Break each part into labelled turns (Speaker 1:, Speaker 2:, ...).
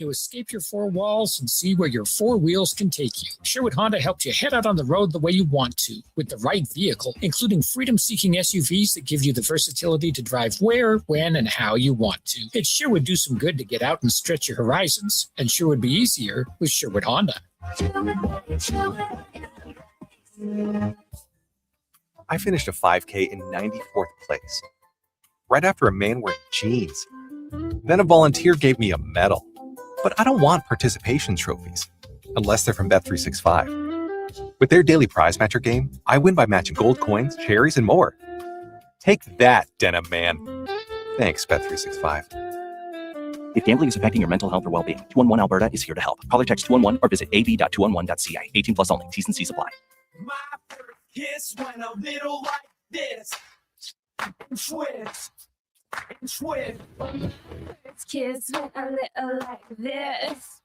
Speaker 1: You escape your four walls and see where your four wheels can take you. Sherwood Honda helps you head out on the road the way you want to, with the right vehicle, including freedom-seeking SUVs that give you the versatility to drive where, when, and how you want to. It sure would do some good to get out and stretch your horizons, and sure would be easier with Sherwood Honda.
Speaker 2: I finished a 5K in 94th place, right after a man wearing jeans. Then a volunteer gave me a medal. But I don't want participation trophies, unless they're from Bet365. With their daily prize matcher game, I win by matching gold coins, cherries, and more. Take that, denim man. Thanks, Bet365.
Speaker 3: If gambling is affecting your mental health or well-being, 211 Alberta is here to help. Call or text 211 or visit av.211.ca. 18 plus only. T's and C's apply.
Speaker 4: My first kiss went a little like this. Twist. Twist.
Speaker 5: First kiss went a little like this.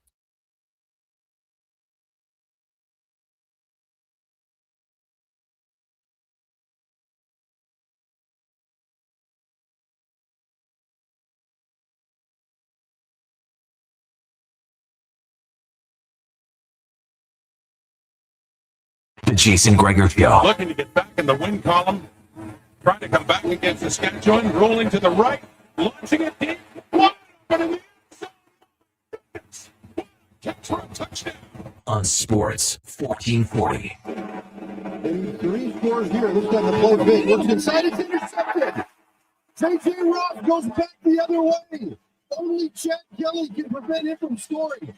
Speaker 6: The Jason Gregor Show.
Speaker 7: Looking to get back in the win column. Trying to come back against Saskatchewan. Rolling to the right. Launching it deep. Wide open in the end zone. Catch for a touchdown.
Speaker 6: On Sports 1440.
Speaker 8: And 3 scores here. This time the play big. Looks inside. It's intercepted. J.J. Ross goes back the other way. Only Chad Kelly can prevent him from scoring.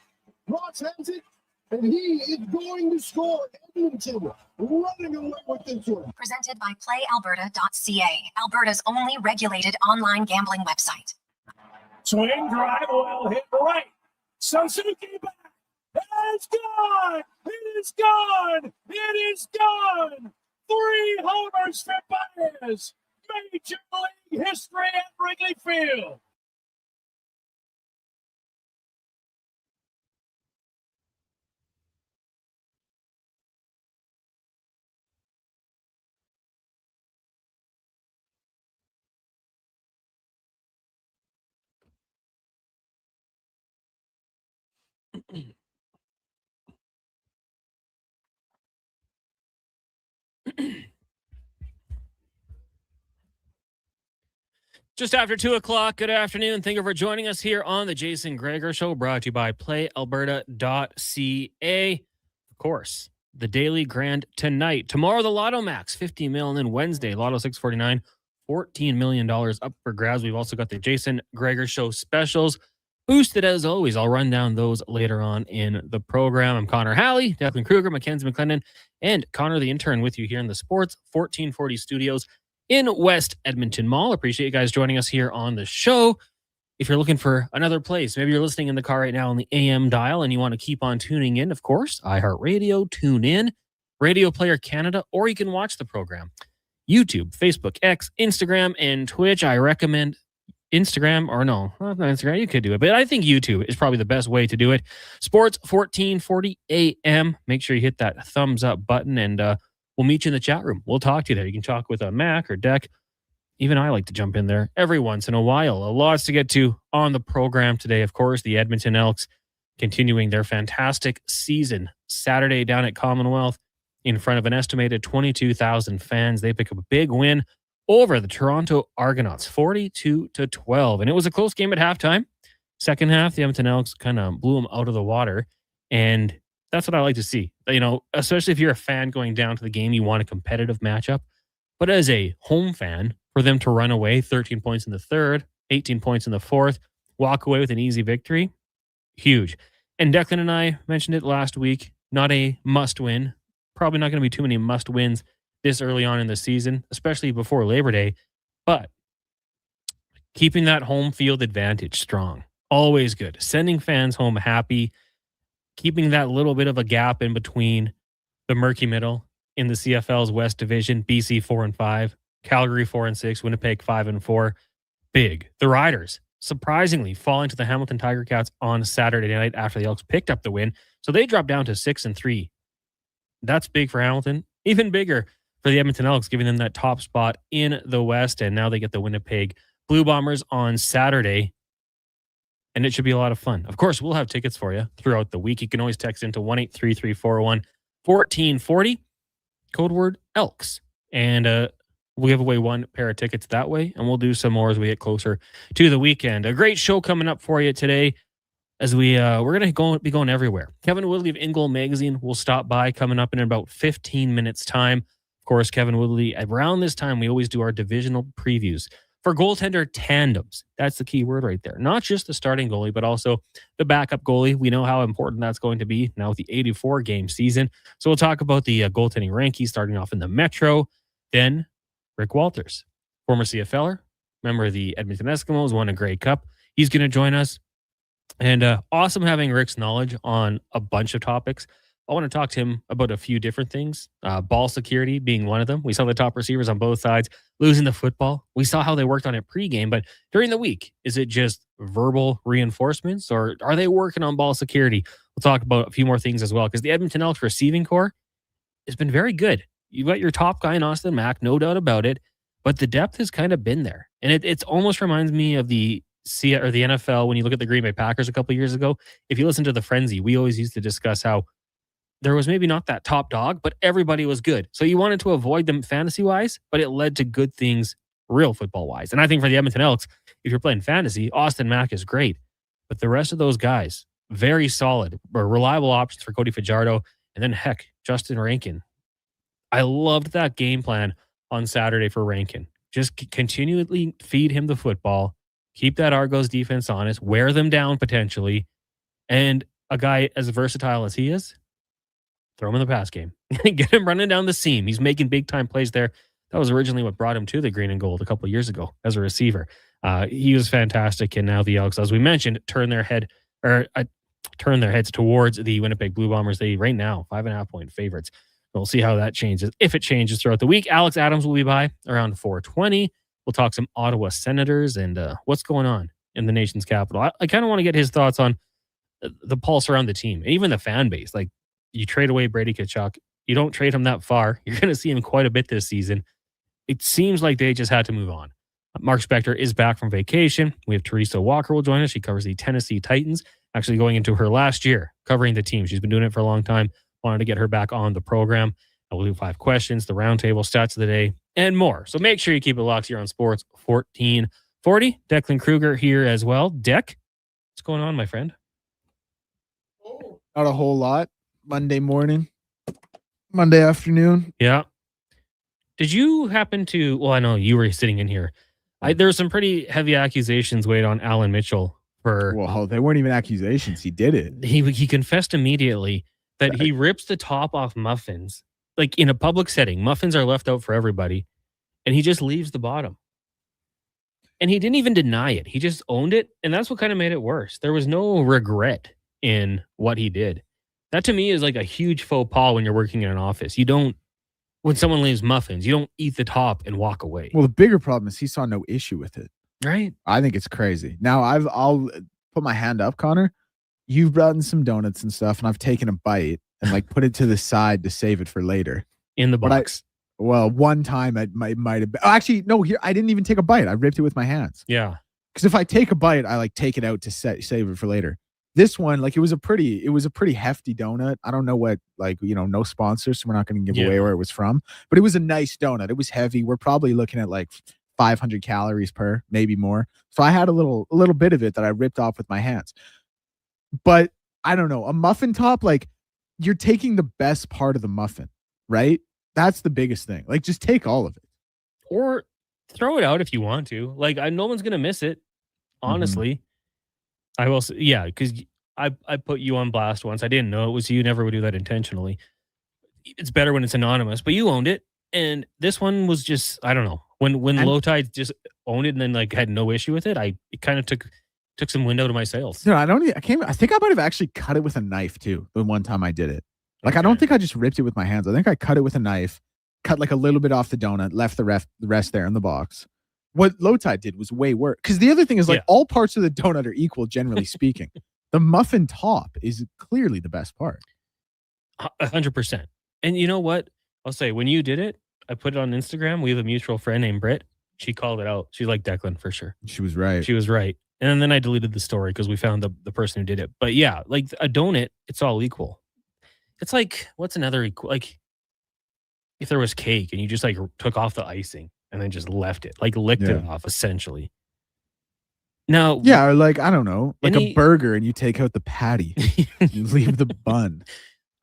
Speaker 8: Ross has it. And he is going to score. Edmonton running away with this one.
Speaker 9: Presented by PlayAlberta.ca, Alberta's only regulated online gambling website.
Speaker 4: Swing drive, well hit right. Suzuki back. It's gone. It is gone. It is gone. 3 homers for Baez. Major League history at Wrigley Field.
Speaker 10: Just after 2 o'clock, good afternoon. Thank you for joining us here on the Jason Gregor Show, brought to you by PlayAlberta.ca. Of course, the Daily Grand tonight. Tomorrow, the Lotto Max, $50 million. And then Wednesday, Lotto 649, $14 million up for grabs. We've also got the Jason Gregor Show specials, boosted as always. I'll run down those later on in the program. I'm Connor Halley, Declan Kruger, Mackenzie McLennan, and Connor the intern with you here in the Sports 1440 studios in West Edmonton Mall. Appreciate you guys joining us here on the show. If you're looking for another place, maybe you're listening in the car right now on the AM dial and you want to keep on tuning in, of course, iHeartRadio, tune in, Radio Player Canada, or you can watch the program. YouTube, Facebook, X, Instagram, and Twitch. I recommend Instagram, or no, not Instagram, you could do it, but I think YouTube is probably the best way to do it. Sports 1440 AM. Make sure you hit that thumbs up button, and we'll meet you in the chat room. We'll talk to you there. You can talk with a Mac or Deck. Even I like to jump in there every once in a while. Lots to get to on the program today. Of course, the Edmonton Elks continuing their fantastic season. Saturday down at Commonwealth in front of an estimated 22,000 fans. They pick up a big win over the Toronto Argonauts, 42-12. And it was a close game at halftime. Second half, the Edmonton Elks kind of blew them out of the water. And that's what I like to see. You know, especially if you're a fan going down to the game, you want a competitive matchup. But as a home fan, for them to run away 13 points in the third, 18 points in the fourth, walk away with an easy victory, huge. And Declan and I mentioned it last week, not a must-win. Probably not going to be too many must-wins this early on in the season, especially before Labor Day. But keeping that home field advantage strong, always good. Sending fans home happy, keeping that little bit of a gap in between the murky middle in the CFL's West Division, BC 4-5, Calgary 4-6, Winnipeg 5-4. Big. The Riders surprisingly falling to the Hamilton Tiger Cats on Saturday night after the Elks picked up the win. So they dropped down to 6-3. That's big for Hamilton. Even bigger for the Edmonton Elks, giving them that top spot in the West. And now they get the Winnipeg Blue Bombers on Saturday. and it should be a lot of fun. Of course, we'll have tickets for you throughout the week. You can always text into 1-833-401-1440, code word Elks. And we'll give away one pair of tickets that way, and we'll do some more as we get closer to the weekend. A great show coming up for you today as we're going to be going everywhere. Kevin Woodley of In Goal Magazine will stop by coming up in about 15 minutes' time. Of course, Kevin Woodley, around this time, we always do our divisional previews for goaltender tandems. That's the key word right there. Not just the starting goalie, but also the backup goalie. We know how important that's going to be now with the 84-game season. So we'll talk about the goaltending rankings starting off in the Metro. Then Rick Walters, former CFLer, member of the Edmonton Eskimos, won a Grey Cup. He's going to join us. And awesome having Rick's knowledge on a bunch of topics. I want to talk to him about a few different things. Ball security being one of them. We saw the top receivers on both sides losing the football. We saw how they worked on it pregame, but during the week, is it just verbal reinforcements or are they working on ball security? We'll talk about a few more things as well because the Edmonton Elks receiving core has been very good. You've got your top guy in Austin Mack, no doubt about it, but the depth has kind of been there. And it almost reminds me of the NFL when you look at the Green Bay Packers a couple of years ago. If you listen to the Frenzy, we always used to discuss how there was maybe not that top dog, but everybody was good. So you wanted to avoid them fantasy-wise, but it led to good things real football-wise. And I think for the Edmonton Elks, if you're playing fantasy, Austin Mack is great. But the rest of those guys, very solid, or reliable options for Cody Fajardo. And then, heck, Justin Rankin. I loved that game plan on Saturday for Rankin. Just continually feed him the football, keep that Argos defense honest, wear them down potentially, and a guy as versatile as he is, throw him in the pass game. Get him running down the seam. He's making big-time plays there. That was originally what brought him to the green and gold a couple of years ago as a receiver. He was fantastic, and now the Elks, as we mentioned, turn their heads towards the Winnipeg Blue Bombers. They, right now, 5.5-point favorites. We'll see how that changes. If it changes throughout the week, Alex Adams will be by around 4:20. We'll talk some Ottawa Senators and what's going on in the nation's capital. I kind of want to get his thoughts on the pulse around the team and even the fan base. Like, you trade away Brady Tkachuk. You don't trade him that far. You're going to see him quite a bit this season. It seems like they just had to move on. Mark Spector is back from vacation. We have Teresa Walker will join us. She covers the Tennessee Titans, actually going into her last year covering the team. She's been doing it for a long time. Wanted to get her back on the program. And we'll do 5 questions, the roundtable, stats of the day, and more. So make sure you keep it locked here on Sports 1440. Declan Kruger here as well. Deck, what's going on, my friend?
Speaker 11: Not a whole lot. Monday morning, Monday afternoon.
Speaker 10: Yeah. Did you happen to, well, I know you were sitting in here. There were some pretty heavy accusations weighed on Alan Mitchell for.
Speaker 11: Well, they weren't even accusations. He did it.
Speaker 10: He confessed immediately that he rips the top off muffins. Like in a public setting, muffins are left out for everybody, and he just leaves the bottom. And he didn't even deny it. He just owned it, and that's what kind of made it worse. There was no regret in what he did. That to me is like a huge faux pas when you're working in an office. You don't, when someone leaves muffins, you don't eat the top and walk away.
Speaker 11: Well, the bigger problem is he saw no issue with it.
Speaker 10: Right.
Speaker 11: I think it's crazy. Now I'll put my hand up, Connor. You've brought in some donuts and stuff, and I've taken a bite and like put it to the side to save it for later.
Speaker 10: In the box.
Speaker 11: Well, one time I might have been. Actually, no, here I didn't even take a bite. I ripped it with my hands.
Speaker 10: Yeah.
Speaker 11: Because if I take a bite, I like take it out to save it for later. This one, like it was a pretty hefty donut. I don't know what, like, no sponsors, so we're not going to give away where it was from. But it was a nice donut. It was heavy. We're probably looking at like 500 calories per, maybe more. So I had a little bit of it that I ripped off with my hands. But I don't know, a muffin top, like you're taking the best part of the muffin, right? That's the biggest thing. Like just take all of it.
Speaker 10: Or throw it out if you want to. Like no one's going to miss it, honestly. Mm-hmm. I will say, yeah, because I put you on blast once. I didn't know it was you. Never would do that intentionally. It's better when it's anonymous, but you owned it. And this one was just, I don't know. When Low Tide just owned it and then like had no issue with it, it kind of took some wind out of my sails.
Speaker 11: No, I think I might have actually cut it with a knife too. The one time I did it. Like, okay. I don't think I just ripped it with my hands. I think I cut it with a knife, cut like a little bit off the donut, left the rest there in the box. What Low Tide did was way worse. Because the other thing is, like, all parts of the donut are equal, generally speaking. The muffin top is clearly the best part.
Speaker 10: 100%. And you know what? I'll say, when you did it, I put it on Instagram. We have a mutual friend named Britt. She called it out. She's like, Declan, for sure.
Speaker 11: She was right.
Speaker 10: She was right. And then I deleted the story because we found the person who did it. But yeah, like a donut, it's all equal. It's like, what's another equal? Like if there was cake and you just like took off the icing and then just left it, like licked it off essentially. Now,
Speaker 11: yeah, or like, I don't know, like a burger and you take out the patty, you leave the bun.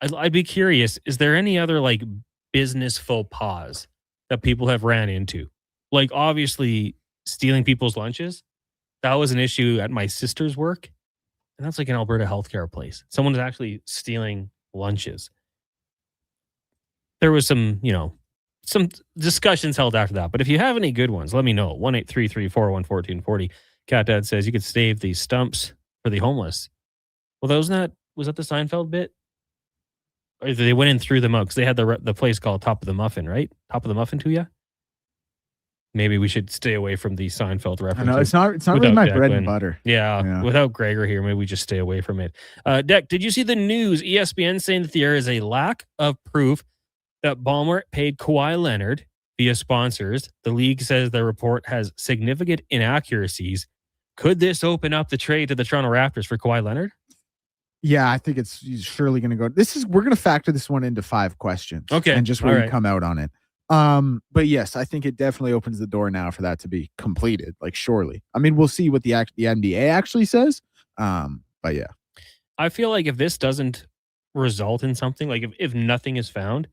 Speaker 10: I'd be curious, is there any other like business faux pas that people have ran into? Like obviously stealing people's lunches. That was an issue at my sister's work. And that's like an Alberta healthcare place. Someone was actually stealing lunches. There was some discussions held after that. But if you have any good ones, let me know. 1-833-401-1440. Cat Dad says you could save the stumps for the homeless. Well, was that the Seinfeld bit? Or they went in through them out because they had the place called Top of the Muffin, right? Top of the Muffin to ya? Maybe we should stay away from the Seinfeld reference.
Speaker 11: No, it's not really my bread and butter.
Speaker 10: Yeah, without Gregor here, maybe we just stay away from it. Deck, did you see the news? ESPN saying that there is a lack of proof that Ballmer paid Kawhi Leonard via sponsors. The league says the report has significant inaccuracies. Could this open up the trade to the Toronto Raptors for Kawhi Leonard?
Speaker 11: Yeah, I think it's surely going to go. We're going to factor this one into 5 questions.
Speaker 10: Okay.
Speaker 11: And just where you come out on it. But yes, I think it definitely opens the door now for that to be completed. Like, surely. I mean, we'll see what the NBA actually says. But yeah.
Speaker 10: I feel like if this doesn't result in something, like if nothing is found,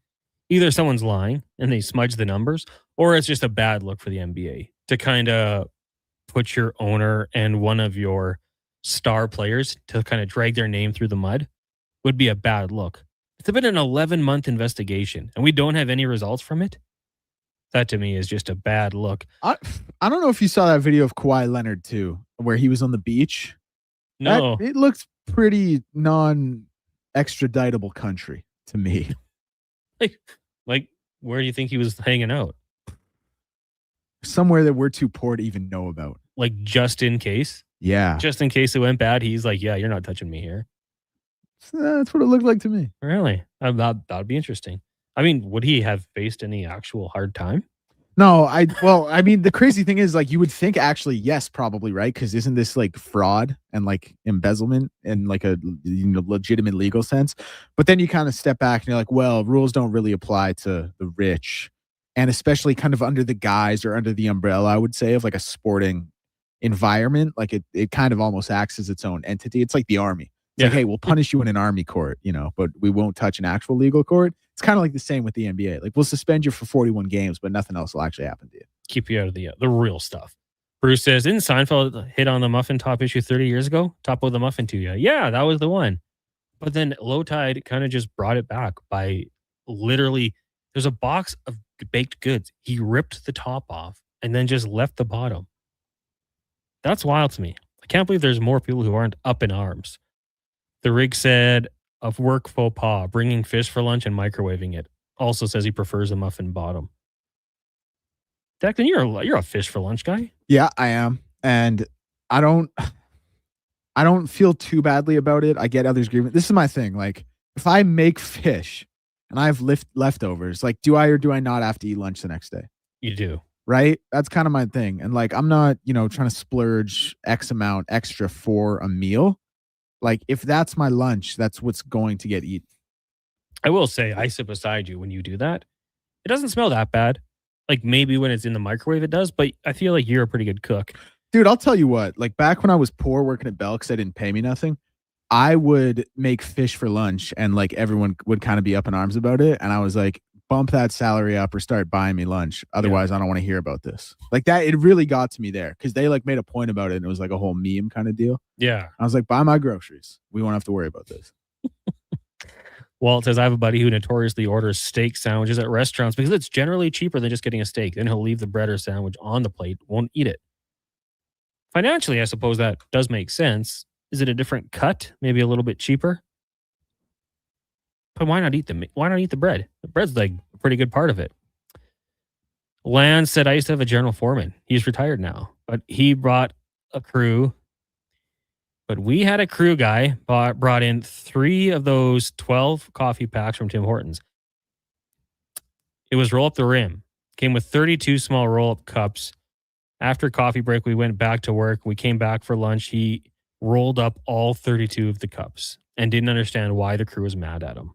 Speaker 10: either someone's lying and they smudge the numbers, or it's just a bad look for the NBA to kind of put your owner and one of your star players to kind of drag their name through the mud would be a bad look. It's been an 11-month investigation and we don't have any results from it. That to me is just a bad look.
Speaker 11: I don't know if you saw that video of Kawhi Leonard too, where he was on the beach.
Speaker 10: No.
Speaker 11: It looks pretty non-extraditable country to me.
Speaker 10: Like, where do you think he was hanging out?
Speaker 11: Somewhere that we're too poor to even know about.
Speaker 10: Like, just in case?
Speaker 11: Yeah.
Speaker 10: Just in case it went bad, he's like, yeah, you're not touching me here.
Speaker 11: That's what it looked like to me.
Speaker 10: Really? That would be interesting. I mean, would he have faced any actual hard time?
Speaker 11: No, I mean, the crazy thing is, like, you would think actually, yes, probably, right? Because isn't this like fraud and like embezzlement in like a legitimate legal sense? But then you kind of step back and you're like, well, rules don't really apply to the rich, and especially kind of under the guise or under the umbrella, I would say, of like a sporting environment. Like it kind of almost acts as its own entity. It's like the army. It's like, hey, we'll punish you in an army court, but we won't touch an actual legal court. It's kind of like the same with the NBA. Like, we'll suspend you for 41 games, but nothing else will actually happen to you.
Speaker 10: Keep you out of the real stuff. Bruce says, didn't Seinfeld hit on the Muffin Top issue 30 years ago? Top of the Muffin to you. Yeah, that was the one. But then Low Tide kind of just brought it back by literally, there's a box of baked goods. He ripped the top off and then just left the bottom. That's wild to me. I can't believe there's more people who aren't up in arms. The rig said of work faux pas, bringing fish for lunch and microwaving it. Also says he prefers a muffin bottom. Declan, you're a fish for lunch guy.
Speaker 11: Yeah, I am, and I don't feel too badly about it. I get others' grievance. This is my thing. Like, if I make fish and I have leftovers, like, do I or do I not have to eat lunch the next day?
Speaker 10: You do.
Speaker 11: Right? That's kind of my thing. And like, I'm not, trying to splurge X amount extra for a meal. Like, if that's my lunch, that's what's going to get eaten.
Speaker 10: I will say, I sit beside you when you do that. It doesn't smell that bad. Like, maybe when it's in the microwave, it does, but I feel like you're a pretty good cook.
Speaker 11: Dude, I'll tell you what, like, back when I was poor working at Bell, because they didn't pay me nothing, I would make fish for lunch, and like, everyone would kind of be up in arms about it. And I was like, bump that salary up or start buying me lunch. Otherwise, I don't want to hear about this. Like, that, it really got to me there because they like made a point about it and it was like a whole meme kind of deal.
Speaker 10: Yeah.
Speaker 11: I was like, buy my groceries. We won't have to worry about this.
Speaker 10: Walt says, I have a buddy who notoriously orders steak sandwiches at restaurants because it's generally cheaper than just getting a steak. Then he'll leave the bread or sandwich on the plate, won't eat it. Financially, I suppose that does make sense. Is it a different cut? Maybe a little bit cheaper? But why not eat the bread? The bread's like a pretty good part of it. Lance said, I used to have a general foreman. He's retired now, but he brought a crew. But we had a crew guy brought in 3 of those 12 coffee packs from Tim Hortons. It was roll up the rim. Came with 32 small roll up cups After coffee break, we went back to work. We came back for lunch. He rolled up all 32 of the cups and didn't understand why the crew was mad at him.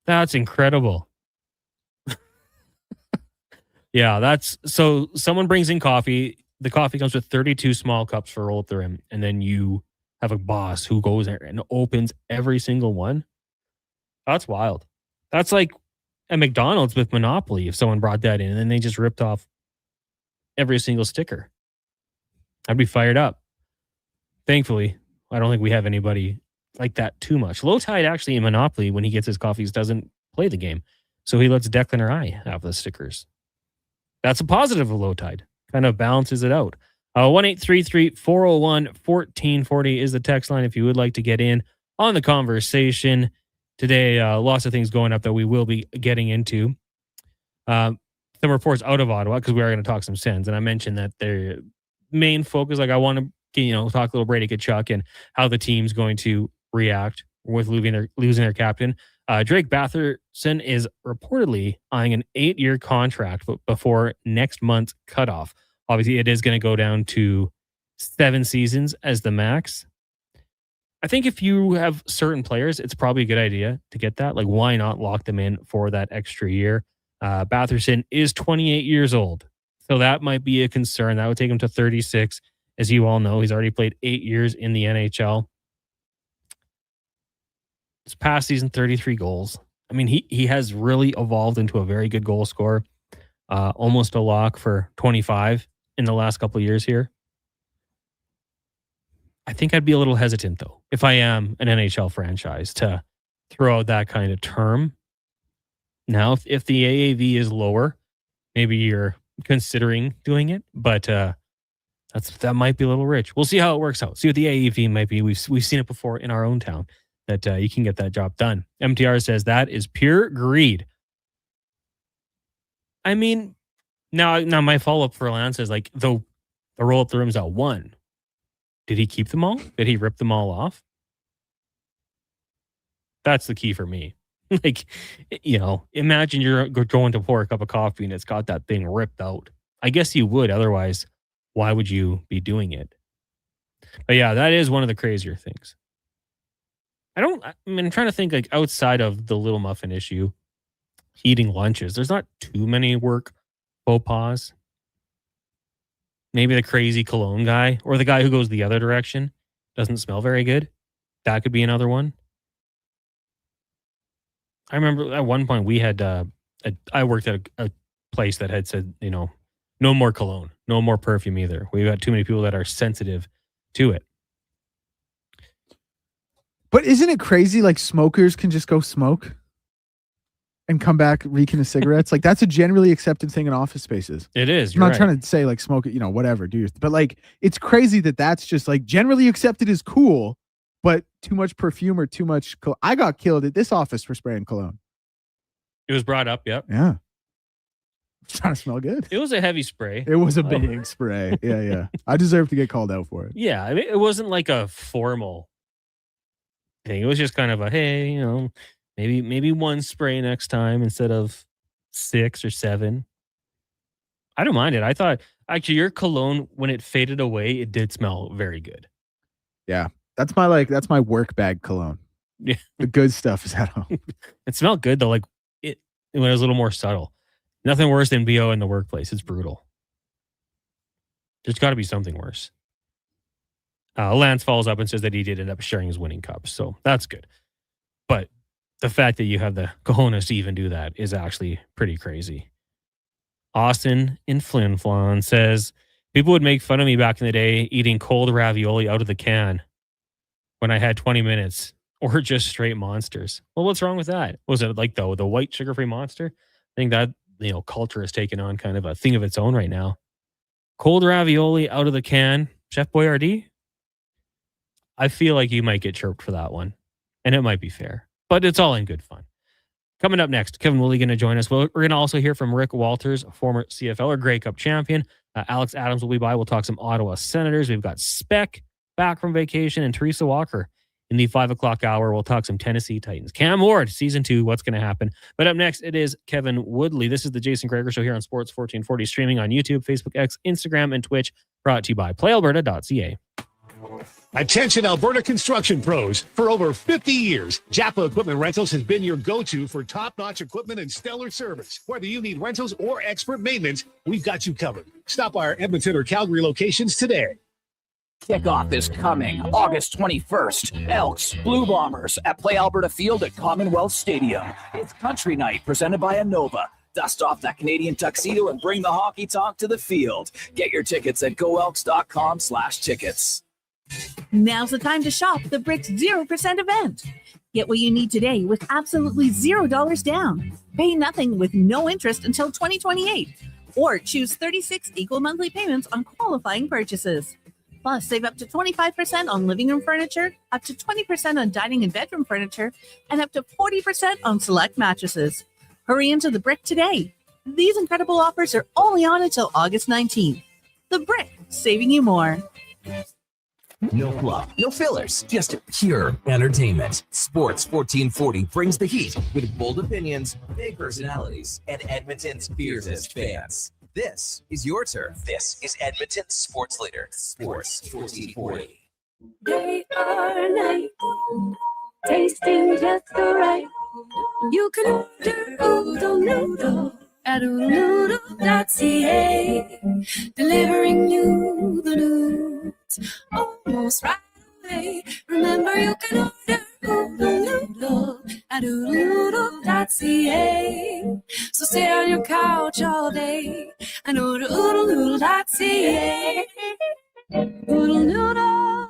Speaker 10: That's incredible. Yeah, that's so someone brings in coffee. The coffee comes with 32 small cups for roll up the rim, and then you have a boss who goes there and opens every single one. That's wild. That's like a McDonald's with Monopoly if someone brought that in and then they just ripped off every single sticker. I'd be fired up. Thankfully, I don't think we have anybody like that too much. Low Tide actually in Monopoly, when he gets his coffees, doesn't play the game. So he lets Declan or I have the stickers. That's a positive of Low Tide. Kind of balances it out. 1-833-401-1440 is the text line if you would like to get in on the conversation. Today, lots of things going up that we will be getting into. Some reports out of Ottawa, because we are going to talk some Sens. And I mentioned that their main focus, like I want to, talk a little Brady Tkachuk and how the team's going to react with losing their captain. Drake Batherson is reportedly eyeing an 8-year contract before next month's cutoff. Obviously, it is going to go down to 7 seasons as the max. I think if you have certain players, it's probably a good idea to get that. Like, why not lock them in for that extra year? Batherson is 28 years old, so that might be a concern. That would take him to 36. As you all know, he's already played 8 years in the NHL. This past season, 33 goals. I mean, he has really evolved into a very good goal scorer. Almost a lock for 25 in the last couple of years here. I think I'd be a little hesitant, though, if I am an NHL franchise, to throw out that kind of term. Now, if the AAV is lower, maybe you're considering doing it, but that might be a little rich. We'll see how it works out. See what the AAV might be. We've seen it before in our own town that you can get that job done. MTR says that is pure greed. I mean, now my follow-up for Lance is like, the roll up the rims at 1. Did he keep them all? Did he rip them all off? That's the key for me. Like, imagine you're going to pour a cup of coffee and it's got that thing ripped out. I guess you would. Otherwise, why would you be doing it? But yeah, that is one of the crazier things. I'm trying to think, like, outside of the little muffin issue, eating lunches, there's not too many work faux pas. Maybe the crazy cologne guy or the guy who goes the other direction doesn't smell very good. That could be another one. I remember at one point we had, I worked at a place that had said, no more cologne, no more perfume either. We've got too many people that are sensitive to it.
Speaker 11: But isn't it crazy? Like, smokers can just go smoke and come back reeking of cigarettes. Like, that's a generally accepted thing in office spaces.
Speaker 10: It is.
Speaker 11: I'm not trying to say like smoke it, whatever, do your but like, it's crazy that's just like generally accepted as cool, but too much perfume or too much. I got killed at this office for spraying cologne.
Speaker 10: It was brought up. Yep.
Speaker 11: Yeah. Trying to smell good.
Speaker 10: It was a heavy spray.
Speaker 11: It was a big spray. Yeah. I deserve to get called out for it.
Speaker 10: Yeah. I mean, it wasn't like a formal thing. It was just kind of a, hey, maybe one spray next time instead of 6 or 7. I don't mind it. I thought actually your cologne, when it faded away, it did smell very good.
Speaker 11: Yeah. That's my work bag cologne.
Speaker 10: Yeah.
Speaker 11: The good stuff is at home.
Speaker 10: It smelled good though. Like it when it was a little more subtle. Nothing worse than BO in the workplace. It's brutal. There's got to be something worse. Lance follows up and says that he did end up sharing his winning cup. So that's good. But the fact that you have the cojones to even do that is actually pretty crazy. Austin in Flin Flon says, people would make fun of me back in the day eating cold ravioli out of the can when I had 20 minutes or just straight monsters. Well, what's wrong with that? Was it like the white sugar-free monster? I think that, culture has taken on kind of a thing of its own right now. Cold ravioli out of the can. Chef Boyardee? I feel like you might get chirped for that one. And it might be fair. But it's all in good fun. Coming up next, Kevin Woolley going to join us. We're going to also hear from Rick Walters, former CFL or Grey Cup champion. Alex Adams will be by. We'll talk some Ottawa Senators. We've got Speck back from vacation and Teresa Walker In the 5 o'clock hour, we'll talk some Tennessee Titans. Cam Ward, season 2, what's going to happen? But up next, it is Kevin Woodley. This is the Jason Gregor Show here on Sports 1440, streaming on YouTube, Facebook, X, Instagram, and Twitch. Brought to you by PlayAlberta.ca.
Speaker 4: Attention Alberta construction pros. For over 50 years, Japa Equipment Rentals has been your go-to for top-notch equipment and stellar service. Whether you need rentals or expert maintenance, we've got you covered. Stop by our Edmonton or Calgary locations today.
Speaker 12: Kickoff is coming August 21st. Elks, Blue Bombers at Play Alberta Field at Commonwealth Stadium. It's Country Night presented by Innova. Dust off that Canadian tuxedo and bring the honky tonk to the field. Get your tickets at goelks.com/tickets.
Speaker 13: Now's the time to shop the Bricks 0% event. Get what you need today with absolutely $0 down. Pay nothing with no interest until 2028. Or choose 36 equal monthly payments on qualifying purchases. Plus, save up to 25% on living room furniture, up to 20% on dining and bedroom furniture, and up to 40% on select mattresses. Hurry into the Brick today. These incredible offers are only on until August 19th. The Brick, saving you more.
Speaker 6: No fluff, no fillers, just pure entertainment. Sports 1440 brings the heat with bold opinions, big personalities, and Edmonton's fiercest fans. This is your turf. This is Edmonton's sports leader, Sports 1440.
Speaker 5: Day or night, tasting just the right. You can order oodle noodle at oodlenoodle.ca, delivering you the news almost right away. Remember, you can order oodle noodle at oodlenoodle.ca. So stay on your couch all day and order oodlenoodle.ca. Oodle noodle.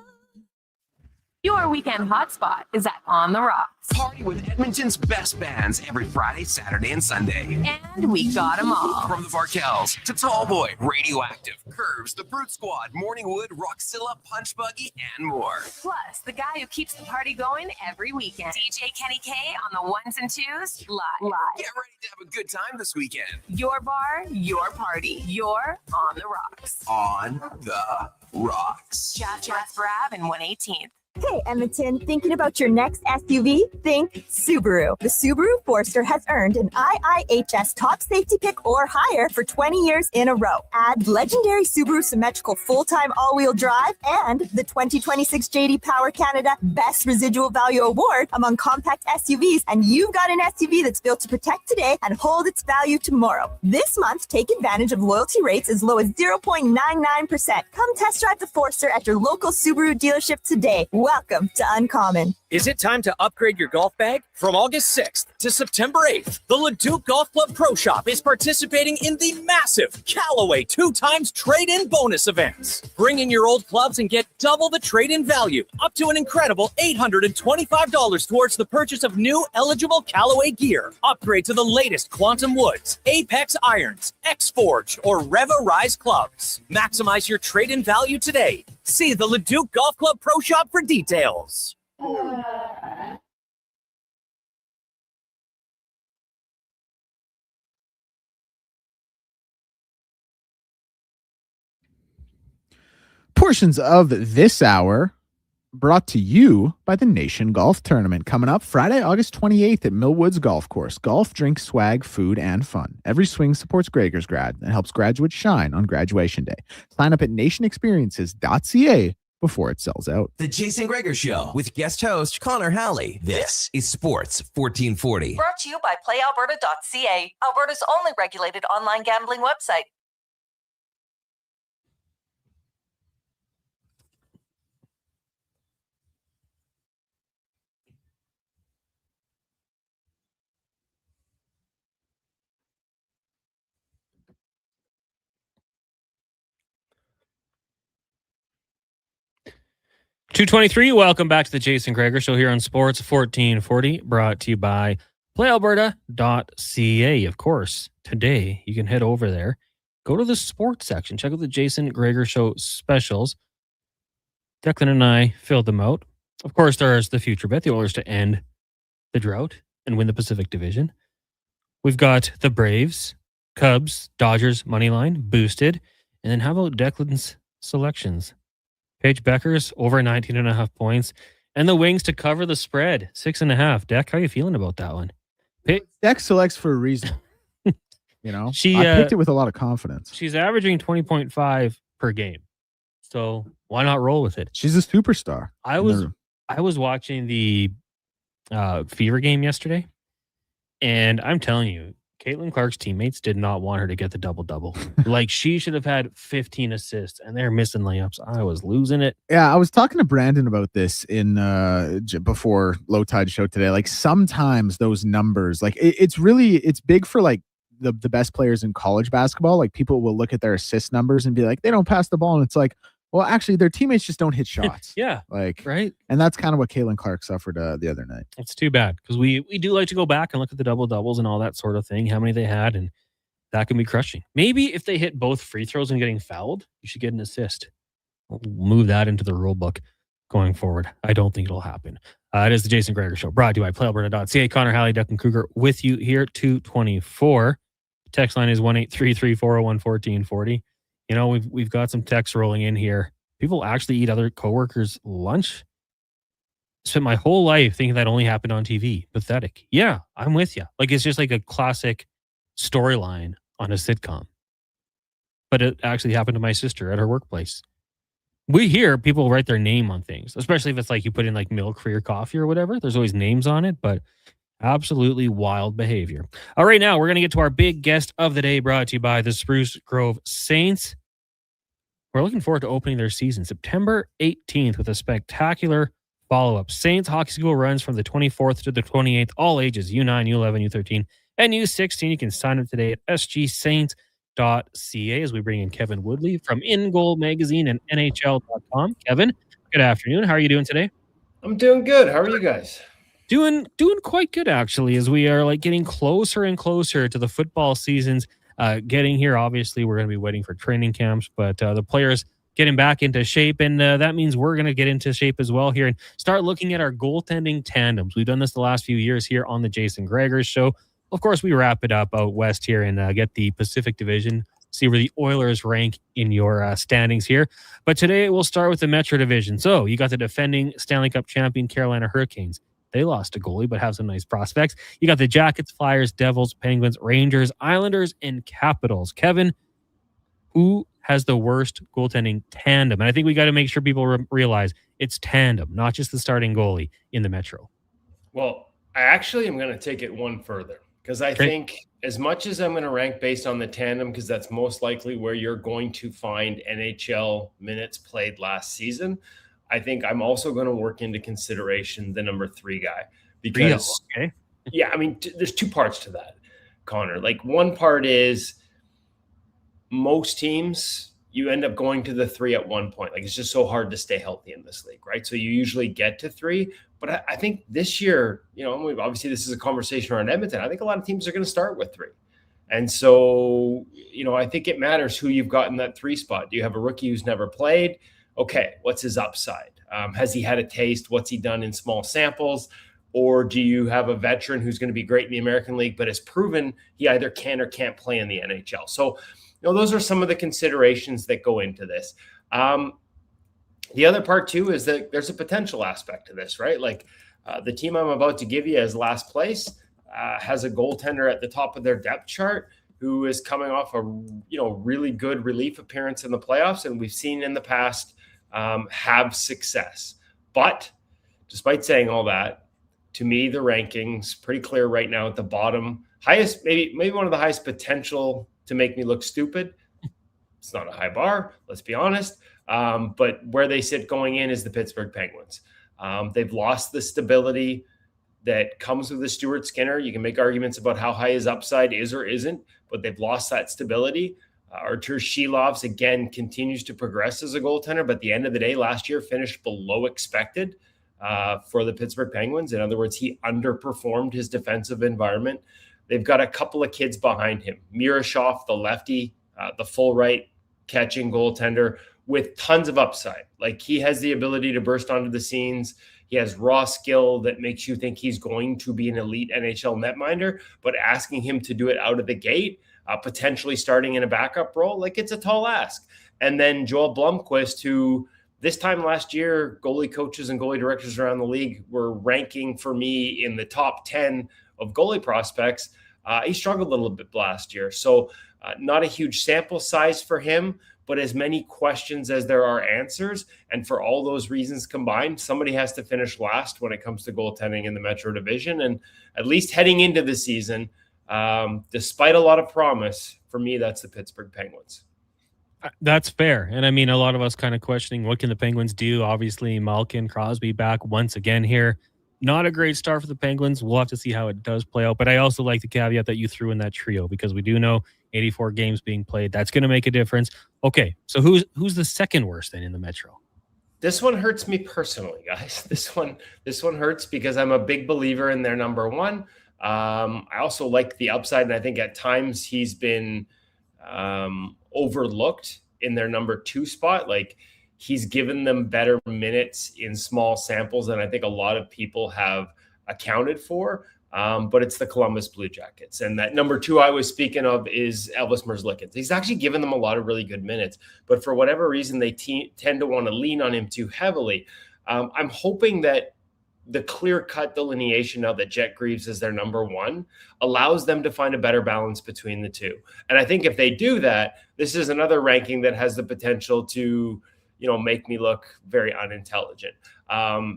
Speaker 14: Your weekend hotspot is at On the Rocks.
Speaker 6: Party with Edmonton's best bands every Friday, Saturday, and Sunday.
Speaker 14: And we got them all.
Speaker 6: From the Varkels to Tallboy, Radioactive, Curves, the Brute Squad, Morningwood, Rockzilla, Punch Buggy, and more.
Speaker 14: Plus, the guy who keeps the party going every weekend. DJ Kenny K on the ones and twos, live.
Speaker 6: Get ready to have a good time this weekend.
Speaker 14: Your bar, your party. You're On the Rocks.
Speaker 6: On the Rocks.
Speaker 14: Jasper Ave and 118th.
Speaker 15: Hey, Edmonton, thinking about your next SUV? Think Subaru. The Subaru Forester has earned an IIHS top safety pick or higher for 20 years in a row. Add legendary Subaru symmetrical full-time all-wheel drive and the 2026 JD Power Canada Best Residual Value Award among compact SUVs, and you've got an SUV that's built to protect today and hold its value tomorrow. This month, take advantage of loyalty rates as low as 0.99%. Come test drive the Forester at your local Subaru dealership today. Welcome to Uncommon.
Speaker 16: Is it time to upgrade your golf bag? From August 6th to September 8th, the Leduc Golf Club Pro Shop is participating in the massive Callaway 2x trade-in bonus events. Bring in your old clubs and get double the trade-in value, up to an incredible $825 towards the purchase of new eligible Callaway gear. Upgrade to the latest Quantum Woods, Apex Irons, X-Forge, or Reva Rise clubs. Maximize your trade-in value today. See the Leduc Golf Club Pro Shop for details.
Speaker 11: Portions of this hour brought to you by the Nation Golf Tournament coming up Friday, August 28th at Millwoods Golf Course. Golf, drink, swag, food, and fun. Every swing supports Gregor's Grad and helps graduates shine on graduation day. Sign up at nationexperiences.ca before it sells out.
Speaker 6: The Jason Gregor Show with guest host Connor Halley. This is Sports 1440.
Speaker 17: Brought to you by PlayAlberta.ca, Alberta's only regulated online gambling website.
Speaker 10: .223, welcome back to the Jason Gregor Show here on Sports 1440, brought to you by PlayAlberta.ca. Of course, today you can head over there, go to the sports section, check out the Jason Gregor Show specials. Declan and I filled them out. Of course, there's the future bet, the Oilers to end the drought and win the Pacific Division. We've got the Braves, Cubs, Dodgers, Moneyline, boosted. And then how about Declan's selections? Paige Becker's over 19.5 points And the Wings to cover the spread, 6.5. Deck, how are you feeling about that one?
Speaker 11: Deck selects for a reason. I picked it with a lot of confidence.
Speaker 10: She's averaging 20.5 per game. So why not roll with it?
Speaker 11: She's a superstar.
Speaker 10: I was watching the Fever game yesterday, and I'm telling you, Caitlin Clark's teammates did not want her to get the double-double. Like, she should have had 15 assists, and they're missing layups. I was losing it.
Speaker 11: Yeah, I was talking to Brandon about this in before Low Tide show today. Like, sometimes those numbers, like it's big for like the best players in college basketball. Like, people will look at their assist numbers and be like, they don't pass the ball, and it's like, well, actually, their teammates just don't hit shots.
Speaker 10: Yeah.
Speaker 11: Like,
Speaker 10: right.
Speaker 11: And that's kind of what Caitlin Clark suffered the other night.
Speaker 10: It's too bad because we do like to go back and look at the double doubles and all that sort of thing, how many they had, and that can be crushing. Maybe if they hit both free throws and getting fouled, you should get an assist. We'll move that into the rule book going forward. I don't think it'll happen. It is the Jason Gregor Show, brought to you by PlayAlberta.ca. Connor Halley, Duck and Cougar with you here, 224. Text line is 1-833-401-1440. You know, we've got some texts rolling in here. People actually eat other coworkers' lunch. Spent my whole life thinking that only happened on TV. Pathetic. Yeah, I'm with you. Like, it's just like a classic storyline on a sitcom. But it actually happened to my sister at her workplace. We hear people write their name on things, especially if it's like you put in like milk for your coffee or whatever. There's always names on it, but absolutely wild behavior. All right, now we're going to get to our big guest of the day, brought to you by the Spruce Grove Saints. We're looking forward to opening their season September 18th with a spectacular follow-up. Saints Hockey School runs from the 24th to the 28th, all ages, U9, U11, U13, and U16. You can sign up today at sgsaints.ca as we bring in Kevin Woodley from In Goal Magazine and NHL.com. Kevin, good afternoon. How are you doing today?
Speaker 18: I'm doing good. How are you guys?
Speaker 10: Doing quite good, actually, as we are like getting closer and closer to the football seasons getting here. Obviously, we're going to be waiting for training camps, but the players getting back into shape, and that means we're going to get into shape as well here and start looking at our goaltending tandems. We've done this the last few years here on the Jason Gregor Show. Of course, we wrap it up out west here and get the Pacific Division, see where the Oilers rank in your standings here. But today we'll start with the Metro Division. So you got the defending Stanley Cup champion Carolina Hurricanes. They lost a goalie, but have some nice prospects. You got the Jackets, Flyers, Devils, Penguins, Rangers, Islanders, and Capitals. Kevin, who has the worst goaltending tandem? And I think we got to make sure people realize it's tandem, not just the starting goalie in the Metro.
Speaker 18: Well, I actually am going to take it one further because I think as much as I'm going to rank based on the tandem, because that's most likely where you're going to find NHL minutes played last season, I think I'm also going to work into consideration the number 3 guy because, yeah, I mean, there's 2 parts to that, Connor. Like, one part is most teams, you end up going to the 3 at one point. Like, it's just so hard to stay healthy in this league, right? So you usually get to 3. But I think this year, you know, obviously this is a conversation around Edmonton. I think a lot of teams are going to start with 3. And so, you know, I think it matters who you've got in that 3 spot. Do you have a rookie who's never played? Okay, what's his upside? Has he had a taste? What's he done in small samples? Or do you have a veteran who's going to be great in the American League, but has proven he either can or can't play in the NHL? So, you know, those are some of the considerations that go into this. The other part, too, is that there's a potential aspect to this, right? Like the team I'm about to give you as last place has a goaltender at the top of their depth chart who is coming off a really good relief appearance in the playoffs, and we've seen in the past have success. But despite saying all that, to me, the rankings pretty clear right now at the bottom. Highest, maybe one of the highest potential to make me look stupid. It's not a high bar, let's be honest. But where they sit going in is the Pittsburgh Penguins. They've lost the stability that comes with the Stuart Skinner. You can make arguments about how high his upside is or isn't, but they've lost that stability. Artur Shilovs, again, continues to progress as a goaltender, but at the end of the day, last year finished below expected for the Pittsburgh Penguins. In other words, he underperformed his defensive environment. They've got a couple of kids behind him. Miroshov, the lefty, the full right catching goaltender with tons of upside. Like, he has the ability to burst onto the scenes. He has raw skill that makes you think he's going to be an elite NHL netminder, but asking him to do it out of the gate, potentially starting in a backup role, like, it's a tall ask. And then Joel Blomqvist, who This time last year, goalie coaches and goalie directors around the league were ranking for me in the top 10 of goalie prospects. He struggled a little bit last year. So not a huge sample size for him, but as many questions as there are answers. And for all those reasons combined, somebody has to finish last when it comes to goaltending in the Metro Division. And at least heading into the season, despite a lot of promise, for me, that's the Pittsburgh Penguins.
Speaker 10: That's fair. And I mean, a lot of us kind of questioning what can the Penguins do? Obviously, Malkin, Crosby back once again here. Not a great start for the Penguins. We'll have to see how it does play out. But I also like the caveat that you threw in that trio, because we do know 84 games being played. That's going to make a difference. Okay, so who's the second worst then in the Metro?
Speaker 18: This one hurts me personally, guys. This one hurts because I'm a big believer in their number one. I also like the upside, and I think at times he's been overlooked in their number two spot. Like, he's given them better minutes in small samples than I think a lot of people have accounted for. But it's the Columbus Blue Jackets. And that number two I was speaking of is Elvis Merzlikins. He's actually given them a lot of really good minutes, but for whatever reason, they tend to want to lean on him too heavily. I'm hoping that the clear-cut delineation now that Jet Greaves is their number one allows them to find a better balance between the two. And I think if they do that, this is another ranking that has the potential to, make me look very unintelligent.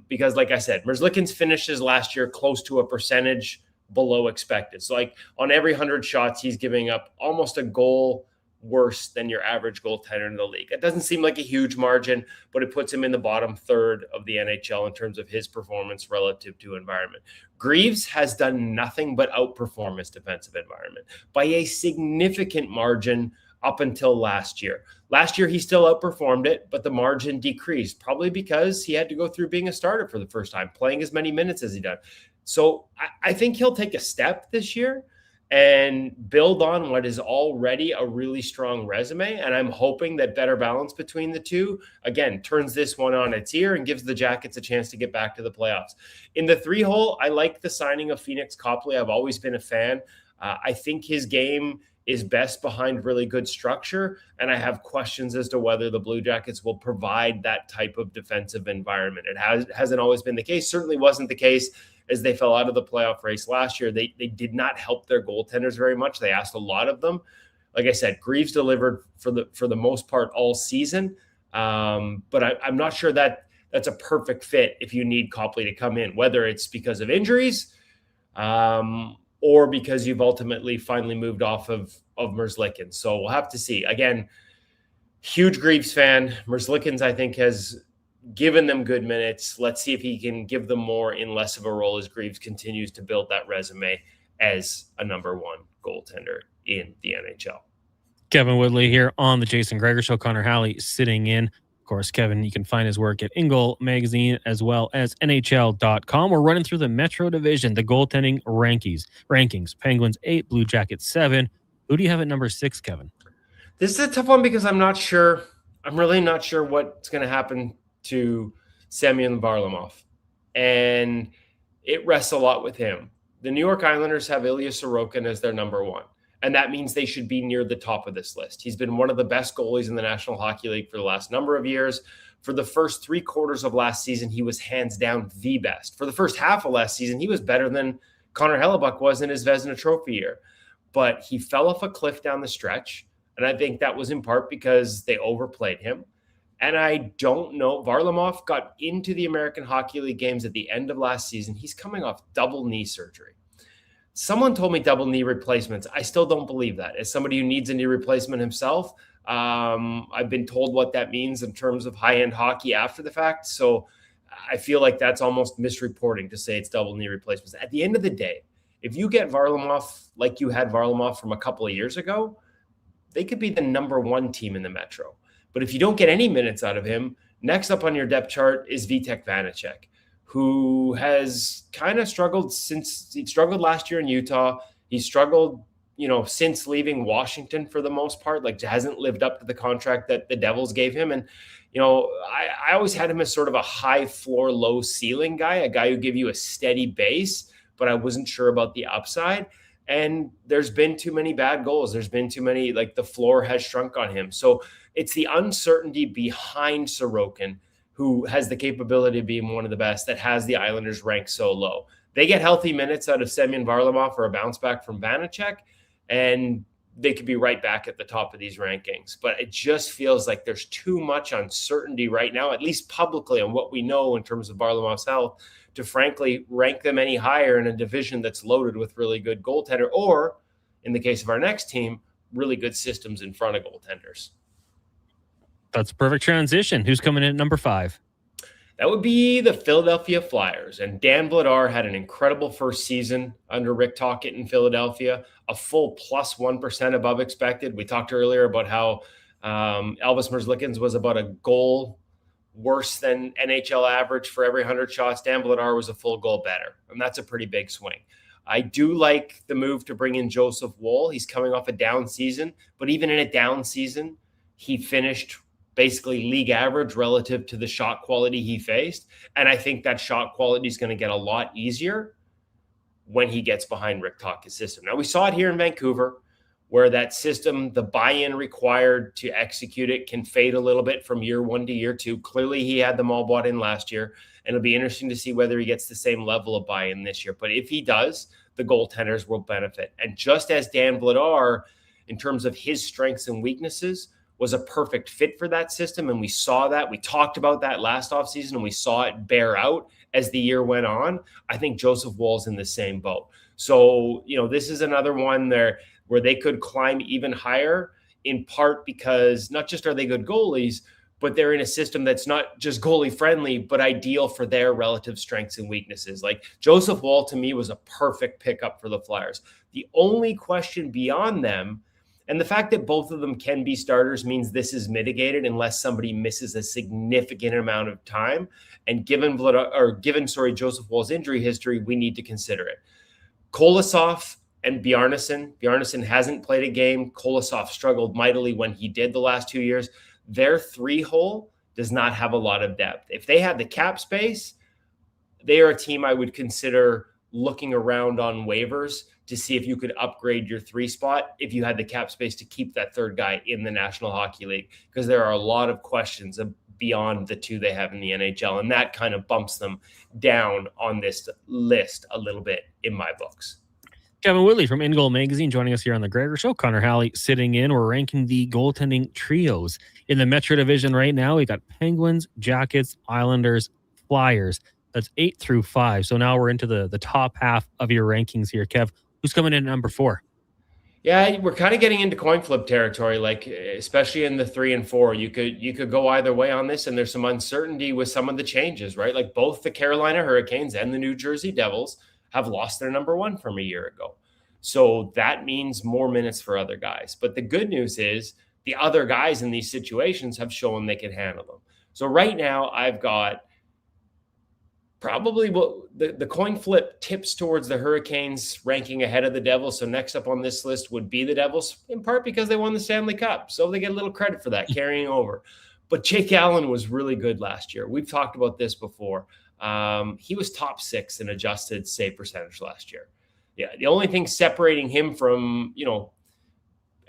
Speaker 18: Because like I said, Merzlikins finishes last year close to a percentage below expected. So like on every 100 shots, he's giving up almost a goal worse than your average goaltender in the league. It doesn't seem like a huge margin, but it puts him in the bottom third of the NHL in terms of his performance relative to environment. Greaves has done nothing but outperform his defensive environment by a significant margin up until last year. Last year, he still outperformed it, but the margin decreased, probably because he had to go through being a starter for the first time, playing as many minutes as he did. So I think he'll take a step this year and build on what is already a really strong resume. And I'm hoping that better balance between the two, again, turns this one on its ear and gives the Jackets a chance to get back to the playoffs. In the 3-hole, I like the signing of Phoenix Copley. I've always been a fan. I think his game is best behind really good structure. And I have questions as to whether the Blue Jackets will provide that type of defensive environment. It hasn't always been the case. Certainly wasn't the case as they fell out of the playoff race last year. They did not help their goaltenders very much. They asked a lot of them. Like I said, Greaves delivered for the most part all season. But I'm not sure that that's a perfect fit if you need Copley to come in, whether it's because of injuries or because you've ultimately finally moved off of Merzlikins. So we'll have to see. Again, huge Greaves fan. Merzlikins, I think, has given them good minutes. Let's see if he can give them more in less of a role as Greaves continues to build that resume as a number one goaltender in the NHL.
Speaker 10: Kevin Woodley here on the Jason Gregor Show. Connor Halley sitting in. Of course, Kevin, you can find his work at Ingle Magazine as well as NHL.com. We're running through the Metro Division, the goaltending rankings. Penguins 8, Blue Jackets 7. Who do you have at number 6, Kevin?
Speaker 18: This is a tough one because I'm not sure. I'm really not sure what's going to happen to Semyon Varlamov. And it rests a lot with him. The New York Islanders have Ilya Sorokin as their number one. And that means they should be near the top of this list. He's been one of the best goalies in the National Hockey League for the last number of years. For the first 3 quarters of last season, he was hands down the best. For the first half of last season, he was better than Connor Hellebuyck was in his Vezina Trophy year. But he fell off a cliff down the stretch. And I think that was in part because they overplayed him. And I don't know. Varlamov got into the American Hockey League games at the end of last season. He's coming off double knee surgery. Someone told me double knee replacements. I still don't believe that. As somebody who needs a knee replacement himself, I've been told what that means in terms of high-end hockey after the fact. So I feel like that's almost misreporting to say it's double knee replacements. At the end of the day, if you get Varlamov like you had Varlamov from a couple of years ago, they could be the number one team in the Metro. But if you don't get any minutes out of him, next up on your depth chart is Vitek Vanacek, who has kind of struggled since he struggled last year in Utah. He struggled, since leaving Washington for the most part, like hasn't lived up to the contract that the Devils gave him. And, I always had him as sort of a high floor, low ceiling guy, a guy who give you a steady base, but I wasn't sure about the upside. And there's been too many bad goals. There's been too many, the floor has shrunk on him. So it's the uncertainty behind Sorokin who has the capability of being one of the best, that has the Islanders ranked so low. They get healthy minutes out of Semyon Varlamov or a bounce back from Vanacek, and they could be right back at the top of these rankings. But it just feels like there's too much uncertainty right now, at least publicly, on what we know in terms of Varlamov's health, to frankly rank them any higher in a division that's loaded with really good goaltender, or in the case of our next team, really good systems in front of goaltenders.
Speaker 10: That's a perfect transition. Who's coming in at number 5?
Speaker 18: That would be the Philadelphia Flyers. And Dan Vladar had an incredible first season under Rick Tocchet in Philadelphia, a full plus 1% above expected. We talked earlier about how Elvis Merzlikins was about a goal worse than NHL average for every 100 shots. Dan Vladar was a full goal better, and that's a pretty big swing. I do like the move to bring in Joseph Woll. He's coming off a down season, but even in a down season, he finished basically league average relative to the shot quality he faced. And I think that shot quality is going to get a lot easier when he gets behind Rick Tocchet's system. Now, we saw it here in Vancouver, where that system, the buy-in required to execute it, can fade a little bit from year 1 to year 2. Clearly, he had them all bought in last year, and it'll be interesting to see whether he gets the same level of buy-in this year. But if he does, the goaltenders will benefit. And just as Dan Vladar, in terms of his strengths and weaknesses, was a perfect fit for that system, and we saw that. We talked about that last offseason, and we saw it bear out as the year went on. I think Joseph Woll's in the same boat. So, this is another one there where they could climb even higher, in part because not just are they good goalies, but they're in a system that's not just goalie friendly, but ideal for their relative strengths and weaknesses. Like Joseph Woll, to me, was a perfect pickup for the Flyers. The only question beyond them, and the fact that both of them can be starters, means this is mitigated unless somebody misses a significant amount of time. And given Joseph Woll's injury history, we need to consider it. Kolosov and Bjarnason. Bjarnason hasn't played a game. Kolosov struggled mightily when he did the last 2 years. Their 3-hole does not have a lot of depth. If they had the cap space, they are a team I would consider looking around on waivers to see if you could upgrade your 3 spot if you had the cap space to keep that third guy in the National Hockey League, because there are a lot of questions beyond the 2 they have in the NHL, and that kind of bumps them down on this list a little bit in my books.
Speaker 10: Kevin Woodley from In Goal Magazine joining us here on the Gregor Show. Connor Halley sitting in. We're ranking the goaltending trios in the Metro Division right now. We got Penguins, Jackets, Islanders, Flyers. That's 8 through 5. So now we're into the top half of your rankings here, Kev. Who's coming in at number 4?
Speaker 18: Yeah, we're kind of getting into coin flip territory, like especially in the 3 and 4. You could go either way on this, and there's some uncertainty with some of the changes, right? Like both the Carolina Hurricanes and the New Jersey Devils have lost their number 1 from a year ago. So that means more minutes for other guys. But the good news is the other guys in these situations have shown they can handle them. So right now I've got probably the coin flip tips towards the Hurricanes ranking ahead of the Devils. So next up on this list would be the Devils, in part because they won the Stanley Cup. So they get a little credit for that carrying over. But Jake Allen was really good last year. We've talked about this before. He was top 6 in adjusted save percentage last year. Yeah, the only thing separating him from,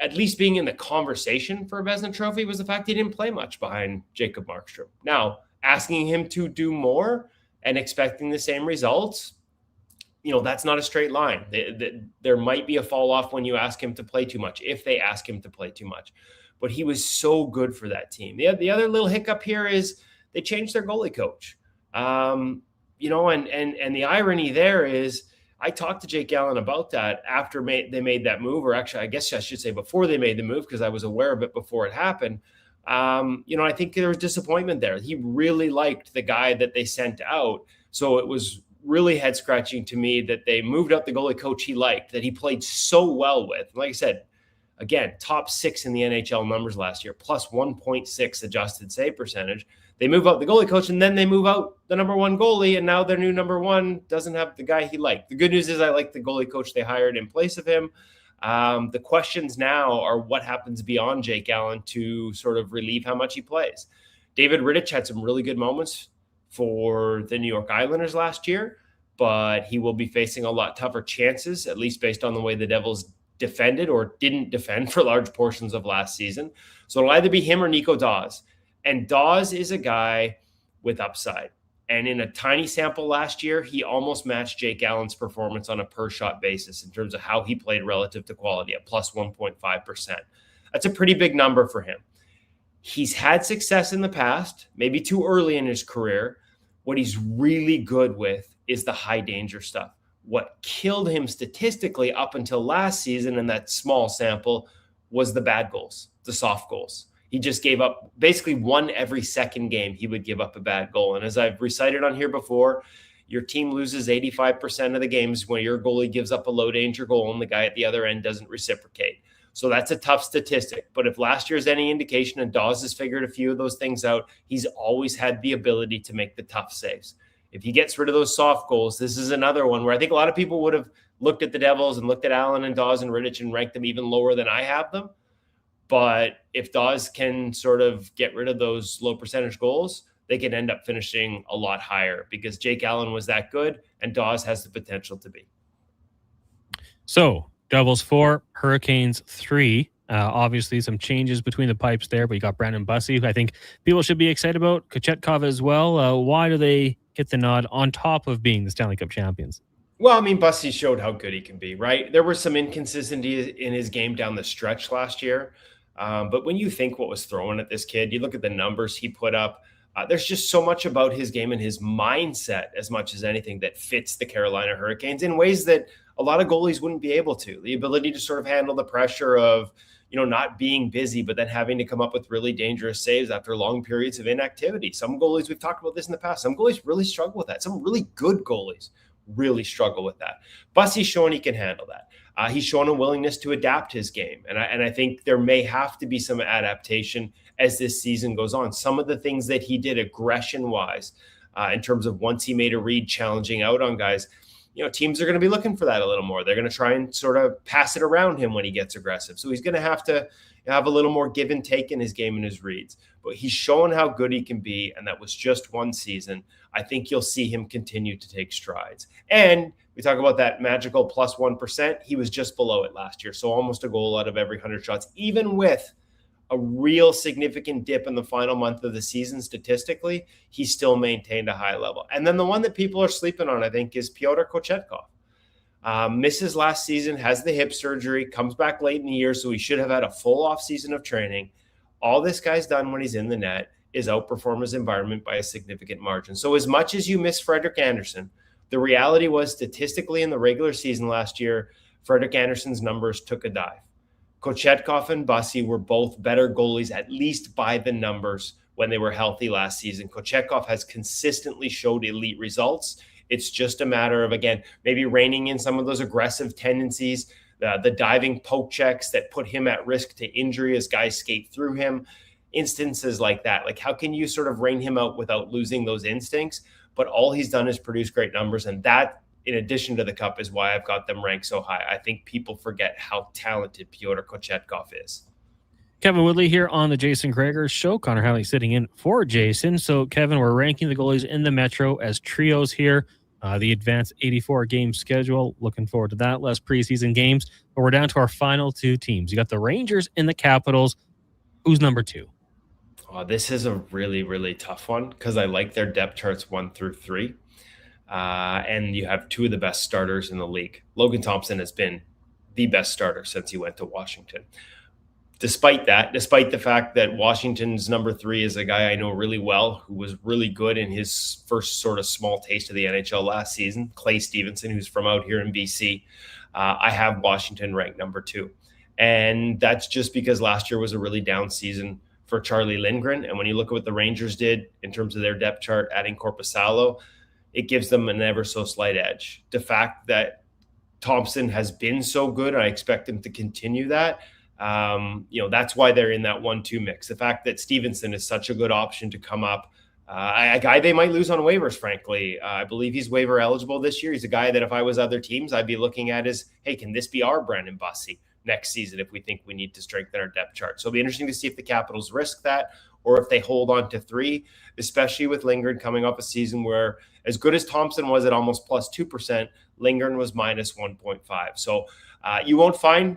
Speaker 18: at least being in the conversation for a Vezina Trophy was the fact he didn't play much behind Jacob Markstrom. Now, asking him to do more and expecting the same results, that's not a straight line. There might be a fall off when you ask him to play too much, if they ask him to play too much. But he was so good for that team. The other little hiccup here is they changed their goalie coach. And the irony there is, I talked to Jake Allen about that after they made that move, or actually, I guess I should say before they made the move, because I was aware of it before it happened. I think there was disappointment there. He really liked the guy that they sent out. So it was really head scratching to me that they moved up the goalie coach he liked, that he played so well with. Like I said, again, top 6 in the NHL numbers last year, plus 1.6 adjusted save percentage. They move out the goalie coach, and then they move out the number 1 goalie, and now their new number 1 doesn't have the guy he liked. The good news is I like the goalie coach they hired in place of him. The questions now are what happens beyond Jake Allen to sort of relieve how much he plays. David Rittich had some really good moments for the New York Islanders last year, but he will be facing a lot tougher chances, at least based on the way the Devils defended or didn't defend for large portions of last season. So it'll either be him or Nico Daws. And Daws is a guy with upside. And in a tiny sample last year, he almost matched Jake Allen's performance on a per shot basis in terms of how he played relative to quality at plus 1.5%. That's a pretty big number for him. He's had success in the past, maybe too early in his career. What he's really good with is the high danger stuff. What killed him statistically up until last season in that small sample was the bad goals, the soft goals. He just gave up basically one every second game. He would give up a bad goal. And as I've recited on here before, your team loses 85% of the games when your goalie gives up a low danger goal and the guy at the other end doesn't reciprocate. So that's a tough statistic. But if last year's any indication, and Dawes has figured a few of those things out, he's always had the ability to make the tough saves. If he gets rid of those soft goals, this is another one where I think a lot of people would have looked at the Devils and looked at Allen and Dawes and Rittich and ranked them even lower than I have them. But if Dawes can sort of get rid of those low percentage goals, they can end up finishing a lot higher because Jake Allen was that good and Dawes has the potential to be.
Speaker 10: So Devils 4, Hurricanes 3. Obviously, some changes between the pipes there, but you got Brandon Bussey, who I think people should be excited about. Kochetkov as well. Why do they get the nod on top of being the Stanley Cup champions?
Speaker 18: Well, I mean, Bussey showed how good he can be, right? There were some inconsistencies in his game down the stretch last year. But when you think what was thrown at this kid, you look at the numbers he put up. There's just so much about his game and his mindset as much as anything that fits the Carolina Hurricanes in ways that a lot of goalies wouldn't be able to. The ability to sort of handle the pressure of, not being busy, but then having to come up with really dangerous saves after long periods of inactivity. Some goalies, we've talked about this in the past, some goalies really struggle with that. Some really good goalies really struggle with that. Bussey's shown he can handle that. He's shown a willingness to adapt his game. And I think there may have to be some adaptation as this season goes on. Some of the things that he did aggression-wise, in terms of once he made a read challenging out on guys, teams are going to be looking for that a little more. They're going to try and sort of pass it around him when he gets aggressive. So he's going to have a little more give and take in his game and his reads. But he's shown how good he can be, and that was just one season. I think you'll see him continue to take strides. And we talk about that magical plus 1%. He was just below it last year, so almost a goal out of every 100 shots, even with a real significant dip in the final month of the season. Statistically, he still maintained a high level. And then the one that people are sleeping on, I think, is Pyotr Kochetkov. Misses last season, has the hip surgery, comes back late in the year, so he should have had a full off season of training. All this guy's done when he's in the net is outperform his environment by a significant margin. So as much as you miss Frederik Andersen, the reality was statistically in the regular season last year, Frederik Andersen's numbers took a dive. Kochetkov and Bussey were both better goalies, at least by the numbers, when they were healthy last season. Kochetkov has consistently showed elite results. It's just a matter of, again, maybe reining in some of those aggressive tendencies, the diving poke checks that put him at risk to injury as guys skate through him, instances like that. Like, how can you sort of rein him out without losing those instincts? But all he's done is produce great numbers, and that, in addition to the cup, is why I've got them ranked so high. I think people forget how talented Pyotr Kochetkov is.
Speaker 10: Kevin Woodley here on the Jason Gregor Show. Connor Halley sitting in for Jason. So, Kevin, we're ranking the goalies in the Metro as trios here. The advanced 84-game schedule. Looking forward to that. Less preseason games. But we're down to our final two teams. You got the Rangers and the Capitals. Who's number 2?
Speaker 18: Oh, this is a really, really tough one because I like their depth charts 1 through 3. And you have two of the best starters in the league. Logan Thompson has been the best starter since he went to Washington. Despite the fact that Washington's number 3 is a guy I know really well, who was really good in his first sort of small taste of the NHL last season, Clay Stevenson, who's from out here in BC, I have Washington ranked number 2. And that's just because last year was a really down season for Charlie Lindgren. And when you look at what the Rangers did in terms of their depth chart, adding Korpisalo, it gives them an ever so slight edge. The fact that Thompson has been so good, and I expect him to continue that, that's why they're in that 1-2 mix. The fact that Stevenson is such a good option to come up, a guy they might lose on waivers, frankly. I believe he's waiver eligible this year. He's a guy that if I was other teams, I'd be looking at as, hey, can this be our Brandon Bussey next season if we think we need to strengthen our depth chart? So it'll be interesting to see if the Capitals risk that or if they hold on to 3, especially with Lindgren coming off a season where, as good as Thompson was at almost plus 2%, Lindgren was minus 1.5. So you won't find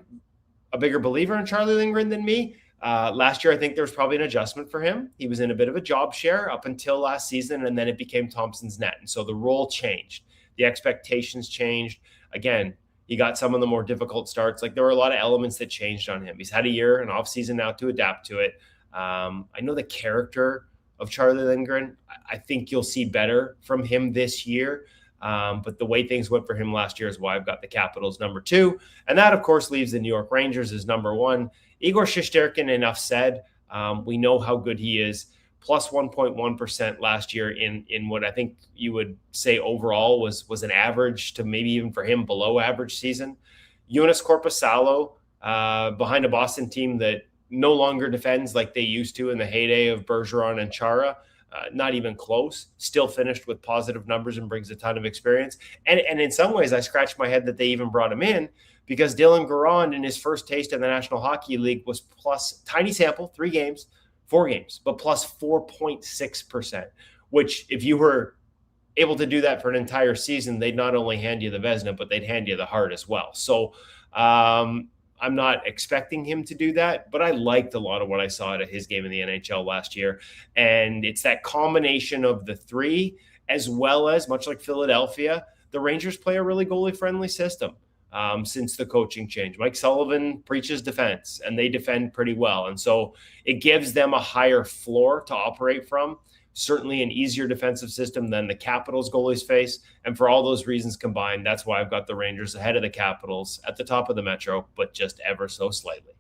Speaker 18: a bigger believer in Charlie Lindgren than me, Last year, I think there was probably an adjustment for him. He was in a bit of a job share up until last season, and then it became Thompson's net. And so the role changed. The expectations changed. Again, he got some of the more difficult starts. Like there were a lot of elements that changed on him. He's had a year, an offseason now to adapt to it. I know the character of Charlie Lindgren, I think you'll see better from him this year. But the way things went for him last year is why I've got the Capitals number 2. And that, of course, leaves the New York Rangers as number 1. Igor Shesterkin, enough said. We know how good he is. Plus 1.1% last year in what I think you would say overall was an average to maybe even for him below average season. Joonas Korpisalo behind a Boston team that no longer defends like they used to in the heyday of Bergeron and Chara. Not even close, still finished with positive numbers and brings a ton of experience. And in some ways, I scratched my head that they even brought him in because Dylan Garand in his first taste in the National Hockey League was plus, tiny sample, 4 games, but plus 4.6%, which if you were able to do that for an entire season, they'd not only hand you the Vezina, but they'd hand you the Hart as well. So I'm not expecting him to do that, but I liked a lot of what I saw out of his game in the NHL last year. And it's that combination of the 3, as well as, much like Philadelphia, the Rangers play a really goalie-friendly system since the coaching change. Mike Sullivan preaches defense, and they defend pretty well. And so it gives them a higher floor to operate from. Certainly an easier defensive system than the Capitals goalies face. And for all those reasons combined, that's why I've got the Rangers ahead of the Capitals at the top of the Metro, but just ever so slightly.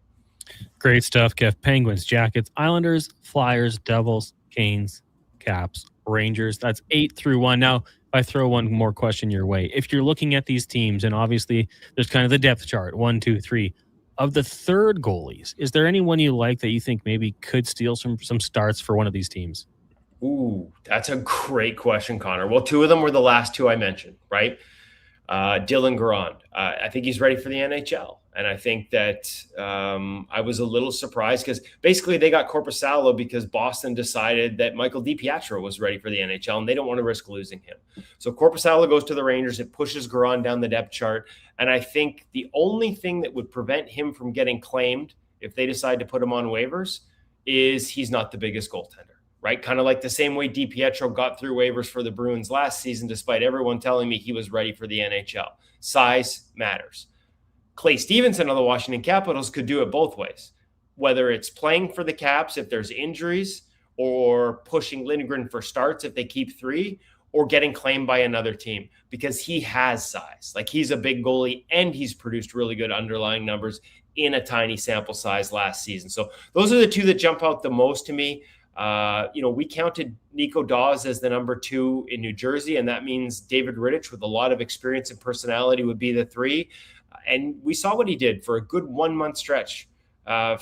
Speaker 10: Great stuff, Kev. Penguins, Jackets, Islanders, Flyers, Devils, Canes, Caps, Rangers. That's 8 through 1. Now, if I throw one more question your way, if you're looking at these teams, and obviously there's kind of the depth chart, 1, 2, 3. Of the third goalies, is there anyone you like that you think maybe could steal some starts for one of these teams?
Speaker 18: Ooh, that's a great question, Connor. Well, 2 of them were the last 2 I mentioned, right? Dylan Garand. I think he's ready for the NHL. And I think that I was a little surprised because basically they got Korpisalo because Boston decided that Michael DiPietro was ready for the NHL and they don't want to risk losing him. So Korpisalo goes to the Rangers. It pushes Garand down the depth chart. And I think the only thing that would prevent him from getting claimed if they decide to put him on waivers is he's not the biggest goaltender. Right? Kind of like the same way DiPietro got through waivers for the Bruins last season, despite everyone telling me he was ready for the NHL. Size matters. Clay Stevenson of the Washington Capitals could do it both ways, whether it's playing for the Caps if there's injuries or pushing Lindgren for starts if they keep 3 or getting claimed by another team because he has size. Like he's a big goalie and he's produced really good underlying numbers in a tiny sample size last season. So those are the 2 that jump out the most to me. We counted Nico Dawes as the number 2 in New Jersey, and that means David Rittich with a lot of experience and personality would be the 3. And we saw what he did for a good 1-month stretch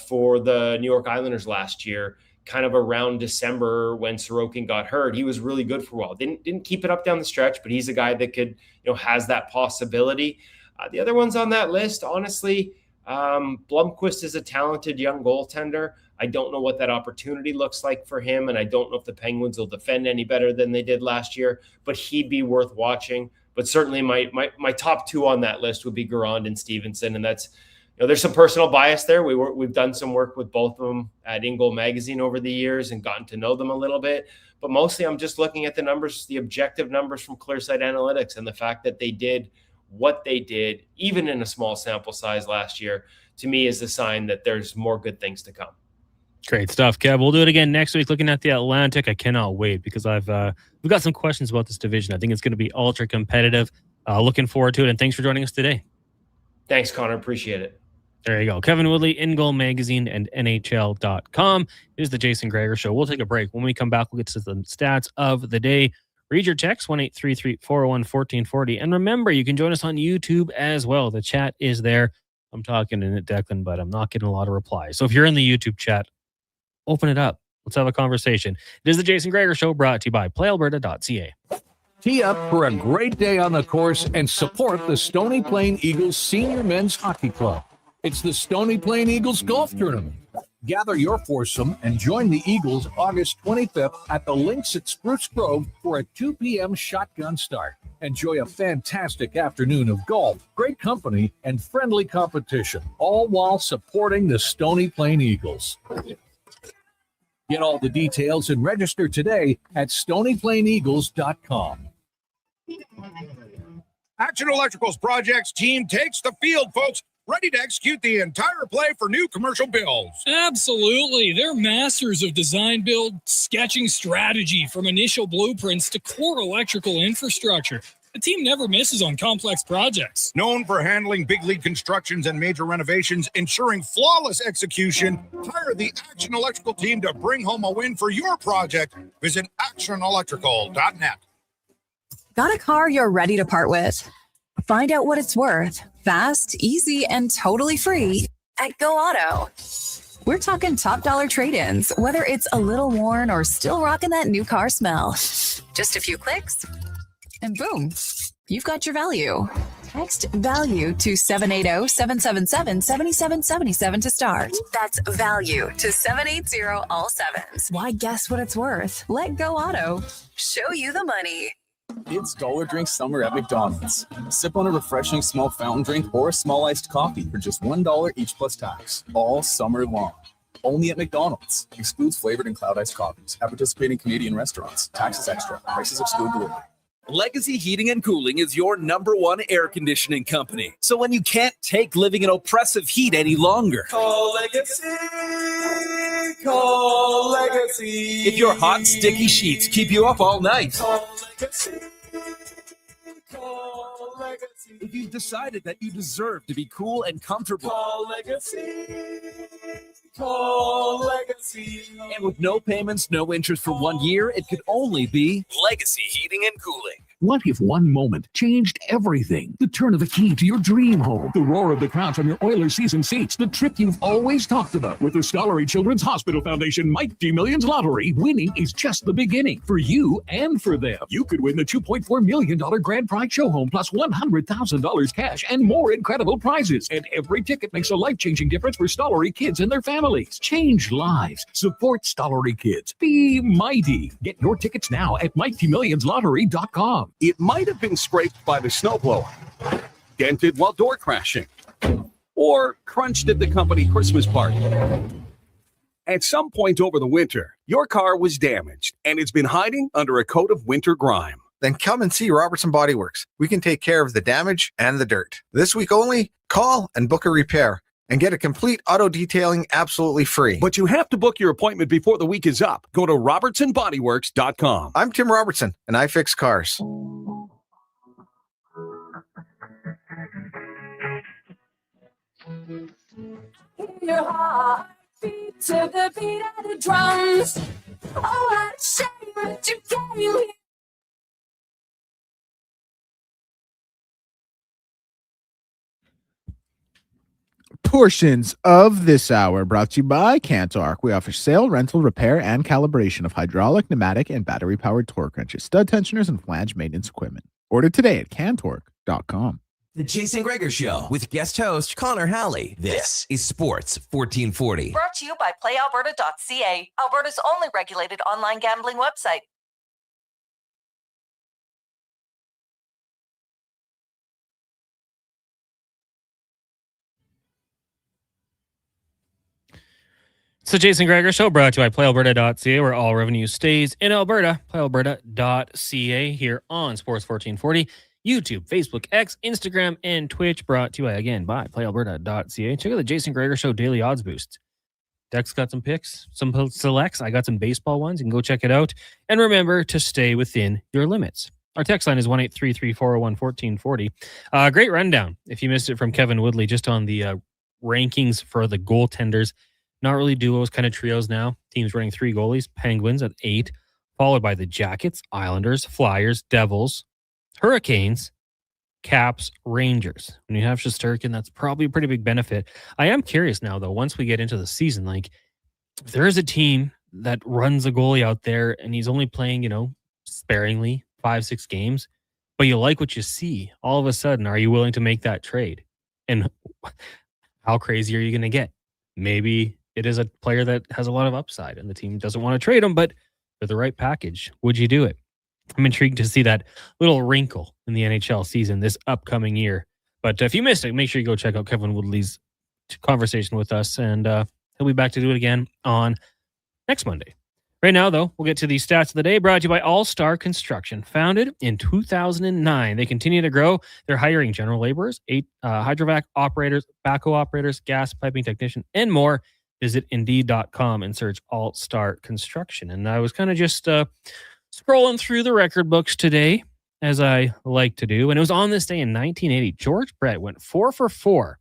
Speaker 18: for the New York Islanders last year, kind of around December when Sorokin got hurt. He was really good for a while. Didn't keep it up down the stretch, but he's a guy that could, has that possibility. The other ones on that list, honestly, Blomqvist is a talented young goaltender. I don't know what that opportunity looks like for him, and I don't know if the Penguins will defend any better than they did last year, but he'd be worth watching. But certainly my top 2 on that list would be Garand and Stevenson, and that's, there's some personal bias there. We've done some work with both of them at In Goal Magazine over the years and gotten to know them a little bit, but mostly I'm just looking at the numbers, the objective numbers from Clearsight Analytics, and the fact that they did what they did, even in a small sample size last year, to me is a sign that there's more good things to come.
Speaker 10: Great stuff, Kev. We'll do it again next week looking at the Atlantic. I cannot wait because we've got some questions about this division. I think it's going to be ultra competitive. Looking forward to it, and thanks for joining us today.
Speaker 18: Thanks, Connor. Appreciate it.
Speaker 10: There you go. Kevin Woodley, In Goal Magazine and NHL.com. It is the Jason Gregor Show. We'll take a break. When we come back, we'll get to the stats of the day. Read your text, 1-833-401-1440. And remember, you can join us on YouTube as well. The chat is there. I'm talking in it, Declan, but I'm not getting a lot of replies. So if you're in the YouTube chat, open it up. Let's have a conversation. It is the Jason Gregor Show, brought to you by PlayAlberta.ca.
Speaker 19: Tee up for a great day on the course and support the Stony Plain Eagles Senior Men's Hockey Club. It's the Stony Plain Eagles Golf Tournament. Gather your foursome and join the Eagles August 25th at the Links at Spruce Grove for a 2 p.m. shotgun start. Enjoy a fantastic afternoon of golf, great company, and friendly competition, all while supporting the Stony Plain Eagles. Get all the details and register today at stonyplaineagles.com.
Speaker 7: Action Electrical's projects team takes the field, folks, ready to execute the entire play for new commercial builds.
Speaker 20: Absolutely. They're masters of design, build, sketching strategy from initial blueprints to core electrical infrastructure. The team never misses on complex projects.
Speaker 7: Known for handling big league constructions and major renovations, ensuring flawless execution, hire the Action Electrical team to bring home a win for your project. Visit actionelectrical.net.
Speaker 21: Got a car you're ready to part with? Find out what it's worth, fast, easy, and totally free at Go Auto. We're talking top dollar trade-ins, whether it's a little worn or still rocking that new car smell. Just a few clicks, and boom, you've got your value. Text value to 780-777-7777 to start. That's value to 780 all sevens. Why guess what it's worth? Let Go Auto show you the money.
Speaker 22: It's Dollar Drink Summer at McDonald's. Sip on a refreshing small fountain drink or a small iced coffee for just $1 each plus tax, all summer long. Only at McDonald's. Excludes flavored and cloud iced coffees. At participating Canadian restaurants. Taxes extra. Prices exclude delivery.
Speaker 23: Legacy Heating and Cooling is your #1 air conditioning company. So when you can't take living in oppressive heat any longer,
Speaker 24: call Legacy. Call Legacy.
Speaker 23: If your hot, sticky sheets keep you up all night,
Speaker 24: Call Legacy. Call Legacy.
Speaker 23: If you've decided that you deserve to be cool and comfortable,
Speaker 24: Call Legacy. Call Legacy.
Speaker 23: And with no payments, no interest for 1 year, it could only be Legacy Heating and Cooling.
Speaker 19: What if one moment changed everything? The turn of the key to your dream home. The roar of the crowd from your Oilers season seats. The trip you've always talked about. With the Stollery Children's Hospital Foundation Mighty Millions Lottery, winning is just the beginning. For you and for them. You could win the $2.4 million grand prize show home plus $100,000 cash and more incredible prizes. And every ticket makes a life-changing difference for Stollery kids and their families. Change lives. Support Stollery kids. Be mighty. Get your tickets now at MightyMillionsLottery.com.
Speaker 25: It might have been scraped by the snowblower, dented while door crashing, or crunched at the company Christmas party. At some point over the winter, your car was damaged, and it's been hiding under a coat of winter grime.
Speaker 26: Then come and see Robertson Body Works. We can take care of the damage and the dirt. This week only, call and book a repair and get a complete auto detailing absolutely free.
Speaker 25: But you have to book your appointment before the week is up. Go to RobertsonBodyWorks.com.
Speaker 26: I'm Tim Robertson, and I fix cars.
Speaker 5: Your heart beat to the beat of the drums. Oh, what a shame that you came here.
Speaker 11: Portions of this hour brought to you by Cantork. We offer sale, rental, repair, and calibration of hydraulic, pneumatic, and battery-powered torque wrenches, stud tensioners, and flange maintenance equipment. Order today at cantork.com.
Speaker 6: The Jason Gregor Show with guest host Connor Halley. This is Sports 1440.
Speaker 17: Brought to you by PlayAlberta.ca, Alberta's only regulated online gambling website.
Speaker 10: It's the Jason Gregor Show, brought to you by PlayAlberta.ca, where all revenue stays in Alberta. PlayAlberta.ca here on Sports 1440. YouTube, Facebook, X, Instagram, and Twitch, brought to you again by PlayAlberta.ca. Check out the Jason Gregor Show Daily Odds Boost. Dex got some picks, some selects. I got some baseball ones. You can go check it out. And remember to stay within your limits. Our text line is 1-833-401-1440. Great rundown, if you missed it, from Kevin Woodley, just on the rankings for the goaltenders. Not really duos, kind of trios now. Teams running 3 goalies. Penguins at 8, followed by the Jackets, Islanders, Flyers, Devils, Hurricanes, Caps, Rangers. When you have Shesterkin, that's probably a pretty big benefit. I am curious now, though, once we get into the season, like, if there is a team that runs a goalie out there and he's only playing, sparingly 5-6 games, but you like what you see, all of a sudden, are you willing to make that trade? And how crazy are you going to get? Maybe it is a player that has a lot of upside and the team doesn't want to trade him, but for the right package, would you do it? I'm intrigued to see that little wrinkle in the NHL season this upcoming year. But if you missed it, make sure you go check out Kevin Woodley's conversation with us, and he'll be back to do it again on next Monday. Right now, though, we'll get to the stats of the day, brought to you by All Star Construction. Founded in 2009, they continue to grow. They're hiring general laborers, hydrovac operators, backhoe operators, gas piping technician, and more. Visit Indeed.com and search All Star Construction. And I was kind of just scrolling through the record books today, as I like to do, and it was on this day in 1980. George Brett went 4 for 4.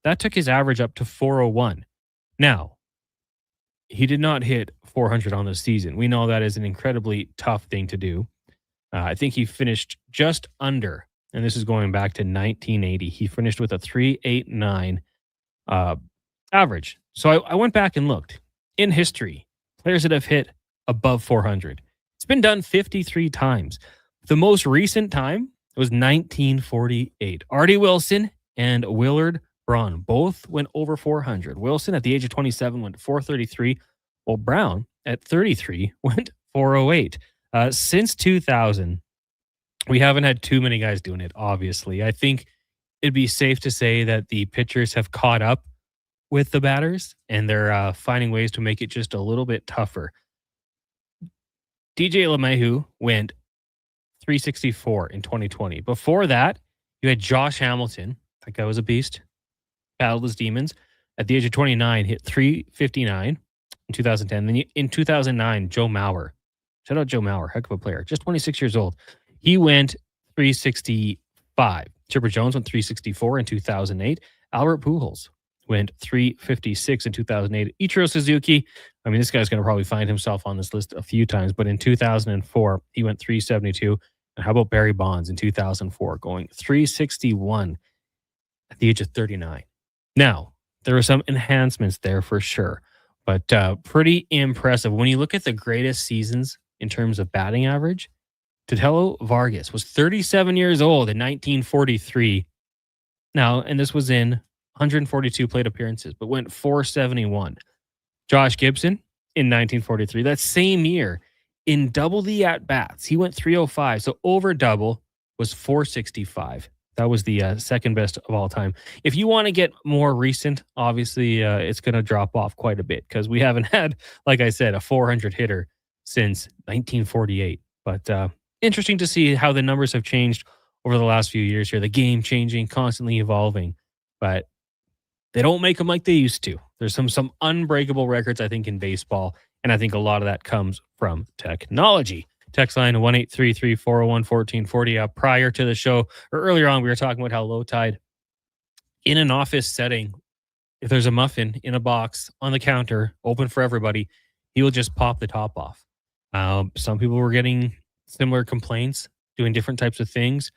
Speaker 10: That took his average up to 401. Now, he did not hit 400 on the season. We know that is an incredibly tough thing to do. I think he finished just under, and this is going back to 1980. He finished with a 389 average. So I went back and looked. In history, players that have hit above 400. It's been done 53 times. The most recent time was 1948. Artie Wilson and Willard Braun both went over 400. Wilson at the age of 27 went 433, while Brown at 33 went 408. Since 2000, we haven't had too many guys doing it, obviously. I think it'd be safe to say that the pitchers have caught up with the batters, and they're finding ways to make it just a little bit tougher. DJ LeMahieu went 364 in 2020. Before that, you had Josh Hamilton. That guy was a beast. Battled his demons. At the age of 29, hit 359 in 2010. Then in 2009, Joe Mauer. Shout out Joe Mauer. Heck of a player. Just 26 years old. He went 365. Chipper Jones went 364 in 2008. Albert Pujols went 356 in 2008. Ichiro Suzuki, I mean, this guy's going to probably find himself on this list a few times, but in 2004, he went 372. And how about Barry Bonds in 2004, going 361 at the age of 39? Now, there are some enhancements there for sure, but pretty impressive. When you look at the greatest seasons in terms of batting average, Tadelo Vargas was 37 years old in 1943. Now, and this was in 142 plate appearances, but went 471. Josh Gibson in 1943, that same year, in double the at-bats, he went 305. So over double was 465. That was the second best of all time. If you want to get more recent, obviously it's going to drop off quite a bit because we haven't had, like I said, a 400 hitter since 1948. But interesting to see how the numbers have changed over the last few years here. The game changing, constantly evolving, but they don't make them like they used to. There's some unbreakable records, I think, in baseball, and I think a lot of that comes from technology. Text line 1-833-401-1440. Prior to the show, or earlier on, we were talking about how Low Tide, in an office setting, if there's a muffin in a box on the counter, open for everybody, he will just pop the top off. Some people were getting similar complaints, doing different types of things.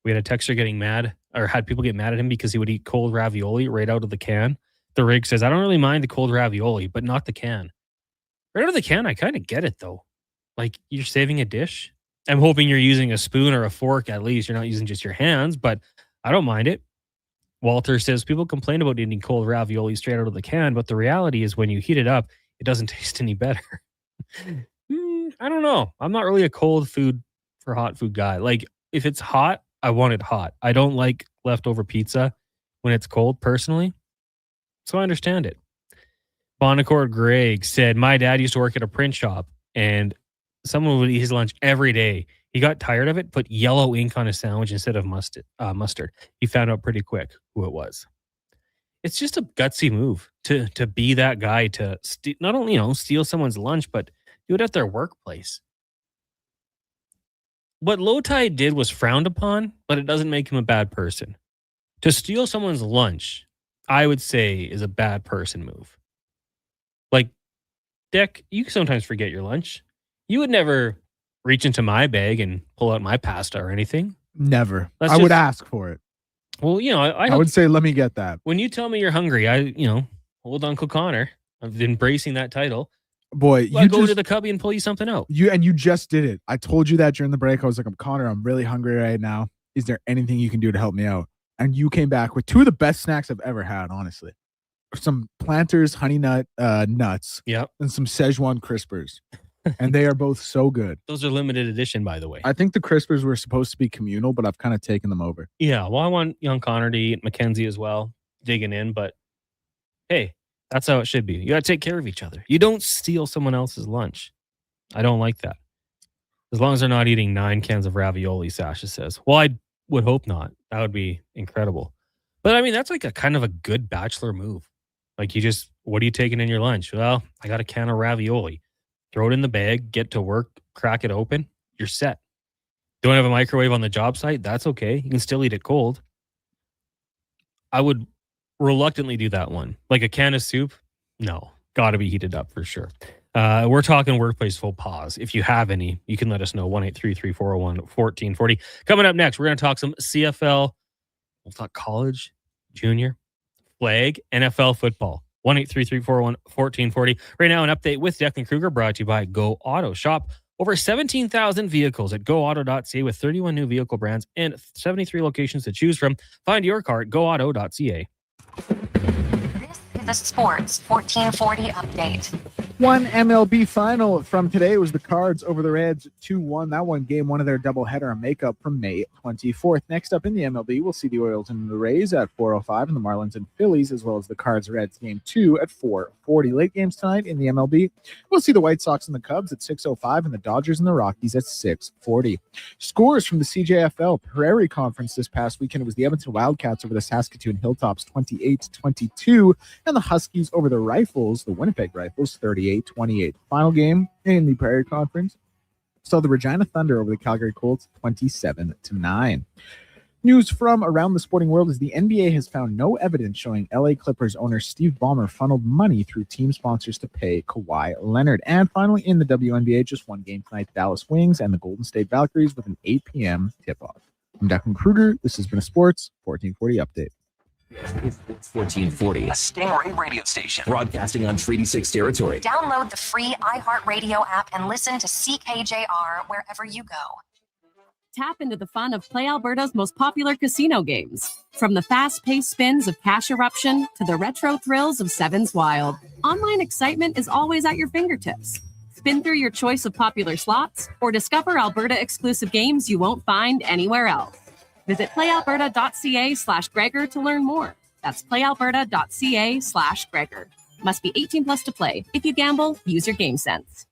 Speaker 10: We had a texter getting mad, or had people get mad at him because he would eat cold ravioli right out of the can. The rig says, I don't really mind the cold ravioli, but not the can. Right out of the can, I kind of get it, though. Like, you're saving a dish. I'm hoping you're using a spoon or a fork at least. You're not using just your hands, but I don't mind it. Walter says people complain about eating cold ravioli straight out of the can, but the reality is when you heat it up, it doesn't taste any better. I don't know. I'm not really a cold food for hot food guy. Like, if it's hot, I want it hot. I don't like leftover pizza when it's cold, personally. So I understand it. Bonacord Greg said, my dad used to work at a print shop, and someone would eat his lunch every day. He got tired of it, put yellow ink on his sandwich instead of mustard. He found out pretty quick who it was. It's just a gutsy move to be that guy, to not only steal someone's lunch, but do it at their workplace. What Low Tide did was frowned upon, but it doesn't make him a bad person. To steal someone's lunch, I would say, is a bad person move. Like, Dick, you sometimes forget your lunch. You would never reach into my bag and pull out my pasta or anything.
Speaker 11: Never. I would ask for it.
Speaker 10: Well, I
Speaker 11: would say, let me get that.
Speaker 10: When you tell me you're hungry, old Uncle Connor, I've embracing that title.
Speaker 11: Boy,
Speaker 10: I'll go to the cubby and pull you something out.
Speaker 11: You just did it. I told you that during the break. I was like, I'm Connor, I'm really hungry right now. Is there anything you can do to help me out? And you came back with two of the best snacks I've ever had, honestly. Some Planters honey nut nuts.
Speaker 10: Yep.
Speaker 11: And some Szechuan crispers. and they are both so good.
Speaker 10: Those are limited edition, by the way.
Speaker 11: I think the crispers were supposed to be communal, but I've kind of taken them over.
Speaker 10: Yeah, well, I want young Connor to eat, Mackenzie as well, digging in, but hey, that's how it should be. You got to take care of each other. You don't steal someone else's lunch. I don't like that. As long as they're not eating 9 cans of ravioli, Sasha says. Well, I would hope not. That would be incredible. But I mean, that's like a kind of a good bachelor move. Like what are you taking in your lunch? Well, I got a can of ravioli. Throw it in the bag, get to work, crack it open. You're set. Don't have a microwave on the job site? That's okay. You can still eat it cold. I would reluctantly do that one. Like a can of soup? No. Got to be heated up for sure. We're talking workplace faux pas. If you have any, you can let us know. 1-833-401-1440. Coming up next, we're going to talk some CFL. We'll talk college, junior, flag, NFL football. 1-833-401-1440. Right now, an update with Declan Kruger brought to you by Go Auto. Shop over 17,000 vehicles at goauto.ca with 31 new vehicle brands and 73 locations to choose from. Find your car at goauto.ca.
Speaker 14: The Sports 1440 update.
Speaker 11: One MLB final from today was the Cards over the Reds 2-1. That one game, one of their doubleheader on makeup from May 24th. Next up in the MLB, we'll see the Orioles and the Rays at 4:05 and the Marlins and Phillies, as well as the Cards Reds game 2 at 4:40. Late games tonight in the MLB, we'll see the White Sox and the Cubs at 6:05 and the Dodgers and the Rockies at 6:40. Scores from the CJFL Prairie Conference this past weekend. It was the Edmonton Wildcats over the Saskatoon Hilltops 28-22, and the Huskies over the Rifles, the Winnipeg Rifles, 38-28. Final game in the Prairie Conference saw the Regina Thunder over the Calgary Colts 27-9. News from around the sporting world is the NBA has found no evidence showing LA Clippers owner Steve Ballmer funneled money through team sponsors to pay Kawhi Leonard. And finally, in the WNBA, just one game tonight, Dallas Wings and the Golden State Valkyries with an 8 p.m. tip-off. I'm Declan Kruger. This has been a Sports 1440 update.
Speaker 6: It's 1440, a Stingray radio station broadcasting on Treaty 6 territory.
Speaker 14: Download the free iHeartRadio app and listen to CKJR wherever you go.
Speaker 1: Tap into the fun of Play Alberta's most popular casino games. From the fast-paced spins of Cash Eruption to the retro thrills of Sevens Wild, online excitement is always at your fingertips. Spin through your choice of popular slots or discover Alberta-exclusive games you won't find anywhere else. Visit playalberta.ca/Gregor to learn more. That's playalberta.ca/Gregor. Must be 18 plus to play. If you gamble, use your game sense.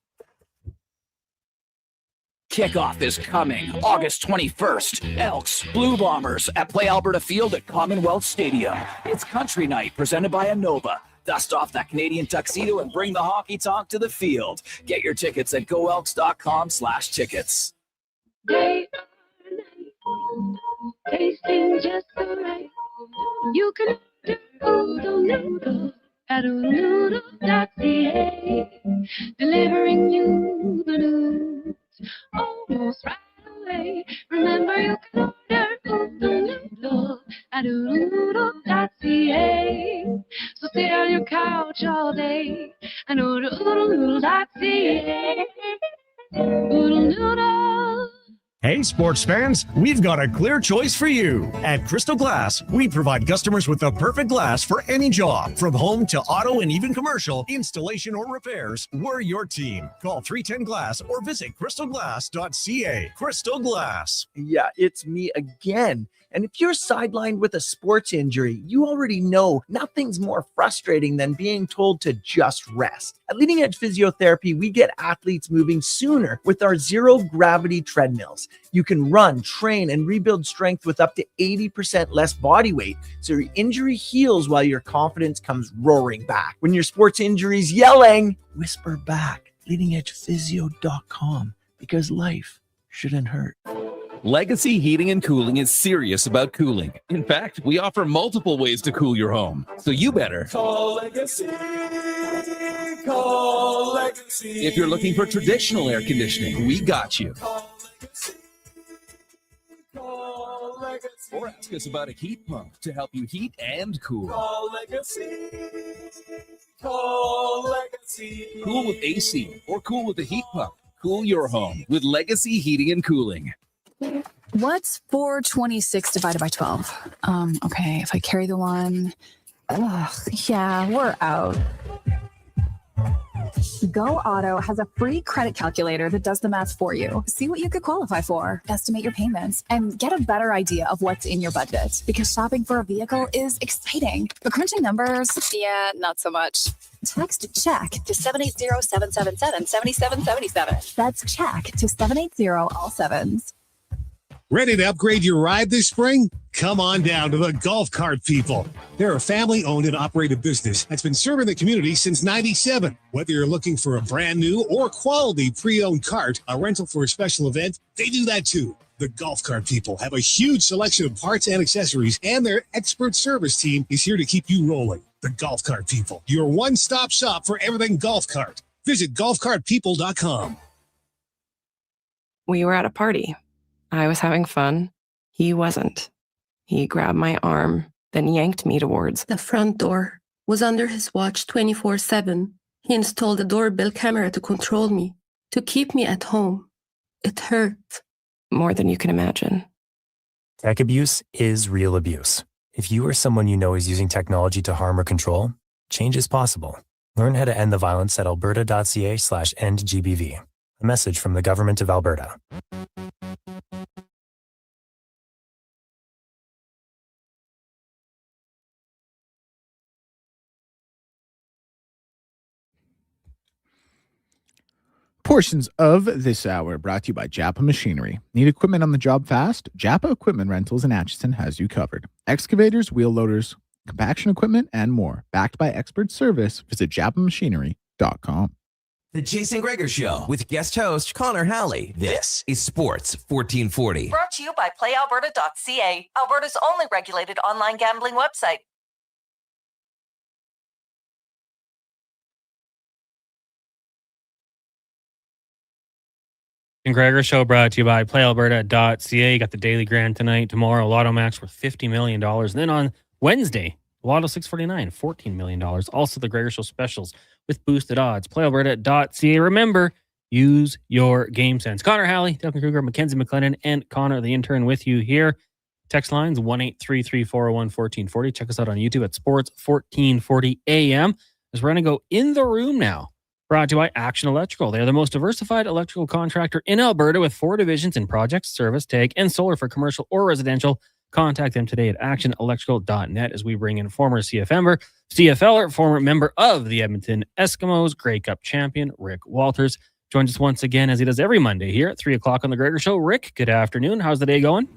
Speaker 12: Kickoff is coming August 21st. Elks, Blue Bombers at Play Alberta Field at Commonwealth Stadium. It's country night presented by Innova. Dust off that Canadian tuxedo and bring the hockey talk to the field. Get your tickets at goelks.com/tickets.
Speaker 5: Tasting just so right. You can order noodle at noodle.ca. Delivering you the news almost right away. Remember, you can order noodle at noodle.ca. So sit on your couch all day and order noodle.ca. Noodle.
Speaker 2: Hey, sports fans, we've got a clear choice for you. At Crystal Glass, we provide customers with the perfect glass for any job. From home to auto and even commercial, installation or repairs, we're your team. Call 310-GLASS or visit crystalglass.ca. Crystal Glass.
Speaker 3: Yeah, it's me again. And if you're sidelined with a sports injury, you already know nothing's more frustrating than being told to just rest. At Leading Edge Physiotherapy, we get athletes moving sooner with our zero-gravity treadmills. You can run, train, and rebuild strength with up to 80% less body weight, so your injury heals while your confidence comes roaring back. When your sports injury's yelling, whisper back, leadingedgephysio.com, because life shouldn't hurt.
Speaker 23: Legacy Heating and Cooling is serious about cooling. In fact, we offer multiple ways to cool your home. So you better
Speaker 24: Call Legacy. Call Legacy.
Speaker 23: If you're looking for traditional air conditioning, we got you.
Speaker 24: Call Legacy.
Speaker 23: Or ask us about a heat pump to help you heat and cool.
Speaker 24: Call Legacy. Call Legacy.
Speaker 23: Cool with AC or cool with a heat pump. Cool your home with Legacy Heating and Cooling.
Speaker 21: What's 426 divided by 12? Okay, if I carry the one, yeah, we're out. Go Auto has a free credit calculator that does the math for you. See what you could qualify for, estimate your payments, and get a better idea of what's in your budget. Because shopping for a vehicle is exciting, but crunching numbers, yeah, not so much. Text check to 780-777-7777. That's check to 780 all sevens.
Speaker 4: Ready to upgrade your ride this spring? Come on down to the Golf Cart People. They're a family-owned and operated business that's been serving the community since '97. Whether you're looking for a brand new or quality pre-owned cart, a rental for a special event, they do that too. The Golf Cart People have a huge selection of parts and accessories, and their expert service team is here to keep you rolling. The Golf Cart People, your one-stop shop for everything golf cart. Visit golfcartpeople.com.
Speaker 8: We were at a party. I was having fun. He wasn't. He grabbed my arm, then yanked me towards
Speaker 9: the front door. Was under his watch 24/7. He installed a doorbell camera to control me, to keep me at home. It hurt.
Speaker 8: More than you can imagine.
Speaker 13: Tech abuse is real abuse. If you or someone you know is using technology to harm or control, change is possible. Learn how to end the violence at alberta.ca/endgbv. A message from the Government of Alberta.
Speaker 11: Portions of this hour brought to you by Japa Machinery. Need equipment on the job fast? Japa Equipment Rentals in Atchison has you covered. Excavators, wheel loaders, compaction equipment, and more. Backed by expert service, visit japamachinery.com.
Speaker 6: The Jason Gregor Show with guest host Connor Halley. This is Sports 1440.
Speaker 17: Brought to you by PlayAlberta.ca, Alberta's only regulated online gambling website.
Speaker 10: And Gregor Show brought to you by PlayAlberta.ca. You got the Daily Grand tonight. Tomorrow, Lotto Max worth $50 million. And then on Wednesday, Lotto 649, $14 million. Also, the Gregor Show specials with boosted odds. PlayAlberta.ca. Remember, use your game sense. Connor Halley, Duncan Kruger, Mackenzie McLennan, and Connor, the intern, with you here. Text lines 1-833-401-1440. Check us out on YouTube at Sports 1440 AM. As we're going to go in the room now. Brought to you by Action Electrical. They're the most diversified electrical contractor in Alberta with 4 divisions in projects, service, tag, and solar for commercial or residential. Contact them today at actionelectrical.net as we bring in former CFLer, former member of the Edmonton Eskimos, Grey Cup champion, Rick Walters. Joins us once again as he does every Monday here at 3 o'clock on the Gregor Show. Rick, good afternoon. How's the day going?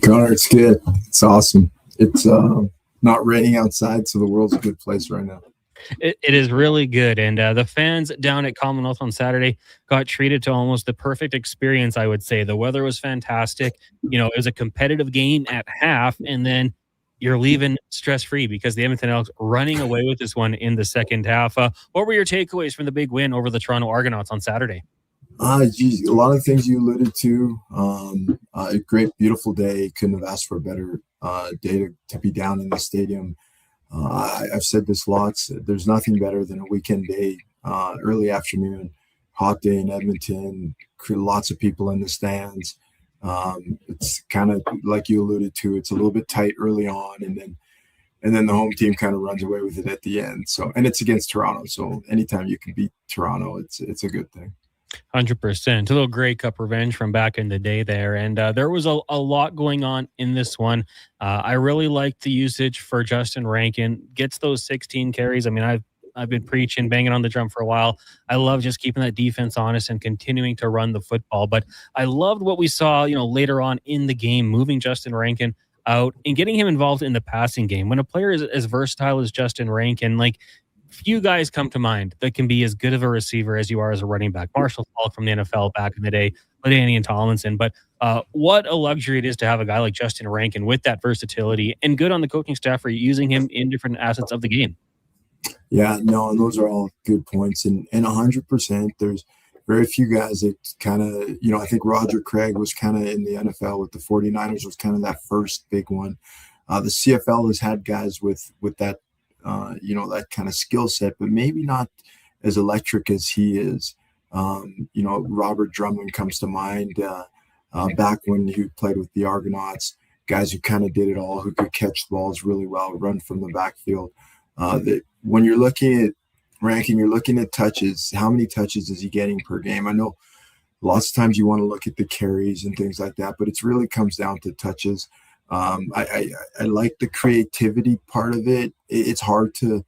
Speaker 15: Connor, it's good. It's awesome. It's not raining outside, so the world's a good place right now.
Speaker 10: It is really good. And the fans down at Commonwealth on Saturday got treated to almost the perfect experience, I would say. The weather was fantastic. You know, it was a competitive game at half, and then you're leaving stress-free because the Edmonton Elks running away with this one in the second half. What were your takeaways from the big win over the Toronto Argonauts on Saturday?
Speaker 15: Geez, a lot of things you alluded to. A great, beautiful day. Couldn't have asked for a better day to be down in the stadium. I've said this lots. There's nothing better than a weekend day, early afternoon, hot day in Edmonton, lots of people in the stands. It's kind of like you alluded to. It's a little bit tight early on, and then the home team kind of runs away with it at the end. So, and it's against Toronto. So anytime you can beat Toronto, it's a good thing.
Speaker 10: 100%. A little Grey Cup revenge from back in the day there. And there was a lot going on in this one. I really liked the usage for Justin Rankin. Gets those 16 carries. I mean, I've been preaching, banging on the drum for a while. I love just keeping that defense honest and continuing to run the football. But I loved what we saw, later on in the game, moving Justin Rankin out and getting him involved in the passing game. When a player is as versatile as Justin Rankin, few guys come to mind that can be as good of a receiver as you are as a running back. Marshall Falk from the NFL back in the day, Danny and Tomlinson. But what a luxury it is to have a guy like Justin Rankin with that versatility, and good on the coaching staff for using him in different assets of the game.
Speaker 15: Yeah, no, and those are all good points. And 100%, there's very few guys that kind of, I think Roger Craig was kind of in the NFL with the 49ers, was kind of that first big one. The CFL has had guys with that, that kind of skill set, but maybe not as electric as he is. Robert Drummond comes to mind back when he played with the Argonauts, guys who kind of did it all, who could catch the balls really well, run from the backfield. When you're looking at Rankin, you're looking at touches. How many touches is he getting per game? I know lots of times you want to look at the carries and things like that, but it really comes down to touches. I like the creativity part of it. It's hard to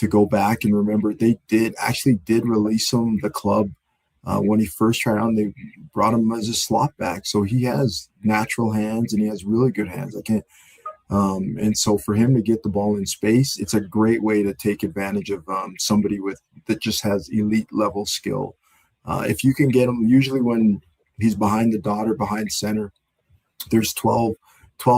Speaker 15: go back and remember. They did release him, the club, when he first tried out. They brought him as a slot back, so he has natural hands and he has really good hands. And so for him to get the ball in space, it's a great way to take advantage of somebody that just has elite level skill. If you can get him, usually when he's behind the dot or behind center, there's 12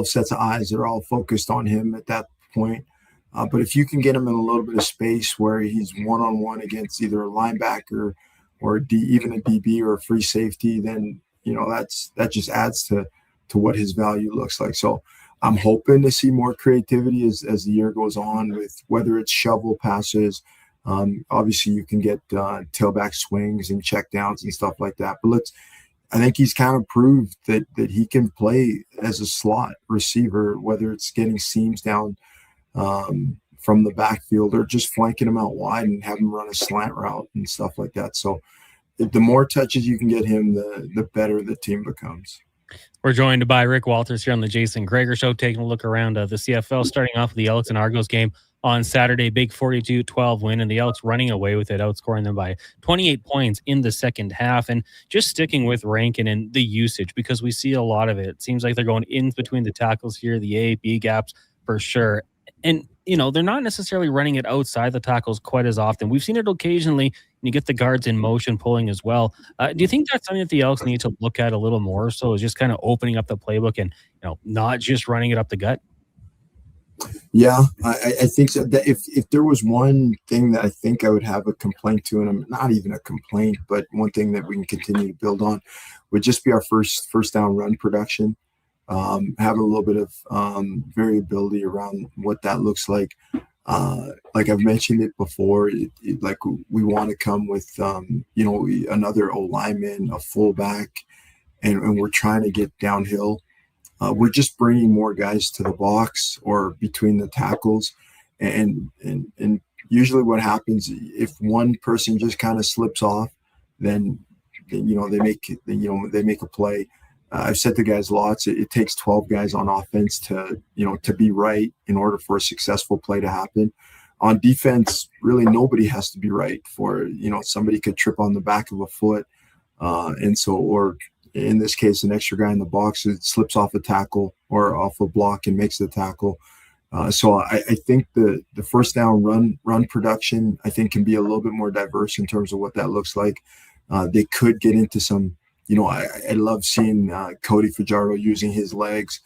Speaker 15: sets of eyes that are all focused on him at that point. But if you can get him in a little bit of space where he's one-on-one against either a linebacker or even a DB or a free safety, then that just adds to what his value looks like. So I'm hoping to see more creativity as the year goes on, with whether it's shovel passes. Obviously, you can get tailback swings and check downs and stuff like that. But I think he's kind of proved that he can play as a slot receiver, whether it's getting seams down from the backfield or just flanking him out wide and have him run a slant route and stuff like that. So the more touches you can get him, the better the team becomes.
Speaker 10: We're joined by Rick Walters here on the Jason Gregor Show, taking a look around the CFL, starting off with the Elks and Argos game on Saturday. Big 42-12 win, and the Elks running away with it, outscoring them by 28 points in the second half. And just sticking with Rankin and the usage, because we see a lot of it. It seems like they're going in between the tackles here, the A, B gaps for sure. And, they're not necessarily running it outside the tackles quite as often. We've seen it occasionally, and you get the guards in motion pulling as well. Do you think that's something that the Elks need to look at a little more? So is just kind of opening up the playbook and, not just running it up the gut?
Speaker 15: Yeah, I think so. That if there was one thing that I think I would have a complaint to, and I'm not even a complaint, but one thing that we can continue to build on would just be our first down run production. Have a little bit of variability around what that looks like. Like I've mentioned it before, like we want to come with another O-lineman, a fullback, and we're trying to get downhill. We're just bringing more guys to the box or between the tackles, and usually what happens if one person just kind of slips off, then they make a play. I've said to guys lots, it takes 12 guys on offense to be right in order for a successful play to happen. On defense, really nobody has to be right for, somebody could trip on the back of a foot. Or in this case, an extra guy in the box that slips off a tackle or off a block and makes the tackle. So I think the first down run production, I think, can be a little bit more diverse in terms of what that looks like. They could get into some, I love seeing Cody Fajardo using his legs.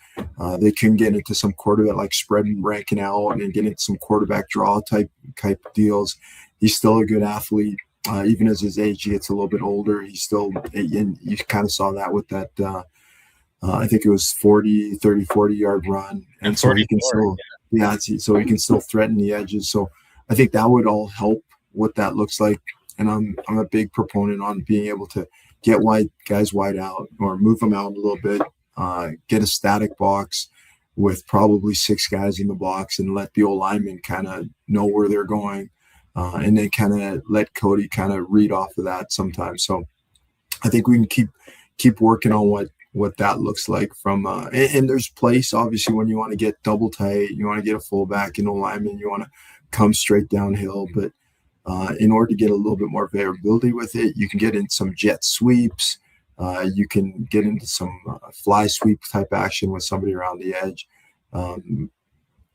Speaker 15: They can get into some quarterback, like spreading Rankin out and get into some quarterback draw type deals. He's still a good athlete. Even as his age gets a little bit older, he's still, and you kind of saw that with that, I think it was 40 yard run. And so he can still, so he can still threaten the edges. So I think that would all help what that looks like. And I'm a big proponent on being able to get guys wide out or move them out a little bit, get a static box with probably 6 guys in the box and let the old lineman kind of know where they're going. And then kind of let Cody kind of read off of that sometimes. So I think we can keep working on what that looks like from, and there's place obviously when you want to get double tight, you want to get a fullback and a lineman, you want to come straight downhill. But in order to get a little bit more variability with it, you can get in some jet sweeps. You can get into some fly sweep type action with somebody around the edge.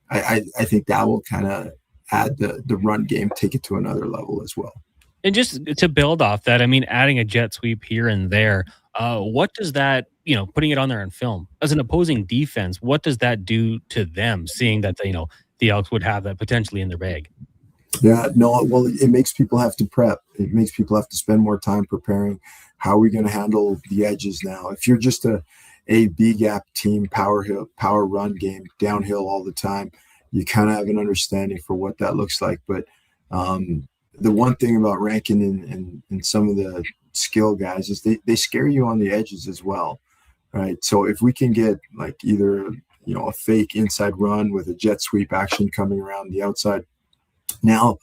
Speaker 15: I think that will kind of add the run game, take it to another level as well.
Speaker 10: And just to build off that, I mean, adding a jet sweep here and there, what does that, putting it on there on film as an opposing defense, what does that do to them, seeing that, the Elks would have that potentially in their bag?
Speaker 15: Yeah, no, well, it makes people have to prep. It makes people have to spend more time preparing. How are we going to handle the edges now? If you're just a B gap team, power run game, downhill all the time, you kind of have an understanding for what that looks like. But the one thing about Rankin and some of the skill guys is they scare you on the edges as well, right? So if we can get like either, a fake inside run with a jet sweep action coming around the outside, now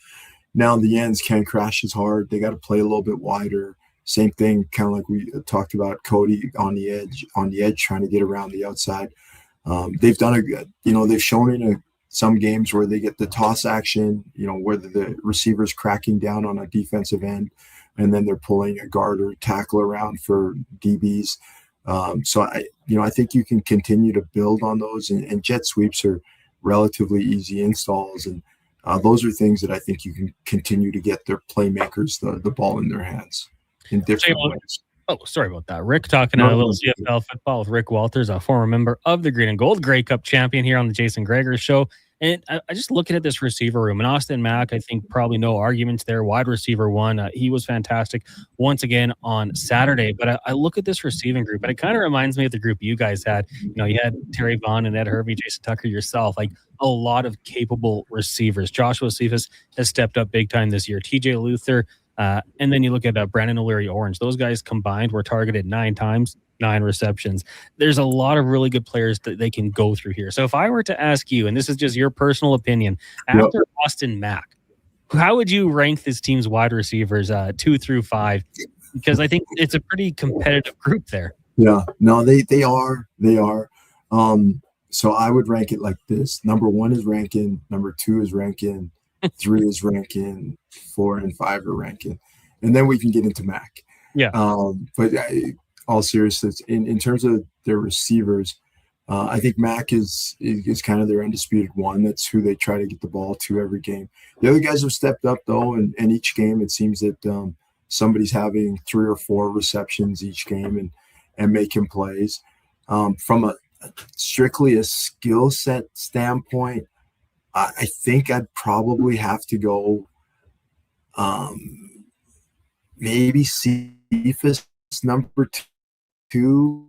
Speaker 15: Now the ends can't crash as hard. They got to play a little bit wider. Same thing, kind of like we talked about Cody on the edge, trying to get around the outside. They've done a good, they've shown in some games where they get the toss action, where the receiver's cracking down on a defensive end, and then they're pulling a guard or tackle around for DBs. So I think you can continue to build on those, and jet sweeps are relatively easy installs, and those are things that I think you can continue to get their playmakers the ball in their hands in different ways.
Speaker 10: Oh, sorry about that. Rick talking a little CFL football with Rick Walters, a former member of the Green and Gold Grey Cup champion here on the Jason Gregor Show. And I just looking at this receiver room, and Austin Mack, I think probably no arguments there. Wide receiver one, he was fantastic once again on Saturday. But I look at this receiving group, and it kind of reminds me of the group you guys had. You had Terry Vaughn and Ed Hervey, Jason Tucker, yourself, like a lot of capable receivers. Joshua Cephas has stepped up big time this year. TJ Luther, and then you look at Brandon O'Leary-Orange. Those guys combined were targeted 9 times, 9 receptions. There's a lot of really good players that they can go through here. So if I were to ask you, and this is just your personal opinion, after Austin Mack, how would you rank this team's wide receivers 2 through 5? Because I think it's a pretty competitive group there.
Speaker 15: Yeah, no, they are. So I would rank it like this. Number 1 is Rankin. Number 2 is Rankin. 3 is Rankin. 4 and 5 are Rankin. And then we can get into Mac.
Speaker 10: Yeah.
Speaker 15: But all seriousness, in terms of their receivers, I think Mac is kind of their undisputed one. That's who they try to get the ball to every game. The other guys have stepped up, though, and each game it seems that somebody's having 3 or 4 receptions each game and making plays. From strictly a skill set standpoint, I think I'd probably have to go maybe Cephas number 2,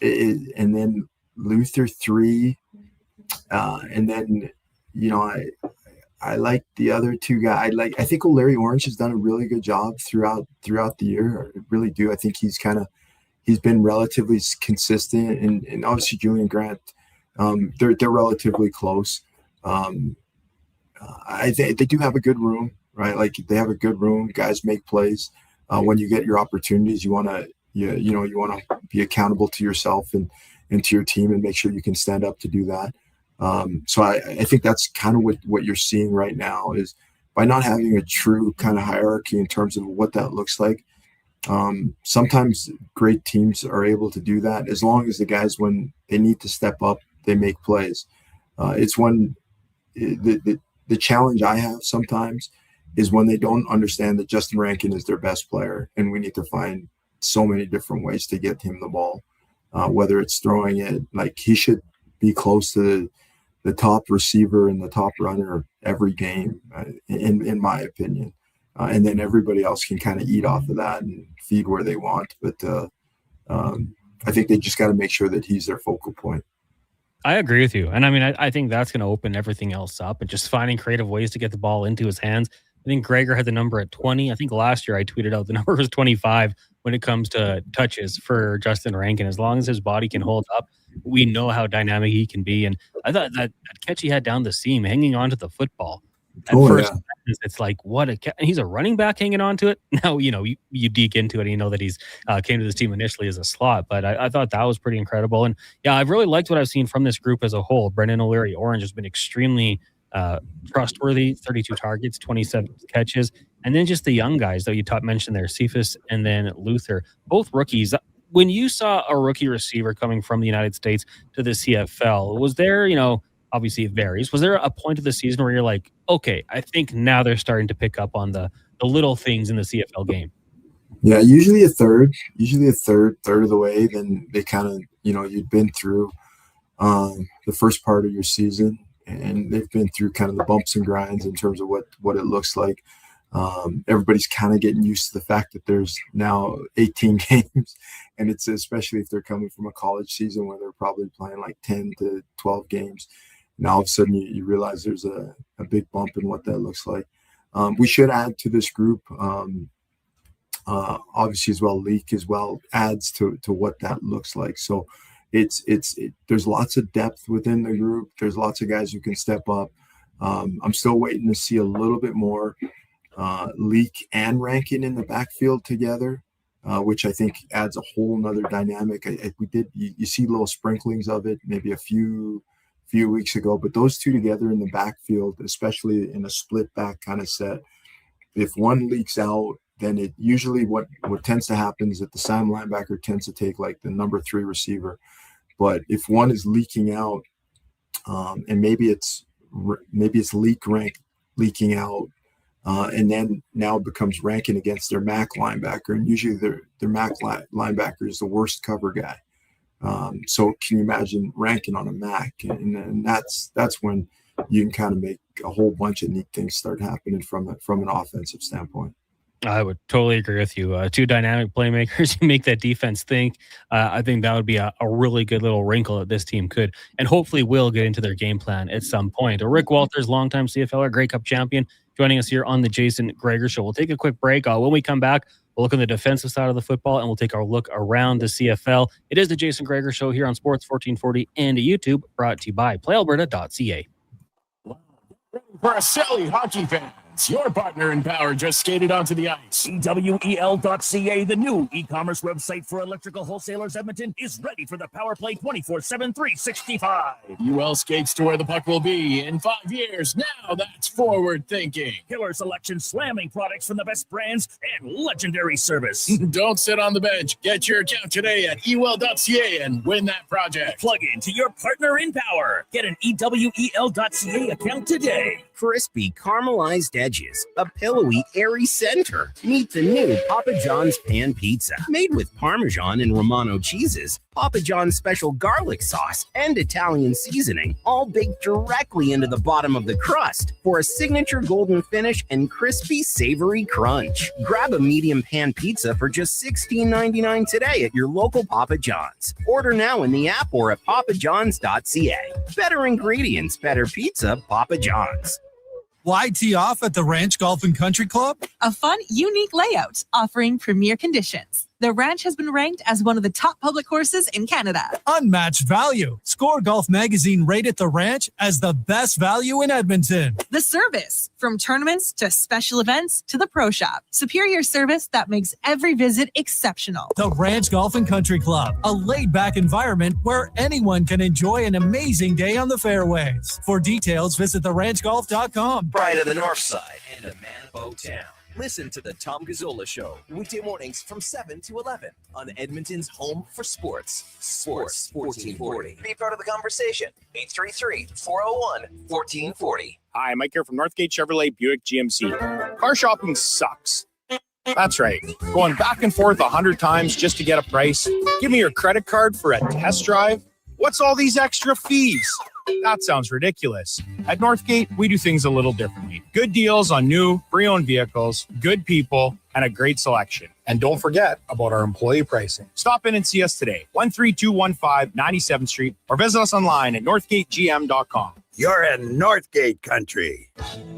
Speaker 15: and then Luther 3, and then I like the other 2 guys. I think O'Leary-Orange has done a really good job throughout the year. I really do. I think he's been relatively consistent, and obviously Julian Grant, they're relatively close. I think they do have a good room, right? Like they have a good room. Guys make plays. When you get your opportunities, you want to be accountable to yourself and to your team, and make sure you can stand up to do that. So I think that's kind of what you're seeing right now is by not having a true kind of hierarchy in terms of what that looks like. Sometimes great teams are able to do that as long as the guys, when they need to step up, they make plays. It's when the challenge I have sometimes is when they don't understand that Justin Rankin is their best player, and we need to find so many different ways to get him the ball, whether it's throwing it. Like he should be close to the top receiver and the top runner every game, in my opinion. And then everybody else can kind of eat off of that and feed where they want. But I think they just got to make sure that he's their focal point.
Speaker 10: I agree with you. And I mean, I think that's going to open everything else up, and just finding creative ways to get the ball into his hands. I think Gregor had the number at 20. I think last year I tweeted out the number was 25 when it comes to touches for Justin Rankin. As long as his body can hold up, we know how dynamic he can be. And I thought that catch he had down the seam, hanging onto the football. At first, it's like, what a catch. And he's a running back hanging on to it. Now, you dig into it and you know that he's came to this team initially as a slot. But I thought that was pretty incredible. And yeah, I've really liked what I've seen from this group as a whole. Brendan O'Leary-Orange has been extremely trustworthy, 32 targets, 27 catches. And then just the young guys that you mentioned there, Cephas and then Luther, both rookies. When you saw a rookie receiver coming from the United States to the CFL, was there, obviously it varies. Was there a point of the season where you're like, okay, I think now they're starting to pick up on the little things in the CFL game?
Speaker 15: Yeah, usually a third of the way. Then they kind of, you've been through the first part of your season, and they've been through kind of the bumps and grinds in terms of what it looks like. Everybody's kind of getting used to the fact that there's now 18 games, and it's especially if they're coming from a college season where they're probably playing like 10 to 12 games. Now all of a sudden you realize there's a big bump in what that looks like. We should add to this group, obviously as well. Leak as well adds to what that looks like. So there's lots of depth within the group. There's lots of guys who can step up. I'm still waiting to see a little bit more Leak and Rankin in the backfield together, which I think adds a whole nother dynamic. You see little sprinklings of it maybe a few weeks ago, but those two together in the backfield, especially in a split back kind of set, if one leaks out, then it usually what tends to happen is that the Sam linebacker tends to take like the number 3 receiver. But if one is leaking out, and maybe it's Rank leaking out, and then now it becomes Rankin against their Mac linebacker, and usually their Mac linebacker is the worst cover guy. So can you imagine Rankin on a Mac, and that's when you can kind of make a whole bunch of neat things start happening from an offensive standpoint.
Speaker 10: I would totally agree with you. Two dynamic playmakers who make that defense think. I think that would be a really good little wrinkle that this team could and hopefully will get into their game plan at some point. Rick Walters, longtime CFLer, Grey Cup champion, joining us here on the Jason Gregor Show. We'll take a quick break. When we come back, we'll look on the defensive side of the football and we'll take our look around the CFL. It is the Jason Gregor Show here on Sports 1440 and YouTube, brought to you by PlayAlberta.ca.
Speaker 7: For Arcelli hockey fans, your partner in power just skated onto the ice. EWEL.ca, the new e-commerce website for electrical wholesalers Edmonton, is ready for the power play 24/7, 365. UL skates to where the puck will be in 5 years. Now that's forward thinking. Killer selection, slamming products from the best brands, and legendary service. Don't sit on the bench. Get your account today at EWEL.ca and win that project. Plug into your partner in power. Get an EWEL.ca account today.
Speaker 16: Crispy caramelized edges, a pillowy, airy center. Meet the new Papa John's Pan Pizza. Made with Parmesan and Romano cheeses, Papa John's special garlic sauce, and Italian seasoning, all baked directly into the bottom of the crust for a signature golden finish and crispy, savory crunch. Grab a medium pan pizza for just $16.99 today at your local Papa John's. Order now in the app or at papajohns.ca. Better ingredients, better pizza, Papa John's.
Speaker 18: Why tee off at the Ranch Golf and Country Club?
Speaker 19: A fun, unique layout offering premier conditions. The Ranch has been ranked as one of the top public courses in Canada.
Speaker 18: Unmatched value. Score Golf Magazine rated the Ranch as the best value in Edmonton.
Speaker 19: The service, from tournaments to special events to the pro shop. Superior service that makes every visit exceptional.
Speaker 18: The Ranch Golf and Country Club, a laid-back environment where anyone can enjoy an amazing day on the fairways. For details, visit theranchgolf.com.
Speaker 6: Pride of the North Side and a man of town. Listen to the Tom Gazzola Show, weekday mornings from 7 to 11 on Edmonton's home for sports. Sports 1440. Be part of the conversation. 833-401-1440.
Speaker 20: Hi, Mike here from Northgate Chevrolet Buick GMC. Car shopping sucks. That's right. Going back and forth 100 times just to get a price. Give me your credit card for a test drive. What's all these extra fees? That sounds ridiculous. At Northgate, we do things a little differently. Good deals on new, pre-owned vehicles, good people, and a great selection. And don't forget about our employee pricing. Stop in and see us today, 13215 97th Street, or visit us online at northgategm.com.
Speaker 22: You're in Northgate country.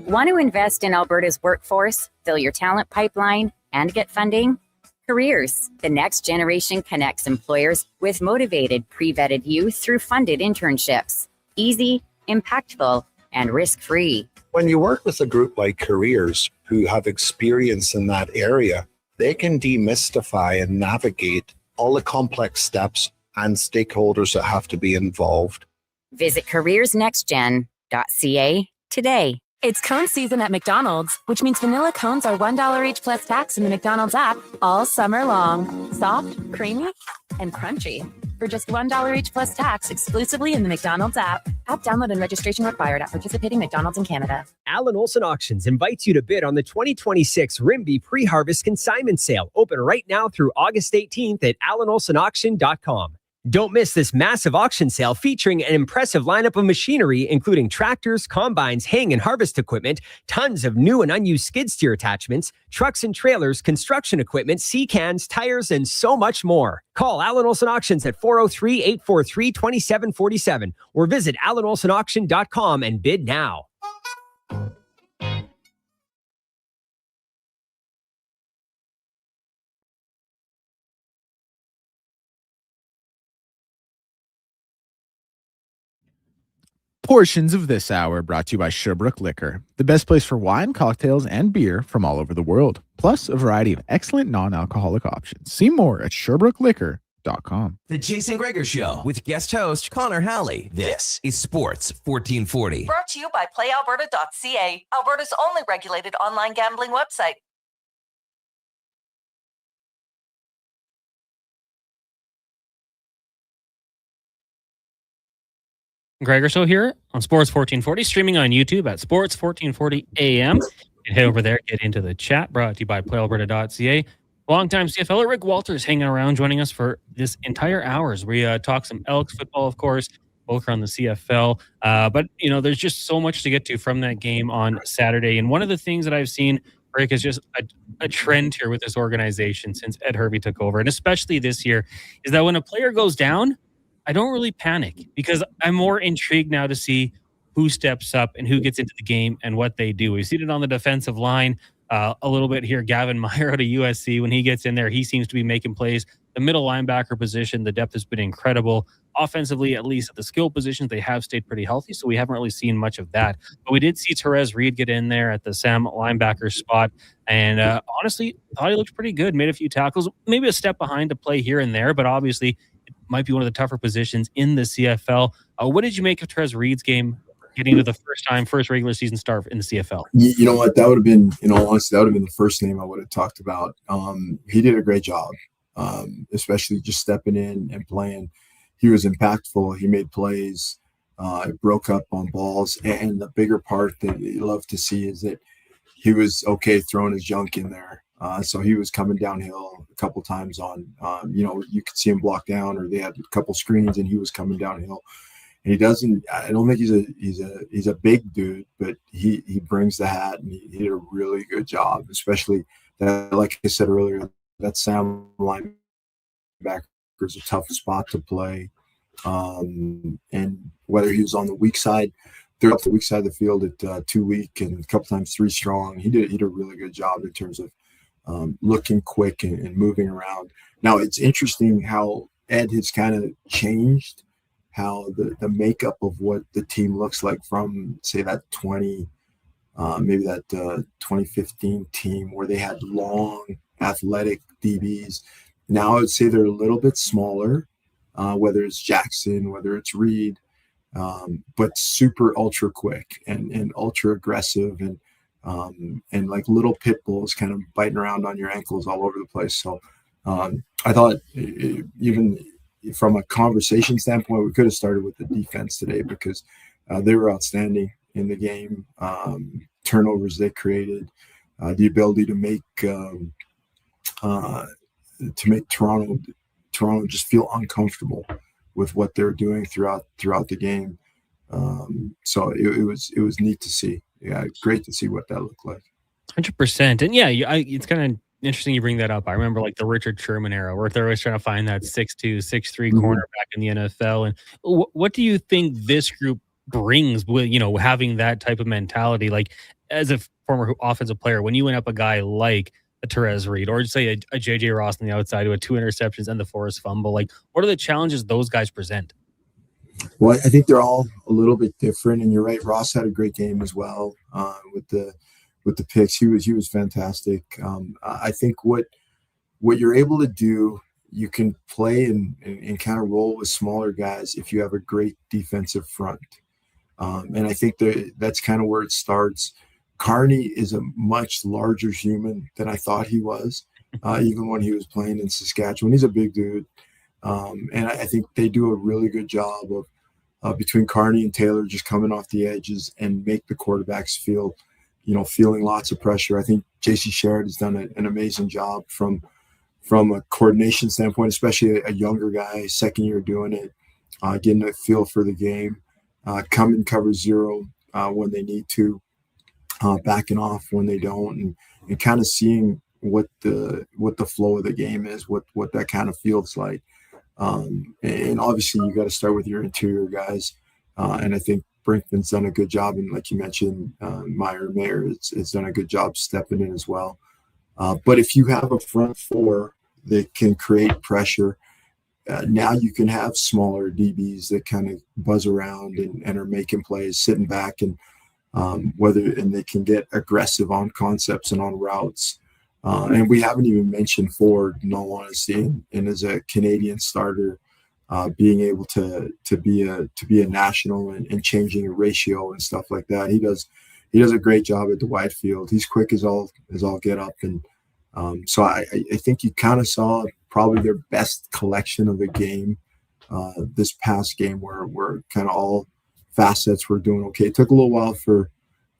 Speaker 27: Want to invest in Alberta's workforce, fill your talent pipeline, and get funding? Careers, the next generation connects employers with motivated, pre-vetted youth through funded internships. Easy, impactful, and risk-free.
Speaker 28: When you work with a group like Careers who have experience in that area, they can demystify and navigate all the complex steps and stakeholders that have to be involved.
Speaker 27: Visit careersnextgen.ca today.
Speaker 21: It's cone season at McDonald's, which means vanilla cones are $1 each plus tax in the McDonald's app all summer long. Soft, creamy, and crunchy. For just $1 each plus tax exclusively in the McDonald's app. App download and registration required at participating McDonald's in Canada.
Speaker 29: Allen Olson Auctions invites you to bid on the 2026 Rimbey Pre-Harvest Consignment Sale, open right now through August 18th at allenolsonauction.com. Don't miss this massive auction sale featuring an impressive lineup of machinery, including tractors, combines, haying and harvest equipment, tons of new and unused skid steer attachments, trucks and trailers, construction equipment, sea cans, tires, and so much more. Call Allen Olson Auctions at 403-843-2747 or visit allenolsonauction.com and bid now.
Speaker 11: Portions of this hour brought to you by Sherbrooke Liquor, the best place for wine, cocktails, and beer from all over the world, plus a variety of excellent non-alcoholic options. See more at sherbrookelliquor.com.
Speaker 6: The Jason Gregor Show with guest host Connor Halley. This is Sports 1440.
Speaker 17: Brought to you by PlayAlberta.ca, Alberta's only regulated online gambling website.
Speaker 10: Gregor Show here on Sports 1440, streaming on YouTube at Sports 1440 AM. And head over there, get into the chat, brought to you by PlayAlberta.ca. Longtime CFLer Rick Walters hanging around, joining us for this entire hour as we talk some Elks football, of course, both around the CFL. But, you know, there's just so much to get to from that game on Saturday. And one of the things that I've seen, Rick, is just a trend here with this organization since Ed Hervey took over, and especially this year, is that when a player goes down, I don't really panic because I'm more intrigued now to see who steps up and who gets into the game and what they do. We've seen it on the defensive line a little bit here. Gavin Meyer out of USC, when he gets in there, he seems to be making plays. The middle linebacker position, the depth has been incredible. Offensively, at least at the skill positions, they have stayed pretty healthy, so we haven't really seen much of that. But we did see Therese Reed get in there at the Sam linebacker spot, and honestly, thought he looked pretty good, made a few tackles, maybe a step behind to play here and there, but obviously might be one of the tougher positions in the CFL. What did you make of Therese Reed's game getting to the first regular season start in the CFL?
Speaker 15: You know what? That would have been, in all honesty, that would have been the first name I would have talked about. He did a great job, especially just stepping in and playing. He was impactful. He made plays. Broke up on balls. And the bigger part that you love to see is that he was okay throwing his junk in there. So he was coming downhill a couple times on, you could see him block down, or they had a couple screens and he was coming downhill. And I don't think he's a big dude, but he brings the hat, and he did a really good job, especially that, like I said earlier, that Sam linebacker is a tough spot to play. And whether he was on the weak side, they're up the weak side of the field at 2 weak and a couple times 3 strong. He did a really good job in terms of looking quick and moving around. Now, it's interesting how Ed has kind of changed how the makeup of what the team looks like from, say, that 2015 team where they had long, athletic DBs. Now I would say they're a little bit smaller, whether it's Jackson, whether it's Reed, but super ultra quick and ultra aggressive and like little pit bulls kind of biting around on your ankles all over the place. So I thought even from a conversation standpoint, we could have started with the defense today because they were outstanding in the game. Turnovers they created, the ability to make Toronto just feel uncomfortable with what they're doing throughout the game. So it was neat to see. Yeah, great to see what that looked like.
Speaker 10: 100%. And yeah, it's kind of interesting you bring that up. I remember like the Richard Sherman era where they're always trying to find that 6'2", 6'3" cornerback in the NFL. And what do you think this group brings with, having that type of mentality? Like as a former offensive player, when you went up a guy like a Therese Reed or say a JJ Ross on the outside who had 2 interceptions and the forced fumble, like what are the challenges those guys present?
Speaker 15: Well, I think they're all a little bit different, and you're right. Ross had a great game as well with the picks. He was fantastic. I think what you're able to do, you can play and kind of roll with smaller guys if you have a great defensive front. And I think that's kind of where it starts. Carney is a much larger human than I thought he was, even when he was playing in Saskatchewan. He's a big dude. And I think they do a really good job of between Carney and Taylor just coming off the edges and make the quarterbacks feel, feeling lots of pressure. I think JC Sherrod has done an amazing job from a coordination standpoint, especially a younger guy, second year doing it, getting a feel for the game, come and cover zero when they need to, backing off when they don't, and kind of seeing what the flow of the game is, what that kind of feels like. And obviously you got to start with your interior guys. And I think Brinkman's done a good job. And like you mentioned, Mayer has done a good job stepping in as well. But if you have a front four that can create pressure now you can have smaller DBs that kind of buzz around and are making plays, sitting back, and they can get aggressive on concepts and on routes. And we haven't even mentioned Ford, in all honesty, and as a Canadian starter, being able to be a national and changing a ratio and stuff like that. He does a great job at the wide field. He's quick as all get up, and so I think you kind of saw probably their best collection of a game this past game, where kind of all facets were doing okay. It took a little while for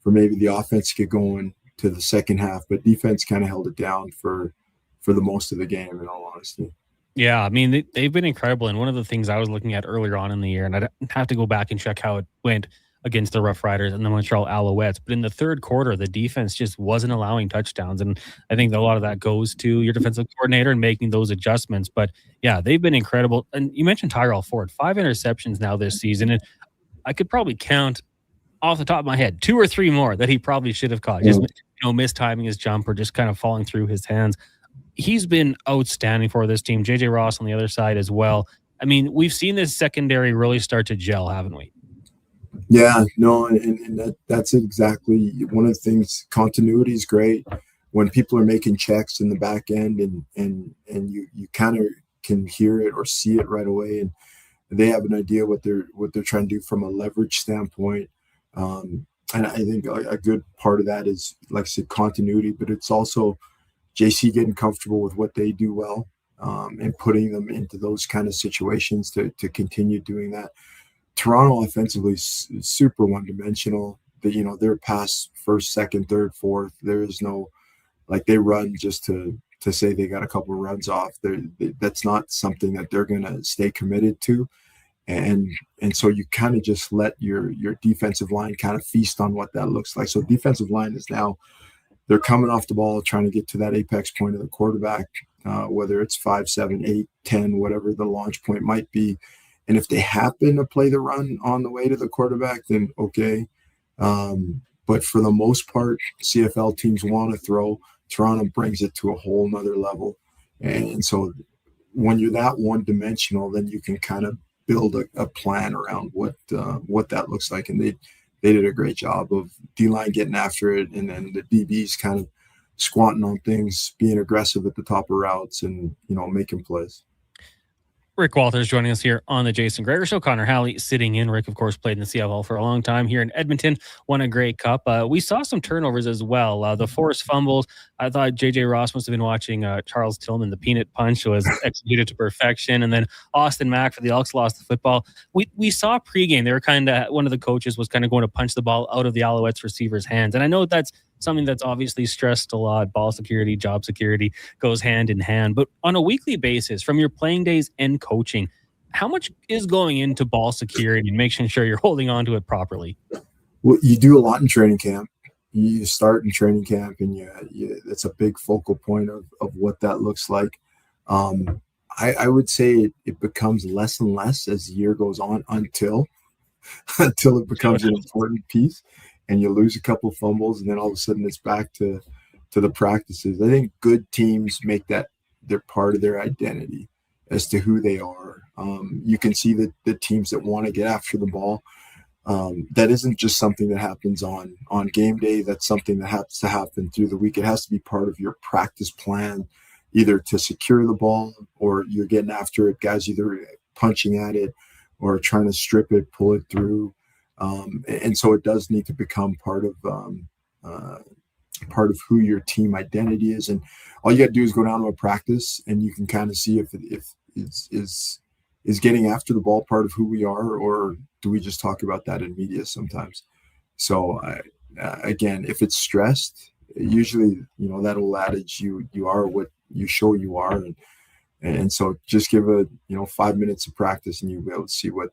Speaker 15: maybe the offense to get going to the second half, but defense kind of held it down for the most of the game, in all honesty.
Speaker 10: Yeah, I mean, they've been incredible. And one of the things I was looking at earlier on in the year, and I'd have to go back and check how it went against the Rough Riders and the Montreal Alouettes, but in the third quarter, the defense just wasn't allowing touchdowns. And I think that a lot of that goes to your defensive coordinator and making those adjustments. But yeah, they've been incredible. And you mentioned Tyrell Ford, 5 interceptions now this season. And I could probably count off the top of my head 2 or 3 more that he probably should have caught. Just mistiming his jump or just kind of falling through his hands. He's been outstanding for this team. JJ Ross on the other side as well. I mean, we've seen this secondary really start to gel, haven't we?
Speaker 15: Yeah, no, and that's exactly one of the things. Continuity is great when people are making checks in the back end, and you kind of can hear it or see it right away, and they have an idea what they're trying to do from a leverage standpoint. And I think a good part of that is, like I said, continuity, but it's also JC getting comfortable with what they do well, and putting them into those kind of situations to continue doing that. Toronto offensively is super one-dimensional. They're past first, second, third, fourth. There is no, they run just to say they got a couple of runs off. That's not something that they're going to stay committed to. And so you kind of just let your defensive line kind of feast on what that looks like. So defensive line is now, they're coming off the ball, trying to get to that apex point of the quarterback, whether it's 5, 7, 8, 10, whatever the launch point might be. And if they happen to play the run on the way to the quarterback, then okay. But for the most part, CFL teams want to throw. Toronto brings it to a whole nother level. And so when you're that one-dimensional, then you can kind of build a plan around what that looks like. And they did a great job of D-line getting after it, and then the DBs kind of squatting on things, being aggressive at the top of routes, and making plays.
Speaker 10: Rick Walters joining us here on the Jason Gregor Show. Connor Halley sitting in. Rick, of course, played in the CFL for a long time here in Edmonton, won a Grey Cup. We saw some turnovers as well. The forced fumbles, I thought JJ Ross must have been watching Charles Tillman. The peanut punch was executed to perfection. And then Austin Mack for the Elks lost the football. We saw pregame, they were kind of, one of the coaches was kind of going to punch the ball out of the Alouettes receiver's hands. And I know that's something that's obviously stressed a lot. Ball security, job security goes hand in hand. But on a weekly basis, from your playing days and coaching, how much is going into ball security and making sure you're holding on to it properly?
Speaker 15: Well, you do a lot in training camp. You start in training camp, and it's a big focal point of what that looks like. I would say it becomes less and less as the year goes on until it becomes an important piece. And you lose a couple of fumbles, and then all of a sudden it's back to the practices. I think good teams make that they're part of their identity as to who they are. You can see that the teams that want to get after the ball, that isn't just something that happens on game day. That's something that has to happen through the week. It has to be part of your practice plan, either to secure the ball or you're getting after it. Guys either punching at it or trying to strip it, pull it through. And so it does need to become part of who your team identity is. And all you got to do is go down to a practice, and you can kind of see if is getting after the ball part of who we are, or do we just talk about that in media sometimes? So again, if it's stressed, usually that old adage, you are what you show you are, and so just give 5 minutes of practice, and you'll be able to see what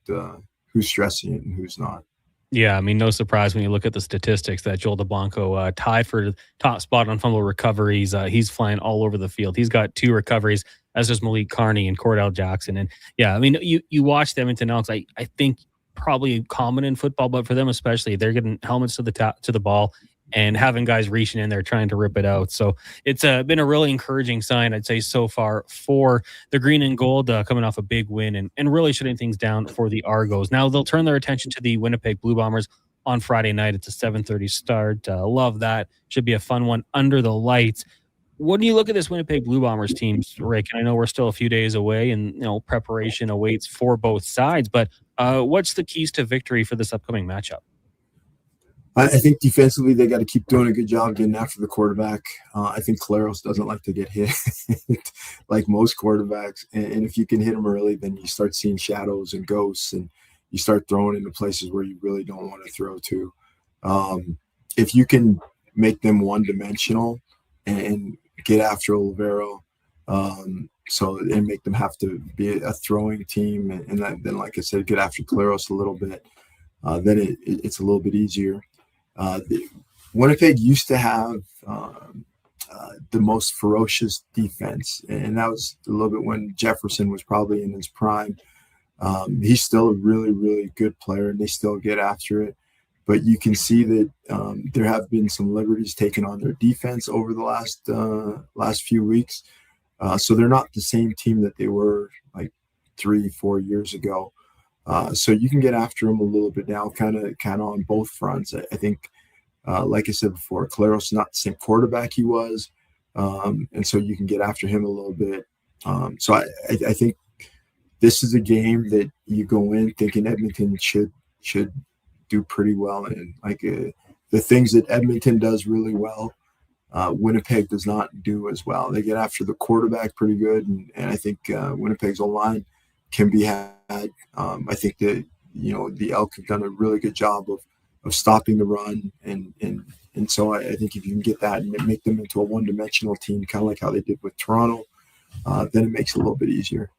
Speaker 15: who's stressing it and who's not.
Speaker 10: Yeah, I mean, no surprise when you look at the statistics that Joel DeBlanco tied for the top spot on fumble recoveries. He's flying all over the field. He's got 2 recoveries, as does Malik Carney and Cordell Jackson. And yeah, I mean, you watch the Edmonton Elks. I think probably common in football, but for them especially, they're getting helmets to the ball, and having guys reaching in there trying to rip it out. So it's been a really encouraging sign, I'd say, so far for the green and gold, coming off a big win and really shutting things down for the Argos. Now they'll turn their attention to the Winnipeg Blue Bombers on Friday night. It's a 7:30 start. Love that. Should be a fun one under the lights. What do you look at this Winnipeg Blue Bombers team, Rick? And I know we're still a few days away, and preparation awaits for both sides. But what's the keys to victory for this upcoming matchup?
Speaker 15: I think defensively they got to keep doing a good job getting after the quarterback. I think Claros doesn't like to get hit like most quarterbacks. And if you can hit him early, then you start seeing shadows and ghosts, and you start throwing into places where you really don't want to throw to. If you can make them one-dimensional and get after Olivero, and make them have to be a throwing team, and then, like I said, get after Claros a little bit, then it's a little bit easier. Winnipeg used to have the most ferocious defense, and that was a little bit when Jefferson was probably in his prime. He's still a really, really good player, and they still get after it. But you can see that there have been some liberties taken on their defense over the last few weeks. So they're not the same team that they were like 3-4 years ago. So you can get after them a little bit now, kind of on both fronts. I think, like I said before, Claros is not the same quarterback he was, and so you can get after him a little bit. So I think this is a game that you go in thinking Edmonton should do pretty well in. Like the things that Edmonton does really well, Winnipeg does not do as well. They get after the quarterback pretty good, and I think Winnipeg's O-line can be had. I think that the Elks have done a really good job of stopping the run, and so I think if you can get that and make them into a one-dimensional team, kind of like how they did with Toronto, then it makes it a little bit easier.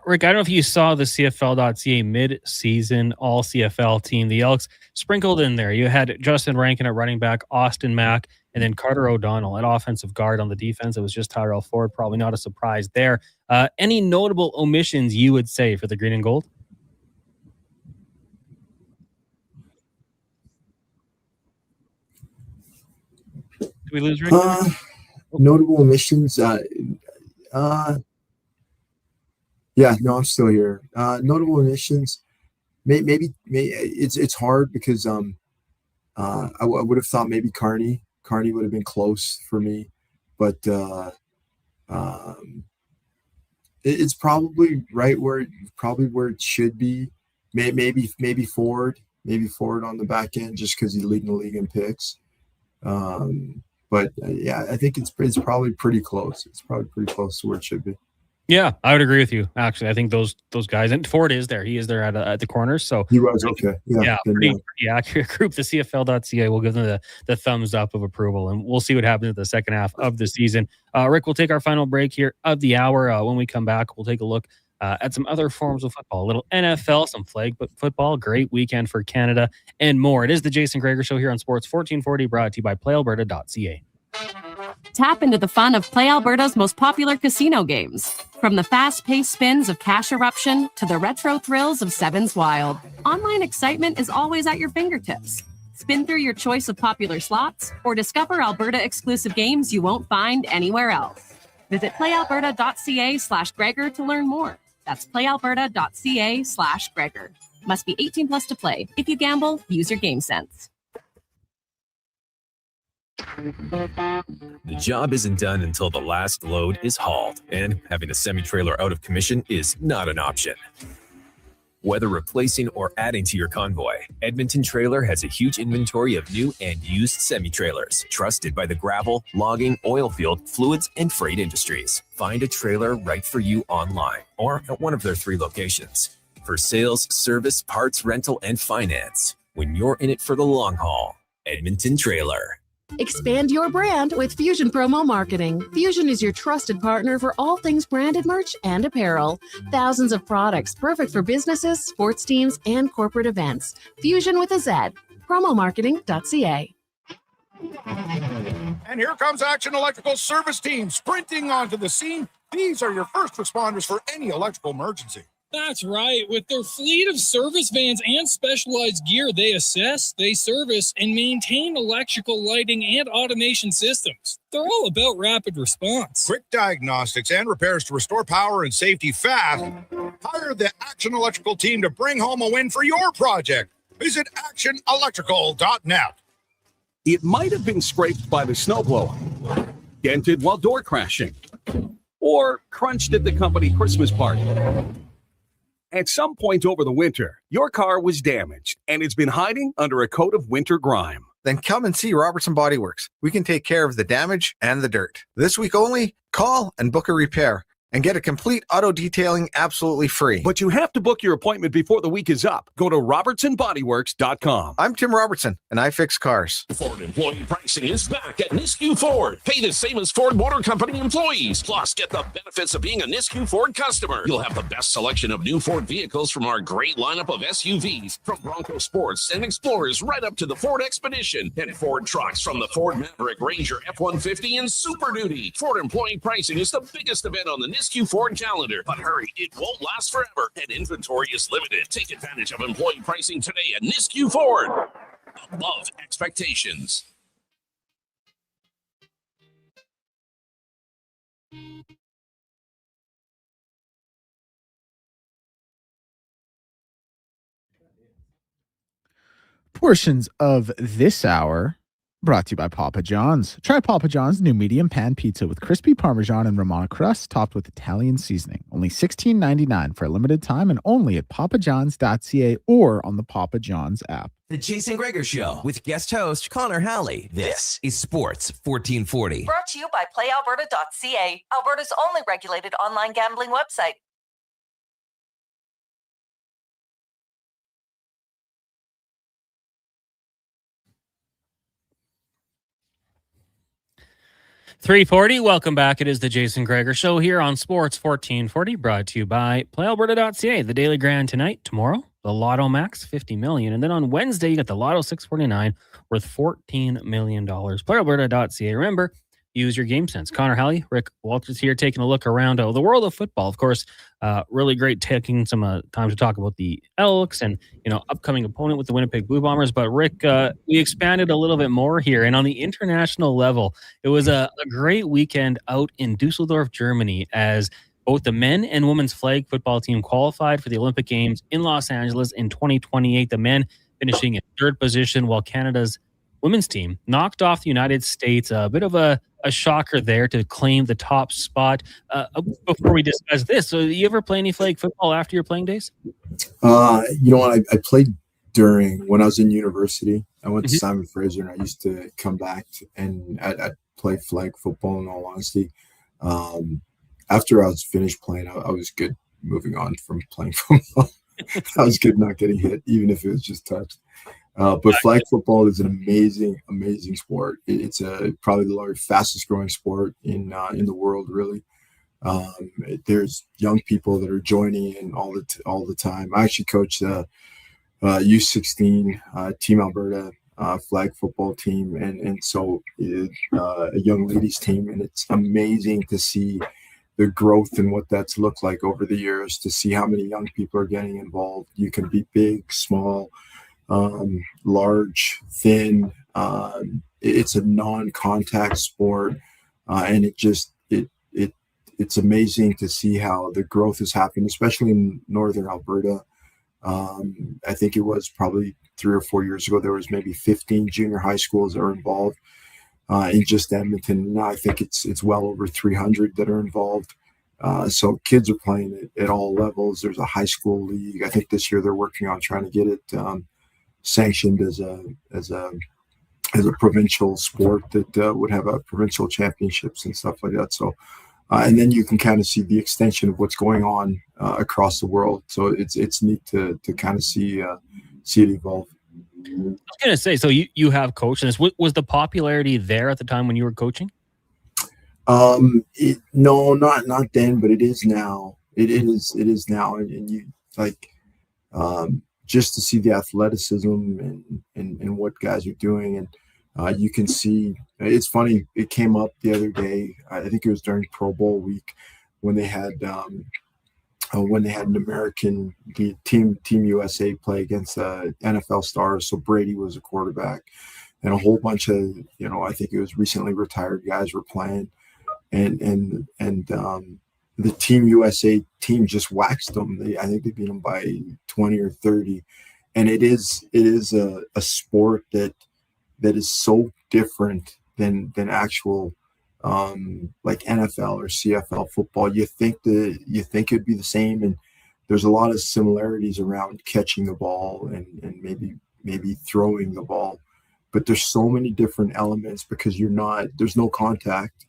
Speaker 10: Rick, I don't know if you saw the CFL.ca mid-season all-CFL team. The Elks sprinkled in there. You had Justin Rankin at running back, Austin Mack, and then Carter O'Donnell at offensive guard. On the defense, it was just Tyrell Ford. Probably not a surprise there. Any notable omissions you would say for the green and gold? Did we lose Rick?
Speaker 15: Notable omissions? Yeah, no, I'm still here. Notable omissions, maybe it's hard because I would have thought maybe Carney would have been close for me, but it's probably where it should be. Maybe Ford on the back end just because he's leading the league in picks. But yeah, I think it's probably pretty close. It's probably pretty close to where it should be.
Speaker 10: Yeah, I would agree with you. Actually, I think those guys, and Ford is there. He is there at the corners. So
Speaker 15: he was okay.
Speaker 10: Yeah, pretty accurate group. The CFL.ca will give them the thumbs up of approval, and we'll see what happens in the second half of the season. Rick, we'll take our final break here of the hour. When we come back, we'll take a look at some other forms of football, a little NFL, some flag football, great weekend for Canada, and more. It is the Jason Gregor Show here on Sports 1440, brought to you by PlayAlberta.ca.
Speaker 1: Tap into the fun of Play Alberta's most popular casino games. From the fast-paced spins of Cash Eruption to the retro thrills of Sevens Wild, online excitement is always at your fingertips. Spin through your choice of popular slots or discover Alberta-exclusive games you won't find anywhere else. Visit playalberta.ca/Gregor to learn more. That's playalberta.ca/Gregor. Must be 18 plus to play. If you gamble, use your game sense.
Speaker 2: The job isn't done until the last load is hauled, and having a semi-trailer out of commission is not an option. Whether replacing or adding to your convoy, Edmonton Trailer has a huge inventory of new and used semi-trailers, trusted by the gravel, logging, oil field, fluids, and freight industries. Find a trailer right for you online or at one of their 3 locations. For sales, service, parts, rental, and finance, when you're in it for the long haul, Edmonton Trailer.
Speaker 3: Expand your brand with Fusion Promo Marketing. Fusion is your trusted partner for all things branded merch and apparel. Thousands of products perfect for businesses, sports teams, and corporate events. Fusion with a Z. Promomarketing.ca.
Speaker 7: And here comes Action Electrical Service Team sprinting onto the scene. These are your first responders for any electrical emergency.
Speaker 4: That's right. With their fleet of service vans and specialized gear, they assess, they service, and maintain electrical lighting and automation systems. They're all about rapid response.
Speaker 5: Quick diagnostics and repairs to restore power and safety fast. Hire the Action Electrical team to bring home a win for your project. Visit actionelectrical.net.
Speaker 9: It might have been scraped by the snowblower, dented while door crashing, or crunched at the company Christmas party. At some point over the winter, your car was damaged and it's been hiding under a coat of winter grime.
Speaker 12: Then come and see Robertson Body Works. We can take care of the damage and the dirt. This week only, call and book a repair and get a complete auto detailing absolutely free.
Speaker 9: But you have to book your appointment before the week is up. Go to robertsonbodyworks.com.
Speaker 12: I'm Tim Robertson, and I fix cars.
Speaker 14: Ford employee pricing is back at Nisku Ford. Pay the same as Ford Motor Company employees. Plus, get the benefits of being a Nisku Ford customer. You'll have the best selection of new Ford vehicles from our great lineup of SUVs, from Bronco Sports and Explorers right up to the Ford Expedition, and Ford trucks from the Ford Maverick, Ranger, F-150, and Super Duty. Ford employee pricing is the biggest event on the Nisku Ford calendar. But hurry, it won't last forever, and inventory is limited. Take advantage of employee pricing today at Nisku Ford. Above expectations.
Speaker 11: Portions of this hour brought to you by Papa John's. Try Papa John's new medium pan pizza with crispy Parmesan and Romano crust topped with Italian seasoning. Only $16.99 for a limited time and only at papajohns.ca or on the Papa John's app.
Speaker 6: The Jason Gregor Show with guest host Connor Halley. This is Sports 1440.
Speaker 17: Brought to you by PlayAlberta.ca, Alberta's only regulated online gambling website.
Speaker 10: .340, welcome back. It is the Jason Gregor Show here on Sports 1440, brought to you by PlayAlberta.ca. The Daily Grand tonight, tomorrow, the Lotto Max, $50 million. And then on Wednesday, you got the Lotto 649 worth $14 million. PlayAlberta.ca. Remember, use your game sense. Connor Halley, Rick Walters here, taking a look around the world of football. Of course, really great taking some time to talk about the Elks and, upcoming opponent with the Winnipeg Blue Bombers. But Rick, we expanded a little bit more here. And on the international level, it was a great weekend out in Dusseldorf, Germany, as both the men and women's flag football team qualified for the Olympic Games in Los Angeles in 2028. The men finishing in third position, while Canada's women's team knocked off the United States. A bit of a shocker there to claim the top spot. Before we discuss this, so you ever play any flag football after your playing days?
Speaker 15: You know what? I played when I was in university. I went to Simon Fraser, and I used to come back and I'd play flag football, in all honesty. After I was finished playing, I was good moving on from playing football. I was good not getting hit, even if it was just touched. But flag football is an amazing, amazing sport. It's probably the fastest growing sport in the world, really. There's young people that are joining in all the time. I actually coach the U16 Team Alberta flag football team, and so a young ladies team, and it's amazing to see the growth and what that's looked like over the years. To see how many young people are getting involved. You can be big, small, large, thin. It's a non-contact sport, and it's amazing to see how the growth has happened, especially in northern Alberta. I think it was probably 3 or 4 years ago, there was maybe 15 junior high schools that are involved in just Edmonton. Now I think it's well over 300 that are involved. So kids are playing at all levels. There's a high school league. I think this year they're working on trying to get it sanctioned as a provincial sport that would have a provincial championships and stuff like that. So, and then you can kind of see the extension of what's going on across the world. So it's neat to kind of see it evolve.
Speaker 10: I was going to say, so you have coached this. Was the popularity there at the time when you were coaching?
Speaker 15: No, not then, but it is now. It is now, and you just to see the athleticism and what guys are doing, and you can see. It's funny. It came up the other day. I think it was during Pro Bowl week when they had when they had an American team USA play against NFL stars. So Brady was a quarterback, and a whole bunch of, I think it was recently retired guys were playing, and the Team USA team just waxed them. I think they beat them by 20 or 30, and it is a sport that is so different than actual like NFL or CFL football. You think it'd be the same, and there's a lot of similarities around catching the ball and maybe throwing the ball, but there's so many different elements because there's no contact.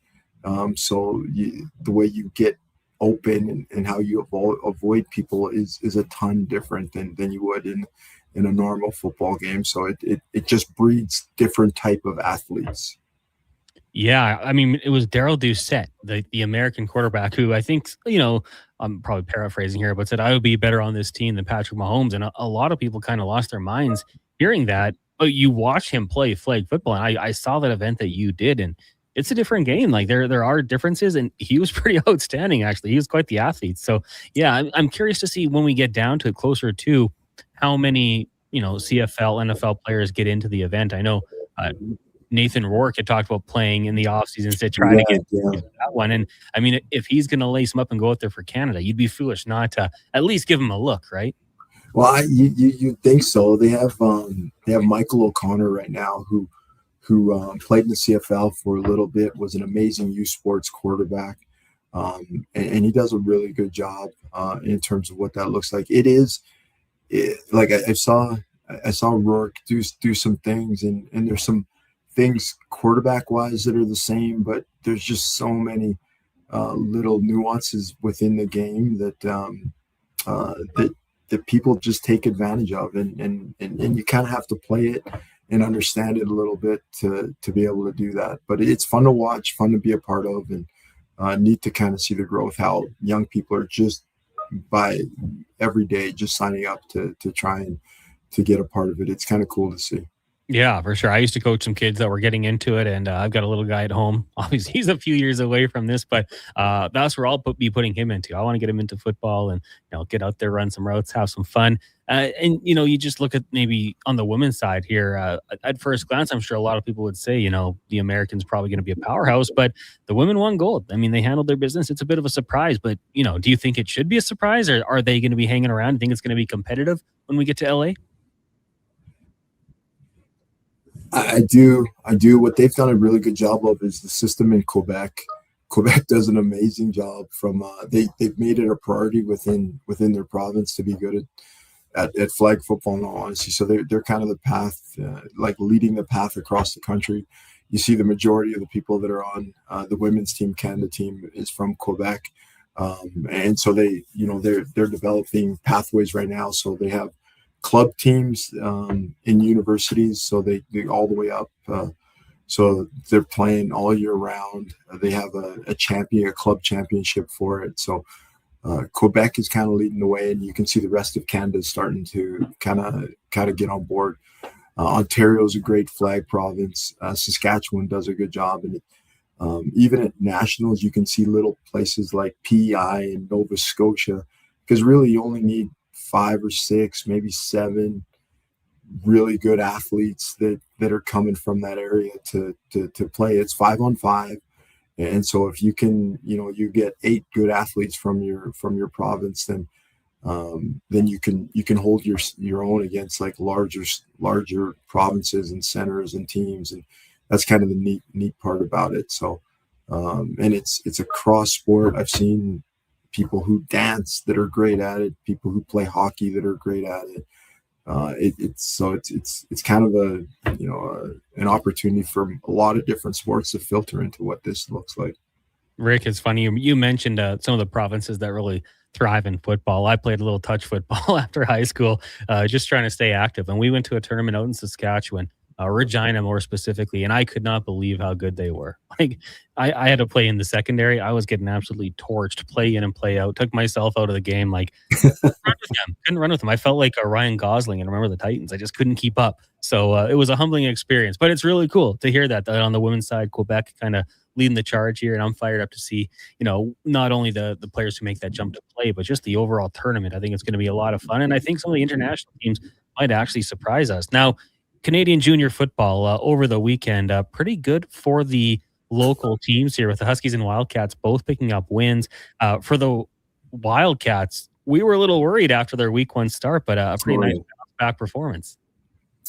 Speaker 15: So the way you get open and how you avoid people is a ton different than you would in a normal football game. So it just breeds different type of athletes.
Speaker 10: Yeah, I mean, it was Darryl Doucette, the American quarterback, who I think, I'm probably paraphrasing here, but said, I would be better on this team than Patrick Mahomes. And a lot of people kind of lost their minds hearing that. But you watch him play flag football, and I saw that event that you did, and it's a different game. Like there are differences, and he was pretty outstanding, actually. He was quite the athlete. So, yeah, I'm curious to see when we get down to closer to how many, CFL, NFL players get into the event. I know Nathan Rourke had talked about playing in the offseason to try to get that one. And I mean, if he's going to lace him up and go out there for Canada, you'd be foolish not to at least give him a look, right?
Speaker 15: Well, you think so. They have Michael O'Connor right now who played in the CFL for a little bit, was an amazing youth sports quarterback, and he does a really good job in terms of what that looks like. I saw Rourke do some things, and there's some things quarterback wise that are the same, but there's just so many little nuances within the game that people just take advantage of, and you kind of have to play it and understand it a little bit to be able to do that. But it's fun to watch, fun to be a part of, and neat to kind of see the growth, how young people are just by every day just signing up to try and to get a part of it. It's kind of cool to see.
Speaker 10: Yeah, for sure. I used to coach some kids that were getting into it, and I've got a little guy at home. Obviously, he's a few years away from this, but that's where I'll be putting him into. I want to get him into football and get out there, run some routes, have some fun. And you just look at maybe on the women's side here. At first glance, I'm sure a lot of people would say, the Americans probably going to be a powerhouse, but the women won gold. I mean, they handled their business. It's a bit of a surprise, but do you think it should be a surprise, or are they going to be hanging around? Do you think it's going to be competitive when we get to LA?
Speaker 15: I do. What they've done a really good job of is the system in Quebec. Quebec does an amazing job. They've made it a priority within their province to be good at flag football, in all honesty. So they're kind of the path, like leading the path across the country. You see the majority of the people that are on the women's team, Canada team, is from Quebec, and so they're developing pathways right now. So they have club teams in universities, so they all the way up. So they're playing all year round. They have a club championship for it. So Quebec is kind of leading the way, and you can see the rest of Canada is starting to kind of get on board. Ontario is a great flag province. Saskatchewan does a good job, and even at nationals, you can see little places like PEI and Nova Scotia, because really you only need 5 or 6, maybe 7 really good athletes that are coming from that area to play. It's 5-on-5, and so if you can, you get 8 good athletes from your province, then you can hold your own against like larger provinces and centers and teams, and that's kind of the neat part about it. So, and it's a cross sport. I've seen people who dance that are great at it, people who play hockey that are great at it. It's kind of an opportunity for a lot of different sports to filter into what this looks like.
Speaker 10: Rick, it's funny. You mentioned some of the provinces that really thrive in football. I played a little touch football after high school, just trying to stay active. And we went to a tournament out in Saskatchewan. Regina more specifically, and I could not believe how good they were. Like I had to play in the secondary. I was getting absolutely torched, play in and play out. Took myself out of the game. Like couldn't run with them. I felt like a Ryan Gosling and Remember the Titans. I just couldn't keep up. So it was a humbling experience, but it's really cool to hear that on the women's side, Quebec kind of leading the charge here. And I'm fired up to see, not only the players who make that jump to play, but just the overall tournament. I think it's going to be a lot of fun. And I think some of the international teams might actually surprise us. Now, Canadian junior football over the weekend, pretty good for the local teams here with the Huskies and Wildcats both picking up wins. For the Wildcats, we were a little worried after their week 1 start, but a pretty nice back performance.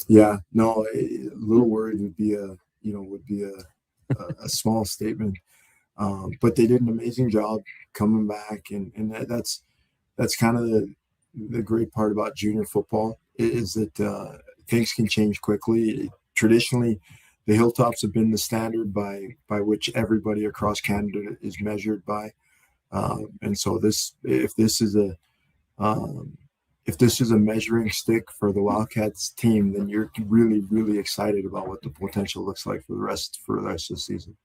Speaker 15: Yeah, no, a little worried would be a small statement. But they did an amazing job coming back, and that's kind of the great part about junior football is that things can change quickly. Traditionally, the Hilltops have been the standard by which everybody across Canada is measured by, and so if this is a measuring stick for the Wildcats team, then you're really, really excited about what the potential looks like for the rest of the season.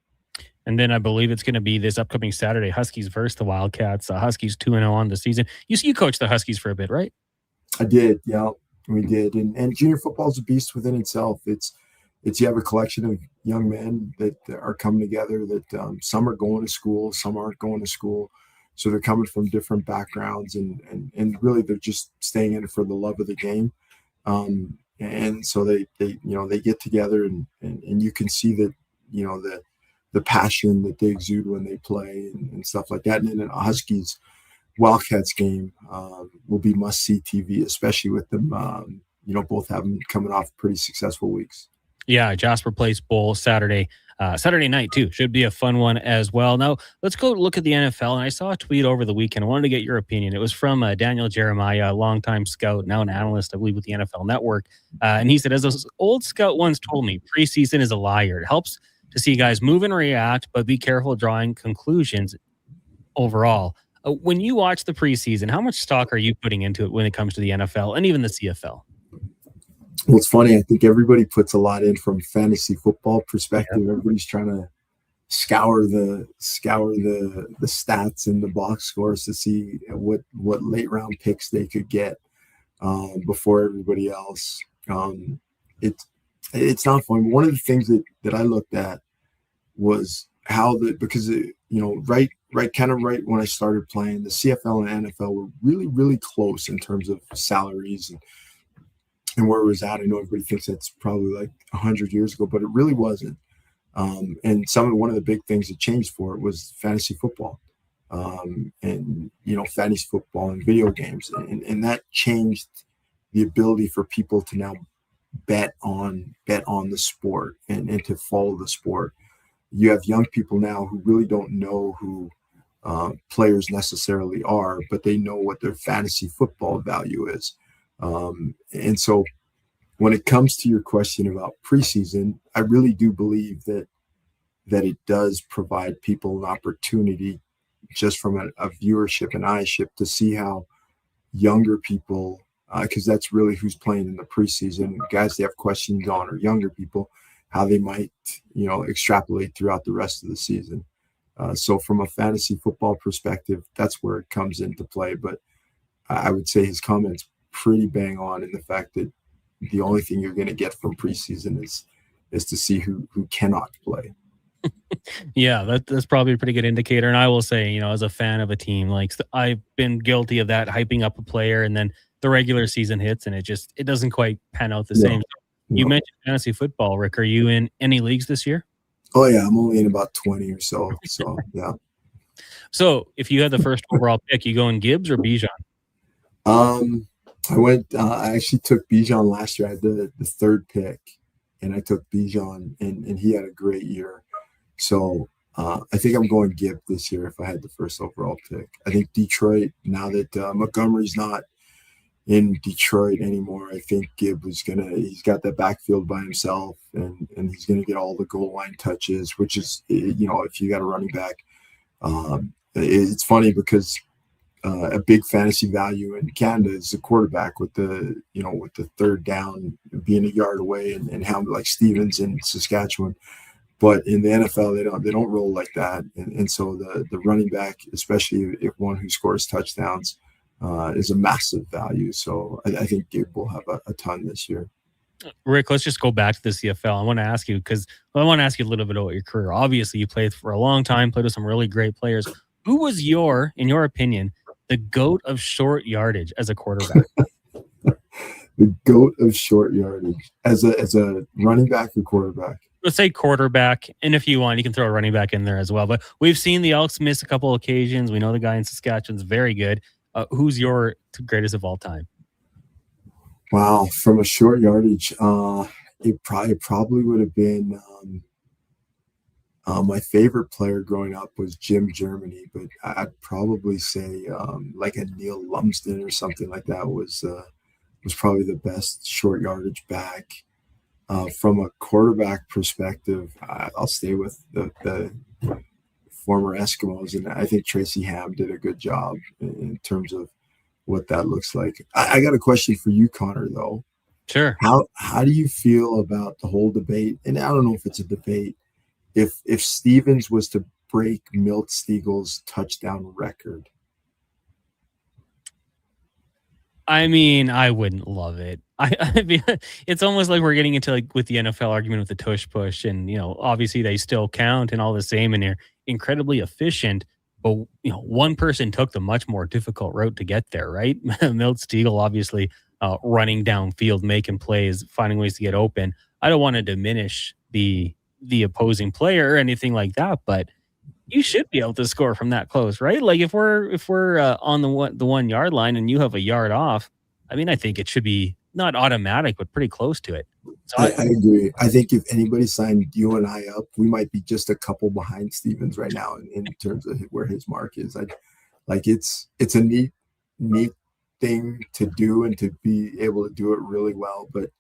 Speaker 10: And then I believe it's going to be this upcoming Saturday, Huskies versus the Wildcats. Huskies 2-0 on the season. You coached the Huskies for a bit, right?
Speaker 15: I did, yeah, we did. And junior football is a beast within itself. It's you have a collection of young men that are coming together. That some are going to school, some aren't going to school. So they're coming from different backgrounds, and really they're just staying in it for the love of the game. And so they get together, and you can see that the passion that they exude when they play and stuff like that. And then a Huskies Wildcats game will be must see TV, especially with them both having coming off pretty successful weeks.
Speaker 10: Yeah, Jasper Place Bowl Saturday night too. Should be a fun one as well. Now, let's go look at the NFL. And I saw a tweet over the weekend. I wanted to get your opinion. It was from Daniel Jeremiah, a longtime scout, now an analyst, I believe, with the NFL Network. And he said, as an old scout once told me, preseason is a liar. It helps to see guys move and react, but be careful drawing conclusions overall. When you watch the preseason, how much stock are you putting into it when it comes to the NFL and even the CFL?
Speaker 15: Well, it's funny. I think everybody puts a lot in from fantasy football perspective. Yeah. Everybody's trying to scour the stats and the box scores to see what late round picks they could get before everybody else. It's not fun. One of the things that I looked at was how right when I started playing, the CFL and NFL were really, really close in terms of salaries and where it was at. I know everybody thinks that's probably like 100 years ago, but it really wasn't. And one of the big things that changed for it was fantasy football, and fantasy football and video games, and that changed the ability for people to now bet on the sport and to follow the sport. You have young people now who really don't know who players necessarily are, but they know what their fantasy football value is. And so when it comes to your question about preseason, I really do believe that it does provide people an opportunity just from a viewership and eyeship to see how younger people, because that's really who's playing in the preseason, guys they have questions on, or younger people, how they might, extrapolate throughout the rest of the season. So from a fantasy football perspective, that's where it comes into play. But I would say his comments pretty bang on in the fact that the only thing you're going to get from preseason is to see who cannot play.
Speaker 10: Yeah, that's probably a pretty good indicator. And I will say, as a fan of a team, like I've been guilty of that, hyping up a player and then the regular season hits and it doesn't quite pan out the same. You mentioned fantasy football, Rick. Are you in any leagues this year?
Speaker 15: Oh yeah, I'm only in about 20 or so. So yeah.
Speaker 10: So if you had the first overall pick, you go in Gibbs or Bijan?
Speaker 15: I actually took Bijan last year. I had the third pick, and I took Bijan, and he had a great year. So I think I'm going Gibbs this year if I had the first overall pick. I think Detroit, now that Montgomery's not in Detroit anymore, I think Gibbs is he's got that backfield by himself, and he's going to get all the goal line touches, which is, if you got a running back. It's funny because a big fantasy value in Canada is the quarterback with the third down being a yard away and how like Stevens in Saskatchewan. But in the NFL, they don't roll like that, and so the running back, especially if one who scores touchdowns, is a massive value. So I think Gabe will have a ton this year.
Speaker 10: Rick, let's just go back to the CFL. I want to ask you a little bit about your career. Obviously, you played for a long time, played with some really great players. Who was in your opinion, the GOAT of short yardage as a quarterback?
Speaker 15: The GOAT of short yardage as a running back or quarterback?
Speaker 10: Let's say quarterback, and if you want, you can throw a running back in there as well. But we've seen the Elks miss a couple occasions. We know the guy in Saskatchewan's very good. Who's your greatest of all time?
Speaker 15: Wow, from a short yardage, it probably would have been my favorite player growing up was Jim Germany, but I'd probably say like a Neil Lumsden or something like that was probably the best short yardage back. From a quarterback perspective, I'll stay with the former Eskimos, and I think Tracy Ham did a good job in terms of what that looks like. I got a question for you, Connor, though.
Speaker 10: Sure.
Speaker 15: How do you feel about the whole debate? And I don't know if it's a debate. If Stevens was to break Milt Stiegel's touchdown record.
Speaker 10: I mean, I wouldn't love it. I mean, it's almost like we're getting into like with the NFL argument with the tush push, and obviously they still count and all the same, and they're incredibly efficient. But one person took the much more difficult route to get there, right? Milt Stiegel, obviously, running downfield, making plays, finding ways to get open. I don't want to diminish the opposing player or anything like that, but you should be able to score from that close, right? Like if we're on the 1 yard line and you have a yard off, I mean, I think it should be not automatic, but pretty close to it. So
Speaker 15: I agree. I think if anybody signed you and I up, we might be just a couple behind Stevens right now in terms of where his mark is. It's a neat thing to do and to be able to do it really well, but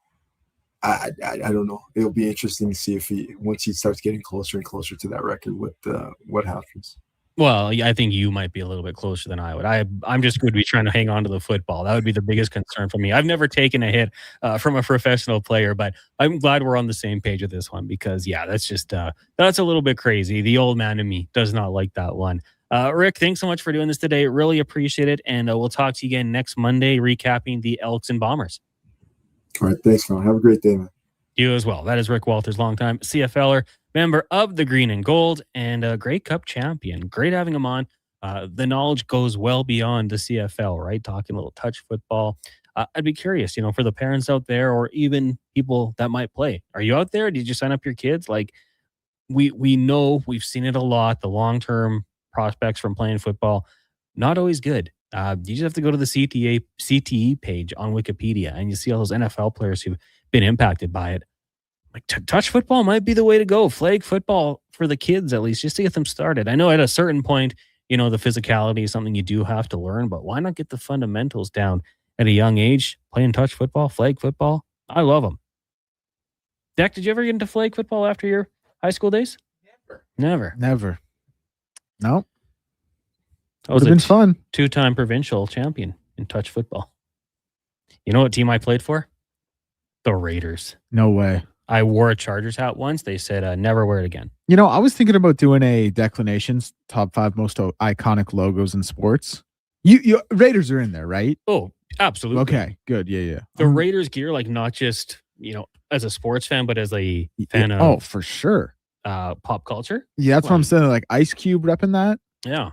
Speaker 15: I don't know. It'll be interesting to see if once he starts getting closer and closer to that record, what happens.
Speaker 10: Well, I think you might be a little bit closer than I would. I'm just going to be trying to hang on to the football. That would be the biggest concern for me. I've never taken a hit from a professional player, but I'm glad we're on the same page with this one because, yeah, that's just that's a little bit crazy. The old man in me does not like that one. Rick, thanks so much for doing this today. Really appreciate it. And we'll talk to you again next Monday, recapping the Elks and Bombers.
Speaker 15: All right. Thanks, man. Have a great day, man.
Speaker 10: You as well. That is Rick Walters, longtime CFLer, member of the Green and Gold, and a Grey Cup champion. Great having him on. The knowledge goes well beyond the CFL, right? Talking a little touch football. I'd be curious, for the parents out there or even people that might play. Are you out there? Did you sign up your kids? Like, we know we've seen it a lot. The long-term prospects from playing football, not always good. You just have to go to the CTE page on Wikipedia, and you see all those NFL players who've been impacted by it. Like touch football might be the way to go. Flag football for the kids, at least, just to get them started. I know at a certain point, the physicality is something you do have to learn, but why not get the fundamentals down at a young age? Playing touch football, flag football, I love them. Deck, did you ever get into flag football after your high school days? Never.
Speaker 11: No.
Speaker 10: That was
Speaker 11: been fun.
Speaker 10: 2-time provincial champion in touch football. You know what team I played for? The Raiders.
Speaker 11: No way.
Speaker 10: I wore a Chargers hat once. They said, never wear it again.
Speaker 11: I was thinking about doing a Declinations top 5 most iconic logos in sports. You Raiders are in there, right?
Speaker 10: Oh, absolutely.
Speaker 11: Okay, good. Yeah.
Speaker 10: The Raiders gear, like not just, as a sports fan, but as a fan of.
Speaker 11: Oh, for sure.
Speaker 10: Pop culture.
Speaker 11: Yeah, that's what I'm saying. Like Ice Cube repping that.
Speaker 10: Yeah.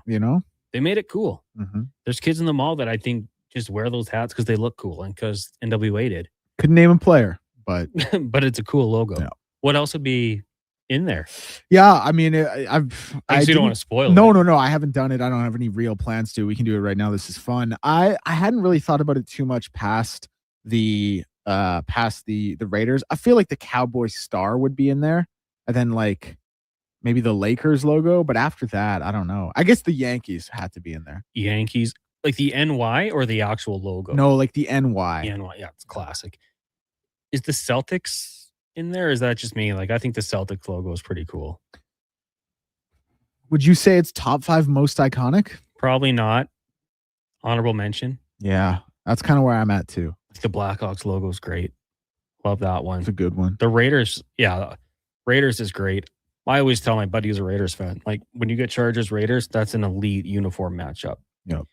Speaker 10: They made it cool.
Speaker 11: Mm-hmm.
Speaker 10: There's kids in the mall that I think just wear those hats because they look cool and because NWA did.
Speaker 11: Couldn't name a player, but
Speaker 10: but it's a cool logo. Yeah. What else would be in there?
Speaker 11: Yeah, I mean, you
Speaker 10: don't want to spoil it.
Speaker 11: No. I haven't done it. I don't have any real plans to. We can do it right now. This is fun. I hadn't really thought about it too much past the Raiders. I feel like the Cowboy star would be in there, and then like maybe the Lakers logo. But after that, I don't know. I guess the Yankees had to be in there.
Speaker 10: Yankees, like the NY or the actual logo?
Speaker 11: No, like the NY.
Speaker 10: The NY, yeah, it's classic. Is the Celtics in there? Or is that just me? Like, I think the Celtics logo is pretty cool.
Speaker 11: Would you say it's top 5 most iconic?
Speaker 10: Probably not. Honorable mention.
Speaker 11: Yeah, that's kind of where I'm at too.
Speaker 10: The Blackhawks logo is great. Love that one.
Speaker 11: It's a good one.
Speaker 10: The Raiders, Raiders is great. I always tell my buddy who's a Raiders fan, like when you get Chargers Raiders, that's an elite uniform matchup.
Speaker 11: Yep.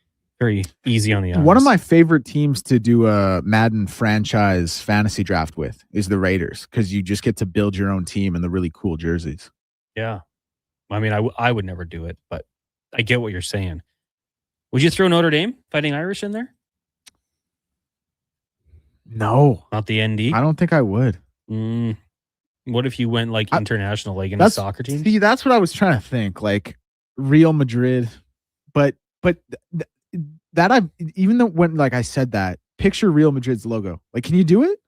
Speaker 10: Very easy on the eyes.
Speaker 11: One of my favorite teams to do a Madden franchise fantasy draft with is the Raiders, because you just get to build your own team and the really cool jerseys.
Speaker 10: Yeah. I mean, I would never do it, but I get what you're saying. Would you throw Notre Dame Fighting Irish in there?
Speaker 11: No.
Speaker 10: Not the ND?
Speaker 11: I don't think I would.
Speaker 10: What if you went like international, like in a soccer team?
Speaker 11: See, that's what I was trying to think, like Real Madrid. But that I even though when like I said that, picture Real Madrid's logo. Like, can you do it?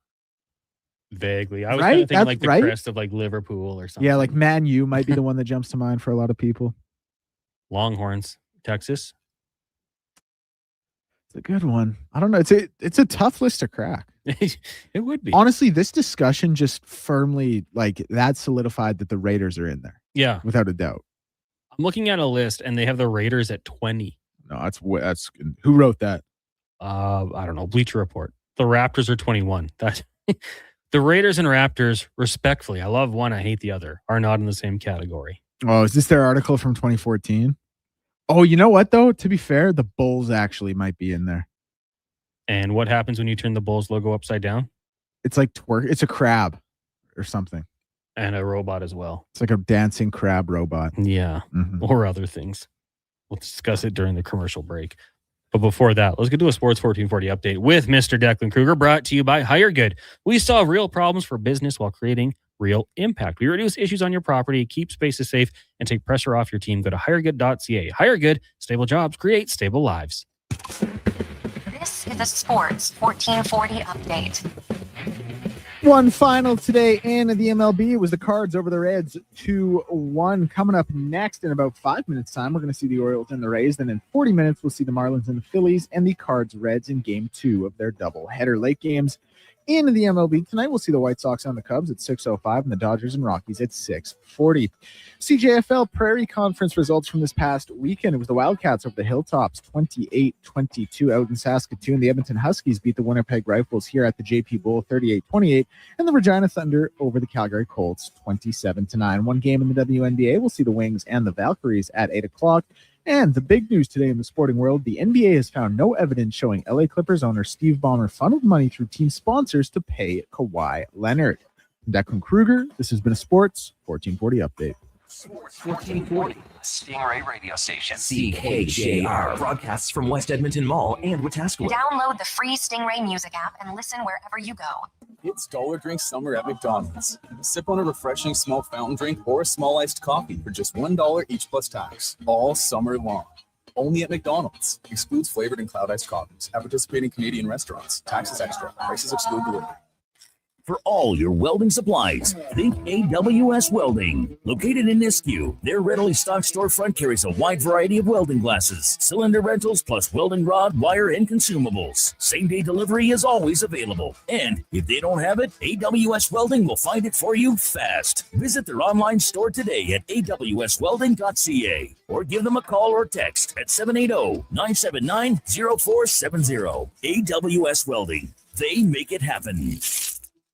Speaker 10: Vaguely. I was kind of thinking like the crest of like Liverpool or something.
Speaker 11: Yeah, like Man U might be the one that jumps to mind for a lot of people.
Speaker 10: Longhorns, Texas.
Speaker 11: It's a good one. I don't know. It's a tough list to crack.
Speaker 10: It would be.
Speaker 11: Honestly, this discussion just firmly like that solidified that the Raiders are in there.
Speaker 10: Yeah.
Speaker 11: Without a doubt.
Speaker 10: I'm looking at a list and they have the Raiders at 20.
Speaker 11: No, that's who wrote that?
Speaker 10: I don't know. Bleacher Report. The Raptors are 21. The Raiders and Raptors, respectfully, I love one, I hate the other, are not in the same category.
Speaker 11: Oh, is this their article from 2014? Oh, you know what though? To be fair, the Bulls actually might be in there.
Speaker 10: And what happens when you turn the Bulls logo upside down?
Speaker 11: It's like twerk. It's a crab or something.
Speaker 10: And a robot as well.
Speaker 11: It's like a dancing crab robot.
Speaker 10: Yeah. Or other things. We'll discuss it during the commercial break. But before that, let's get to a Sports 1440 update with Mr. Declan Kruger, brought to you by HireGood. We solve real problems for business while creating real impact. We reduce issues on your property, keep spaces safe, and take pressure off your team. Go to hiregood.ca. HireGood, stable jobs, create stable lives.
Speaker 17: This is a Sports 1440 update.
Speaker 11: One final today in the MLB. It was the Cards over the Reds 2-1. Coming up next in about 5 minutes time, we're going to see the Orioles and the Rays. Then in 40 minutes, we'll see the Marlins and the Phillies and the Cards Reds in game 2 of their doubleheader. Late games in the MLB tonight, we'll see the White Sox and the Cubs at 6:05 and the Dodgers and Rockies at 6:40. CJFL Prairie Conference results from this past weekend. It was the Wildcats over the Hilltops 28-22 out in Saskatoon. The Edmonton Huskies beat the Winnipeg Rifles here at the JP Bowl 38-28, and the Regina Thunder over the Calgary Colts 27-9. One game in the WNBA, we'll see the Wings and the Valkyries at 8 o'clock. And the big news today in the sporting world, the NBA has found no evidence showing LA Clippers owner Steve Ballmer funneled money through team sponsors to pay Kawhi Leonard. I'm Declan Kruger. This has been a Sports 1440 update.
Speaker 6: Sports 1440, Stingray radio station. CKJR broadcasts from West Edmonton Mall and Wetaskiwin.
Speaker 17: Download the free Stingray music app and listen wherever you go.
Speaker 8: It's Dollar Drink Summer at McDonald's. Sip on a refreshing small fountain drink or a small iced coffee for just $1 each plus tax, all summer long. Only at McDonald's. Excludes flavored and cloud iced coffees at participating Canadian restaurants. Taxes extra. Prices exclude delivery.
Speaker 7: For all your welding supplies, think AWS Welding. Located in Nisku, their readily stocked storefront carries a wide variety of welding glasses, cylinder rentals, plus welding rod, wire, and consumables. Same-day delivery is always available. And if they don't have it, AWS Welding will find it for you fast. Visit their online store today at awswelding.ca or give them a call or text at 780-979-0470. AWS Welding. They make it happen.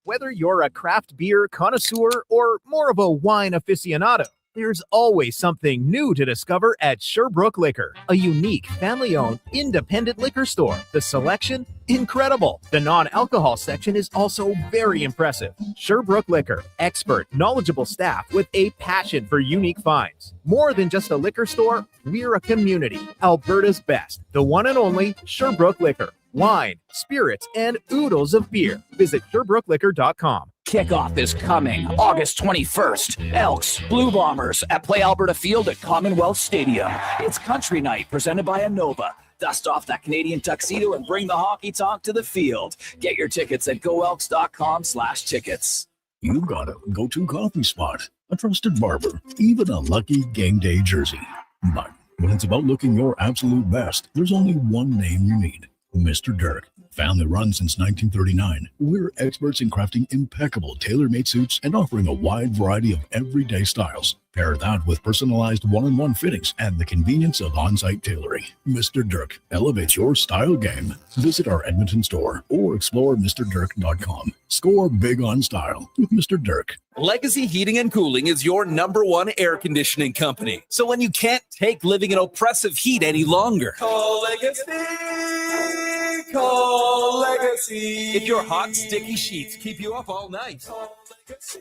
Speaker 13: Whether you're a craft beer connoisseur or more of a wine aficionado, there's always something new to discover at Sherbrooke Liquor, a unique, family-owned, independent liquor store. The selection, incredible. The non-alcohol section is also very impressive. Sherbrooke Liquor, expert, knowledgeable staff with a passion for unique finds. More than just a liquor store, we're a community. Alberta's best, the one and only Sherbrooke Liquor. Wine, spirits, and oodles of beer. Visit SherbrookeLiquor.com.
Speaker 16: Kickoff is coming August 21st. Elks, Blue Bombers at Play Alberta Field at Commonwealth Stadium. It's Country Night presented by Innova. Dust off that Canadian tuxedo and bring the hockey talk to the field. Get your tickets at goelks.com/tickets.
Speaker 7: You've got a go-to coffee spot, a trusted barber, even a lucky game day jersey. But when it's about looking your absolute best, there's only one name you need. Mr. Dirk. Family run since 1939. We're experts in crafting impeccable tailor-made suits and offering a wide variety of everyday styles.
Speaker 18: Pair that with personalized one-on-one fittings and the convenience of on-site tailoring. Mr. Dirk elevates your style game. Visit our Edmonton store or explore MrDirk.com. Score big on style with Mr. Dirk.
Speaker 6: Legacy Heating and Cooling is your #1 air conditioning company. So when you can't take living in oppressive heat any longer,
Speaker 19: Call Legacy. Call Legacy.
Speaker 6: if your hot, sticky sheets keep you up all night,
Speaker 19: Call Legacy.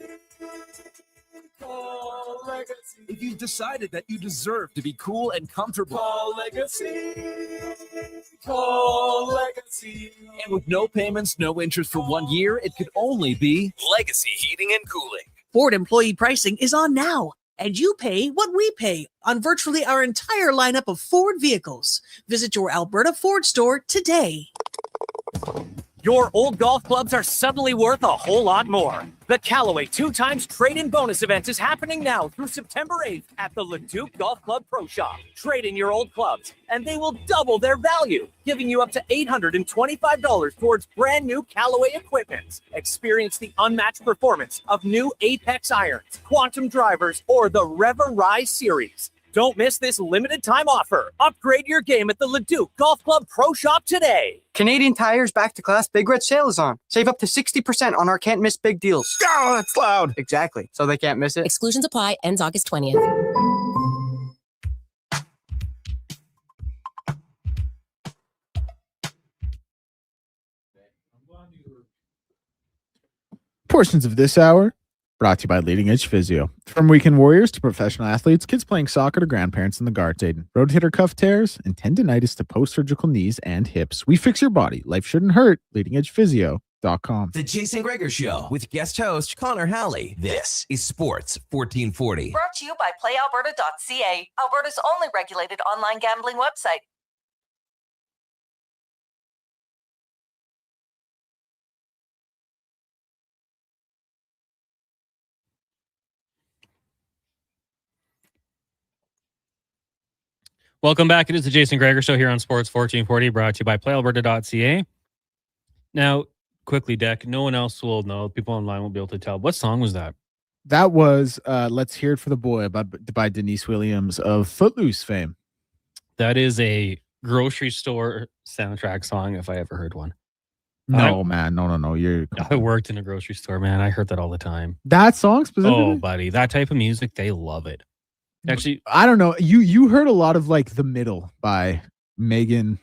Speaker 19: Call Legacy.
Speaker 6: if you've decided that you deserve to be cool and comfortable,
Speaker 19: Call Legacy. Call Legacy.
Speaker 6: and with no payments, no interest for 1 year, it could only be Legacy Heating and Cooling.
Speaker 20: Ford employee pricing is on now, and you pay what we pay on virtually our entire lineup of Ford vehicles. Visit your Alberta Ford store today.
Speaker 22: Your old golf clubs are suddenly worth a whole lot more. The Callaway 2x trade-in bonus event is happening now through September 8th at the Leduc Golf Club Pro Shop. Trade in your old clubs, and they will double their value, giving you up to $825 towards brand new Callaway equipment. Experience the unmatched performance of new Apex irons, Quantum drivers, or the Rever Rise series. Don't miss this limited time offer. Upgrade your game at the Leduc Golf Club Pro Shop today.
Speaker 23: Canadian Tire's Back to Class Big Red Sale is on. Save up to 60% on our can't miss big deals.
Speaker 12: Oh, that's loud.
Speaker 23: Exactly. So they can't miss it.
Speaker 24: Exclusions apply. Ends August 20th.
Speaker 11: Portions of this hour brought to you by Leading Edge Physio. From weekend warriors to professional athletes, kids playing soccer to grandparents in the garden. Rotator cuff tears and tendonitis to post-surgical knees and hips. We fix your body. Life shouldn't hurt. LeadingEdgePhysio.com.
Speaker 6: The Jason Gregor Show with guest host Connor Halley. This is Sports 1440.
Speaker 17: Brought to you by PlayAlberta.ca, Alberta's only regulated online gambling website.
Speaker 10: Welcome back. It is the Jason Gregor Show here on Sports 1440, brought to you by PlayAlberta.ca. Now, quickly, Deck, no one else will know. People online won't be able to tell. What song was that?
Speaker 11: That was Let's Hear It for the Boy by Denise Williams of Footloose fame.
Speaker 10: That is a grocery store soundtrack song, if I ever heard one.
Speaker 11: No, man. No.
Speaker 10: I worked in a grocery store, man. I heard that all the time.
Speaker 11: That song specifically?
Speaker 10: Oh, buddy. That type of music, they love it. Actually,
Speaker 11: I don't know. You heard a lot of like The Middle by Megan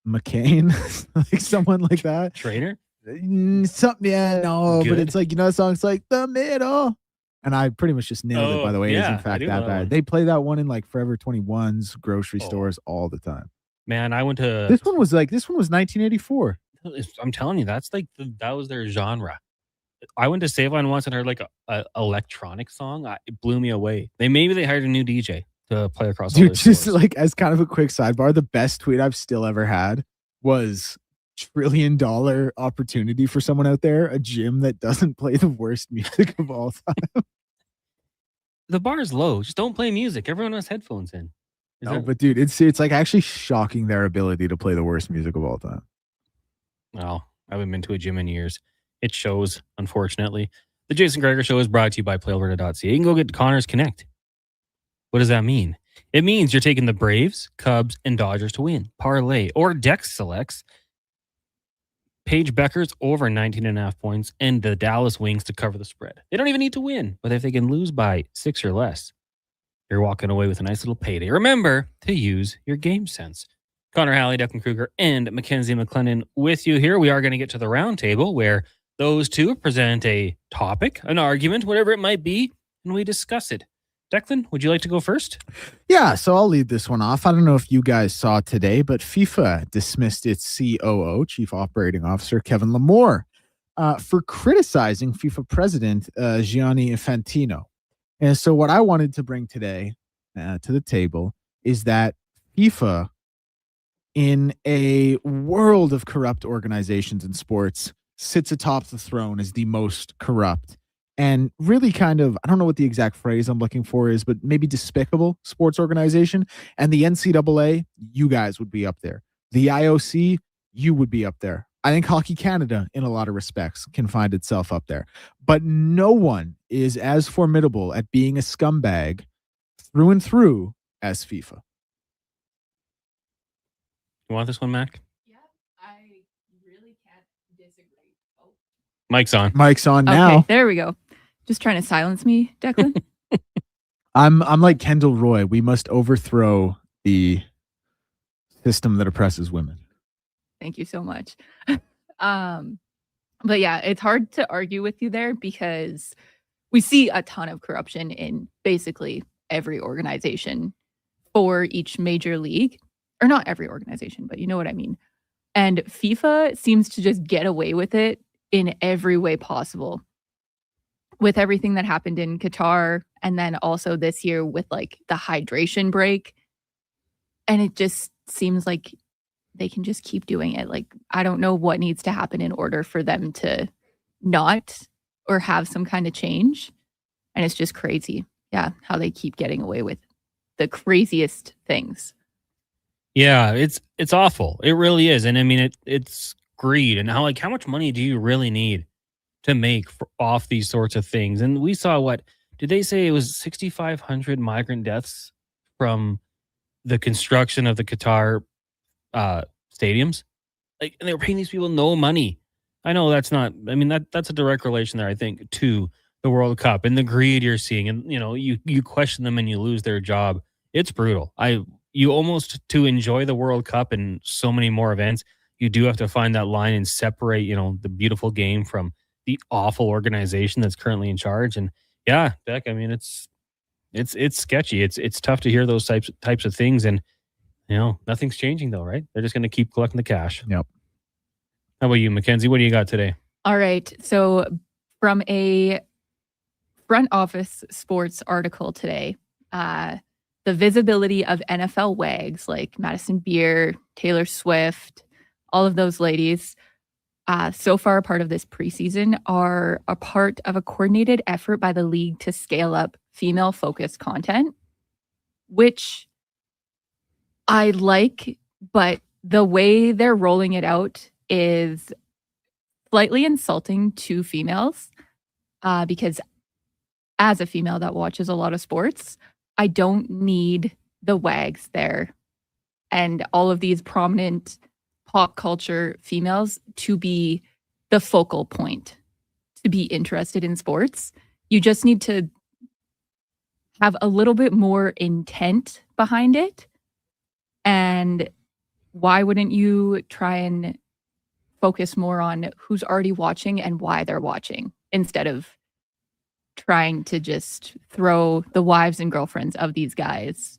Speaker 11: McCain, like someone like that.
Speaker 10: Trainer?
Speaker 11: Something, yeah, no,
Speaker 10: Good.
Speaker 11: but it's like, that song's like The Middle. And I pretty much just nailed it, by the way. It is
Speaker 10: yeah,
Speaker 11: in fact
Speaker 10: I do
Speaker 11: that
Speaker 10: know
Speaker 11: bad.
Speaker 10: one.
Speaker 11: They play that one in like Forever 21's grocery stores all the time.
Speaker 10: Man, I went to...
Speaker 11: This one was 1984.
Speaker 10: I'm telling you, that's like, that was their genre. I went to Save Line once and heard like a electronic song. It blew me away. Maybe they hired a new DJ to play across all
Speaker 11: Dude,
Speaker 10: their
Speaker 11: just
Speaker 10: stores.
Speaker 11: like as kind of a quick sidebar, the best tweet I've still ever had was $1 trillion opportunity for someone out there, a gym that doesn't play the worst music of all time.
Speaker 10: The bar is low. Just don't play music. Everyone has headphones in.
Speaker 11: But dude, it's like actually shocking their ability to play the worst music of all time.
Speaker 10: Well, I haven't been to a gym in years. It shows, unfortunately. The Jason Gregor Show is brought to you by PlayAlberta.ca. You can go get Connor's Connect. What does that mean? It means you're taking the Braves, Cubs, and Dodgers to win. Parlay or Dex selects Paige Becker's over 19.5 points and the Dallas Wings to cover the spread. They don't even need to win, but if they can lose by 6 or less, you're walking away with a nice little payday. Remember to use your game sense. Connor Halley, Declan Kruger, and Mackenzie McLennan with you here. We are going to get to the roundtable where those two present a topic, an argument, whatever it might be, and we discuss it. Declan, would you like to go first?
Speaker 11: Yeah, so I'll lead this one off. I don't know if you guys saw today, but FIFA dismissed its COO, Chief Operating Officer, Kevin Lamore, for criticizing FIFA President Gianni Infantino. And so what I wanted to bring today to the table is that FIFA, in a world of corrupt organizations in sports, sits atop the throne as the most corrupt and really kind of, I don't know what the exact phrase I'm looking for is, but maybe despicable sports organization. And the NCAA, you guys would be up there. The IOC, you would be up there. I think Hockey Canada, in a lot of respects, can find itself up there. But no one is as formidable at being a scumbag through and through as FIFA.
Speaker 10: You want this one, Mac? Yeah, I really can't disagree. Oh. Mic's on.
Speaker 11: Mic's on now.
Speaker 1: Okay, there we go. Just trying to silence me, Declan.
Speaker 11: I'm like Kendall Roy. We must overthrow the system that oppresses women.
Speaker 1: Thank you so much. But yeah, it's hard to argue with you there because we see a ton of corruption in basically every organization for each major league, or not every organization, but you know what I mean. And FIFA seems to just get away with it in every way possible with everything that happened in Qatar. And then also this year with like the hydration break. And it just seems like they can just keep doing it. Like, I don't know what needs to happen in order for them to not or have some kind of change. And it's just crazy. Yeah. How they keep getting away with the craziest things.
Speaker 10: Yeah, it's awful. It really is. And I mean, it's greed. And how much money do you really need to make off these sorts of things? And we saw, what did they say? It was 6,500 migrant deaths from the construction of the Qatar stadiums. Like, and they were paying these people no money. I know that's not, I mean, that's a direct relation there, I think, to the World Cup and the greed you're seeing. And, you know, you question them and you lose their job. It's brutal. You almost, to enjoy the World Cup and so many more events, you do have to find that line and separate, you know, the beautiful game from the awful organization that's currently in charge. And yeah, Beck, I mean, it's sketchy. It's tough to hear those types of things. And, you know, nothing's changing though, right? They're just going to keep collecting the cash.
Speaker 11: Yep.
Speaker 10: How about you, Mackenzie? What do you got today?
Speaker 1: All right. So from a front office sports article today, the visibility of NFL wags like Madison Beer, Taylor Swift, all of those ladies, so far a part of this preseason, are a part of a coordinated effort by the league to scale up female-focused content, which I like, but the way they're rolling it out is slightly insulting to females, because as a female that watches a lot of sports, I don't need the wags there and all of these prominent pop culture females to be the focal point, to be interested in sports. You just need to have a little bit more intent behind it. And why wouldn't you try and focus more on who's already watching and why they're watching instead of trying to just throw the wives and girlfriends of these guys?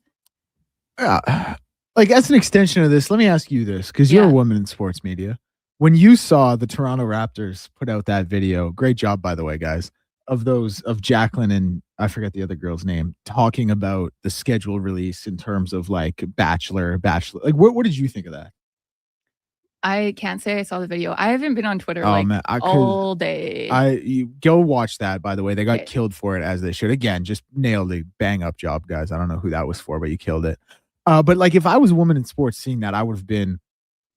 Speaker 11: Yeah. Like, as an extension of this, let me ask you this, because you're a woman in sports media. When you saw the Toronto Raptors put out that video, great job, by the way, guys, of Jacqueline and I forget the other girl's name, talking about the schedule release in terms of like Bachelor. Like, what did you think of that?
Speaker 1: I can't say I saw the video. I haven't been on Twitter all day.
Speaker 11: You go watch that, by the way. They got killed for it, as they should. Again, just nailed a bang up job, guys. I don't know who that was for, but you killed it. But like, if I was a woman in sports seeing that, I would have been,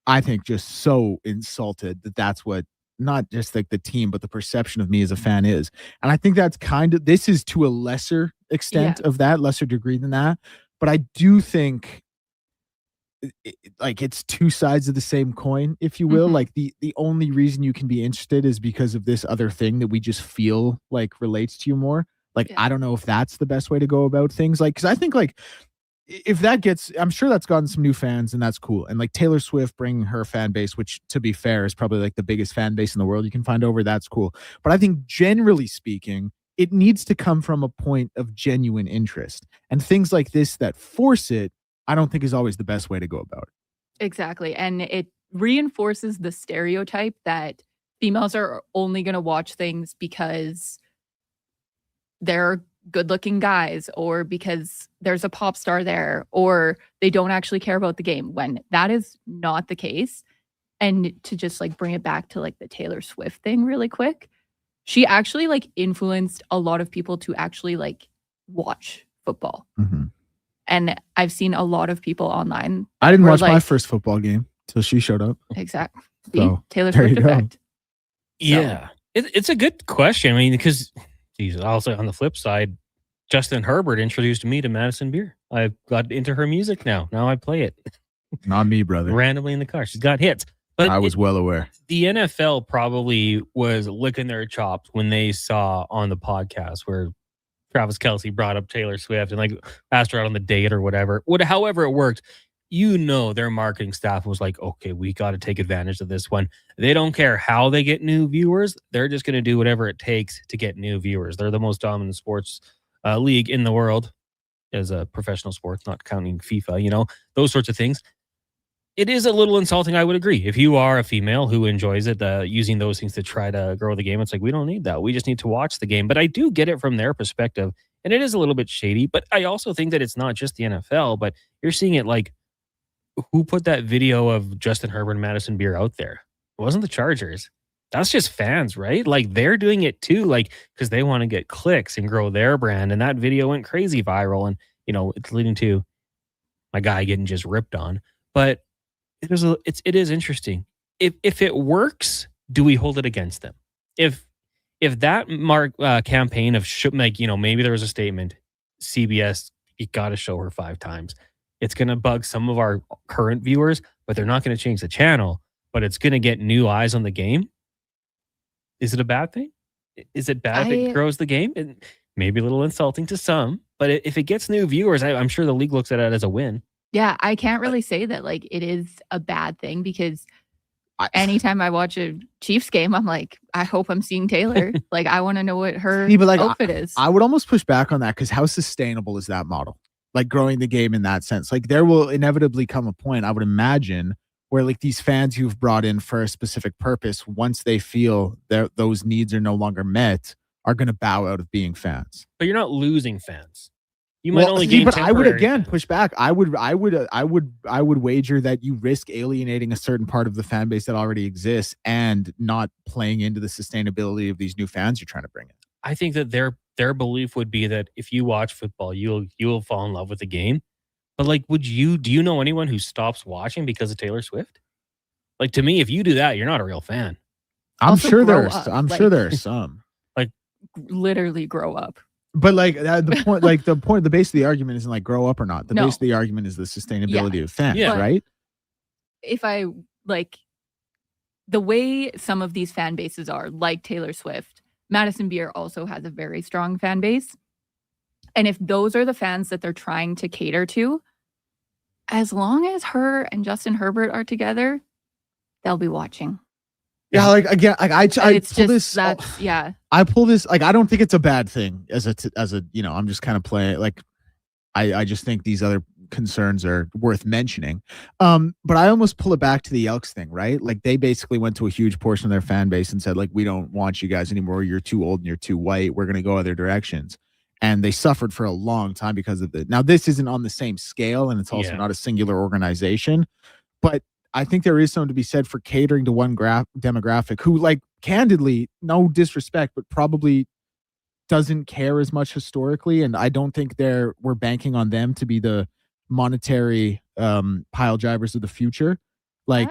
Speaker 11: I think, just so insulted that that's what not just like the team, but the perception of me as a fan is. And I think that's this is to a lesser extent of that, lesser degree than that. But I do think like it's two sides of the same coin, if you will.
Speaker 1: Mm-hmm.
Speaker 11: Like the only reason you can be interested is because of this other thing that we just feel like relates to you more. Like, I don't know if that's the best way to go about things. Like, because I think like, if that gets, I'm sure that's gotten some new fans and that's cool. And like Taylor Swift bringing her fan base, which to be fair is probably like the biggest fan base in the world you can find over, that's cool. But I think generally speaking, it needs to come from a point of genuine interest. And things like this that force it, I don't think is always the best way to go about it.
Speaker 1: Exactly. And it reinforces the stereotype that females are only going to watch things because they're good-looking guys or because there's a pop star there or they don't actually care about the game, when that is not the case. And to just like bring it back to like the Taylor Swift thing really quick, she actually like influenced a lot of people to actually like watch football.
Speaker 11: Mm-hmm.
Speaker 1: And I've seen a lot of people online.
Speaker 11: I didn't watch my first football game till she showed up.
Speaker 1: Exactly.
Speaker 11: So,
Speaker 1: Taylor
Speaker 11: there you
Speaker 1: Swift
Speaker 11: go.
Speaker 1: effect.
Speaker 10: Yeah. It's a good question. I mean, because, geez, also on the flip side, Justin Herbert introduced me to Madison Beer. I got into her music now. Now I play it
Speaker 11: Not me, brother.
Speaker 10: randomly in the car. She's got hits. But
Speaker 11: I was well aware.
Speaker 10: the NFL probably was licking their chops when they saw on the podcast where Travis Kelce brought up Taylor Swift and like asked her out on the date or whatever. However it worked, their marketing staff was like, okay, we got to take advantage of this one. They don't care how they get new viewers. They're just going to do whatever it takes to get new viewers. They're the most dominant sports league in the world as a professional sports, not counting FIFA, those sorts of things. It is a little insulting, I would agree. If you are a female who enjoys it, using those things to try to grow the game, it's like, we don't need that. We just need to watch the game. But I do get it from their perspective, and it is a little bit shady. But I also think that it's not just the NFL, but you're seeing it like, who put that video of Justin Herbert and Madison Beer out there? It wasn't the Chargers. That's just fans, right? Like, they're doing it too, like, because they want to get clicks and grow their brand. And that video went crazy viral, and it's leading to my guy getting just ripped on. But it is interesting. If it works, do we hold it against them? If that campaign of maybe there was a statement, CBS, you got to show her 5 times. It's going to bug some of our current viewers, but they're not going to change the channel. But it's going to get new eyes on the game. Is it a bad thing? Is it bad if it grows the game? And maybe a little insulting to some, but if it gets new viewers, I'm sure the league looks at it as a win.
Speaker 1: Yeah, I can't really say that like it is a bad thing because anytime I watch a Chiefs game, I'm like, I hope I'm seeing Taylor. Like, I want to know what her outfit is.
Speaker 11: I would almost push back on that because how sustainable is that model? Like growing the game in that sense. Like there will inevitably come a point, I would imagine, where like these fans you've brought in for a specific purpose, once they feel those needs are no longer met, are going to bow out of being fans.
Speaker 10: But you're not losing fans. You might only gain.
Speaker 11: But I would
Speaker 10: temporary
Speaker 11: push back. I would wager that you risk alienating a certain part of the fan base that already exists and not playing into the sustainability of these new fans you're trying to bring in.
Speaker 10: I think that their belief would be that if you watch football, you'll fall in love with the game. But like, do you know anyone who stops watching because of Taylor Swift? Like, to me, if you do that, you're not a real fan.
Speaker 11: I'm
Speaker 1: Also
Speaker 11: sure
Speaker 1: grow
Speaker 11: there's
Speaker 1: up,
Speaker 11: sure there are some.
Speaker 10: Like,
Speaker 1: literally grow up.
Speaker 11: But like the base of the argument isn't like grow up or not. The base of the argument is the sustainability of fans, right?
Speaker 1: If I like the way some of these fan bases are, like Taylor Swift, Madison Beer also has a very strong fan base. And if those are the fans that they're trying to cater to, as long as her and Justin Herbert are together, they'll be watching.
Speaker 11: Yeah, like again, like I pull this. I pull this. Like I don't think it's a bad thing as a I'm just kind of playing. Like I just think these other concerns are worth mentioning. But I almost pull it back to the Elks thing, right? Like they basically went to a huge portion of their fan base and said, like, we don't want you guys anymore. You're too old and you're too white. We're gonna go other directions. And they suffered for a long time because of it. Now this isn't on the same scale, and it's also not a singular organization, but I think there is something to be said for catering to one demographic who, like, candidly, no disrespect, but probably doesn't care as much historically. And I don't think we're banking on them to be the monetary pile drivers of the future. Like,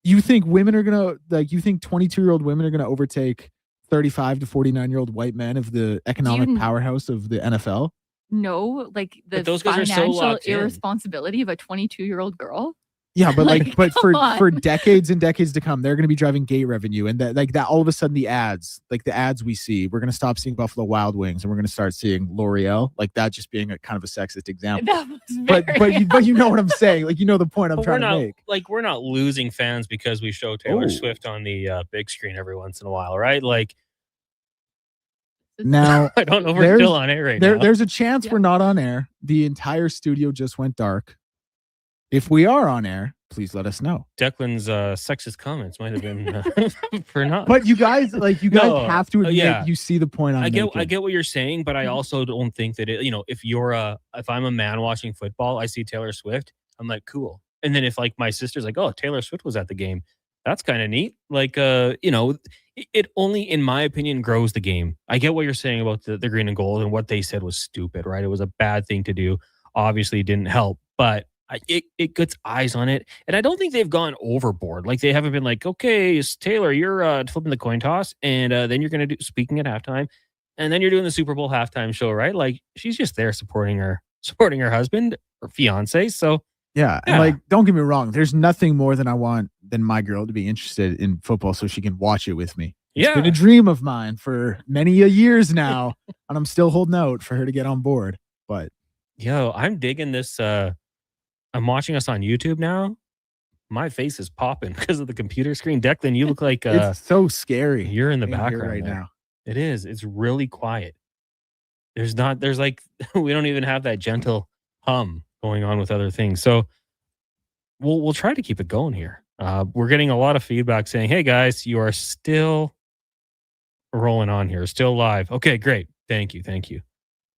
Speaker 11: you think women are going to, like, you think 22-year-old women are going to overtake 35 to 49-year-old white men of the economic powerhouse of the NFL?
Speaker 1: No, like the
Speaker 10: those guys are so
Speaker 1: financial
Speaker 10: locked in.
Speaker 1: irresponsibility of a 22-year-old girl.
Speaker 11: Yeah, but but
Speaker 1: come
Speaker 11: for
Speaker 1: on.
Speaker 11: decades and decades to come, they're going to be driving gate revenue, and that all of a sudden the ads we see, we're going to stop seeing Buffalo Wild Wings, and we're going to start seeing L'Oreal, like that just being a kind of a sexist example.
Speaker 1: That was
Speaker 11: But you know what I'm saying, like, you know the point I'm
Speaker 10: But
Speaker 11: trying to make.
Speaker 10: Like, we're not losing fans because we show Taylor Swift on the big screen every once in a while, right? Like,
Speaker 11: Now
Speaker 10: I don't know if we're still on air right now.
Speaker 11: There's a chance we're not on air. The entire studio just went dark. If we are on air, please let us know.
Speaker 10: Declan's sexist comments might have been for not.
Speaker 11: But you guys have to admit you see the point I'm making.
Speaker 10: I get what you're saying, but I also don't think that if I'm a man watching football, I see Taylor Swift, I'm like, cool. And then if like my sister's like, oh, Taylor Swift was at the game, that's kind of neat. Like, it only, in my opinion, grows the game. I get what you're saying about the green and gold, and what they said was stupid, right? It was a bad thing to do. Obviously, it didn't help, but it gets eyes on it. And I don't think they've gone overboard. Like they haven't been like, okay, Taylor, you're flipping the coin toss. And then you're going to do speaking at halftime. And then you're doing the Super Bowl halftime show, right? Like she's just there supporting her husband or fiance. So
Speaker 11: yeah. And like, don't get me wrong. There's nothing more than I want than my girl to be interested in football so she can watch it with me. It's been a dream of mine for many a years now. And I'm still holding out for her to get on board. But
Speaker 10: I'm digging this. I'm watching us on YouTube now. My face is popping because of the computer screen. Declan, you look like
Speaker 11: it's so scary.
Speaker 10: You're in the
Speaker 11: being here
Speaker 10: background
Speaker 11: right
Speaker 10: there.
Speaker 11: now.
Speaker 10: It is. It's really quiet. There's like we don't even have that gentle hum going on with other things. So we'll try to keep it going here. We're getting a lot of feedback saying, "Hey guys, you are still rolling on here, still live." Okay, great. Thank you.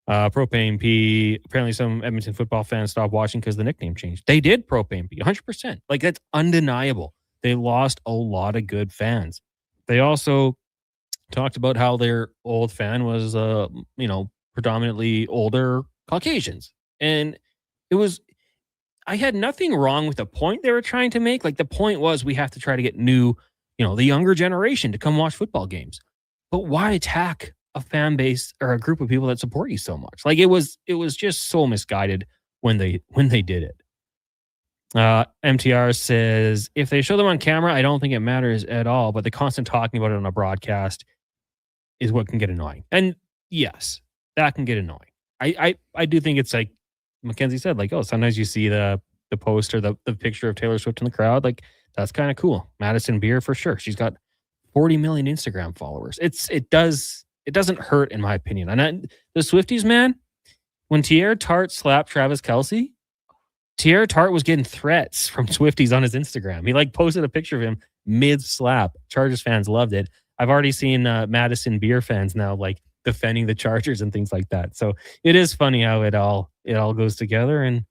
Speaker 10: Propane P. Apparently, some Edmonton football fans stopped watching because the nickname changed. They did, Propane P, 100%. Like, that's undeniable. They lost a lot of good fans. They also talked about how their old fan was, predominantly older Caucasians. And I had nothing wrong with the point they were trying to make. Like, the point was we have to try to get the younger generation to come watch football games. But why attack a fan base or a group of people that support you so much? Like it was just so misguided when they did it. MTR says if they show them on camera, I don't think it matters at all, but the constant talking about it on a broadcast is what can get annoying. And yes, that can get annoying. I do think it's like Mackenzie said, like, oh, sometimes you see the post or the picture of Taylor Swift in the crowd. Like that's kind of cool. Madison Beer for sure. She's got 40 million Instagram followers. It doesn't hurt, in my opinion. And the Swifties, man, when Tierre Tart slapped Travis Kelce, Tierre Tart was getting threats from Swifties on his Instagram. He posted a picture of him mid-slap. Chargers fans loved it. I've already seen Madison Beer fans now defending the Chargers and things like that. So it is funny how it all goes together. And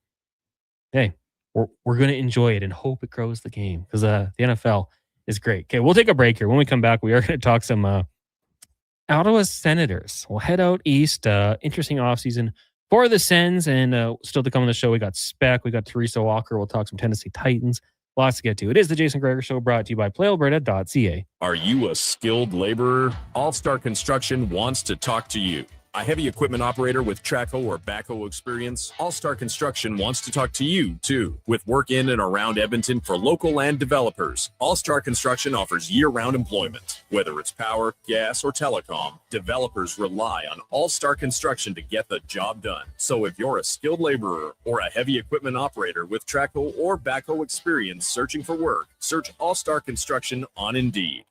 Speaker 10: hey, we're going to enjoy it and hope it grows the game because the NFL is great. Okay, we'll take a break here. When we come back, we are going to talk some Ottawa Senators. We'll head out east. Interesting offseason for the Sens. And still to come on the show, we got Speck. We got Teresa Walker. We'll talk some Tennessee Titans. Lots to get to. It is the Jason Gregor Show, brought to you by PlayAlberta.ca.
Speaker 2: Are you a skilled laborer? All Star Construction wants to talk to you. A heavy equipment operator with Traco or backhoe experience? All Star Construction wants to talk to you, too. With work in and around Edmonton for local land developers, All Star Construction offers year-round employment. Whether it's power, gas, or telecom, developers rely on All Star Construction to get the job done. So if you're a skilled laborer or a heavy equipment operator with Traco or backhoe experience searching for work, search All Star Construction on Indeed.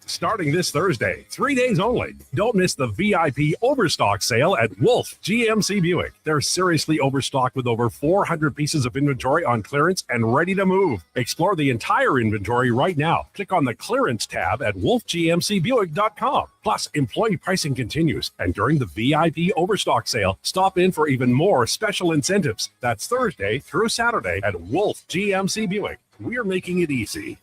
Speaker 3: Starting this Thursday, 3 days only. Don't miss the VIP overstock sale at Wolf GMC Buick. They're seriously overstocked with over 400 pieces of inventory on clearance and ready to move. Explore the entire inventory right now. Click on the clearance tab at wolfgmcbuick.com. Plus, employee pricing continues. And during the VIP overstock sale, stop in for even more special incentives. That's Thursday through Saturday at Wolf GMC Buick. We're making it easy.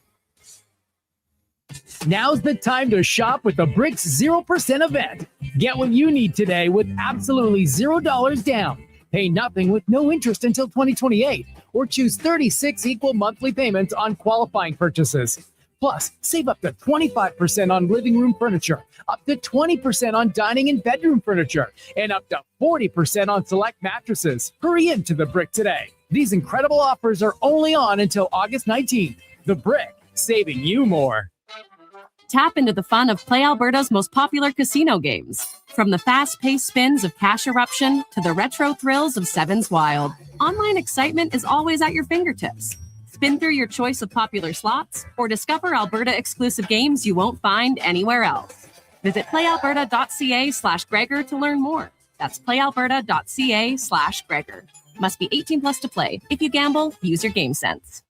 Speaker 4: Now's the time to shop with the Bricks 0% event. Get what you need today with absolutely $0 down. Pay nothing with no interest until 2028, or choose 36 equal monthly payments on qualifying purchases. Plus, save up to 25% on living room furniture, up to 20% on dining and bedroom furniture, and up to 40% on select mattresses. Hurry into the Brick today. These incredible offers are only on until August 19th. The Brick, saving you more.
Speaker 24: Tap into the fun of Play Alberta's most popular casino games. From the fast-paced spins of Cash Eruption to the retro thrills of Sevens Wild, online excitement is always at your fingertips. Spin through your choice of popular slots or discover Alberta-exclusive games you won't find anywhere else. Visit playalberta.ca/Gregor to learn more. That's playalberta.ca/Gregor. Must be 18 plus to play. If you gamble, use your game sense.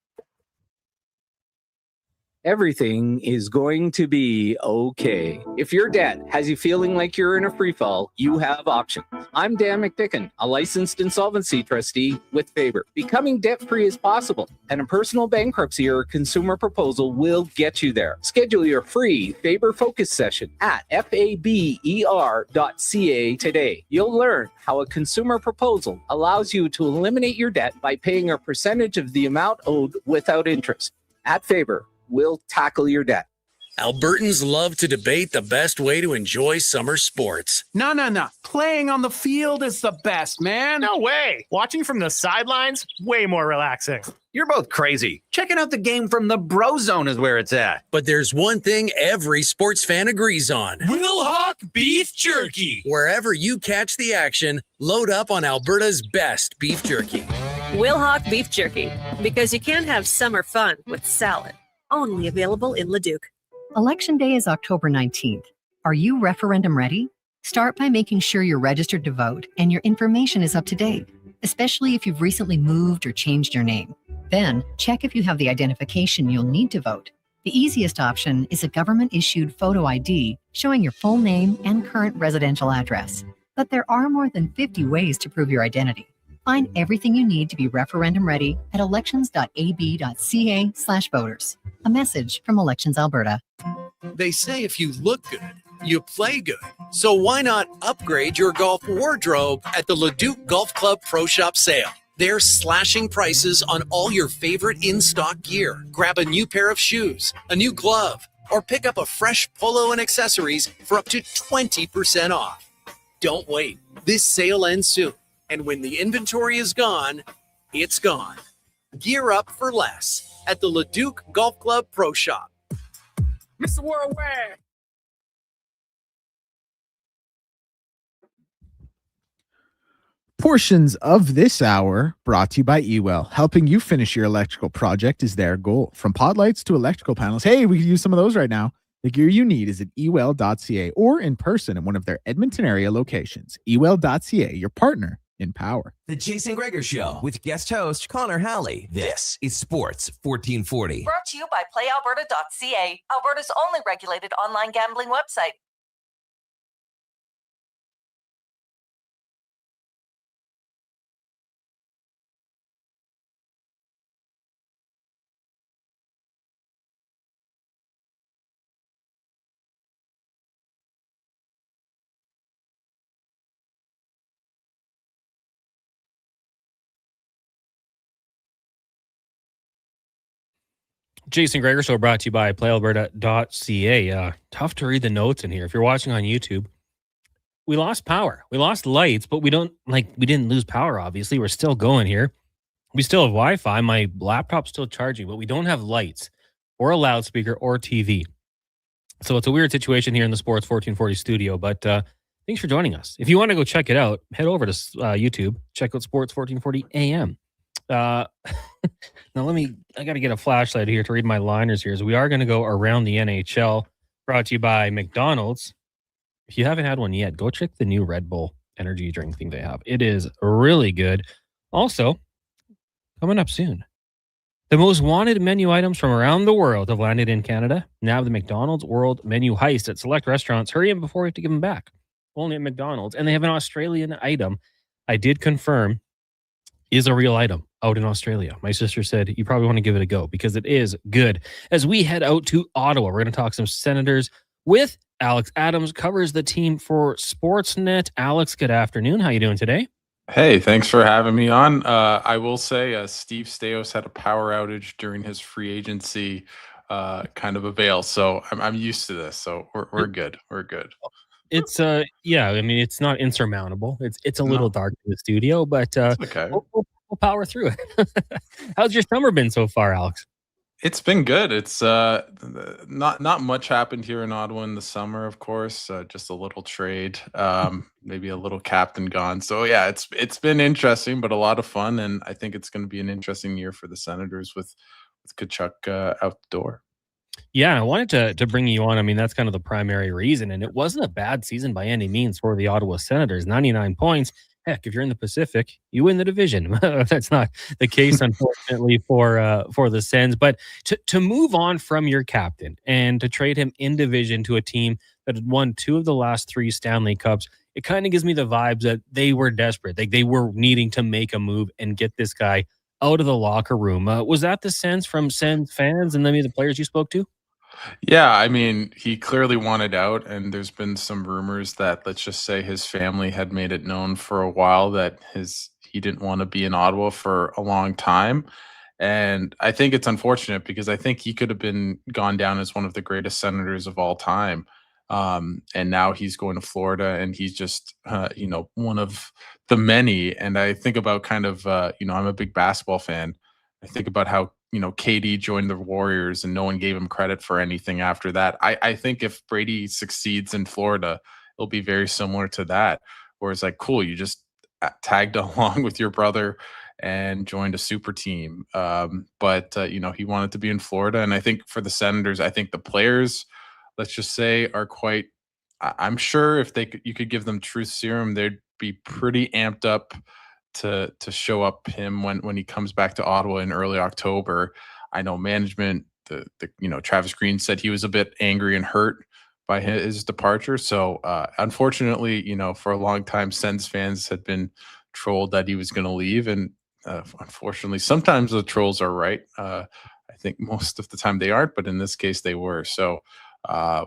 Speaker 5: Everything is going to be okay. If your debt has you feeling like you're in a free fall, you have options. I'm Dan McDicken, a licensed insolvency trustee with Faber. Becoming debt-free is possible, and a personal bankruptcy or consumer proposal will get you there. Schedule your free Faber Focus session at faber.ca today. You'll learn how a consumer proposal allows you to eliminate your debt by paying a percentage of the amount owed without interest. At Faber, we'll tackle your debt.
Speaker 9: Albertans love to debate the best way to enjoy summer sports.
Speaker 14: No. Playing on the field is the best, man.
Speaker 22: No way. Watching from the sidelines, way more relaxing.
Speaker 21: You're both crazy. Checking out the game from the Bro Zone is where it's at.
Speaker 9: But there's one thing every sports fan agrees on.
Speaker 19: Wilhauk Beef Jerky.
Speaker 9: Wherever you catch the action, load up on Alberta's best beef jerky.
Speaker 25: Wilhauk Beef Jerky, because you can't have summer fun with salad. Only available in Leduc.
Speaker 26: Election Day is October 19th. Are you referendum ready? Start by making sure you're registered to vote and your information is up to date, especially if you've recently moved or changed your name. Then, check if you have the identification you'll need to vote. The easiest option is a government-issued photo ID showing your full name and current residential address. But there are more than 50 ways to prove your identity. Find everything you need to be referendum ready at elections.ab.ca/voters. A message from Elections Alberta.
Speaker 9: They say if you look good, you play good. So why not upgrade your golf wardrobe at the Leduc Golf Club Pro Shop sale? They're slashing prices on all your favorite in-stock gear. Grab a new pair of shoes, a new glove, or pick up a fresh polo and accessories for up to 20% off. Don't wait. This sale ends soon. And when the inventory is gone, it's gone. Gear up for less at the Leduc Golf Club Pro Shop.
Speaker 22: Mr. Worldwide.
Speaker 11: Portions of this hour brought to you by Ewell. Helping you finish your electrical project is their goal. From pod lights to electrical panels. Hey, we could use some of those right now. The gear you need is at ewell.ca or in person at one of their Edmonton area locations. Ewell.ca, your partner in power.
Speaker 6: The Jason Gregor Show with guest host Connor Halley. This is Sports 1440.
Speaker 17: Brought to you by PlayAlberta.ca, Alberta's only regulated online gambling website.
Speaker 10: Jason Gregor Show brought to you by PlayAlberta.ca. Tough to read the notes in here. If you're watching on YouTube, we lost power. We lost lights, but we didn't lose power, obviously. We're still going here. We still have Wi-Fi. My laptop's still charging, but we don't have lights or a loudspeaker or TV. So it's a weird situation here in the Sports 1440 studio, but thanks for joining us. If you want to go check it out, head over to YouTube. Check out Sports 1440 AM. Now I got to get a flashlight here to read my liners here. So we are going to go around the NHL, brought to you by McDonald's. If you haven't had one yet, go check the new Red Bull energy drink thing they have. It is really good. Also, coming up soon, the most wanted menu items from around the world have landed in Canada. Now the McDonald's World Menu Heist at select restaurants. Hurry in before we have to give them back. Only at McDonald's. And they have an Australian item. I did confirm is a real item out in Australia. My sister said you probably want to give it a go because it is good. As we head out to Ottawa, we're going to talk some Senators with Alex Adams, covers the team for Sportsnet. Alex, good afternoon. How you doing today?
Speaker 27: Hey, thanks for having me on. I will say Steve Staios had a power outage during his free agency kind of avail, so I'm used to this. So we're good. We're good.
Speaker 10: It's yeah, I mean it's not insurmountable. It's a little dark in the studio, but
Speaker 27: okay.
Speaker 10: We'll power through it. How's your summer been so far, Alex?
Speaker 27: It's been good. It's not much happened here in Ottawa in the summer, of course. Just a little trade, maybe a little captain gone. So yeah, it's been interesting, but a lot of fun, and I think it's going to be an interesting year for the Senators with Tkachuk out the door.
Speaker 10: Yeah, I wanted to bring you on. I mean, that's kind of the primary reason. And it wasn't a bad season by any means for the Ottawa Senators. 99 points. Heck, if you're in the Pacific, you win the division. That's not the case, unfortunately, for the Sens. But to move on from your captain and to trade him in division to a team that had won 2 of the last 3 Stanley Cups, it kind of gives me the vibes that they were desperate. Like they were needing to make a move and get this guy out of the locker room. Was that the sense from Sens fans and maybe the players you spoke to?
Speaker 27: Yeah, I mean, he clearly wanted out, and there's been some rumors that, let's just say, his family had made it known for a while that he didn't want to be in Ottawa for a long time. And I think it's unfortunate because I think he could have been gone down as one of the greatest Senators of all time. And now he's going to Florida, and he's just, one of the many. And I think about kind of, I'm a big basketball fan. I think about how KD joined the Warriors and no one gave him credit for anything after that. I think if Brady succeeds in Florida, it'll be very similar to that, where it's like, cool, you just tagged along with your brother and joined a super team. But he wanted to be in Florida. And I think for the Senators, I think the players, let's just say, are quite, I'm sure if you could give them truth serum, they'd be pretty amped up to show up him when he comes back to Ottawa in early October. I know management, Travis Green said he was a bit angry and hurt by his departure. So unfortunately, for a long time, Sens fans had been trolled that he was going to leave. And unfortunately, sometimes the trolls are right. I think most of the time they aren't, but in this case they were. So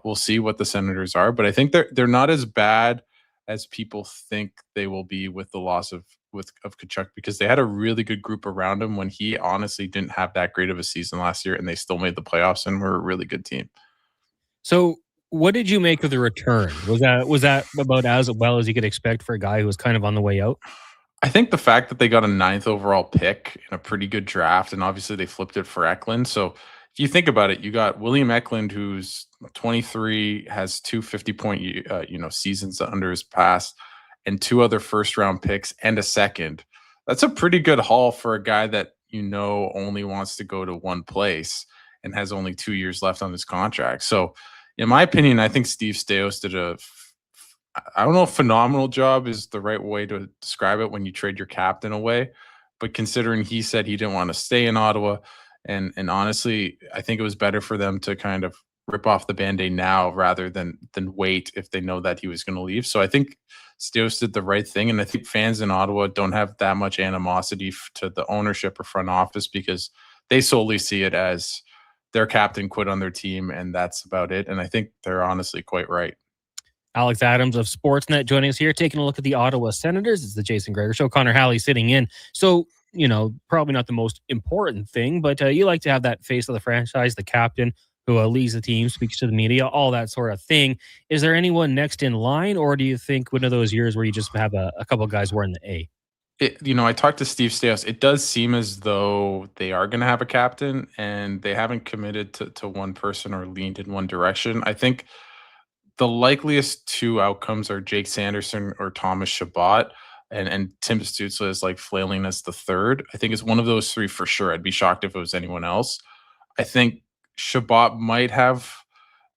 Speaker 27: we'll see what the Senators are. But I think they're not as bad as people think they will be with the loss of Tkachuk, because they had a really good group around him when he honestly didn't have that great of a season last year, and they still made the playoffs and were a really good team.
Speaker 10: So what did you make of the return? Was that about as well as you could expect for a guy who was kind of on the way out?
Speaker 27: I think the fact that they got a 9th overall pick in a pretty good draft, and obviously they flipped it for Eklund. So if you think about it, you got William Eklund, who's 23, has 2 50-point seasons under his past, and 2 other first-round picks and a second. That's a pretty good haul for a guy that only wants to go to one place and has only 2 years left on his contract. So, in my opinion, I think Steve Staios did I don't know if phenomenal job is the right way to describe it when you trade your captain away, but considering he said he didn't want to stay in Ottawa, and honestly, I think it was better for them to kind of rip off the Band-Aid now rather than wait if they know that he was going to leave. So I think Staios did the right thing, and I think fans in Ottawa don't have that much animosity to the ownership or front office because they solely see it as their captain quit on their team, and that's about it. And I think they're honestly quite right.
Speaker 10: Alex Adams of Sportsnet joining us here, taking a look at the Ottawa Senators. It's the Jason Gregor Show. Connor Halley sitting in. So, probably not the most important thing, but you like to have that face of the franchise, the captain who leads the team, speaks to the media, all that sort of thing. Is there anyone next in line, or do you think one of those years where you just have a couple of guys wearing the A?
Speaker 27: I talked to Steve Staios. It does seem as though they are going to have a captain, and they haven't committed to one person or leaned in one direction. I think the likeliest 2 outcomes are Jake Sanderson or Thomas Chabot, and Tim Stützle is like flailing as the third. I think it's one of those 3 for sure. I'd be shocked if it was anyone else. I think Chabot might have,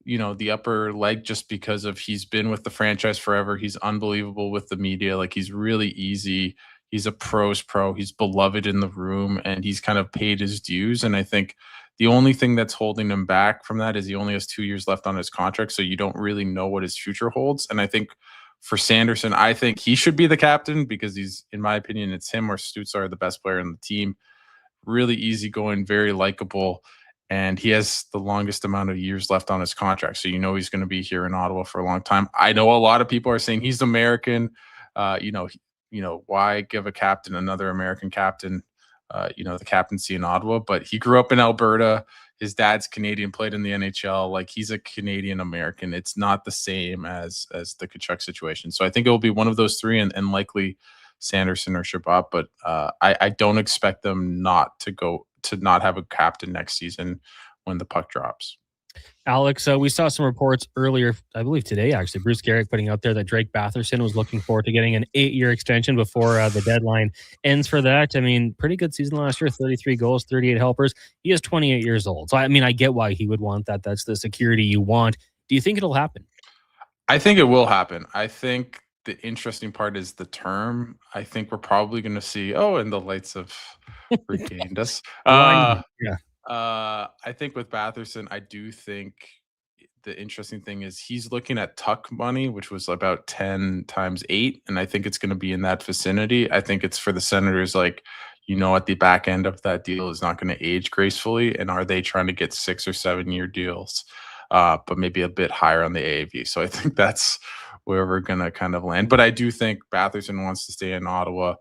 Speaker 27: the upper leg just because he's been with the franchise forever. He's unbelievable with the media. Like, he's really easy. He's a pro's pro. He's beloved in the room, and he's kind of paid his dues. And I think the only thing that's holding him back from that is he only has 2 years left on his contract, so you don't really know what his future holds. And I think for Sanderson, I think he should be the captain because he's, in my opinion, it's him or Stützle are the best player in the team. Really easygoing, very likable, and he has the longest amount of years left on his contract. So he's going to be here in Ottawa for a long time. I know a lot of people are saying he's American. Why give a captain, another American captain, the captaincy in Ottawa? But he grew up in Alberta. His dad's Canadian, played in the NHL. Like, he's a Canadian American. It's not the same as the Tkachuk situation. So I think it will be one of those 3 and likely Sanderson or Chabot. But I don't expect them not to not have a captain next season when the puck drops.
Speaker 10: Alex, we saw some reports earlier, I believe today, actually, Bruce Garrick putting out there that Drake Batherson was looking forward to getting an 8-year extension before the deadline ends for that. I mean, pretty good season last year, 33 goals, 38 helpers. He is 28 years old. So, I mean, I get why he would want that. That's the security you want. Do you think it'll happen?
Speaker 27: I think it will happen. I think the interesting part is the term. I think we're probably going to see, and the lights have regained us.
Speaker 10: Yeah.
Speaker 27: I think with Batherson, I do think the interesting thing is he's looking at tuck money, which was about 10 times 8. And I think it's going to be in that vicinity. I think it's for the Senators, like, at the back end of that deal is not going to age gracefully. And are they trying to get 6 or 7 year deals, but maybe a bit higher on the AAV? So I think that's where we're going to kind of land. But I do think Batherson wants to stay in Ottawa.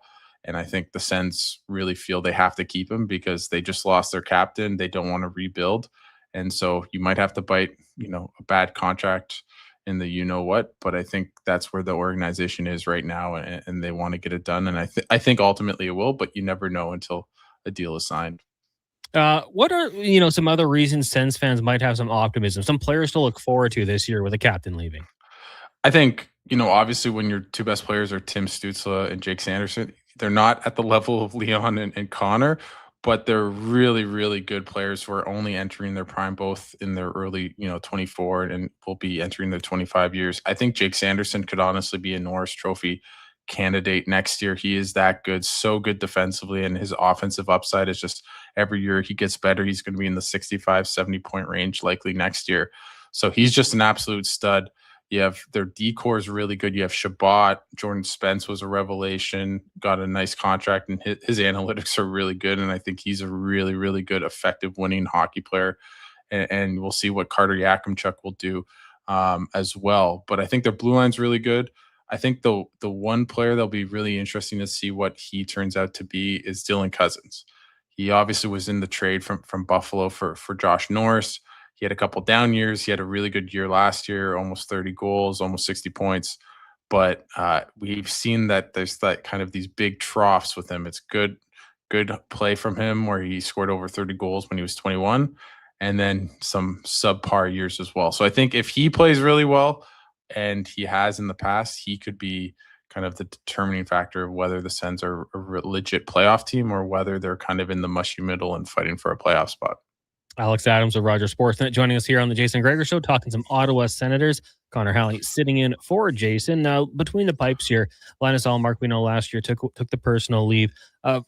Speaker 27: And I think the Sens really feel they have to keep him because they just lost their captain. They don't want to rebuild. And so you might have to bite, a bad contract in the what. But I think that's where the organization is right now, and they want to get it done. And I think ultimately it will, but you never know until a deal is signed.
Speaker 10: What are, some other reasons Sens fans might have some optimism, some players to look forward to this year with a captain leaving?
Speaker 27: I think, obviously when your two best players are Tim Stützle and Jake Sanderson, they're not at the level of Leon and Connor, but they're really, really good players who are only entering their prime, both in their early, 24 and will be entering their 25 years. I think Jake Sanderson could honestly be a Norris Trophy candidate next year. He is that good, so good defensively, and his offensive upside is just every year he gets better. He's going to be in the 65, 70 point range likely next year. So he's just an absolute stud. You have their decor is really good. You have Shabbat. Jordan Spence was a revelation, got a nice contract, and his analytics are really good. And I think he's a really, really good, effective, winning hockey player. And we'll see what Carter Yakimchuk will do as well. But I think their blue line's really good. I think the one player that'll be really interesting to see what he turns out to be is Dylan Cousins. He obviously was in the trade from Buffalo for Josh Norris. He had a couple down years. He had a really good year last year, almost 30 goals, almost 60 points. But we've seen that there's that kind of these big troughs with him. It's good play from him where he scored over 30 goals when he was 21, and then some subpar years as well. So I think if he plays really well, and he has in the past, he could be kind of the determining factor of whether the Sens are a legit playoff team or whether they're kind of in the mushy middle and fighting for a playoff spot.
Speaker 10: Alex Adams of Rogers Sportsnet joining us here on the Jason Gregor Show, talking some Ottawa Senators. Connor Halley sitting in for Jason. Now, between the pipes here, Linus Ullmark, we know last year took the personal leave.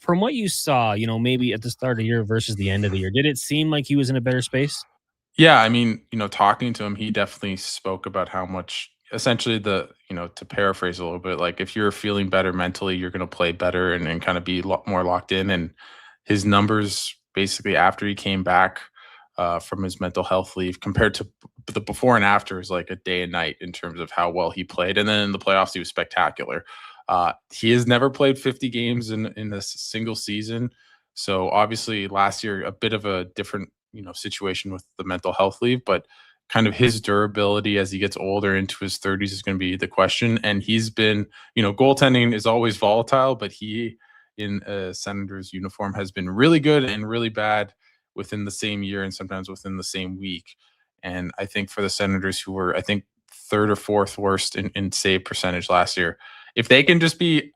Speaker 10: From what you saw, maybe at the start of the year versus the end of the year, did it seem like he was in a better space?
Speaker 27: Yeah, I mean, talking to him, he definitely spoke about how much, essentially to paraphrase a little bit, like if you're feeling better mentally, you're going to play better and kind of be more locked in. And his numbers basically after he came back from his mental health leave compared to the before and after is like a day and night in terms of how well he played. And then in the playoffs, he was spectacular. He has never played 50 games in a single season. So obviously last year, a bit of a different, situation with the mental health leave, but kind of his durability as he gets older into his 30s is going to be the question. And he's been, goaltending is always volatile, but he in a Senators uniform has been really good and really bad within the same year and sometimes within the same week. And I think for the Senators, who were, I think, third or fourth worst in save percentage last year, if they can just be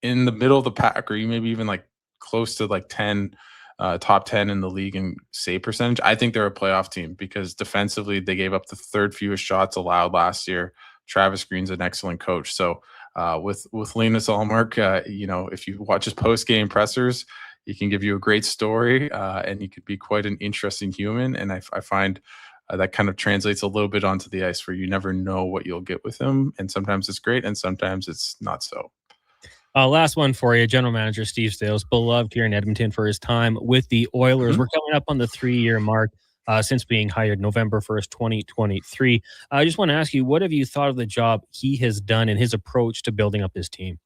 Speaker 27: in the middle of the pack or maybe even like close to like 10, top 10 in the league in save percentage, I think they're a playoff team because defensively they gave up the third fewest shots allowed last year. Travis Green's an excellent coach. So with Linus Ullmark, if you watch his post-game pressers, he can give you a great story, and he could be quite an interesting human. And I find that kind of translates a little bit onto the ice where you never know what you'll get with him. And sometimes it's great and sometimes it's not so.
Speaker 10: Last one for you. General Manager Steve Staios, beloved here in Edmonton for his time with the Oilers. We're coming up on the 3-year mark since being hired November 1st, 2023. I just want to ask you, what have you thought of the job he has done and his approach to building up this team?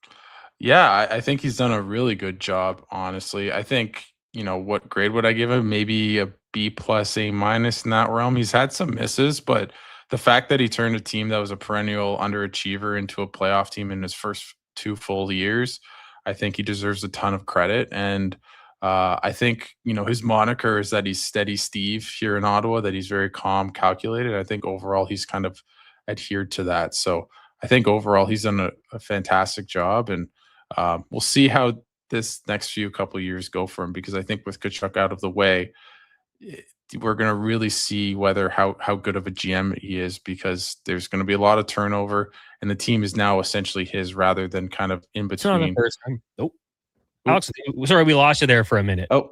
Speaker 27: Yeah, I think he's done a really good job, honestly. I think, what grade would I give him? Maybe a B+, A- in that realm. He's had some misses, but the fact that he turned a team that was a perennial underachiever into a playoff team in his first 2 full years, I think he deserves a ton of credit. And I think, his moniker is that he's Steady Steve here in Ottawa, that he's very calm, calculated. I think overall he's kind of adhered to that. So I think overall he's done a fantastic job, and we'll see how this next couple of years go for him, because I think with Tkachuk out of the way, we're going to really see how good of a GM he is, because there's going to be a lot of turnover, and the team is now essentially his rather than kind of in
Speaker 10: It's not the
Speaker 27: between.
Speaker 10: first time. Nope. Alex, sorry, we lost you there for a minute.
Speaker 27: Oh,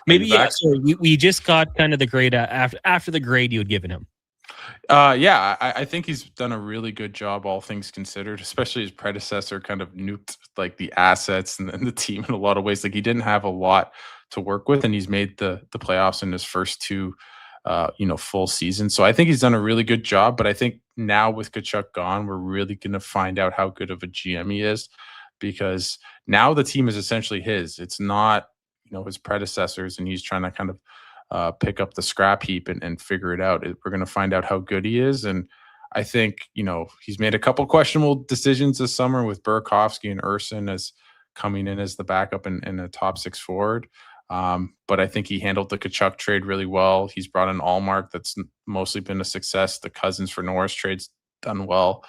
Speaker 10: maybe so we just got kind of the grade after the grade you had given him.
Speaker 27: I think he's done a really good job, all things considered, especially his predecessor kind of nuked like the assets and the team in a lot of ways. Like, he didn't have a lot to work with, and he's made the playoffs in his first two full seasons. So I think he's done a really good job, but I think now with Tkachuk gone, we're really going to find out how good of a GM he is, because now the team is essentially his. It's not, his predecessors, and he's trying to kind of pick up the scrap heap and figure it out. We're going to find out how good he is. And I think, he's made a couple questionable decisions this summer with Burakovsky and Urson as coming in as the backup in a top six forward. But I think he handled the Tkachuk trade really well. He's brought in Allmark. That's mostly been a success. The Cousins for Norris trade's done well.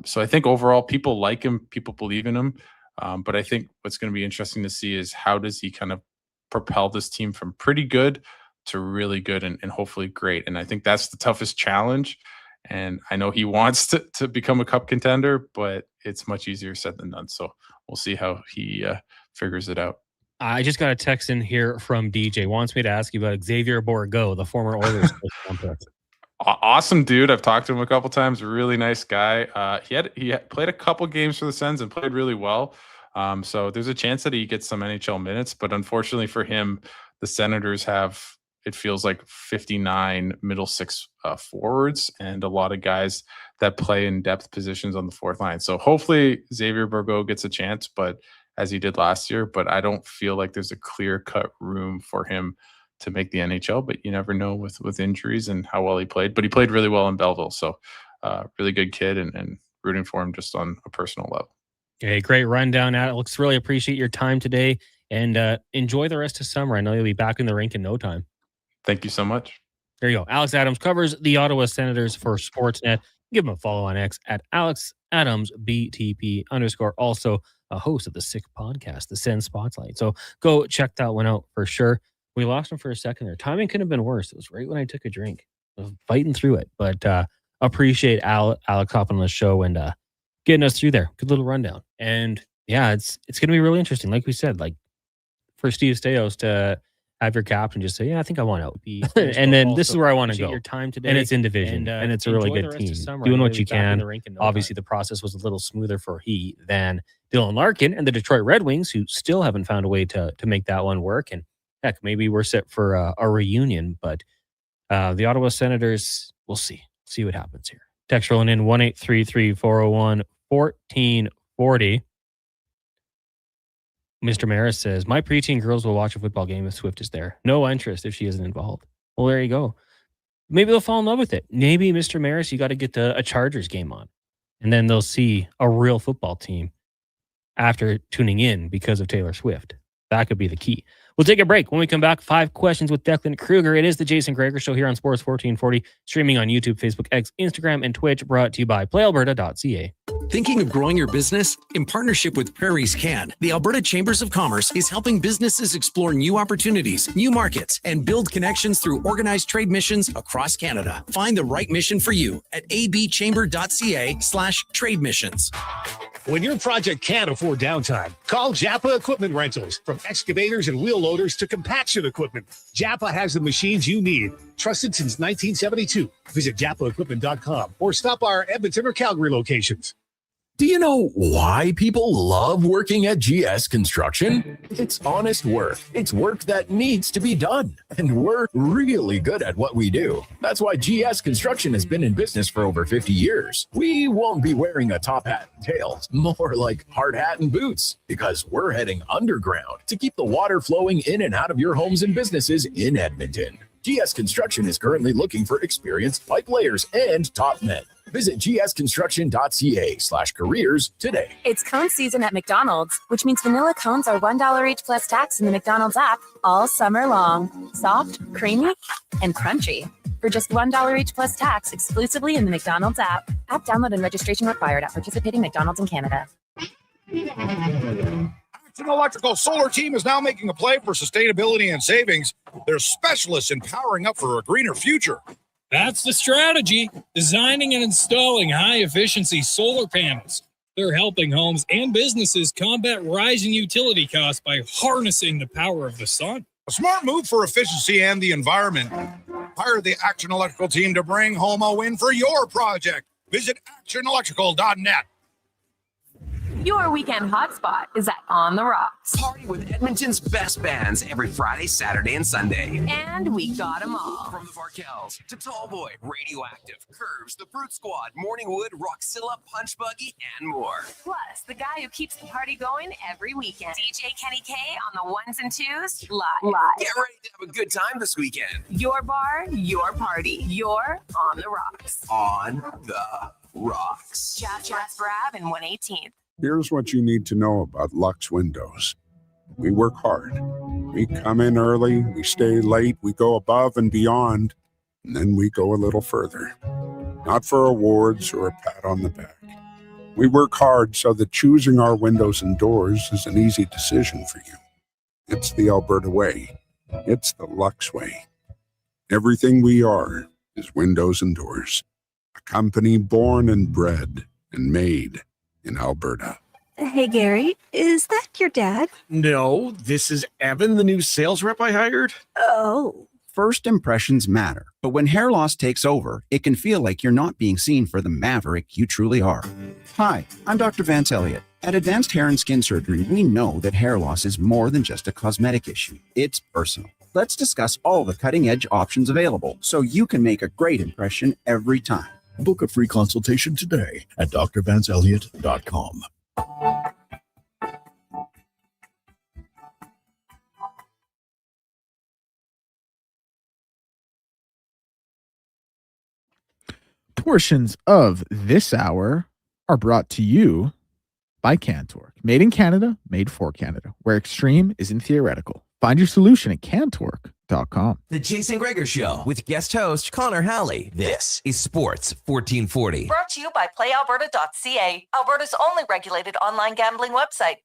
Speaker 27: So I think overall people like him, people believe in him. But I think what's going to be interesting to see is how does he kind of propel this team from pretty good to really good and hopefully great. And I think that's the toughest challenge. And I know he wants to become a cup contender, but it's much easier said than done. So we'll see how he figures it out.
Speaker 10: I just got a text in here from DJ. Wants me to ask you about Xavier Bourgault, the former Oilers.
Speaker 27: Awesome dude. I've talked to him a couple times. Really nice guy. He had played a couple games for the Sens and played really well. So there's a chance that he gets some NHL minutes, but unfortunately for him, the Senators have, it feels like 59 middle six forwards and a lot of guys that play in depth positions on the fourth line. So hopefully Xavier Bourgault gets a chance, but as he did last year, but I don't feel like there's a clear-cut room for him to make the NHL, but you never know with injuries and how well he played. But he played really well in Belleville, so really good kid, and rooting for him just on a personal level.
Speaker 10: Okay, great rundown, Alex. Really appreciate your time today, and enjoy the rest of summer. I know you'll be back in the rink in no time.
Speaker 27: Thank you so much.
Speaker 10: There you go. Alex Adams covers the Ottawa Senators for Sportsnet. Give him a follow on X at AlexAdamsBTP_. Also a host of the Sick podcast, the Sens Spotlight. So go check that one out for sure. We lost him for a second there. Timing couldn't have been worse. It was right when I took a drink. I was fighting through it, but appreciate Alex hopping on the show and getting us through there. Good little rundown. And yeah, it's going to be really interesting. Like we said, like for Steve Staios to have your captain just say, yeah, I think I want out. And then this is where I want to go. Your time today, and it's in division, and it's a really good team. Doing what you can. Obviously, the process was a little smoother for he than Dylan Larkin and the Detroit Red Wings, who still haven't found a way to make that one work. And heck, maybe we're set for a reunion, but the Ottawa Senators, we'll see what happens here. Text rolling in 1-833-401-1440. Mr. Maris says, my preteen girls will watch a football game if Swift is there. No interest if she isn't involved. Well, there you go. Maybe they'll fall in love with it. Maybe, Mr. Maris, you got to get a Chargers game on. And then they'll see a real football team after tuning in because of Taylor Swift. That could be the key. We'll take a break. When we come back, 5 questions with Declan Kruger. It is the Jason Gregor Show here on Sports 1440, streaming on YouTube, Facebook, X, Instagram, and Twitch, brought to you by PlayAlberta.ca.
Speaker 9: Thinking of growing your business? In partnership with Prairie's Can, the Alberta Chambers of Commerce is helping businesses explore new opportunities, new markets, and build connections through organized trade missions across Canada. Find the right mission for you at abchamber.ca/trade missions.
Speaker 7: When your project can't afford downtime, call Japa Equipment Rentals. From excavators and wheel loaders to compaction equipment, Japa has the machines you need. Trusted since 1972. Visit japaequipment.com or stop our Edmonton or Calgary locations.
Speaker 8: Do you know why people love working at GS Construction? It's honest work. It's work that needs to be done. And we're really good at what we do. That's why GS Construction has been in business for over 50 years. We won't be wearing a top hat and tails, more like hard hat and boots, because we're heading underground to keep the water flowing in and out of your homes and businesses in Edmonton. GS Construction is currently looking for experienced pipe layers and top men. Visit gsconstruction.ca/careers today.
Speaker 12: It's cone season at McDonald's, which means vanilla cones are $1 each plus tax in the McDonald's app all summer long. Soft, creamy, and crunchy. For just $1 each plus tax exclusively in the McDonald's app. App download and registration required at participating McDonald's in Canada.
Speaker 13: Action Electrical Solar Team is now making a play for sustainability and savings. They're specialists in powering up for a greener future.
Speaker 19: That's the strategy. Designing and installing high-efficiency solar panels. They're helping homes and businesses combat rising utility costs by harnessing the power of the sun.
Speaker 13: A smart move for efficiency and the environment. Hire the Action Electrical team to bring home a win for your project. Visit actionelectrical.net.
Speaker 12: Your weekend hotspot is at On the Rocks.
Speaker 6: Party with Edmonton's best bands every Friday, Saturday, and Sunday.
Speaker 12: And we got them all.
Speaker 6: From the Varkels to Tallboy, Radioactive, Curves, the Brute Squad, Morningwood, Roxilla, Punch Buggy, and more.
Speaker 12: Plus, the guy who keeps the party going every weekend. DJ Kenny K on the ones and twos, live.
Speaker 6: Get ready to have a good time this weekend.
Speaker 12: Your bar, your party. You're On the Rocks.
Speaker 6: On the Rocks.
Speaker 12: Jazz Brab and 118th.
Speaker 15: Here's what you need to know about Lux Windows. We work hard. We come in early, we stay late, we go above and beyond, and then we go a little further. Not for awards or a pat on the back. We work hard so that choosing our windows and doors is an easy decision for you. It's the Alberta way. It's the Lux way. Everything we are is windows and doors. A company born and bred and made in Alberta.
Speaker 16: Hey, Gary, is that your dad?
Speaker 18: No, this is Evan, the new sales rep I hired.
Speaker 16: Oh.
Speaker 20: First impressions matter, but when hair loss takes over, it can feel like you're not being seen for the maverick you truly are. Hi, I'm Dr. Vance Elliott. At Advanced Hair and Skin Surgery, we know that hair loss is more than just a cosmetic issue. It's personal. Let's discuss all the cutting-edge options available so you can make a great impression every time.
Speaker 23: Book a free consultation today at drvanceelliott.com.
Speaker 11: Portions of this hour are brought to you by Cantork. Made in Canada, made for Canada, where extreme isn't theoretical. Find your solution at Cantork.com.
Speaker 6: The Jason Gregor Show with guest host Connor Halley. This is Sports 1440.
Speaker 17: Brought to you by PlayAlberta.ca, Alberta's only regulated online gambling website.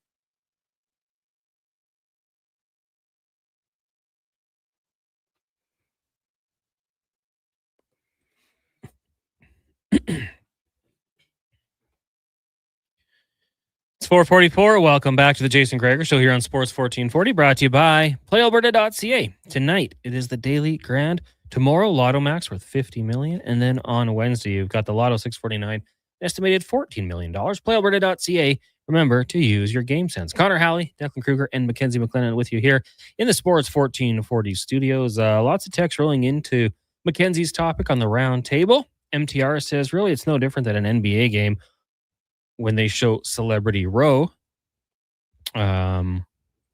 Speaker 10: It's 4:44. Welcome back to the Jason Gregor Show here on Sports 1440, brought to you by PlayAlberta.ca. Tonight, it is the Daily Grand. Tomorrow, Lotto Max worth $50 million. And then on Wednesday, you've got the Lotto 649, estimated $14 million. PlayAlberta.ca. Remember to use your game sense. Connor Halley, Declan Kruger, and Mackenzie McLennan with you here in the Sports 1440 studios. Lots of text rolling into Mackenzie's topic on the Roundtable. MTR says, really, it's no different than an NBA game when they show Celebrity Row or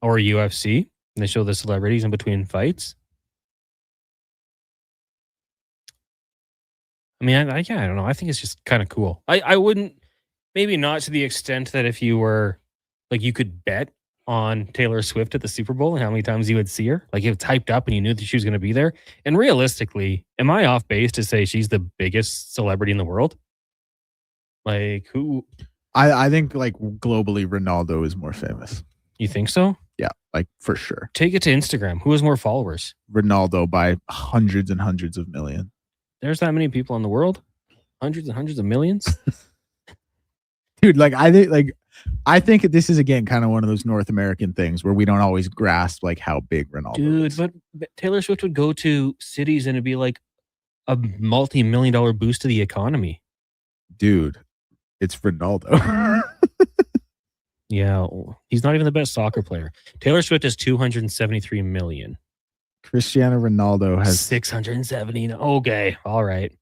Speaker 10: UFC, and they show the celebrities in between fights. I mean, I don't know. I think it's just kind of cool. I wouldn't, maybe not to the extent that if you were, like, you could bet on Taylor Swift at the Super Bowl and how many times you would see her. Like, if it's hyped up and you knew that she was going to be there. And realistically, am I off base to say she's the biggest celebrity in the world? Like, who?
Speaker 11: I think, like, globally, Ronaldo is more famous.
Speaker 10: You think so?
Speaker 11: Yeah, like, for sure.
Speaker 10: Take it to Instagram. Who has more followers?
Speaker 11: Ronaldo by hundreds and hundreds of millions.
Speaker 10: There's that many people in the world? Hundreds and hundreds of millions?
Speaker 11: Dude, like, I think this is, again, kind of one of those North American things where we don't always grasp, like, how big Ronaldo is.
Speaker 10: But Taylor Swift would go to cities and it'd be like a multi-million-dollar boost to the economy.
Speaker 11: Dude, it's Ronaldo.
Speaker 10: Yeah, he's not even the best soccer player. Taylor Swift has 273 million.
Speaker 11: Cristiano Ronaldo has
Speaker 10: 670. Okay, all right.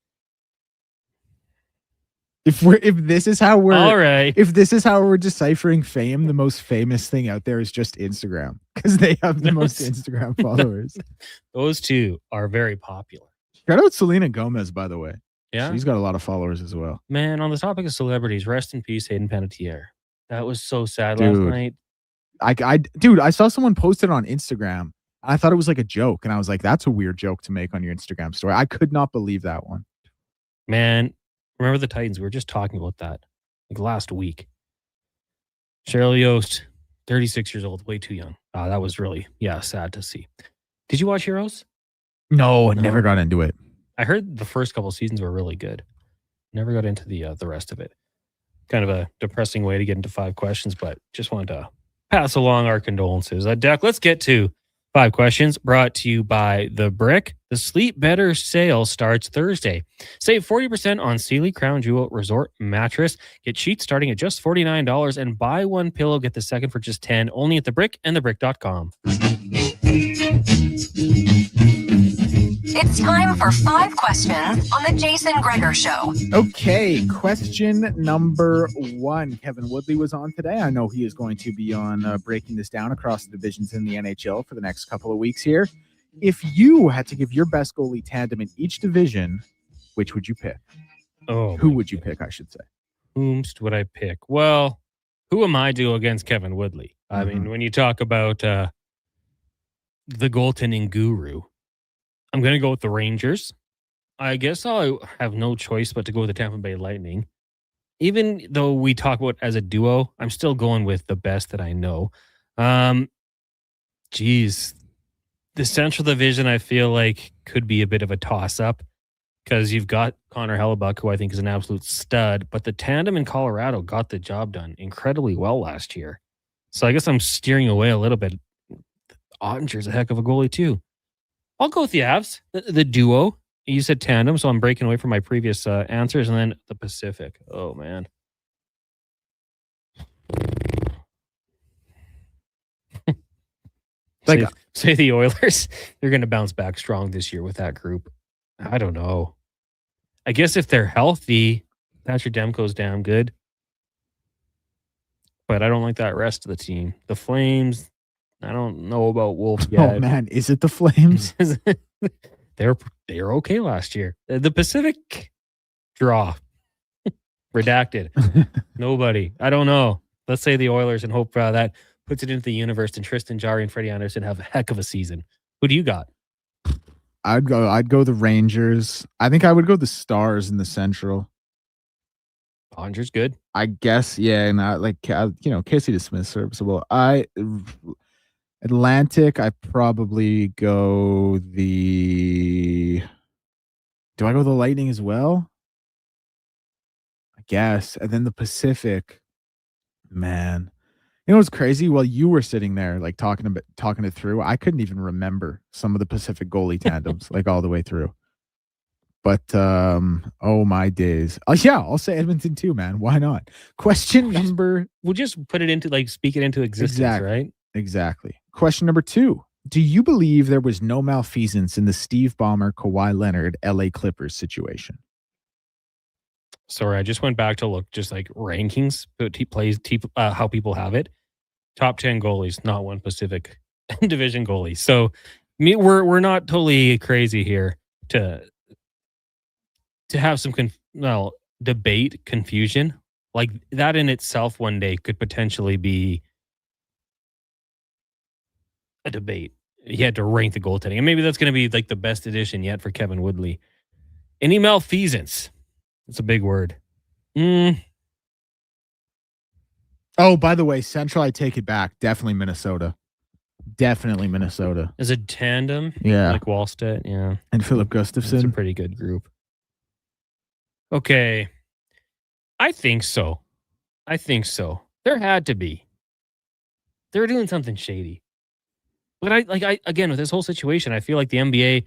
Speaker 11: If this is how we're deciphering fame, the most famous thing out there is just Instagram, because they have the most Instagram followers.
Speaker 10: Those two are very popular.
Speaker 11: Shout out Selena Gomez, by the way.
Speaker 10: Yeah.
Speaker 11: She's got a lot of followers as well.
Speaker 10: Man, on the topic of celebrities, rest in peace, Hayden Panettiere. That was so sad last night.
Speaker 11: Dude, I saw someone post it on Instagram. I thought it was like a joke, and I was like, "That's a weird joke to make on your Instagram story." I could not believe that one.
Speaker 10: Man, remember the Titans? We were just talking about that like last week. Cheryl Yost, 36 years old, way too young. That was really, sad to see. Did you watch Heroes?
Speaker 11: No, I never got into it.
Speaker 10: I heard the first couple seasons were really good. Never got into the rest of it. Kind of a depressing way to get into 5 questions, but just wanted to pass along our condolences. Deck, let's get to 5 questions brought to you by The Brick. The Sleep Better sale starts Thursday. Save 40% on Sealy Crown Jewel Resort mattress. Get sheets starting at just $49 and buy one pillow, get the second for just $10. Only at The Brick and thebrick.com.
Speaker 17: It's time for 5 questions on the Jason Gregor Show.
Speaker 11: Okay, question number 1. Kevin Woodley was on today. I know he is going to be on breaking this down across the divisions in the NHL for the next couple of weeks here. If you had to give your best goalie tandem in each division, which would you pick? Who would you pick, I should say?
Speaker 10: Whomst would I pick? Well, who am I to against Kevin Woodley? I mean, when you talk about the goaltending guru, I'm going to go with the Rangers. I guess I'll have no choice but to go with the Tampa Bay Lightning. Even though we talk about as a duo, I'm still going with the best that I know. The Central Division, I feel like, could be a bit of a toss-up because you've got Connor Halley, who I think is an absolute stud, but the tandem in Colorado got the job done incredibly well last year. So I guess I'm steering away a little bit. Ottinger's a heck of a goalie, too. I'll go with the Avs, the duo. You said tandem, so I'm breaking away from my previous answers. And then the Pacific. Oh, man. Say the Oilers. They're going to bounce back strong this year with that group. I don't know. I guess if they're healthy, Thatcher Demko's damn good. But I don't like that rest of the team. The Flames, I don't know about Wolf yet.
Speaker 11: Oh, man. Is it the Flames?
Speaker 10: They're okay last year. The Pacific draw. Redacted. Nobody. I don't know. Let's say the Oilers and hope that puts it into the universe and Tristan Jarry and Freddie Anderson have a heck of a season. Who do you got?
Speaker 11: I'd go the Rangers. I think I would go the Stars in the Central.
Speaker 10: Ottinger's good.
Speaker 11: I guess, yeah, and Casey DeSmith serviceable. Atlantic, I probably go the... Do I go the Lightning as well? I guess. And then the Pacific, man. You know what's crazy? While you were sitting there, like talking it through, I couldn't even remember some of the Pacific goalie tandems, like all the way through. But oh my days! Yeah, I'll say Edmonton too, man. Why not? Question number.
Speaker 10: We'll just put it into speak it into existence, right?
Speaker 11: Exactly. Question number 2. Do you believe there was no malfeasance in the Steve Ballmer, Kawhi Leonard, LA Clippers situation?
Speaker 10: Sorry, I just went back to look just like rankings, how people have it. Top 10 goalies, not one Pacific Division goalie. So we're not totally crazy here to have some debate, confusion. Like that in itself one day could potentially be a debate. He had to rank the goaltending. And maybe that's going to be like the best edition yet for Kevin Woodley. Any malfeasance? It's a big word.
Speaker 11: Oh, by the way, Central, I take it back. Definitely Minnesota.
Speaker 10: As a tandem?
Speaker 11: Yeah.
Speaker 10: Like Wallstedt, yeah.
Speaker 11: And Philip Gustafson.
Speaker 10: It's a pretty good group. Okay. I think so. There had to be. They were doing something shady. But I again, with this whole situation, I feel like the NBA,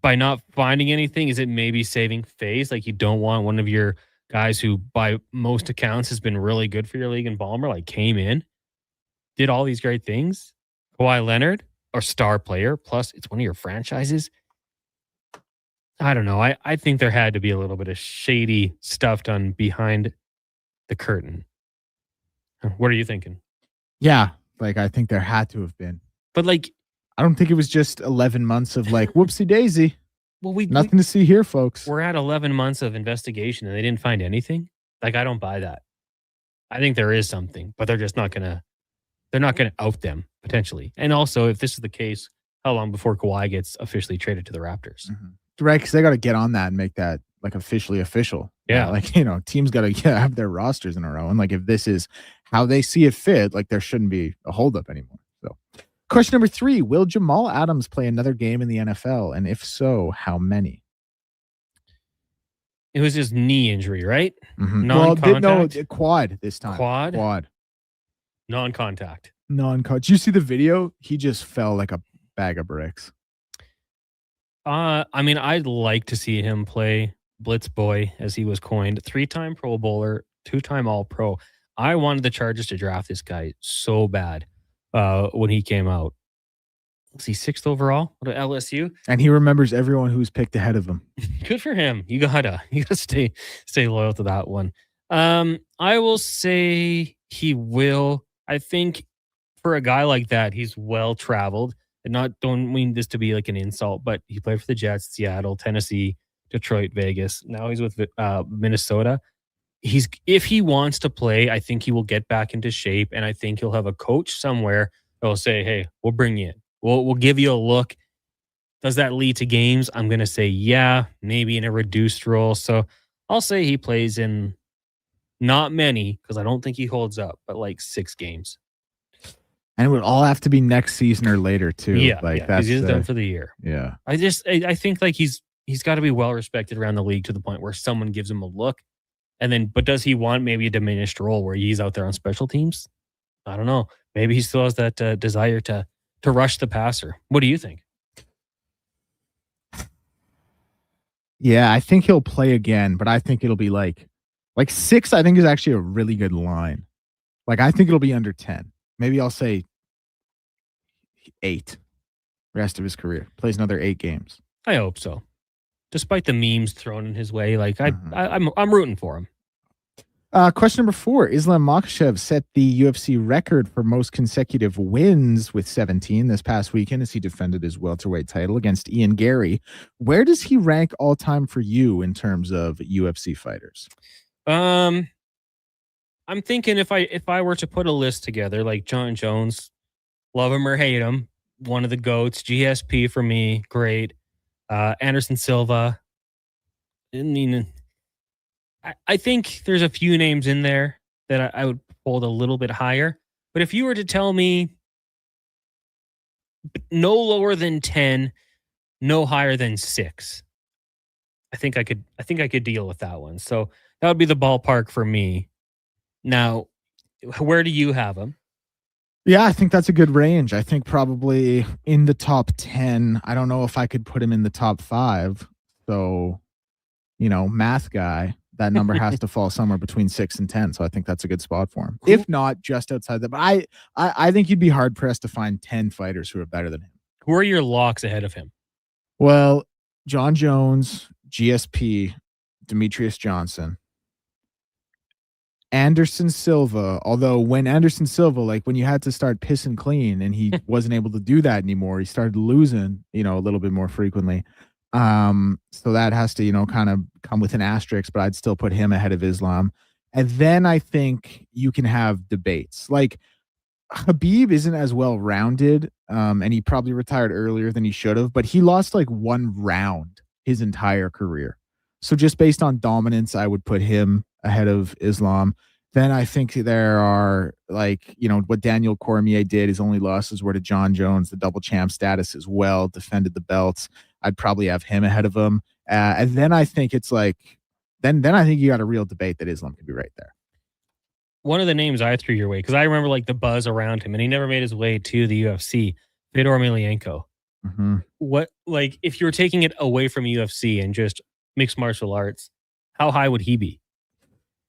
Speaker 10: by not finding anything, is it maybe saving face? Like you don't want one of your guys who, by most accounts, has been really good for your league and Ballmer, like came in, did all these great things. Kawhi Leonard, or star player, plus it's one of your franchises. I don't know. I think there had to be a little bit of shady stuff done behind the curtain. What are you thinking?
Speaker 11: Yeah, like I think there had to have been.
Speaker 10: But like,
Speaker 11: I don't think it was just 11 months of like whoopsie daisy.
Speaker 10: Well,
Speaker 11: nothing to see here, folks.
Speaker 10: We're at 11 months of investigation and they didn't find anything. Like, I don't buy that. I think there is something, but they're just not going to, out them potentially. And also, if this is the case, how long before Kawhi gets officially traded to the Raptors?
Speaker 11: Right, because they got to get on that and make that like officially official.
Speaker 10: Yeah.
Speaker 11: Like, teams got to have their rosters in a row. And like, if this is how they see it fit, like there shouldn't be a holdup anymore. So question number 3, will Jamal Adams play another game in the NFL? And if so, how many?
Speaker 10: It was his knee injury, right?
Speaker 11: Non-contact? Quad this time.
Speaker 10: Quad? Non-contact.
Speaker 11: Non-contact. Did you see the video? He just fell like a bag of bricks.
Speaker 10: I mean, I'd like to see him play Blitz Boy, as he was coined. 3-time Pro Bowler, 2-time All-Pro. I wanted the Chargers to draft this guy so bad when he came out. Was he 6th overall at LSU?
Speaker 11: And he remembers everyone who's picked ahead of him.
Speaker 10: Good for him. You gotta stay loyal to that one. I will say he will. I think for a guy like that, he's well traveled. And don't mean this to be like an insult, but he played for the Jets, Seattle, Tennessee, Detroit, Vegas. Now he's with Minnesota. If he wants to play, I think he will get back into shape, and I think he'll have a coach somewhere that will say, "Hey, we'll bring you in. We'll give you a look." Does that lead to games? I'm going to say, yeah, maybe in a reduced role. So I'll say he plays in not many, because I don't think he holds up, but like 6 games.
Speaker 11: And it would all have to be next season or later too.
Speaker 10: Yeah,
Speaker 11: that's
Speaker 10: he's done for the year.
Speaker 11: Yeah.
Speaker 10: I think like he's got to be well respected around the league to the point where someone gives him a look. But does he want maybe a diminished role where he's out there on special teams? I don't know. Maybe he still has that desire to rush the passer. What do you think?
Speaker 11: Yeah, I think he'll play again, but I think it'll be like 6, I think is actually a really good line. Like, I think it'll be under 10. Maybe I'll say 8 rest of his career. Plays another 8 games.
Speaker 10: I hope so. Despite the memes thrown in his way, like I'm rooting for him.
Speaker 11: Question number 4. Islam Makhachev set the UFC record for most consecutive wins with 17 this past weekend as he defended his welterweight title against Ian Gary. Where does he rank all time for you in terms of UFC fighters?
Speaker 10: I'm thinking if I were to put a list together, like John Jones, love him or hate him, one of the GOATs, GSP for me, great. Anderson Silva. I mean, I think there's a few names in there that I would hold a little bit higher. But if you were to tell me no lower than 10, no higher than 6, I think I could deal with that one. So that would be the ballpark for me. Now, where do you have him?
Speaker 11: Yeah, I think that's a good range. I think probably in the top 10. I don't know if I could put him in the top 5. So, math guy, that number has to fall somewhere between 6 and 10. So I think that's a good spot for him. If not, just outside that. But I think you'd be hard pressed to find 10 fighters who are better than him.
Speaker 10: Who are your locks ahead of him?
Speaker 11: Well, John Jones, GSP, Demetrius Johnson, Anderson Silva. Although when Anderson Silva, like when you had to start pissing clean and he wasn't able to do that anymore, he started losing, a little bit more frequently. So that has to, kind of come with an asterisk, but I'd still put him ahead of Islam. And then I think you can have debates. Like Khabib isn't as well rounded, and he probably retired earlier than he should have, but he lost like 1 round his entire career. So just based on dominance, I would put him ahead of Islam. Then I think there are what Daniel Cormier did. His only losses were to John Jones, the double champ status as well, defended the belts. I'd probably have him ahead of him. And then I think it's then I think you got a real debate that Islam could be right there.
Speaker 10: One of the names I threw your way, because I remember the buzz around him, and he never made his way to the UFC, Fedor Emelianenko.
Speaker 11: Mm-hmm.
Speaker 10: What, if you were taking it away from UFC and just mixed martial arts, how high would he be?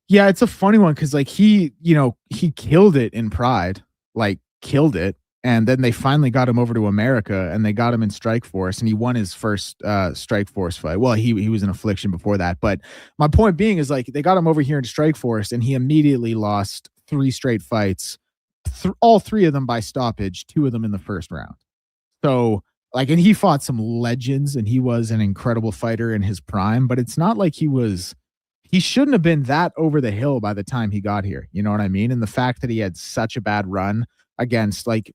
Speaker 11: Yeah, it's a funny one because he killed it in Pride, killed it. And then they finally got him over to America and they got him in Strikeforce and he won his first Strikeforce fight. Well, he was in Affliction before that. But my point being is they got him over here in Strikeforce and he immediately lost 3 straight fights, all 3 of them by stoppage, 2 of them in the first round. So Like, and he fought some legends, and he was an incredible fighter in his prime, but it's not like he shouldn't have been that over the hill by the time he got here. You know what I mean? And the fact that he had such a bad run against, like,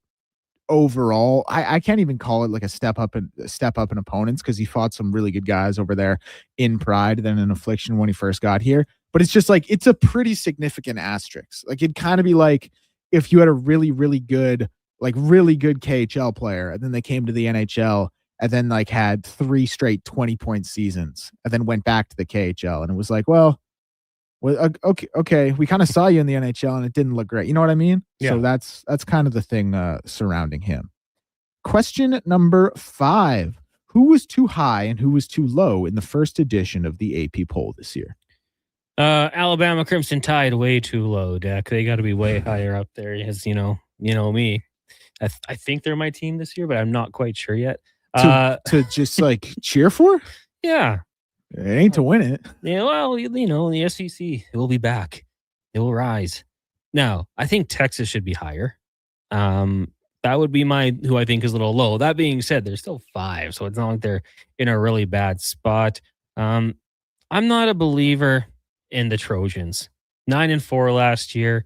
Speaker 11: overall, I can't even call it like a step up in opponents, because he fought some really good guys over there in Pride, then in Affliction when he first got here. But it's just like, it's a pretty significant asterisk. Like, it'd kind of be like if you had a really, really good KHL player, and then they came to the NHL and then like had 3 straight 20-point seasons and then went back to the KHL. And it was like, well, okay, we kind of saw you in the NHL and it didn't look great. You know what I mean?
Speaker 10: Yeah.
Speaker 11: So that's kind of the thing surrounding him. Question number 5. Who was too high and who was too low in the first edition of the AP poll this year?
Speaker 10: Alabama Crimson Tide, way too low, Dak. They got to be way higher up there. As you know me. I think they're my team this year, but I'm not quite sure yet.
Speaker 11: To just like cheer for?
Speaker 10: Yeah.
Speaker 11: It ain't to win it.
Speaker 10: Yeah, well, the SEC, it will be back. It will rise. Now, I think Texas should be higher. That would be who I think is a little low. That being said, they're still 5, so it's not like they're in a really bad spot. I'm not a believer in the Trojans. 9-4 last year.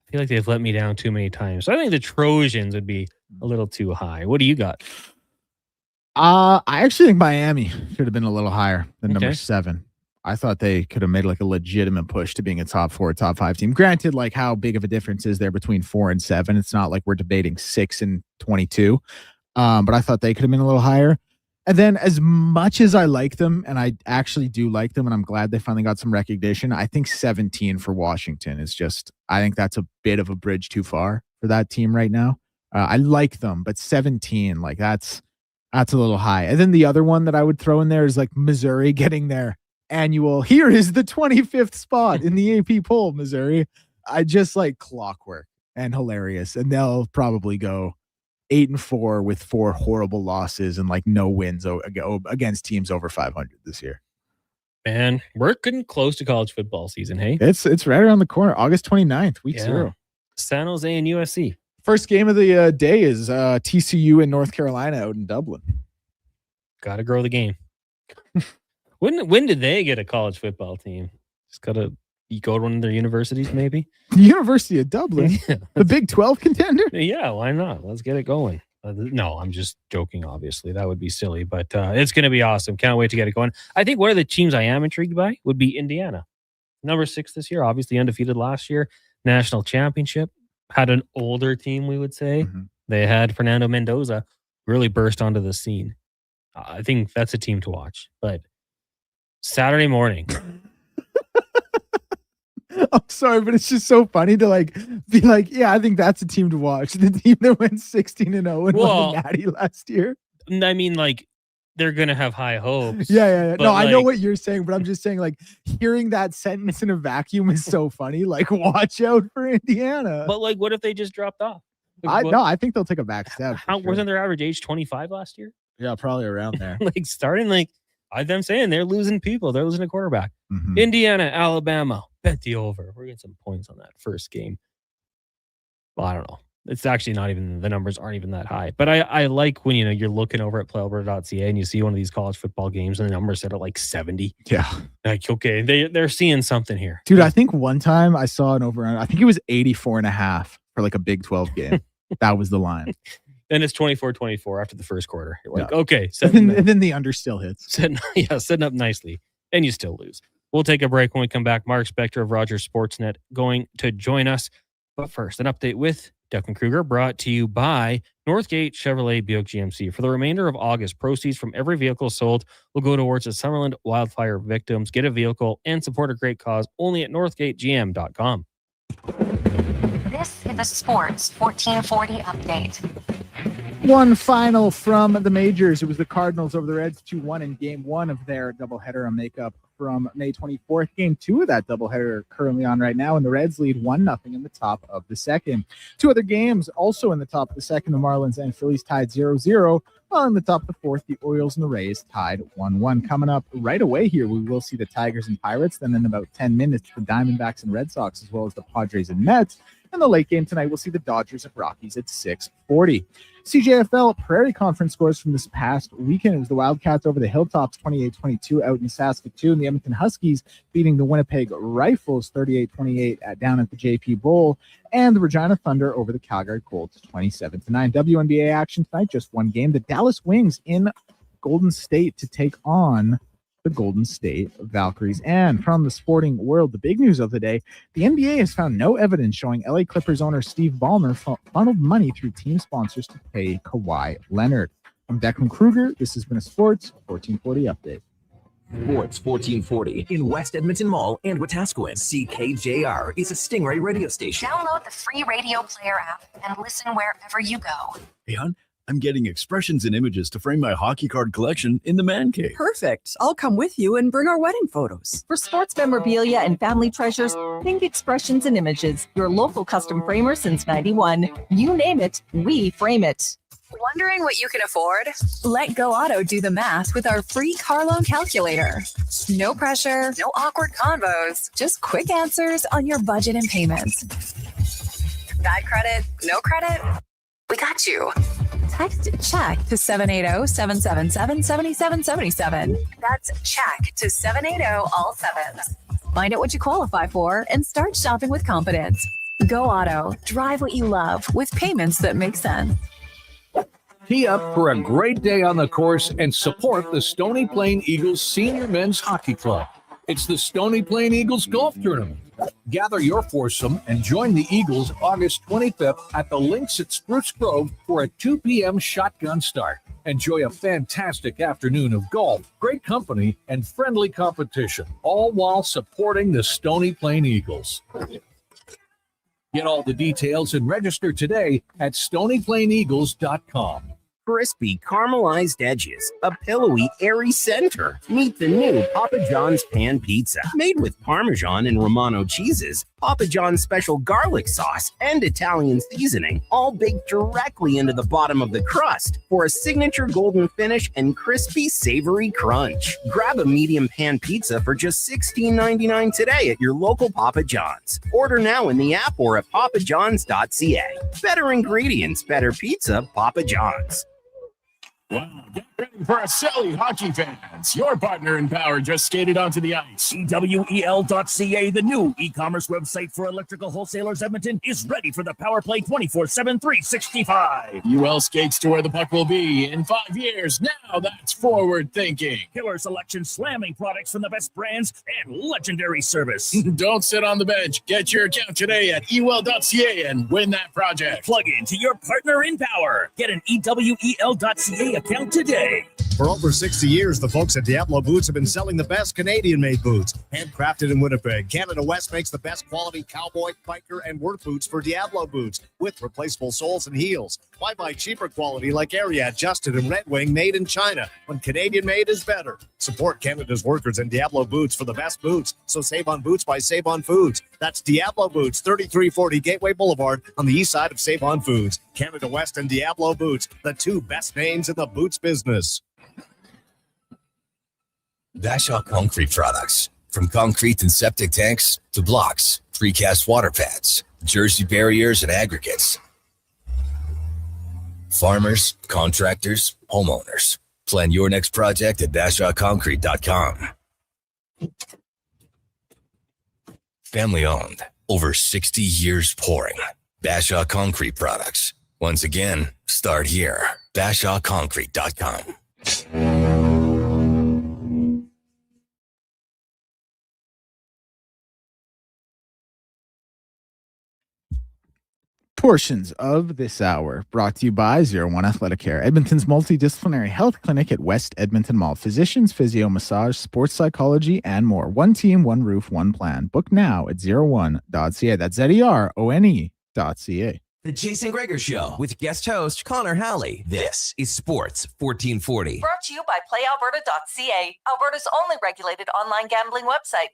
Speaker 10: I feel like they've let me down too many times. So I think the Trojans would be a little too high. What do you got?
Speaker 11: I actually think Miami should have been a little higher than number 7. I thought they could have made like a legitimate push to being a top 4, top 5 team. Granted, like how big of a difference is there between 4 and 7? It's not like we're debating 6 and 22. But I thought they could have been a little higher. And then as much as I like them, and I actually do like them, and I'm glad they finally got some recognition, I think 17 for Washington is just, I think that's a bit of a bridge too far for that team right now. I like them, but 17, like that's a little high. And then the other one that I would throw in there is like Missouri getting their annual, here is the 25th spot in the AP poll, Missouri. I just like clockwork and hilarious. And they'll probably go 8-4 with 4 horrible losses and like no wins against teams over 500 this year.
Speaker 10: Man, we're getting close to college football season, hey?
Speaker 11: It's right around the corner. August 29th, week 0.
Speaker 10: San Jose and USC. First
Speaker 11: game of the day is TCU in North Carolina out in Dublin.
Speaker 10: Got to grow the game. When did they get a college football team? Just got to go to one of their universities, maybe?
Speaker 11: The University of Dublin? Yeah. The Big 12 contender?
Speaker 10: Yeah, why not? Let's get it going. No, I'm just joking, obviously. That would be silly, but it's going to be awesome. Can't wait to get it going. I think one of the teams I am intrigued by would be Indiana. Number 6 this year, obviously undefeated last year. National championship. Had an older team, we would say. Mm-hmm. They had Fernando Mendoza really burst onto the scene. I think that's a team to watch. But Saturday morning.
Speaker 11: I'm sorry, but it's just so funny to be like, yeah, I think that's a team to watch. The team that went 16-0 and won the Natty last year.
Speaker 10: I mean, they're going to have high hopes.
Speaker 11: Yeah. No, I know what you're saying, but I'm just saying, hearing that sentence in a vacuum is so funny. Watch out for Indiana.
Speaker 10: But, what if they just dropped off?
Speaker 11: I think they'll take a back step.
Speaker 10: Wasn't their average age 25 last year?
Speaker 11: Yeah, probably around there.
Speaker 10: Starting, I'm saying they're losing people. They're losing a quarterback. Mm-hmm. Indiana, Alabama, bet the over. We're getting some points on that first game. Well, I don't know. It's actually not even, the numbers aren't even that high. But I like when, you're looking over at playalberta.ca and you see one of these college football games and the numbers set at 70.
Speaker 11: Yeah.
Speaker 10: Okay, they're seeing something here.
Speaker 11: Dude, I think one time I saw an over, I think it was 84.5 for a Big 12 game. That was the line.
Speaker 10: Then it's 24-24 after the first quarter. You're like, okay.
Speaker 11: And then the under still hits.
Speaker 10: Setting up nicely. And you still lose. We'll take a break. When we come back, Mark Spector of Rogers Sportsnet going to join us. But first, an update with Declan Kruger, brought to you by Northgate Chevrolet Buick GMC. For the remainder of August, proceeds from every vehicle sold will go towards the Summerland wildfire victims. Get a vehicle and support a great cause only at northgategm.com.
Speaker 17: This is a Sports 1440 update.
Speaker 11: One final from the majors. It was the Cardinals over the Reds 2-1 in game 1 of their doubleheader, a makeup from May 24th. Game 2 of that doubleheader currently on right now, and the Reds lead 1-0 in the top of the second. 2 other games also in the top of the second. The Marlins and Phillies tied 0-0, while in the top of the fourth, the Orioles and the Rays tied 1-1. Coming up right away here, we will see the Tigers and Pirates. Then in about 10 minutes, the Diamondbacks and Red Sox, as well as the Padres and Mets. And the late game tonight, we'll see the Dodgers and Rockies at 6:40. CJFL Prairie Conference scores from this past weekend. It was the Wildcats over the Hilltops 28-22 out in Saskatoon. The Edmonton Huskies beating the Winnipeg Rifles 38-28 down at the JP Bowl. And the Regina Thunder over the Calgary Colts 27-9. WNBA action tonight, just one game. The Dallas Wings in Golden State to take on the Golden State Valkyries. And from the sporting world, the big news of the day, the NBA has found no evidence showing LA Clippers owner Steve Ballmer funneled money through team sponsors to pay Kawhi Leonard. I'm Declan Kruger. This has been a Sports 1440 update.
Speaker 6: Sports 1440 in West Edmonton Mall and Wetaskiwin. CKJR is a Stingray radio station.
Speaker 1: Download the free radio player app and listen wherever you go.
Speaker 23: Hey, hon, I'm getting expressions and images to frame my hockey card collection in the man cave.
Speaker 2: Perfect. I'll come with you and bring our wedding photos.
Speaker 17: For sports memorabilia and family treasures, think Expressions and Images, your local custom framer since 91. You name it, we frame it.
Speaker 25: Wondering what you can afford?
Speaker 3: Let Go Auto do the math with our free car loan calculator. No pressure,
Speaker 25: No awkward convos.
Speaker 3: just quick answers on your budget and payments.
Speaker 25: Bad credit? No credit? We got you.
Speaker 3: Text check to 780-777-7777.
Speaker 25: That's check to 780 all sevens.
Speaker 3: Find out what you qualify for and start shopping with confidence. Go Auto. Drive what you love with payments that make sense.
Speaker 4: Tee up for a great day on the course and support the Stony Plain Eagles Senior Men's Hockey Club. It's the Stony Plain Eagles Golf Tournament. Gather your foursome and join the Eagles August 25th at the Links at Spruce Grove for a 2 p.m. shotgun start. Enjoy a fantastic afternoon of golf, great company, and friendly competition, all while supporting the Stony Plain Eagles. Get all the details and register today at stonyplaineagles.com.
Speaker 5: Crispy caramelized edges, a pillowy, airy center. Meet the new Papa John's Pan Pizza. Made with Parmesan and Romano cheeses, Papa John's special garlic sauce, and Italian seasoning, all baked directly into the bottom of the crust for a signature golden finish and crispy, savory crunch. Grab a medium pan pizza for just $16.99 today at your local Papa John's. Order now in the app or at papajohns.ca. Better ingredients, better pizza, Papa John's.
Speaker 8: Wow, get ready for a silly hockey fans. Your partner in power just skated onto the ice.
Speaker 14: EWEL.ca, the new e-commerce website for electrical wholesalers Edmonton, is ready for the power play 24/7, 365.
Speaker 8: UL skates to where the puck will be in 5 years. Now that's forward thinking.
Speaker 14: Killer selection, slamming products from the best brands, and legendary service.
Speaker 8: Don't sit on the bench. Get your account today at ewell.ca and win that project.
Speaker 14: Plug into your partner in power. Get an EWEL.ca account today.
Speaker 24: For over 60 years, the folks at Diablo Boots have been selling the best Canadian-made boots. Handcrafted in Winnipeg, Canada West makes the best quality cowboy, biker, and work boots for Diablo Boots with replaceable soles and heels. Why buy cheaper quality like Ariat, Justin, and Red Wing made in China when Canadian-made is better? Support Canada's workers and Diablo Boots for the best boots. So save on boots by Save On Foods. That's Diablo Boots, 3340 Gateway Boulevard on the east side of Save On Foods. Canada West and Diablo Boots, the two best names in the boots business.
Speaker 6: Bashaw Concrete Products. From concrete and septic tanks to blocks, precast water pads, jersey barriers, and aggregates. Farmers, contractors, homeowners. Plan your next project at BashawConcrete.com. Family owned. Over 60 years pouring. Bashaw Concrete Products. Once again, start here. BashawConcrete.com.
Speaker 11: Portions of this hour brought to you by 01 Athletic Care, Edmonton's multidisciplinary health clinic at West Edmonton Mall. Physicians, physio, massage, sports psychology, and more. One team, one roof, one plan. Book now at 01.ca. That's ZERONE.ca.
Speaker 6: The Jason Gregor Show with guest host Connor Halley. This is Sports 1440.
Speaker 17: Brought to you by PlayAlberta.ca, Alberta's only regulated online gambling website.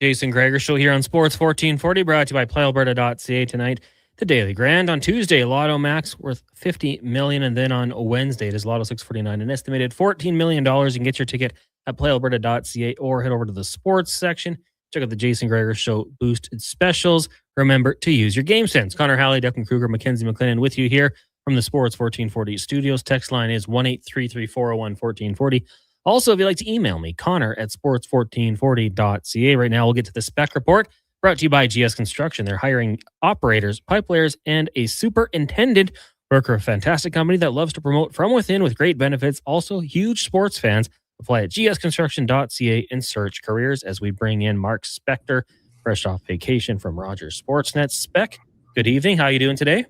Speaker 10: Jason Gregor Show here on Sports 1440, brought to you by PlayAlberta.ca tonight. The Daily Grand on Tuesday, Lotto Max worth $50 million. And then on Wednesday, it is Lotto 649, an estimated $14 million. You can get your ticket at playalberta.ca or head over to the sports section. Check out the Jason Gregor Show boosted specials. Remember to use your game sense. Connor Halley, Declan Kruger, Mackenzie McLennan with you here from the Sports 1440 studios. Text line is 1-833-401-1440. Also, if you'd like to email me, connor@sports1440.ca. Right now, we'll get to the spec report brought to you by GS Construction. They're hiring operators, pipe layers, and a superintendent. Worker, a fantastic company that loves to promote from within with great benefits. Also, huge sports fans. Apply at gsconstruction.ca and search careers as we bring in Mark Spector, fresh off vacation from Rogers Sportsnet. Spec, good evening. How you doing today?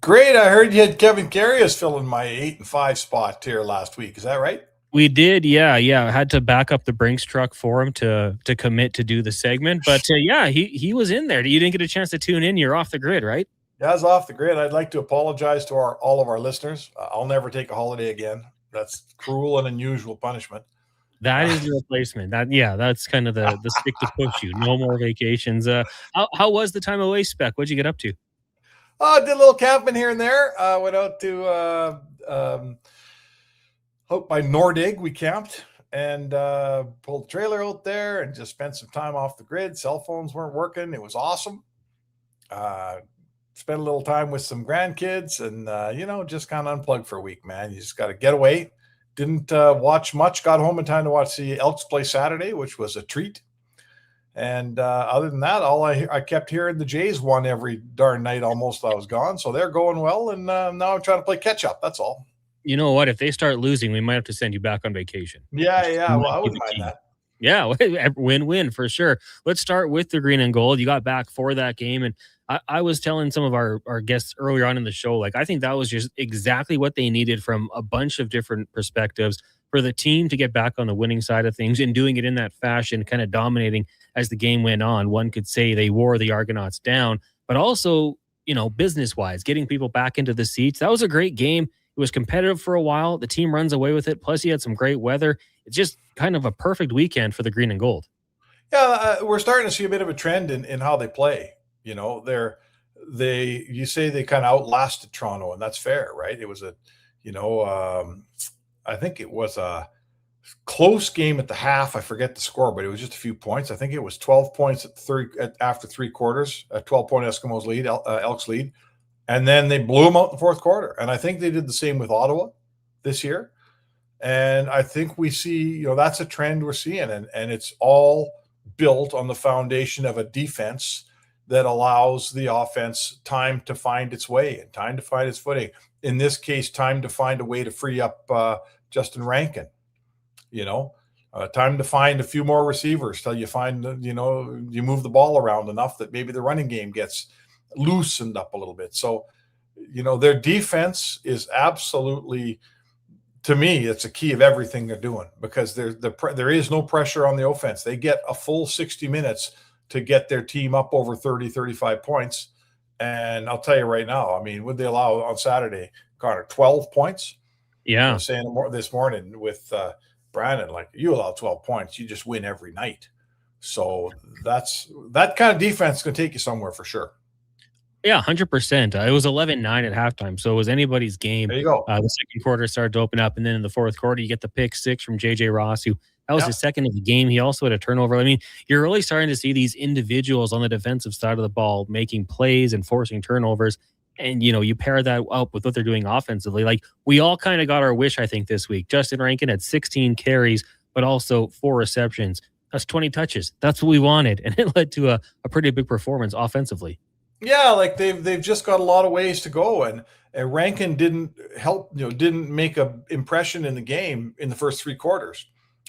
Speaker 7: Great. I heard you had Kevin Carrius filling my 8 and 5 spot here last week. Is that right?
Speaker 10: We did, yeah. I had to back up the Brinks truck for him to commit to do the segment, but he was in there. You didn't get a chance to tune in. You're off the grid, right?
Speaker 7: Yeah, I was off the grid. I'd like to apologize to all of our listeners. I'll never take a holiday again. That's cruel and unusual punishment.
Speaker 10: That is the replacement. That's kind of the stick to push you. No more vacations. How was the time away, Spec? What'd you get up to?
Speaker 7: Did a little camping here and there. Went out to out by Nordig. We camped and pulled the trailer out there and just spent some time off the grid. Cell phones weren't working. It was awesome. Spent a little time with some grandkids and, just kind of unplugged for a week, man. You just got to get away. Didn't watch much. Got home in time to watch the Elks play Saturday, which was a treat. And other than that, all I kept hearing the Jays won every darn night almost I was gone. So they're going well. And now I'm trying to play catch up. That's all.
Speaker 10: You know what? If they start losing, we might have to send you back on vacation.
Speaker 7: Yeah. Well, I wouldn't mind that.
Speaker 10: Yeah, win-win for sure. Let's start with the green and gold. You got back for that game. And I was telling some of our guests earlier on in the show, like, I think that was just exactly what they needed from a bunch of different perspectives for the team to get back on the winning side of things and doing it in that fashion, kind of dominating as the game went on. One could say they wore the Argonauts down, but also, business-wise, getting people back into the seats. That was a great game. It was competitive for a while. The team runs away with it. Plus, you had some great weather. It's just kind of a perfect weekend for the green and gold.
Speaker 7: Yeah, we're starting to see a bit of a trend in how they play. You say they kind of outlasted Toronto, and that's fair, right? It was I think it was a close game at the half. I forget the score, but it was just a few points. I think it was 12 points after 3 quarters, a 12-point Eskimos lead, Elks lead. And then they blew them out in the fourth quarter. And I think they did the same with Ottawa this year. And I think we see, that's a trend we're seeing. And it's all built on the foundation of a defense that allows the offense time to find its way and time to find its footing. In this case, time to find a way to free up Justin Rankin, time to find a few more receivers till you find, you move the ball around enough that maybe the running game gets loosened up a little bit. So, their defense is absolutely, to me, it's a key of everything they're doing, because there is no pressure on the offense. They get a full 60 minutes to get their team up over 30, 35 points. And I'll tell you right now, would they allow on Saturday, Connor, 12 points?
Speaker 10: Yeah.
Speaker 7: I was saying this morning with Brandon, like, you allow 12 points, you just win every night. So that kind of defense is going to take you somewhere for sure.
Speaker 10: Yeah, 100%. It was 11-9 at halftime, so it was anybody's game.
Speaker 7: There you go.
Speaker 10: The second quarter started to open up, and then in the fourth quarter, you get the pick 6 from J.J. Ross, who that was his second of the game. He also had a turnover. You're really starting to see these individuals on the defensive side of the ball making plays and forcing turnovers, and, you pair that up with what they're doing offensively. Like, we all kind of got our wish, I think, this week. Justin Rankin had 16 carries, but also 4 receptions. That's 20 touches. That's what we wanted, and it led to a pretty big performance offensively.
Speaker 7: Yeah, like they've just got a lot of ways to go, and Rankin didn't make an impression in the game in the first 3 quarters,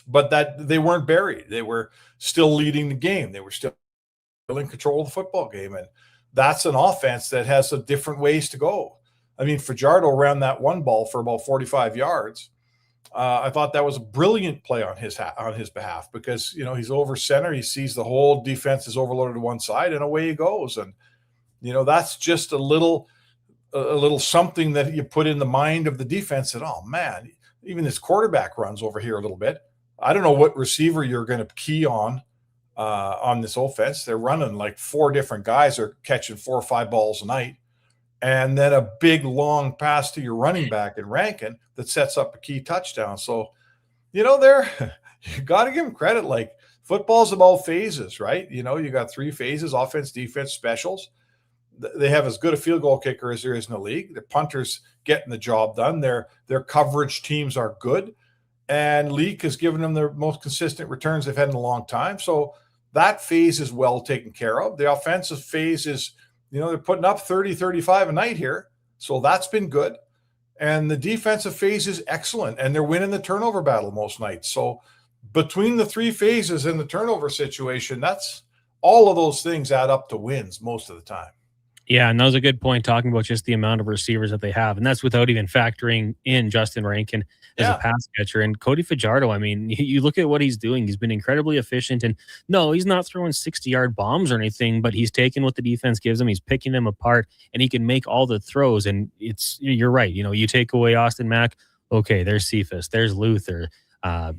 Speaker 7: but that they weren't buried. They were still leading the game. They were still in control of the football game, and that's an offense that has some different ways to go. Fajardo ran that one ball for about 45 yards. I thought that was a brilliant play on his behalf, because he's over center. He sees the whole defense is overloaded to one side, and away he goes. And that's just a little something that you put in the mind of the defense that, oh man, even this quarterback runs over here a little bit. I don't know what receiver you're going to key on this offense. They're running like 4 different guys are catching 4 or 5 balls a night. and then a big long pass to your running back in Rankin that sets up a key touchdown. So, you got to give them credit. Like, football's about phases, right? You got 3 phases: offense, defense, specials. They have as good a field goal kicker as there is in the league. The punters getting the job done. Their coverage teams are good. And Leak has given them the most consistent returns they've had in a long time. So that phase is well taken care of. The offensive phase is, they're putting up 30, 35 a night here. So that's been good. And the defensive phase is excellent. And they're winning the turnover battle most nights. So between the 3 phases and the turnover situation, that's all of those things add up to wins most of the time.
Speaker 10: Yeah, and that was a good point, talking about just the amount of receivers that they have. And that's without even factoring in Justin Rankin as a pass catcher. And Cody Fajardo, I mean, you look at what he's doing. He's been incredibly efficient. And no, he's not throwing 60-yard bombs or anything, but he's taking what the defense gives him. He's picking them apart, and he can make all the throws. And you're right. You take away Austin Mack, okay, there's Cephas, there's Luther.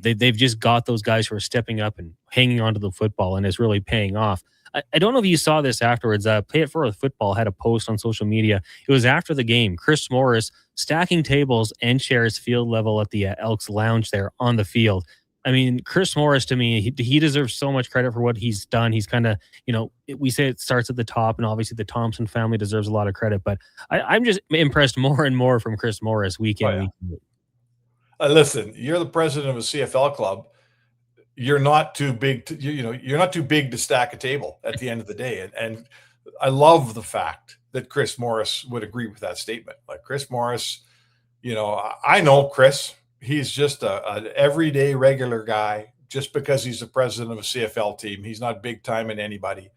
Speaker 10: They've just got those guys who are stepping up and hanging onto the football, and it's really paying off. I don't know if you saw this afterwards. Play It Forward Football had a post on social media. It was after the game. Chris Morris stacking tables and chairs field level at the Elks lounge there on the field. I mean, Chris Morris, to me, he deserves so much credit for what he's done. He's kind of, we say it starts at the top, and obviously the Thompson family deserves a lot of credit. But I'm just impressed more and more from Chris Morris week in, week in.
Speaker 7: Listen, you're the president of a CFL club. You're not too big you're not too big to stack a table at the end of the day. And I love the fact that Chris Morris would agree with that statement. Like, Chris Morris, I know Chris, he's just an everyday regular guy. Just because he's the president of a CFL team, he's not big time in anybody.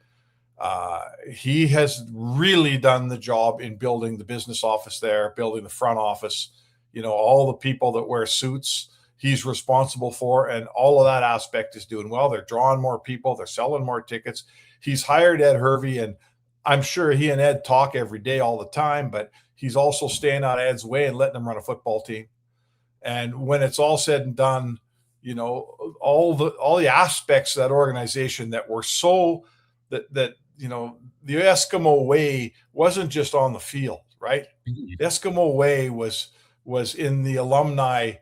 Speaker 7: He has really done the job in building the business office there, building the front office, all the people that wear suits, he's responsible for, and all of that aspect is doing well. They're drawing more people. They're selling more tickets. He's hired Ed Hervey, and I'm sure he and Ed talk every day all the time, but he's also staying out of Ed's way and letting him run a football team. And when it's all said and done, all the aspects of that organization that were so that the Eskimo way wasn't just on the field, right? The Eskimo way was in the alumni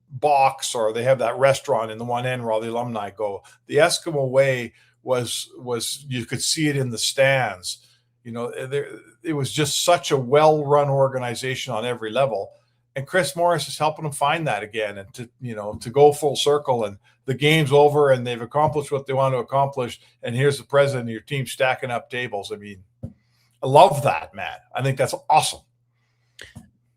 Speaker 7: box, or they have that restaurant in the one end where all the alumni go. The Eskimo way was you could see it in the stands. It was just such a well-run organization on every level. And Chris Morris is helping them find that again, and to go full circle, and the game's over and they've accomplished what they want to accomplish. And here's the president of your team stacking up tables. I mean, I love that, man. I think that's awesome.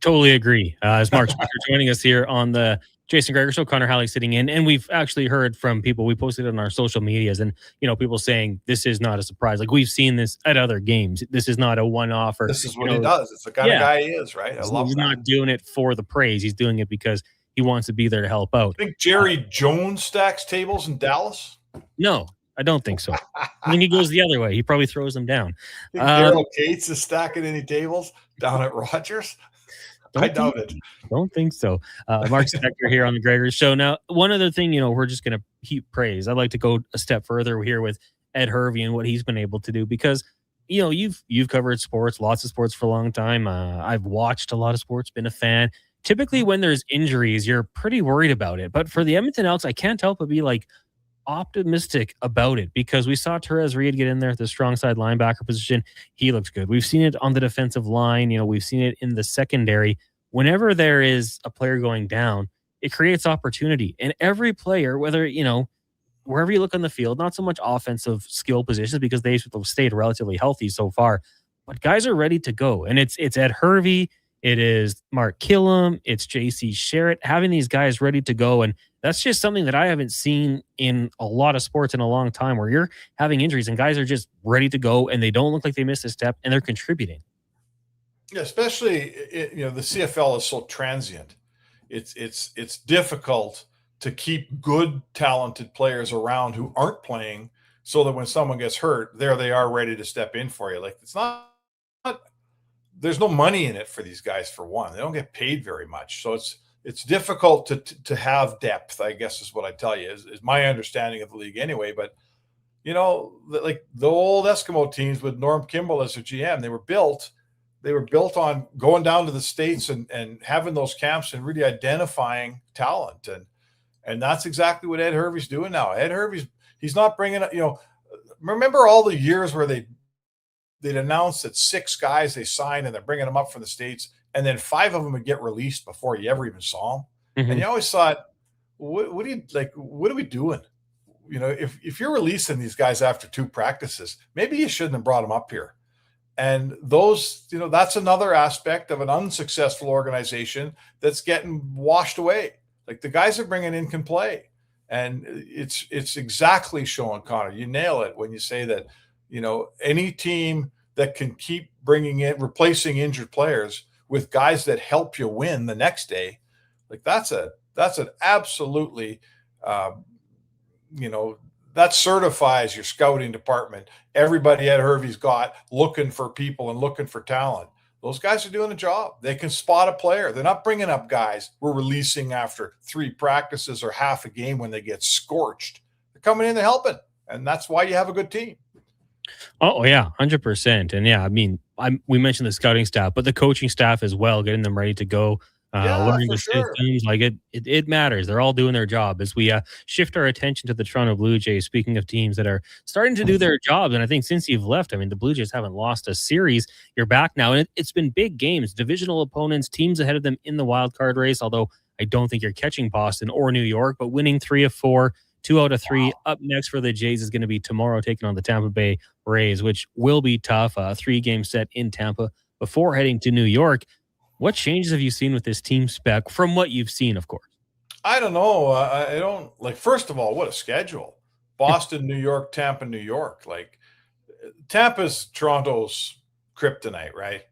Speaker 10: Totally agree. As Mark Spector joining us here on the Jason Gregor Show, Connor Halley sitting in, and we've actually heard from people. We posted it on our social medias, and people saying this is not a surprise. Like, we've seen this at other games. This is not a one-off.
Speaker 7: This is what he does. It's the kind of guy he is, right? I love
Speaker 10: He's
Speaker 7: that.
Speaker 10: not doing it for the praise. He's doing it because he wants to be there to help out.
Speaker 7: I think Jerry Jones stacks tables in Dallas.
Speaker 10: No, I don't think so. I think he goes the other way. He probably throws them down.
Speaker 7: Think Daryl Gates is stacking any tables down at Rogers? I doubt it.
Speaker 10: Don't think so. Mark Spector here on the Gregor Show. Now, one other thing, we're just going to heap praise. I'd like to go a step further here with Ed Hervey and what he's been able to do, because you've covered sports, lots of sports for a long time. I've watched a lot of sports, been a fan. Typically, when there's injuries, you're pretty worried about it. But for the Edmonton Elks, I can't help but be optimistic about it, because we saw Therese Reed get in there at the strong side linebacker position. He looks good. We've seen it on the defensive line. We've seen it in the secondary. Whenever there is a player going down, it creates opportunity. And every player, whether, wherever you look on the field, not so much offensive skill positions, because they've stayed relatively healthy so far, but guys are ready to go. And it's Ed Hervey, it is Mark Killam, it's JC Sherritt, having these guys ready to go. And that's just something that I haven't seen in a lot of sports in a long time, where you're having injuries and guys are just ready to go and they don't look like they missed a step and they're contributing.
Speaker 7: Yeah, especially, the CFL is so transient. It's difficult to keep good, talented players around who aren't playing, so that when someone gets hurt, there they are ready to step in for you. Like, it's not there's no money in it for these guys, for one. They don't get paid very much. So it's difficult to have depth, I guess is what I tell you, is my understanding of the league anyway. But like the old Eskimo teams with Norm Kimball as their GM, they were built on going down to the States and having those camps and really identifying talent. And that's exactly what Ed Hervey's doing now. Ed Hervey's, he's not bringing up, remember all the years where they'd announce that 6 guys they signed and they're bringing them up from the States, and then 5 of them would get released before you ever even saw them.
Speaker 10: Mm-hmm.
Speaker 7: And you always thought, what are we doing? If you're releasing these guys after 2 practices, maybe you shouldn't have brought them up here. And those, that's another aspect of an unsuccessful organization that's getting washed away. Like, the guys they're bringing in can play. And it's exactly showing, Connor, you nail it when you say that, any team that can keep replacing injured players with guys that help you win the next day, like that's an absolutely, that certifies your scouting department. Everybody at Hervey's got looking for people and looking for talent. Those guys are doing a job. They can spot a player. They're not bringing up guys we're releasing after 3 practices or half a game when they get scorched. They're coming in and helping, and that's why you have a good team.
Speaker 10: Oh yeah, 100%. And yeah, I mean, we mentioned the scouting staff, but the coaching staff as well, getting them ready to go. Learning the systems, like it matters. They're all doing their job. As we shift our attention to the Toronto Blue Jays, speaking of teams that are starting to do their jobs, and I think since you've left, I mean, the Blue Jays haven't lost a series. You're back now, and it's been big games, divisional opponents, teams ahead of them in the wild card race, although I don't think you're catching Boston or New York, but winning 3 of 4, 2 out of 3. Up next for the Jays is going to be tomorrow, taking on the Tampa Bay Rays, which will be tough. 3-game set in Tampa before heading to New York. What changes have you seen with this team spec from what you've seen, of course?
Speaker 7: I don't know. I don't first of all, what a schedule. Boston, New York, Tampa, New York. Like, Tampa's Toronto's kryptonite, right?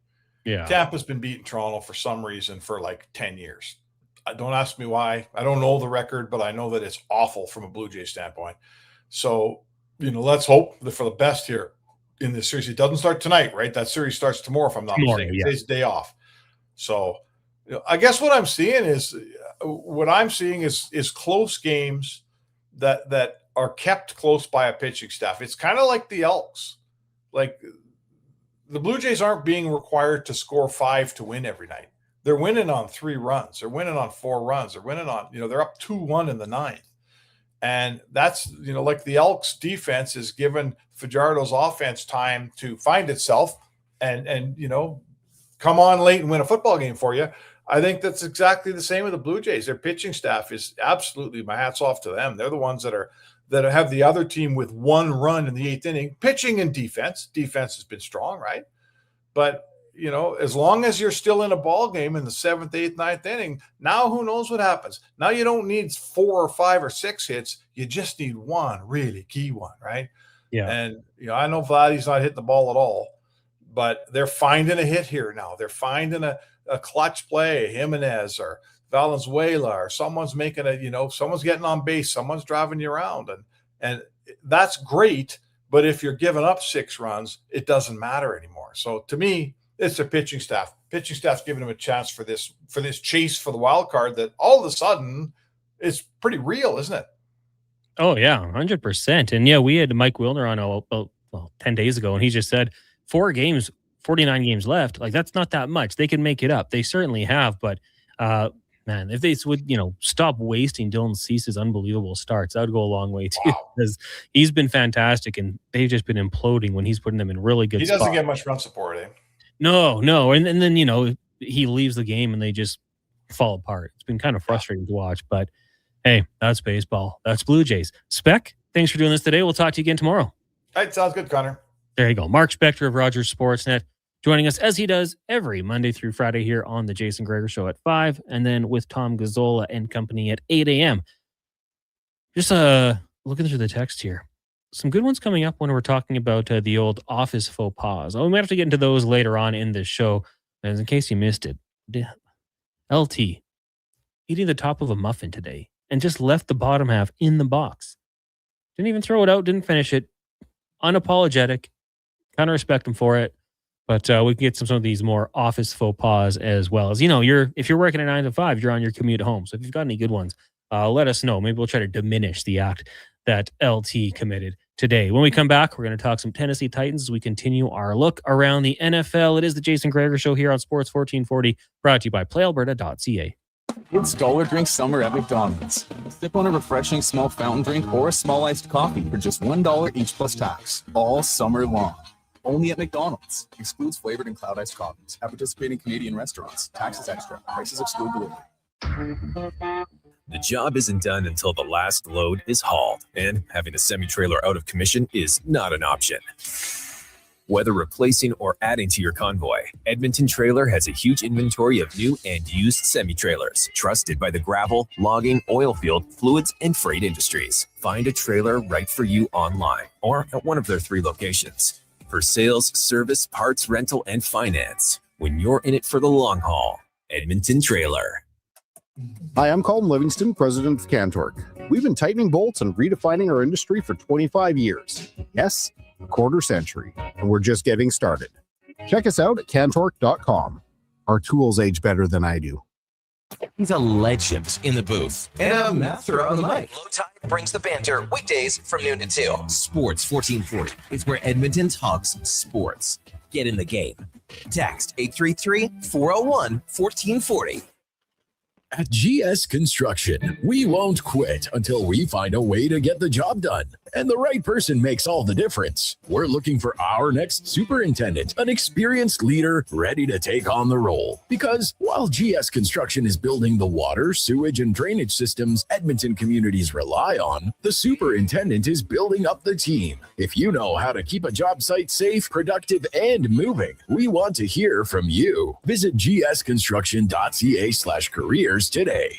Speaker 10: Yeah.
Speaker 7: Tampa's been beating Toronto for some reason for 10 years. Don't ask me why. I don't know the record, but I know that it's awful from a Blue Jay standpoint. So, let's hope for the best here in this series. It doesn't start tonight, right? That series starts tomorrow, if I'm not mistaken.
Speaker 10: Yeah.
Speaker 7: Today's day off. So, I guess what I'm seeing is close games that are kept close by a pitching staff. It's kind of like the Elks. Like, the Blue Jays aren't being required to score 5 to win every night. They're winning on 3 runs. They're winning on 4 runs. They're winning on, they're up 2-1 in the 9th. And that's, like the Elks defense is giving Fajardo's offense time to find itself and come on late and win a football game for you. I think that's exactly the same with the Blue Jays. Their pitching staff is absolutely, my hat's off to them. They're the ones that have the other team with 1 run in the 8th inning. Pitching and defense. Defense has been strong, right? But as long as you're still in a ball game in the 7th, 8th, 9th inning, now who knows what happens? Now you don't need 4 or 5 or 6 hits. You just need 1 really key one, right?
Speaker 10: Yeah.
Speaker 7: And I know Vladdy's not hitting the ball at all, but they're finding a hit here now. They're finding a clutch play, Jimenez or Valenzuela, or someone's making someone's getting on base, someone's driving you around, and that's great. But if you're giving up 6 runs, it doesn't matter anymore. So to me, it's the pitching staff. Pitching staff's giving them a chance for this chase for the wild card that all of a sudden is pretty real, isn't it?
Speaker 10: Oh yeah, 100%. And yeah, we had Mike Wilner on about 10 days ago, and he just said 4 games, 49 games left. Like, that's not that much. They can make it up. They certainly have. But man, if they would, stop wasting Dylan Cease's unbelievable starts, that would go a long way too. Because he's been fantastic, and they've just been imploding when he's putting them in really good.
Speaker 7: He doesn't get much run support, eh?
Speaker 10: No, and then he leaves the game and they just fall apart. It's been kind of frustrating to watch, but hey, that's baseball. That's Blue Jays. Spec, thanks for doing this today. We'll talk to you again tomorrow.
Speaker 7: All right, sounds good, Connor.
Speaker 10: There you go. Mark Spector of Rogers Sportsnet joining us as he does every Monday through Friday here on the Jason Gregor Show at 5, and then with Tom Gazzola and company at 8 a.m. Just looking through the text here. Some good ones coming up when we're talking about the old office faux pas. We might have to get into those later on in this show. As in case you missed it, LT eating the top of a muffin today and just left the bottom half in the box. Didn't even throw it out, didn't finish it. Unapologetic. Kind of respect him for it. But we can get some of these more office faux pas as well. As if you're working a 9 to 5, you're on your commute home. So if you've got any good ones, let us know. Maybe we'll try to diminish the act that LT committed today. When we come back, we're going to talk some Tennessee Titans as we continue our look around the NFL. It is the Jason Gregor Show here on Sports 1440, brought to you by PlayAlberta.ca.
Speaker 9: It's dollar drink summer at McDonald's. Sip on a refreshing small fountain drink or a small iced coffee for just $1 each plus tax, all summer long. Only at McDonald's. Excludes flavored and cloud iced coffees at participating Canadian restaurants. Taxes extra. Prices exclude delivery.
Speaker 13: The job isn't done until the last load is hauled, and having a semi-trailer out of commission is not an option. Whether replacing or adding to your convoy, Edmonton Trailer has a huge inventory of new and used semi-trailers, trusted by the gravel, logging, oil field, fluids, and freight industries. Find a trailer right for you online or at one of their 3 locations. For sales, service, parts, rental, and finance, when you're in it for the long haul, Edmonton Trailer.
Speaker 19: Hi, I'm Colin Livingston, president of Cantork. We've been tightening bolts and redefining our industry for 25 years. Yes, a quarter century, and we're just getting started. Check us out at cantork.com. Our tools age better than I do.
Speaker 6: He's a legend in the booth and a master on the mic. Low Tide brings the banter weekdays from noon to 2. Sports 1440 is where Edmonton talks sports. Get in the game. Text 833-401-1440.
Speaker 8: At GS Construction, we won't quit until we find a way to get the job done. And the right person makes all the difference. We're looking for our next superintendent, an experienced leader ready to take on the role. Because while GS Construction is building the water, sewage, and drainage systems Edmonton communities rely on, the superintendent is building up the team. If you know how to keep a job site safe, productive, and moving, we want to hear from you. Visit gsconstruction.ca/careers today.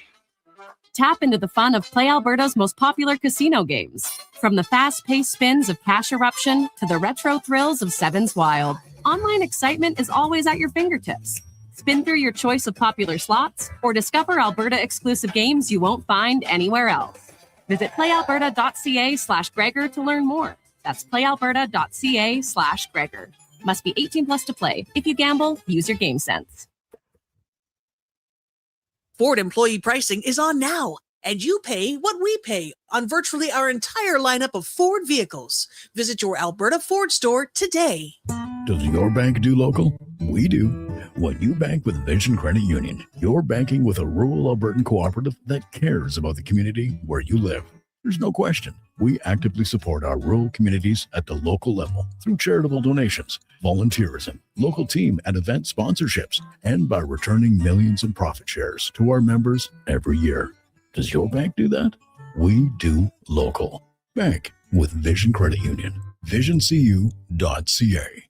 Speaker 21: Tap into the fun of Play Alberta's most popular casino games. From the fast-paced spins of Cash Eruption to the retro thrills of Sevens Wild, online excitement is always at your fingertips. Spin through your choice of popular slots or discover Alberta-exclusive games you won't find anywhere else. Visit playalberta.ca/Gregor to learn more. That's playalberta.ca/Gregor. Must be 18 plus to play. If you gamble, use your game sense.
Speaker 22: Ford employee pricing is on now, and you pay what we pay on virtually our entire lineup of Ford vehicles. Visit your Alberta Ford store today.
Speaker 23: Does your bank do local? We do. When you bank with Vision Credit Union, you're banking with a rural Albertan cooperative that cares about the community where you live. There's no question. We actively support our rural communities at the local level through charitable donations, volunteerism, local team and event sponsorships, and by returning millions in profit shares to our members every year. Does your bank do that? We do local. Bank with Vision Credit Union. VisionCU.ca.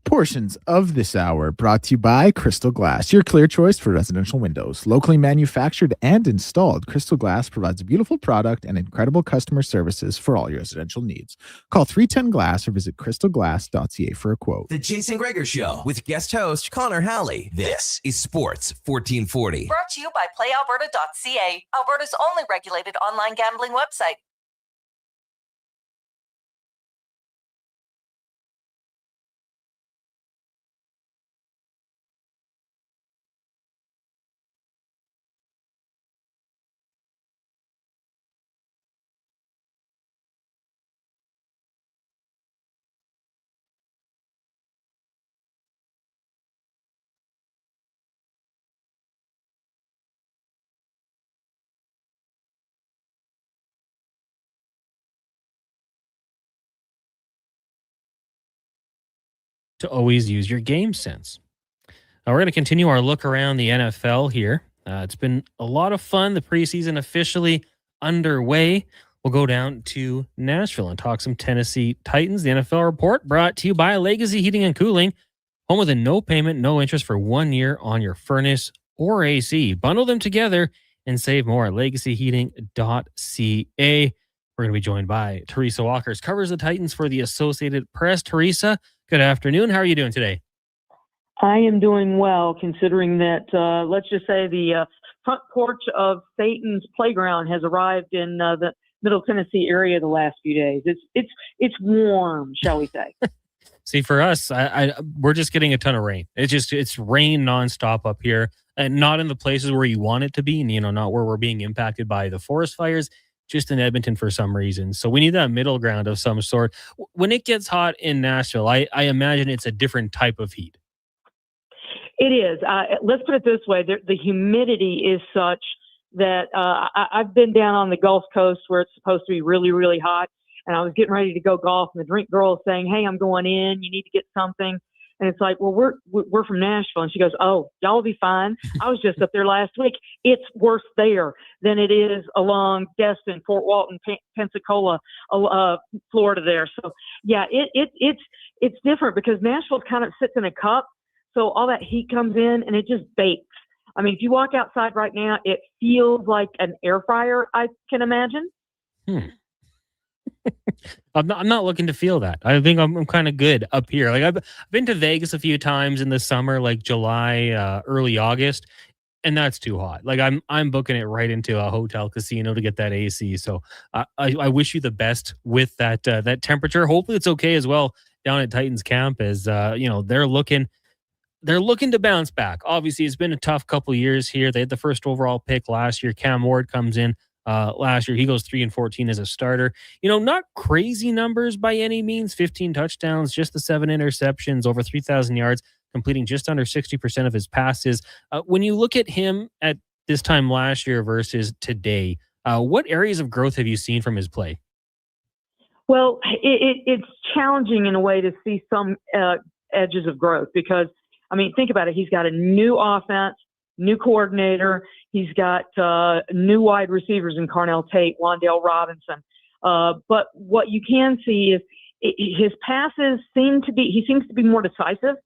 Speaker 11: Portions of this hour brought to you by Crystal Glass, your clear choice for residential windows. Locally manufactured and installed, Crystal Glass provides a beautiful product and incredible customer services for all your residential needs. Call 310 Glass or visit crystalglass.ca for a quote.
Speaker 6: The Jason Gregor Show with guest host Connor Halley. This is Sports 1440.
Speaker 26: Brought to you by PlayAlberta.ca, Alberta's only regulated online gambling website.
Speaker 10: To always use your game sense. Now we're going to continue our look around the NFL here. It's been a lot of fun. The preseason officially underway. We'll go down to Nashville and talk some Tennessee Titans. The NFL report brought to you by Legacy Heating and Cooling, home with a no payment, no interest for 1 year on your furnace or AC. Bundle them together and save more at legacyheating.ca. We're going to be joined by Teresa Walkers, covers the Titans for the Associated Press. Teresa, good afternoon. How are you doing today?
Speaker 27: I am doing well, considering that, let's just say the front porch of Satan's playground has arrived in the Middle Tennessee area the last few days. It's warm, shall we say.
Speaker 10: See, for us, we're just getting a ton of rain. It's rain nonstop up here, and not in the places where you want it to be, and not where we're being impacted by the forest fires. Just in Edmonton for some reason. So we need that middle ground of some sort. When it gets hot in Nashville, I imagine it's a different type of heat.
Speaker 27: It is. Let's put it this way: the humidity is such that I've been down on the Gulf Coast where it's supposed to be really, really hot. And I was getting ready to go golf, and the drink girl is saying, "Hey, I'm going in. You need to get something." And it's like, "Well, we're from Nashville." And she goes, "Oh, y'all will be fine. I was just up there last week. It's worse there than it is along Destin, Fort Walton, Pensacola, Florida there." So yeah, it's different because Nashville kind of sits in a cup. So all that heat comes in and it just bakes. I mean, if you walk outside right now, it feels like an air fryer, I can imagine.
Speaker 10: I'm not looking to feel that. I think I'm kind of good up here. Like I've been to Vegas a few times in the summer, like July, early August, and that's too hot. Like I'm booking it right into a hotel casino to get that AC. So I wish you the best with that temperature. Hopefully it's okay as well down at Titans camp, as they're looking to bounce back. Obviously, it's been a tough couple of years here. They had the first overall pick last year. Cam Ward comes in last year. He goes 3-14 as a starter. Not crazy numbers by any means. 15 touchdowns, just the 7 interceptions, over 3,000 yards, completing just under 60% of his passes. When you look at him at this time last year versus today, what areas of growth have you seen from his play?
Speaker 27: Well, it's challenging in a way to see some edges of growth because, I mean, think about it. He's got a new offense, new coordinator. He's got new wide receivers in Carnell Tate, Wandale Robinson. But what you can see is his passes he seems to be more decisive.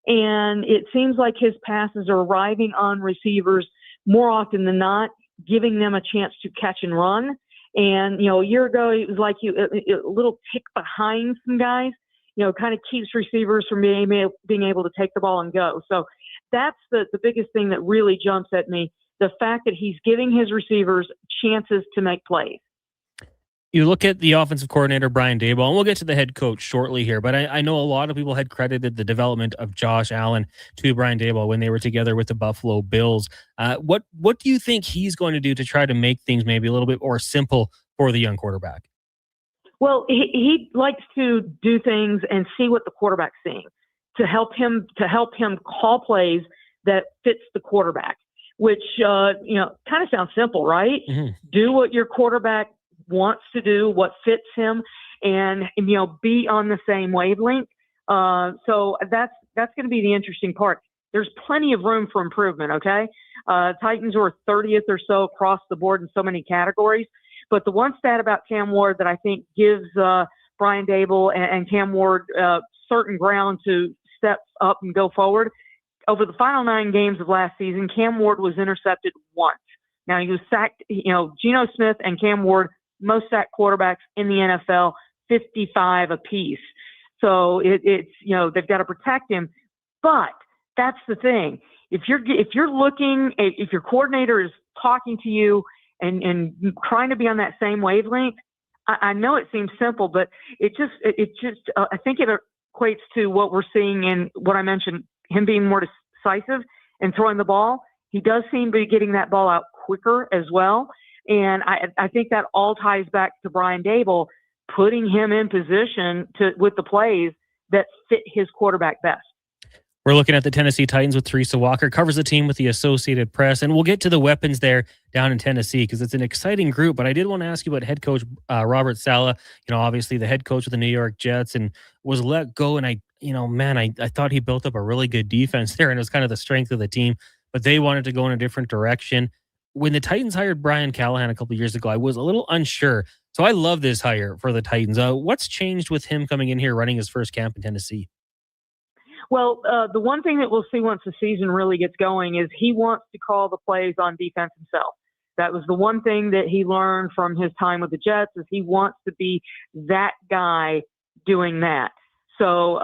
Speaker 27: And it seems like his passes are arriving on receivers more often than not, giving them a chance to catch and run. And, a year ago, it was like a little tick behind some guys, kind of keeps receivers from being able to take the ball and go. So that's the biggest thing that really jumps at me, the fact that he's giving his receivers chances to make plays.
Speaker 10: You look at the offensive coordinator, Brian Daboll, and we'll get to the head coach shortly here, but I know a lot of people had credited the development of Josh Allen to Brian Daboll when they were together with the Buffalo Bills. What do you think he's going to do to try to make things maybe a little bit more simple for the young quarterback?
Speaker 27: Well, he likes to do things and see what the quarterback's seeing to help him call plays that fits the quarterback, which, kind of sounds simple, right? Mm-hmm. Do what your quarterback wants to do, what fits him, and be on the same wavelength. So that's going to be the interesting part. There's plenty of room for improvement. Okay, Titans were 30th or so across the board in so many categories. But the one stat about Cam Ward that I think gives Brian Daboll and Cam Ward certain ground to step up and go forward. Over the final 9 games of last season, Cam Ward was intercepted once. Now he was sacked. Geno Smith and Cam Ward, most sacked quarterbacks in the NFL, 55 apiece. So it's they've got to protect him. But that's the thing. If your coordinator is talking to you and trying to be on that same wavelength, I know it seems simple, but it just I think it equates to what we're seeing in what I mentioned, him being more decisive and throwing the ball. He does seem to be getting that ball out quicker as well. And I think that all ties back to Brian Daboll putting him in position with the plays that fit his quarterback best.
Speaker 10: We're looking at the Tennessee Titans with Teresa Walker, covers the team with the Associated Press, and we'll get to the weapons there down in Tennessee because it's an exciting group. But I did want to ask you about head coach Robert Saleh, obviously the head coach of the New York Jets, and was let go. And I thought he built up a really good defense there, and it was kind of the strength of the team, but they wanted to go in a different direction. When the Titans hired Brian Callahan a couple of years ago, I was a little unsure. So I love this hire for the Titans. What's changed with him coming in here, running his first camp in Tennessee?
Speaker 27: Well, the one thing that we'll see once the season really gets going is he wants to call the plays on defense himself. That was the one thing that he learned from his time with the Jets is he wants to be that guy doing that. So,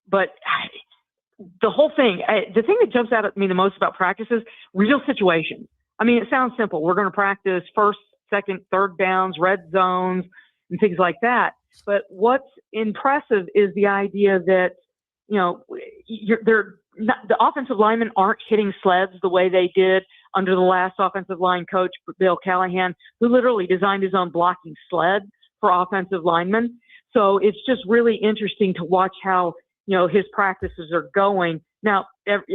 Speaker 27: but the whole thing, the thing that jumps out at me the most about practice is real situations. I mean, it sounds simple. We're going to practice first, second, third downs, red zones, and things like that. But what's impressive is the idea that, the offensive linemen aren't hitting sleds the way they did under the last offensive line coach, Bill Callahan, who literally designed his own blocking sled for offensive linemen. So it's just really interesting to watch how, his practices are going. Now,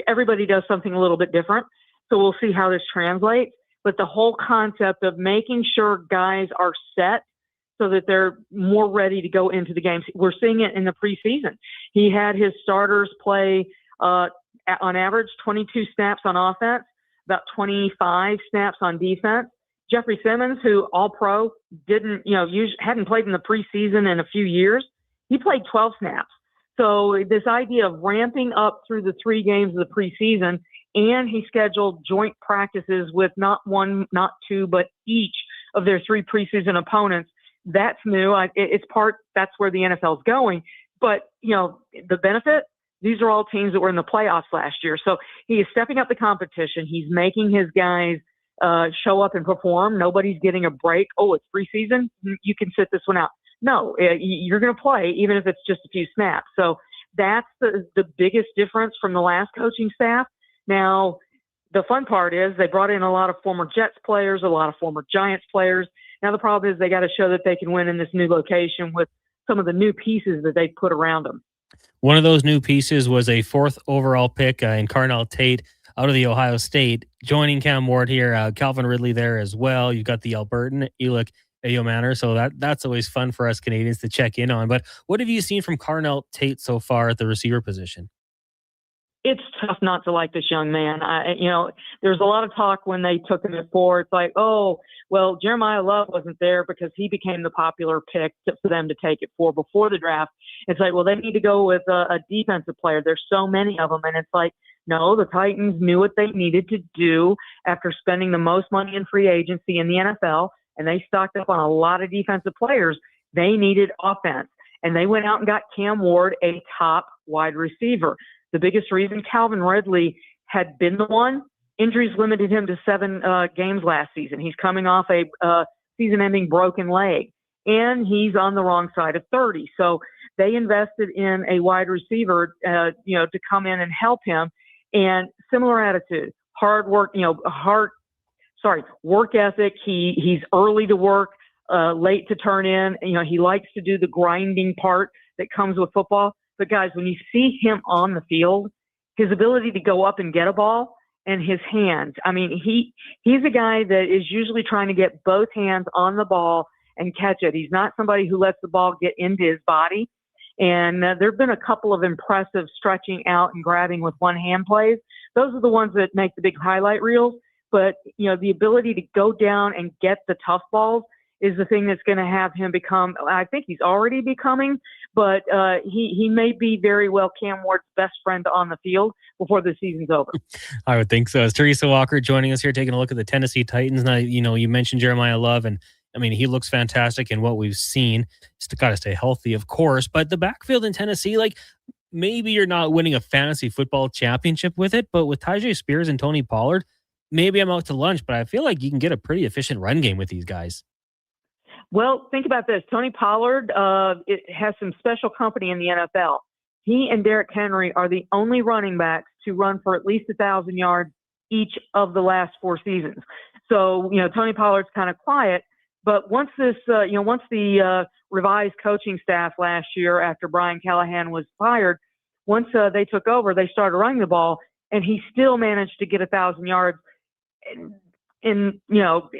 Speaker 27: everybody does something a little bit different, so we'll see how this translates. But the whole concept of making sure guys are set so that they're more ready to go into the games. We're seeing it in the preseason. He had his starters play on average 22 snaps on offense, about 25 snaps on defense. Jeffrey Simmons, who all-pro, hadn't played in the preseason in a few years. He played 12 snaps. So this idea of ramping up through the 3 games of the preseason, and he scheduled joint practices with not one, not two, but each of their 3 preseason opponents. That's new. That's where the NFL is going. But, the benefit, these are all teams that were in the playoffs last year. So he is stepping up the competition. He's making his guys show up and perform. Nobody's getting a break. Oh, it's preseason. You can sit this one out. No, you're going to play even if it's just a few snaps. So that's the biggest difference from the last coaching staff. Now, the fun part is they brought in a lot of former Jets players, a lot of former Giants players. Now the problem is they got to show that they can win in this new location with some of the new pieces that they put around them.
Speaker 10: One of those new pieces was a 4th overall pick in Carnell Tate out of the Ohio State, joining Cam Ward here. Calvin Ridley there as well. You've got the Albertan, Elick Ayomanor. So that's always fun for us Canadians to check in on. But what have you seen from Carnell Tate so far at the receiver position?
Speaker 27: It's tough not to like this young man. There's a lot of talk when they took him at 4. It's like, oh, well, Jeremiah Love wasn't there because he became the popular pick for them to take at 4 before the draft. It's like, well, they need to go with a defensive player. There's so many of them. And it's like, no, the Titans knew what they needed to do after spending the most money in free agency in the NFL, and they stocked up on a lot of defensive players. They needed offense, and they went out and got Cam Ward, a top wide receiver. The biggest reason Calvin Ridley had been the one, injuries limited him to 7 games last season. He's coming off a season-ending broken leg, and he's on the wrong side of 30. So they invested in a wide receiver, to come in and help him. And similar attitude, hard work, work ethic. He's early to work, late to turn in. He likes to do the grinding part that comes with football. But guys, when you see him on the field, his ability to go up and get a ball and his hands, he's a guy that is usually trying to get both hands on the ball and catch it. He's not somebody who lets the ball get into his body. And there have been a couple of impressive stretching out and grabbing with one hand plays. Those are the ones that make the big highlight reels. But, the ability to go down and get the tough balls is the thing that's going to have him become, I think he's already becoming, but he may be very well Cam Ward's best friend on the field before the season's over.
Speaker 10: I would think so. It's Teresa Walker joining us here, taking a look at the Tennessee Titans. Now, you mentioned Jeremiah Love, and he looks fantastic in what we've seen. He's got to stay healthy, of course. But the backfield in Tennessee, maybe you're not winning a fantasy football championship with it, but with Tyjae Spears and Tony Pollard, maybe I'm out to lunch, but I feel like you can get a pretty efficient run game with these guys.
Speaker 27: Well, think about this. Tony Pollard it has some special company in the NFL. He and Derrick Henry are the only running backs to run for at least 1,000 yards each of the last 4 seasons. So, Tony Pollard's kind of quiet. But once the revised coaching staff last year after Brian Callahan was fired, once they took over, they started running the ball, and he still managed to get 1,000 yards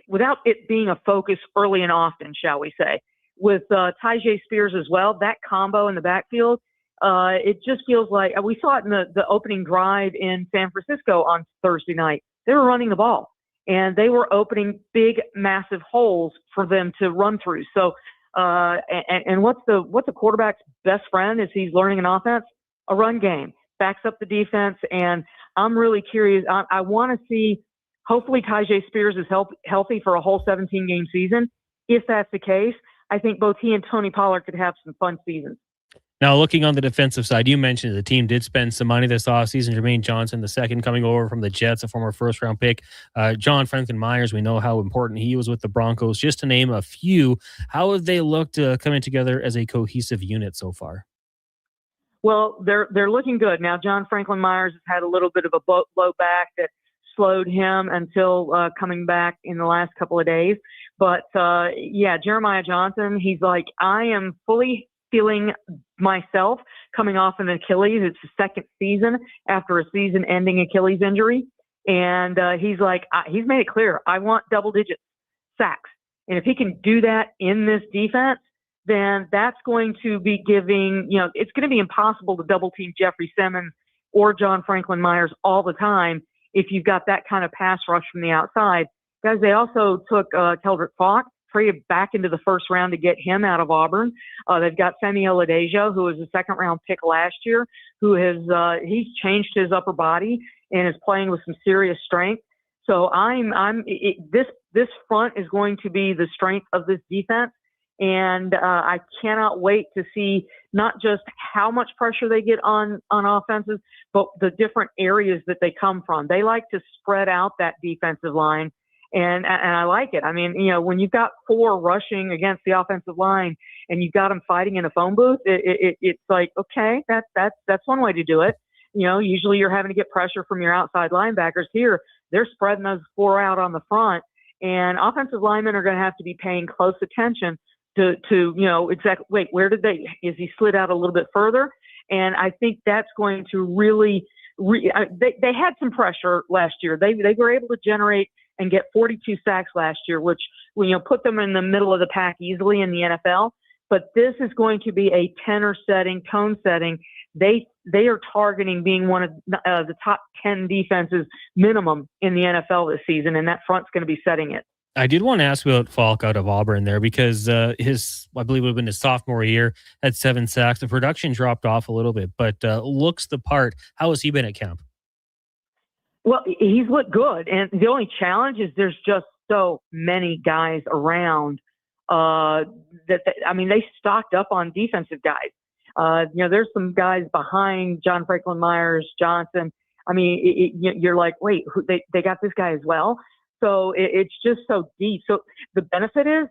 Speaker 27: without it being a focus early and often, shall we say. With Tyjae Spears as well, that combo in the backfield, it just feels like we saw it in the opening drive in San Francisco on Thursday night. They were running the ball, and they were opening big, massive holes for them to run through. So, and what's a quarterback's best friend as he's learning an offense? A run game. Backs up the defense, and I'm really curious. I want to see, hopefully Tyjae Spears is healthy for a whole 17-game season. If that's the case, I think both he and Tony Pollard could have some fun seasons.
Speaker 10: Now, looking on the defensive side, you mentioned the team did spend some money this offseason. Jermaine Johnson, the second coming over from the Jets, a former first-round pick. John Franklin Myers, we know how important he was with the Broncos. Just to name a few, how have they looked coming together as a cohesive unit so far?
Speaker 27: Well, they're looking good. Now, John Franklin Myers has had a little bit of a low back that slowed him until coming back in the last couple of days. But, Jeremiah Johnson, he's like, I am fully feeling myself coming off an Achilles. It's the second season after a season-ending Achilles injury. And he's like, he's made it clear, I want double-digit sacks. And if he can do that in this defense, then that's going to be giving, it's going to be impossible to double-team Jeffrey Simmons or John Franklin Myers all the time if you've got that kind of pass rush from the outside. Guys, they also took Keldrick Falk, traded back into the first round to get him out of Auburn. They've got Femi Oladejo, who was a second-round pick last year, who has he's changed his upper body and is playing with some serious strength. So this front is going to be the strength of this defense, and I cannot wait to see not just how much pressure they get on offenses, but the different areas that they come from. They like to spread out that defensive line. And I like it. I mean, when you've got four rushing against the offensive line and you've got them fighting in a phone booth, it's like, okay, that's one way to do it. Usually you're having to get pressure from your outside linebackers. Here, they're spreading those four out on the front, and offensive linemen are going to have to be paying close attention to exactly, wait, where did is he slid out a little bit further? And I think that's going to really, they had some pressure last year. They were able to generate and get 42 sacks last year, which put them in the middle of the pack easily in the NFL. But this is going to be a tone setting. They are targeting being one of the top 10 defenses minimum in the NFL this season, and that front's going to be setting it.
Speaker 10: I did want to ask about Falk out of Auburn there because I believe it would have been his sophomore year, had 7 sacks. The production dropped off a little bit, but looks the part. How has he been at camp?
Speaker 27: Well, he's looked good, and the only challenge is there's just so many guys around they stocked up on defensive guys. There's some guys behind John Franklin Myers, Johnson. I mean, you're like, wait, they got this guy as well? So it's just so deep. So the benefit is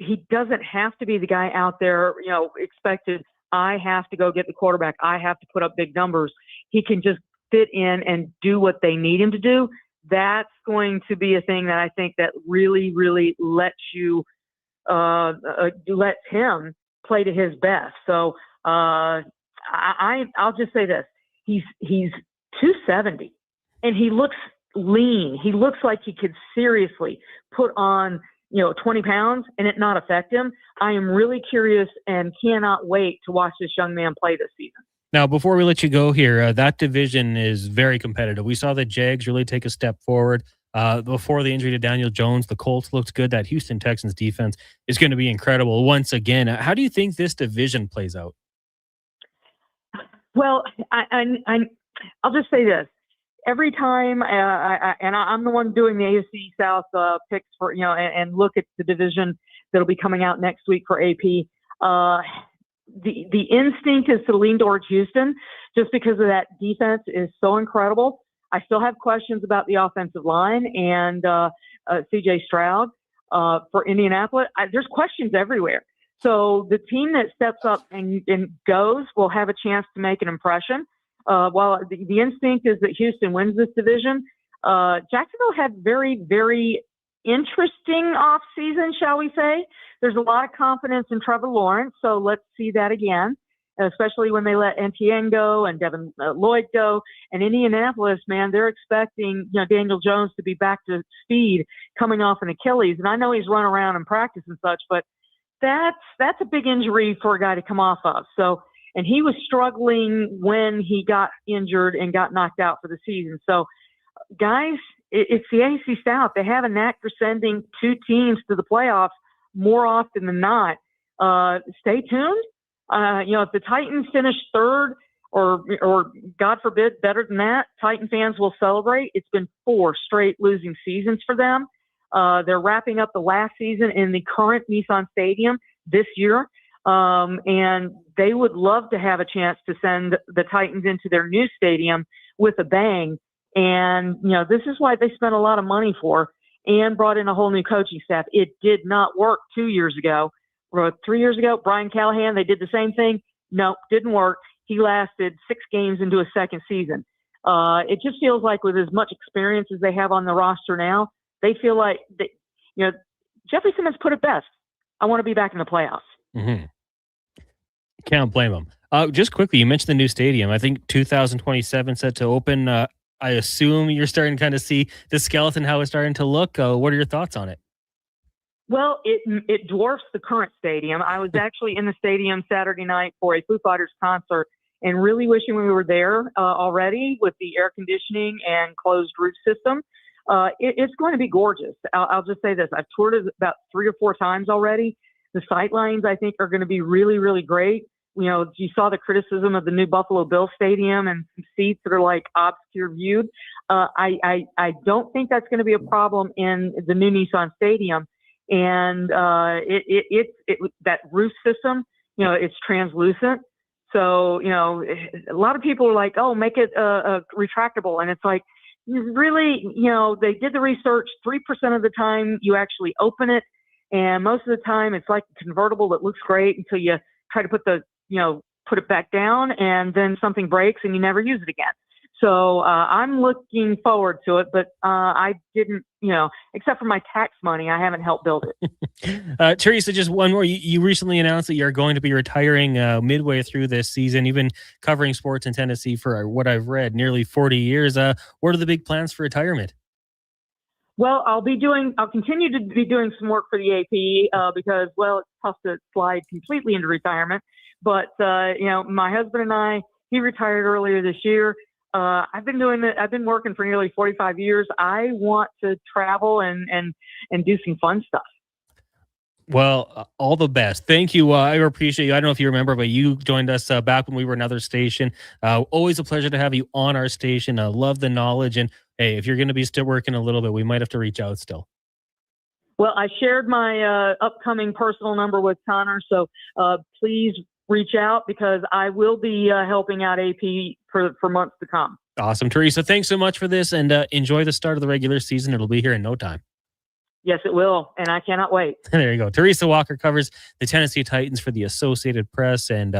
Speaker 27: he doesn't have to be the guy out there, expected, I have to go get the quarterback, I have to put up big numbers. He can just fit in and do what they need him to do. That's going to be a thing that I think that really, really lets him play to his best. So I'll just say this: he's 270, and he looks lean. He looks like he could seriously put on 20 pounds and it not affect him. I am really curious and cannot wait to watch this young man play this season.
Speaker 10: Now, before we let you go here, that division is very competitive. We saw the Jags really take a step forward. Before the injury to Daniel Jones, the Colts looked good. That Houston Texans defense is going to be incredible once again. How do you think this division plays out?
Speaker 27: Well, I'll just say this. Every time, I'm the one doing the AFC South picks for, and look at the division that'll be coming out next week for AP. The instinct is to lean towards Houston just because of that defense is so incredible. I still have questions about the offensive line and C.J. Stroud for Indianapolis. There's questions everywhere. So the team that steps up and goes will have a chance to make an impression. While the instinct is that Houston wins this division, Jacksonville had very, very interesting offseason, shall we say. There's a lot of confidence in Trevor Lawrence, so let's see that again, especially when they let Etienne go and Devin Lloyd go. And Indianapolis, man, they're expecting Daniel Jones to be back to speed coming off an Achilles. And I know he's run around in practice and such, but that's a big injury for a guy to come off of. So, and he was struggling when he got injured and got knocked out for the season. So, guys, it's the AFC South. They have a knack for sending two teams to the playoffs more often than not. Stay tuned. If the Titans finish third or God forbid, better than that, Titan fans will celebrate. It's been 4 straight losing seasons for them. They're wrapping up the last season in the current Nissan Stadium this year. And they would love to have a chance to send the Titans into their new stadium with a bang. And, this is why they spent a lot of money for and brought in a whole new coaching staff. It did not work 2 years ago or 3 years ago. Brian Callahan, they did the same thing. No, didn't work. He lasted 6 games into a second season. It just feels like with as much experience as they have on the roster now, they feel like, Jeffrey Simmons put it best. I want to be back in the playoffs.
Speaker 10: Mm-hmm. Can't blame them. Just quickly, you mentioned the new stadium. I think 2027 set to open. I assume you're starting to kind of see the skeleton, how it's starting to look. What are your thoughts on it?
Speaker 27: Well, it dwarfs the current stadium. I was actually in the stadium Saturday night for a Foo Fighters concert and really wishing we were there already with the air conditioning and closed roof system. It's going to be gorgeous. I'll just say this. I've toured it about 3 or 4 times already. The sight lines, I think, are going to be really, really great. You saw the criticism of the new Buffalo Bills Stadium and some seats that are like obscure viewed. I don't think that's going to be a problem in the new Nissan Stadium. And that roof system, it's translucent. So, a lot of people are like, oh, make it retractable. And it's like, really, they did the research. 3% of the time you actually open it. And most of the time it's like a convertible that looks great until you try to put it back down, and then something breaks and you never use it again. So I'm looking forward to it, but I didn't, except for my tax money, I haven't helped build it.
Speaker 10: Teresa, just one more. You recently announced that you're going to be retiring midway through this season. You've been covering sports in Tennessee for what I've read, nearly 40 years. What are the big plans for retirement?
Speaker 27: Well, I'll continue to be doing some work for the AP because, it's tough to slide completely into retirement. But, my husband and I, he retired earlier this year. I've been working for nearly 45 years. I want to travel and do some fun stuff.
Speaker 10: Well, all the best. Thank you. I appreciate you. I don't know if you remember, but you joined us back when we were another station. Always a pleasure to have you on our station. I love the knowledge. And hey, if you're going to be still working a little bit, we might have to reach out still.
Speaker 27: Well, I shared my upcoming personal number with Connor, so please reach out because I will be helping out AP for months to come.
Speaker 10: Awesome. Teresa, thanks so much for this, and enjoy the start of the regular season. It'll be here in no time.
Speaker 27: Yes, it will, and I cannot wait.
Speaker 10: There you go. Teresa Walker covers the Tennessee Titans for the Associated Press, and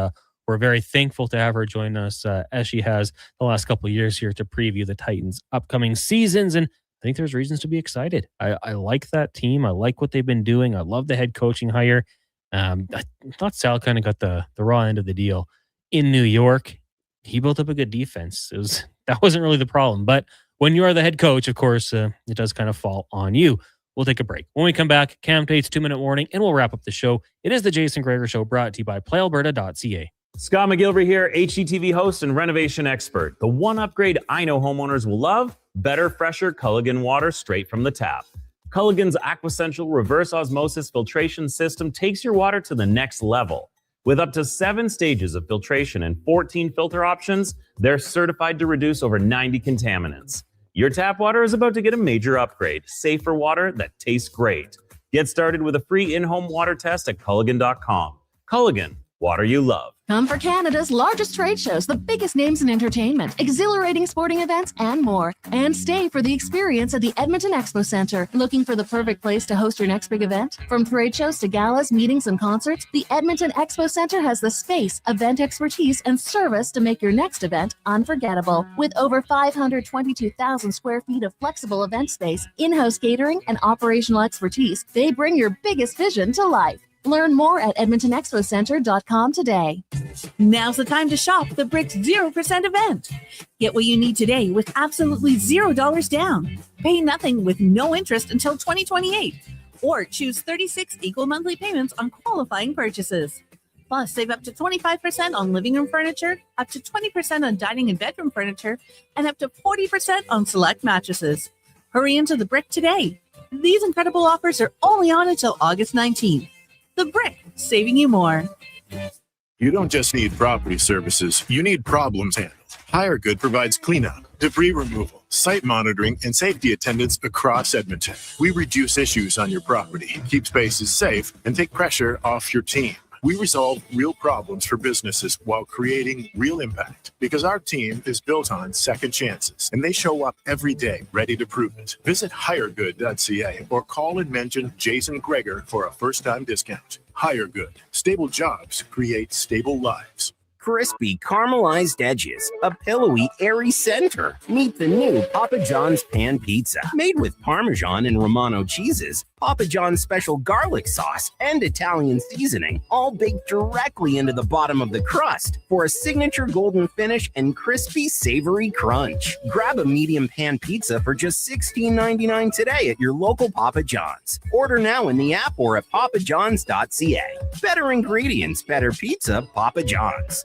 Speaker 10: we're very thankful to have her join us as she has the last couple of years here to preview the Titans' upcoming seasons. And I think there's reasons to be excited. I like that team. I like what they've been doing. I love the head coaching hire. I thought Sal kind of got the raw end of the deal in New York. He built up a good defense. That wasn't really the problem. But when you are the head coach, of course, it does kind of fall on you. We'll take a break. When we come back, Cam Tate's 2-minute warning, and we'll wrap up the show. It is the Jason Gregor Show, brought to you by PlayAlberta.ca.
Speaker 1: Scott McGilvery here, HGTV host and renovation expert. The one upgrade I know homeowners will love: better, fresher Culligan water straight from the tap. Culligan's AquaCentral reverse osmosis filtration system takes your water to the next level. With up to 7 stages of filtration and 14 filter options, they're certified to reduce over 90 contaminants. Your tap water is about to get a major upgrade. Safer water that tastes great. Get started with a free in-home water test at Culligan.com. Culligan, water you love.
Speaker 2: Come for Canada's largest trade shows, the biggest names in entertainment, exhilarating sporting events, and more. And stay for the experience at the Edmonton Expo Centre. Looking for the perfect place to host your next big event? From trade shows to galas, meetings, and concerts, the Edmonton Expo Centre has the space, event expertise, and service to make your next event unforgettable. With over 522,000 square feet of flexible event space, in-house catering, and operational expertise, they bring your biggest vision to life. Learn more at EdmontonExpoCenter.com today.
Speaker 12: Now's the time to shop the Brick 0% event. Get what you need today with absolutely $0 down. Pay nothing with no interest until 2028. Or choose 36 equal monthly payments on qualifying purchases. Plus, save up to 25% on living room furniture, up to 20% on dining and bedroom furniture, and up to 40% on select mattresses. Hurry into the Brick today. These incredible offers are only on until August 19th. The Brick, saving you more.
Speaker 15: You don't just need property services, you need problems handled. HireGood provides cleanup, debris removal, site monitoring, and safety attendance across Edmonton. We reduce issues on your property, keep spaces safe, and take pressure off your team. We resolve real problems for businesses while creating real impact because our team is built on second chances and they show up every day ready to prove it. Visit hiregood.ca or call and mention Jason Gregor for a first-time discount. Hire Good. Stable jobs create stable lives.
Speaker 6: Crispy, caramelized edges, a pillowy, airy center. Meet the new Papa John's Pan Pizza. Made with Parmesan and Romano cheeses, Papa John's special garlic sauce, and Italian seasoning, all baked directly into the bottom of the crust for a signature golden finish and crispy, savory crunch. Grab a medium pan pizza for just $16.99 today at your local Papa John's. Order now in the app or at papajohns.ca. Better ingredients, better pizza, Papa John's.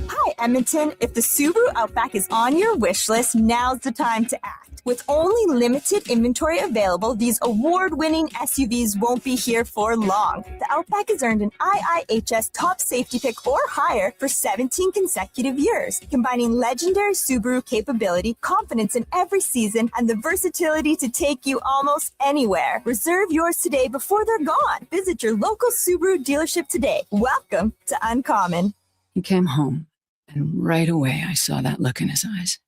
Speaker 3: Hi, Edmonton. If the Subaru Outback is on your wish list, now's the time to act. With only limited inventory available, these award-winning SUVs won't be here for long. The Outback has earned an IIHS top safety pick or higher for 17 consecutive years, combining legendary Subaru capability, confidence in every season, and the versatility to take you almost anywhere. Reserve yours today before they're gone. Visit your local Subaru dealership today. Welcome to Uncommon.
Speaker 4: He came home, and right away I saw that look in his eyes.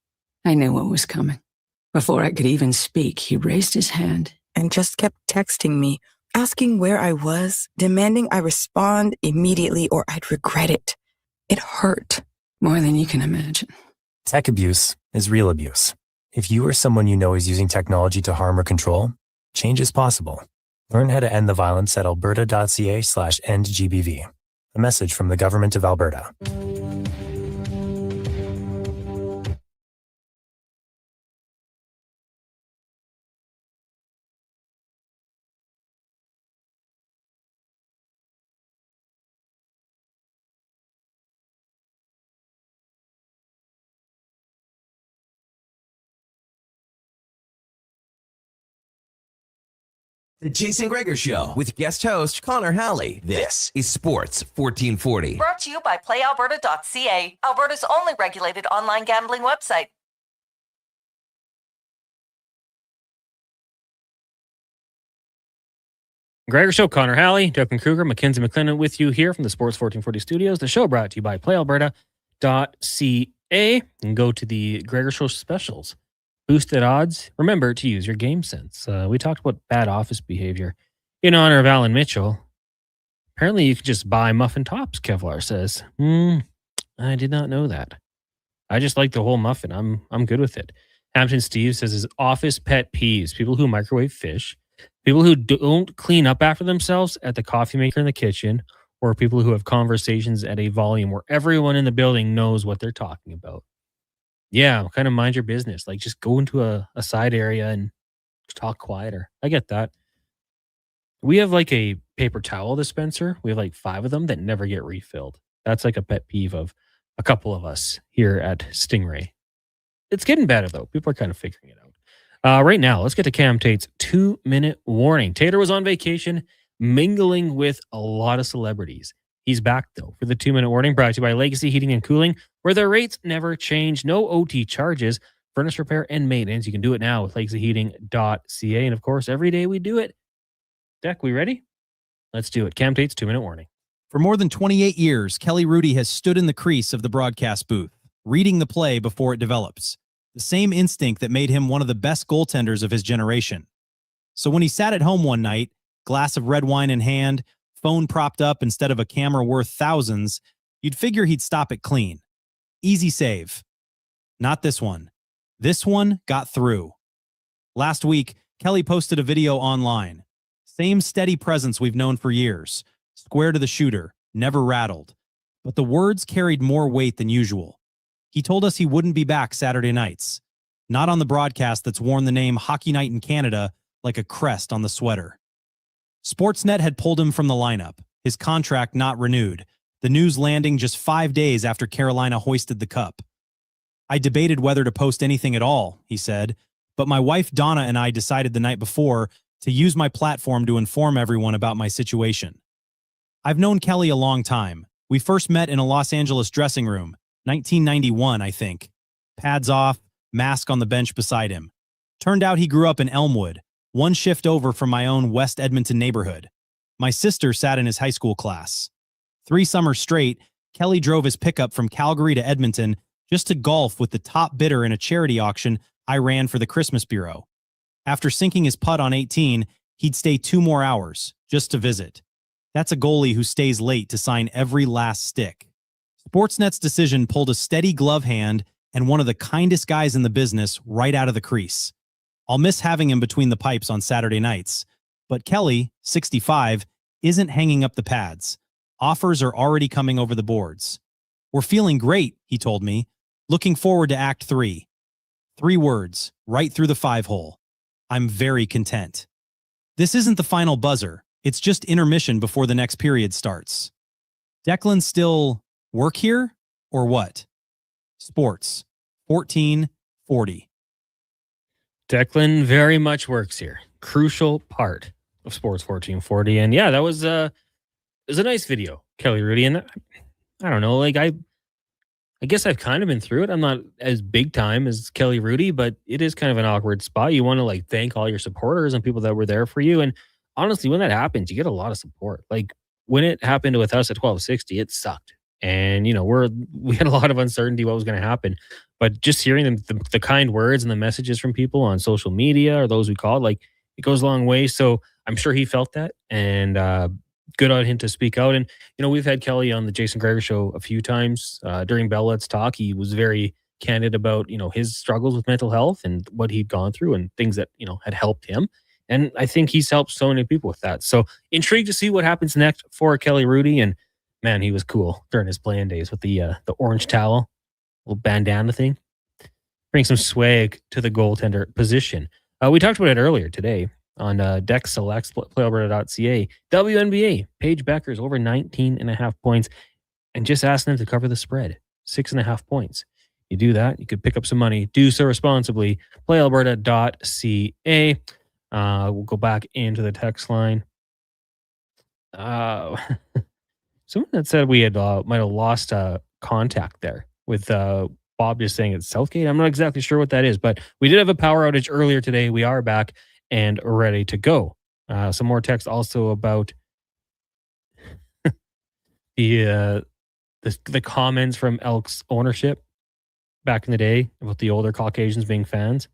Speaker 4: I knew what was coming. Before I could even speak, he raised his hand
Speaker 5: and just kept texting me, asking where I was, demanding I respond immediately or I'd regret it. It hurt.
Speaker 4: More than you can imagine.
Speaker 16: Tech abuse is real abuse. If you or someone you know is using technology to harm or control, change is possible. Learn how to end the violence at alberta.ca/endgbv. A message from the Government of Alberta.
Speaker 6: The Jason Gregor Show with guest host Connor Halley. This is Sports 1440.
Speaker 26: Brought to you by PlayAlberta.ca, Alberta's only regulated online gambling website.
Speaker 10: Gregor Show, Connor Halley, Declan Kruger, Mackenzie McLennan with you here from the Sports 1440 studios. The show brought to you by PlayAlberta.ca. And go to the Gregor Show specials. Boosted odds. Remember to use your game sense. We talked about bad office behavior in honor of Alan Mitchell. Apparently, you can just buy muffin tops, Kevlar says. I did not know that. I just like the whole muffin. I'm good with it. Hampton Steve says his office pet peeves. People who microwave fish. People who don't clean up after themselves at the coffee maker in the kitchen. Or people who have conversations at a volume where everyone in the building knows what they're talking about. Yeah, kind of mind your business. Like, just go into a side area and talk quieter. I get that. We have like a paper towel dispenser. We have like 5 of them that never get refilled. That's like a pet peeve of a couple of us here at Stingray. It's getting better, though. People are kind of figuring it out. Right now, let's get to Cam Tate's 2-minute warning. Tater was on vacation, mingling with a lot of celebrities. He's back, though, for the 2-minute warning, brought to you by Legacy Heating and Cooling, where their rates never change. No OT charges, furnace repair, and maintenance. You can do it now with legacyheating.ca. And, of course, every day we do it. Deck, we ready? Let's do it. Cam Tate's 2-minute warning.
Speaker 18: For more than 28 years, Kelly Rudy has stood in the crease of the broadcast booth, reading the play before it develops. The same instinct that made him one of the best goaltenders of his generation. So when he sat at home one night, glass of red wine in hand, phone propped up instead of a camera worth thousands, you'd figure he'd stop it clean. Easy save. Not this one. This one got through. Last week, Kelly posted a video online. Same steady presence we've known for years. Square to the shooter, never rattled. But the words carried more weight than usual. He told us he wouldn't be back Saturday nights. Not on the broadcast that's worn the name Hockey Night in Canada like a crest on the sweater. Sportsnet had pulled him from the lineup, his contract not renewed, the news landing just 5 days after Carolina hoisted the cup. I debated whether to post anything at all, he said, but my wife Donna and I decided the night before to use my platform to inform everyone about my situation. I've known Kelly a long time. We first met in a Los Angeles dressing room, 1991, I think. Pads off, mask on the bench beside him. Turned out he grew up in Elmwood, one shift over from my own West Edmonton neighborhood. My sister sat in his high school class. 3 summers straight, Kelly drove his pickup from Calgary to Edmonton just to golf with the top bidder in a charity auction I ran for the Christmas Bureau. After sinking his putt on 18, he'd stay 2 more hours just to visit. That's a goalie who stays late to sign every last stick. Sportsnet's decision pulled a steady glove hand and one of the kindest guys in the business right out of the crease. I'll miss having him between the pipes on Saturday nights. But Kelly, 65, isn't hanging up the pads. Offers are already coming over the boards. We're feeling great, he told me. Looking forward to Act 3. 3 words, right through the 5-hole. I'm very content. This isn't the final buzzer. It's just intermission before the next period starts. Declan still work here or what? Sports, 1440.
Speaker 10: Declan very much works here. Crucial part of Sports 1440. And yeah, that was it was a nice video, Kelly Rudy. And I don't know, like I guess I've kind of been through it. I'm not as big time as Kelly Rudy, but it is kind of an awkward spot. You want to like thank all your supporters and people that were there for you. And honestly, when that happens, you get a lot of support. Like when it happened with us at 1260, it sucked. And, you know, we had a lot of uncertainty what was going to happen. But just hearing the kind words and the messages from people on social media or those we called, like it goes a long way. So I'm sure he felt that. And good on him to speak out. And, you know, we've had Kelly on the Jason Gregor Show a few times. During Bell Let's Talk, he was very candid about, you know, his struggles with mental health and what he'd gone through and things that, you know, had helped him. And I think he's helped so many people with that. So intrigued to see what happens next for Kelly Rudy. And man, he was cool during his playing days with the orange towel, little bandana thing. Bring some swag to the goaltender position. We talked about it earlier today on Deck Selects, PlayAlberta.ca. WNBA, Paige Becker's over 19.5 points, and just asking them to cover the spread, 6.5 points. You do that, you could pick up some money. Do so responsibly. PlayAlberta.ca. We'll go back into the text line. Someone that said we had might have lost contact there with Bob just saying it's Southgate. I'm not exactly sure what that is, but we did have a power outage earlier today. We are back and ready to go. Some more text also about the comments from Elks ownership back in the day about the older Caucasians being fans.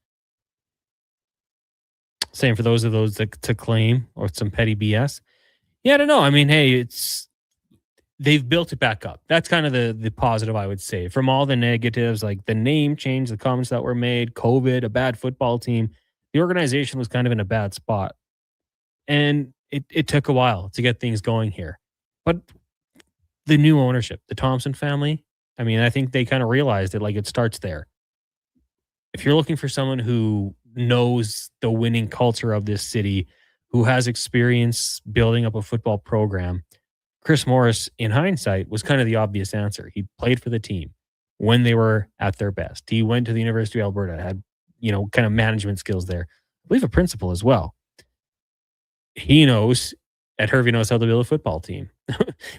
Speaker 10: Same for those to claim or some petty BS. Yeah, I don't know. I mean, hey, they've built it back up. That's kind of the positive, I would say. From all the negatives, like the name change, the comments that were made, COVID, a bad football team, the organization was kind of in a bad spot. And it took a while to get things going here. But the new ownership, the Thompson family, I mean, I think they kind of realized it, like it starts there. If you're looking for someone who knows the winning culture of this city, who has experience building up a football program, Chris Morris, in hindsight, was kind of the obvious answer. He played for the team when they were at their best. He went to the University of Alberta, had, you know, kind of management skills there. I believe a principal as well. He knows, at Hervey knows how to build a football team.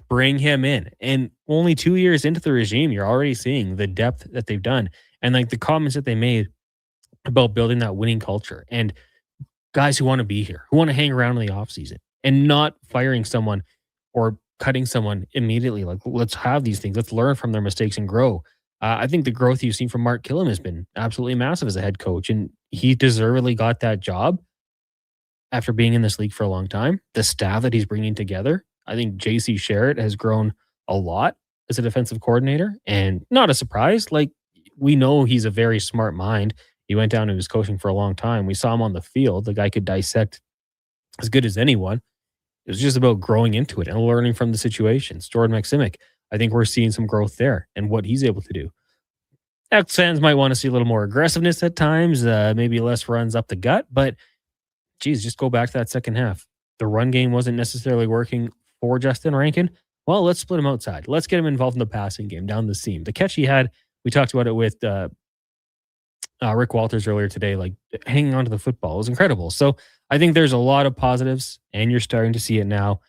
Speaker 10: Bring him in. And only 2 years into the regime, you're already seeing the depth that they've done. And like the comments that they made about building that winning culture and guys who want to be here, who want to hang around in the offseason and not firing someone or cutting someone immediately. Like, let's have these things. Let's learn from their mistakes and grow. I think the growth you've seen from Mark Killam has been absolutely massive as a head coach, and he deservedly got that job after being in this league for a long time. The staff that he's bringing together, I think JC Sherritt has grown a lot as a defensive coordinator, and not a surprise. Like, we know he's a very smart mind. He went down and was coaching for a long time. We saw him on the field. The guy could dissect as good as anyone. It was just about growing into it and learning from the situations. Jordan Maksimic, I think we're seeing some growth there and what he's able to do. Elks fans might want to see a little more aggressiveness at times, maybe less runs up the gut, but geez, just go back to that second half. The run game wasn't necessarily working for Justin Rankin. Well, let's split him outside. Let's get him involved in the passing game down the seam. The catch he had, we talked about it with Rick Walters earlier today, like hanging on to the football was incredible. So I think there's a lot of positives, and you're starting to see it now.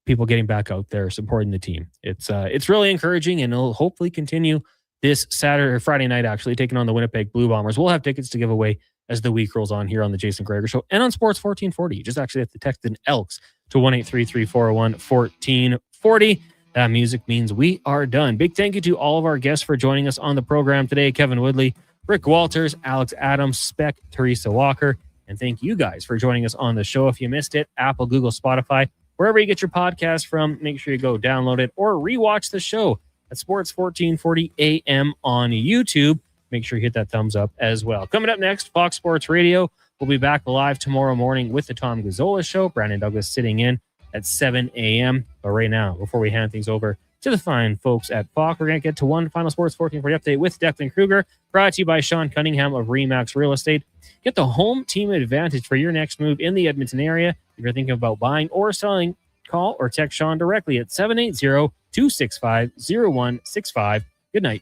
Speaker 10: People getting back out there supporting the team. It's really encouraging, and it'll hopefully continue this Saturday or Friday night. Actually, taking on the Winnipeg Blue Bombers. We'll have tickets to give away as the week rolls on here on the Jason Gregor Show and on Sports 1440. You just actually have to text in Elks to 1-833-401-1440. That music means we are done. Big thank you to all of our guests for joining us on the program today. Kevin Woodley, Rick Walters, Alex Adams, Speck, Teresa Walker. And thank you guys for joining us on the show. If you missed it, Apple, Google, Spotify, wherever you get your podcast from, make sure you go download it or rewatch the show at Sports 1440 AM on YouTube. Make sure you hit that thumbs up as well. Coming up next, Fox Sports Radio. We'll be back live tomorrow morning with the Tom Gazzola Show. Brandon Douglas sitting in at 7 a.m. But right now, before we hand things over to the fine folks at Fox, we're going to get to one final Sports 1440 update with Declan Kruger, brought to you by Sean Cunningham of Remax Real Estate. Get the home team advantage for your next move in the Edmonton area. If you're thinking about buying or selling, call or text Sean directly at 780-265-0165. Good night.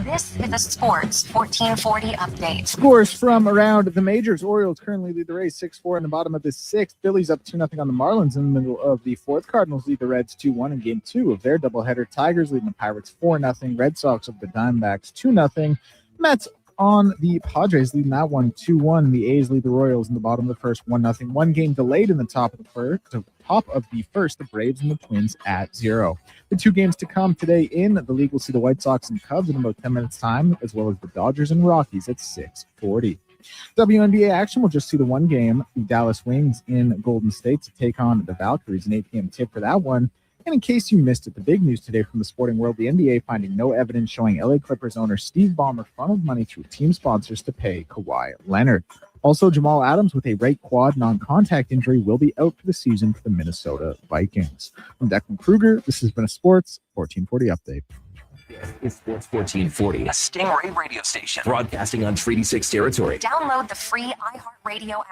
Speaker 7: This is a Sports 1440 update.
Speaker 11: Scores from around the majors. Orioles currently lead the race 6-4 in the bottom of the sixth. Phillies up 2-0 on the Marlins in the middle of the fourth. Cardinals lead the Reds 2-1 in game 2 of their doubleheader. Tigers leading the Pirates 4-0. Red Sox of the Diamondbacks 2-0. Mets on the Padres leading that one 2-1. The A's lead the Royals in the bottom of the first 1-0. One game delayed in the top of the first. The Braves and the Twins at 0. The two games to come today in the league will see the White Sox and Cubs in about 10 minutes time, as well as the Dodgers and Rockies at 6:40. WNBA action will just see the one game, the Dallas Wings in Golden State to take on the Valkyries, an 8 p.m. tip for that one. And in case you missed it, the big news today from the sporting world, the NBA finding no evidence showing LA Clippers owner Steve Ballmer funneled money through team sponsors to pay Kawhi Leonard. Also, Jamal Adams with a right quad non-contact injury will be out for the season for the Minnesota Vikings. I'm Declan Kruger. This has been a Sports 1440 update.
Speaker 6: It's Sports 1440, a Stingray radio station broadcasting on Treaty 6 territory.
Speaker 7: Download the free iHeartRadio app.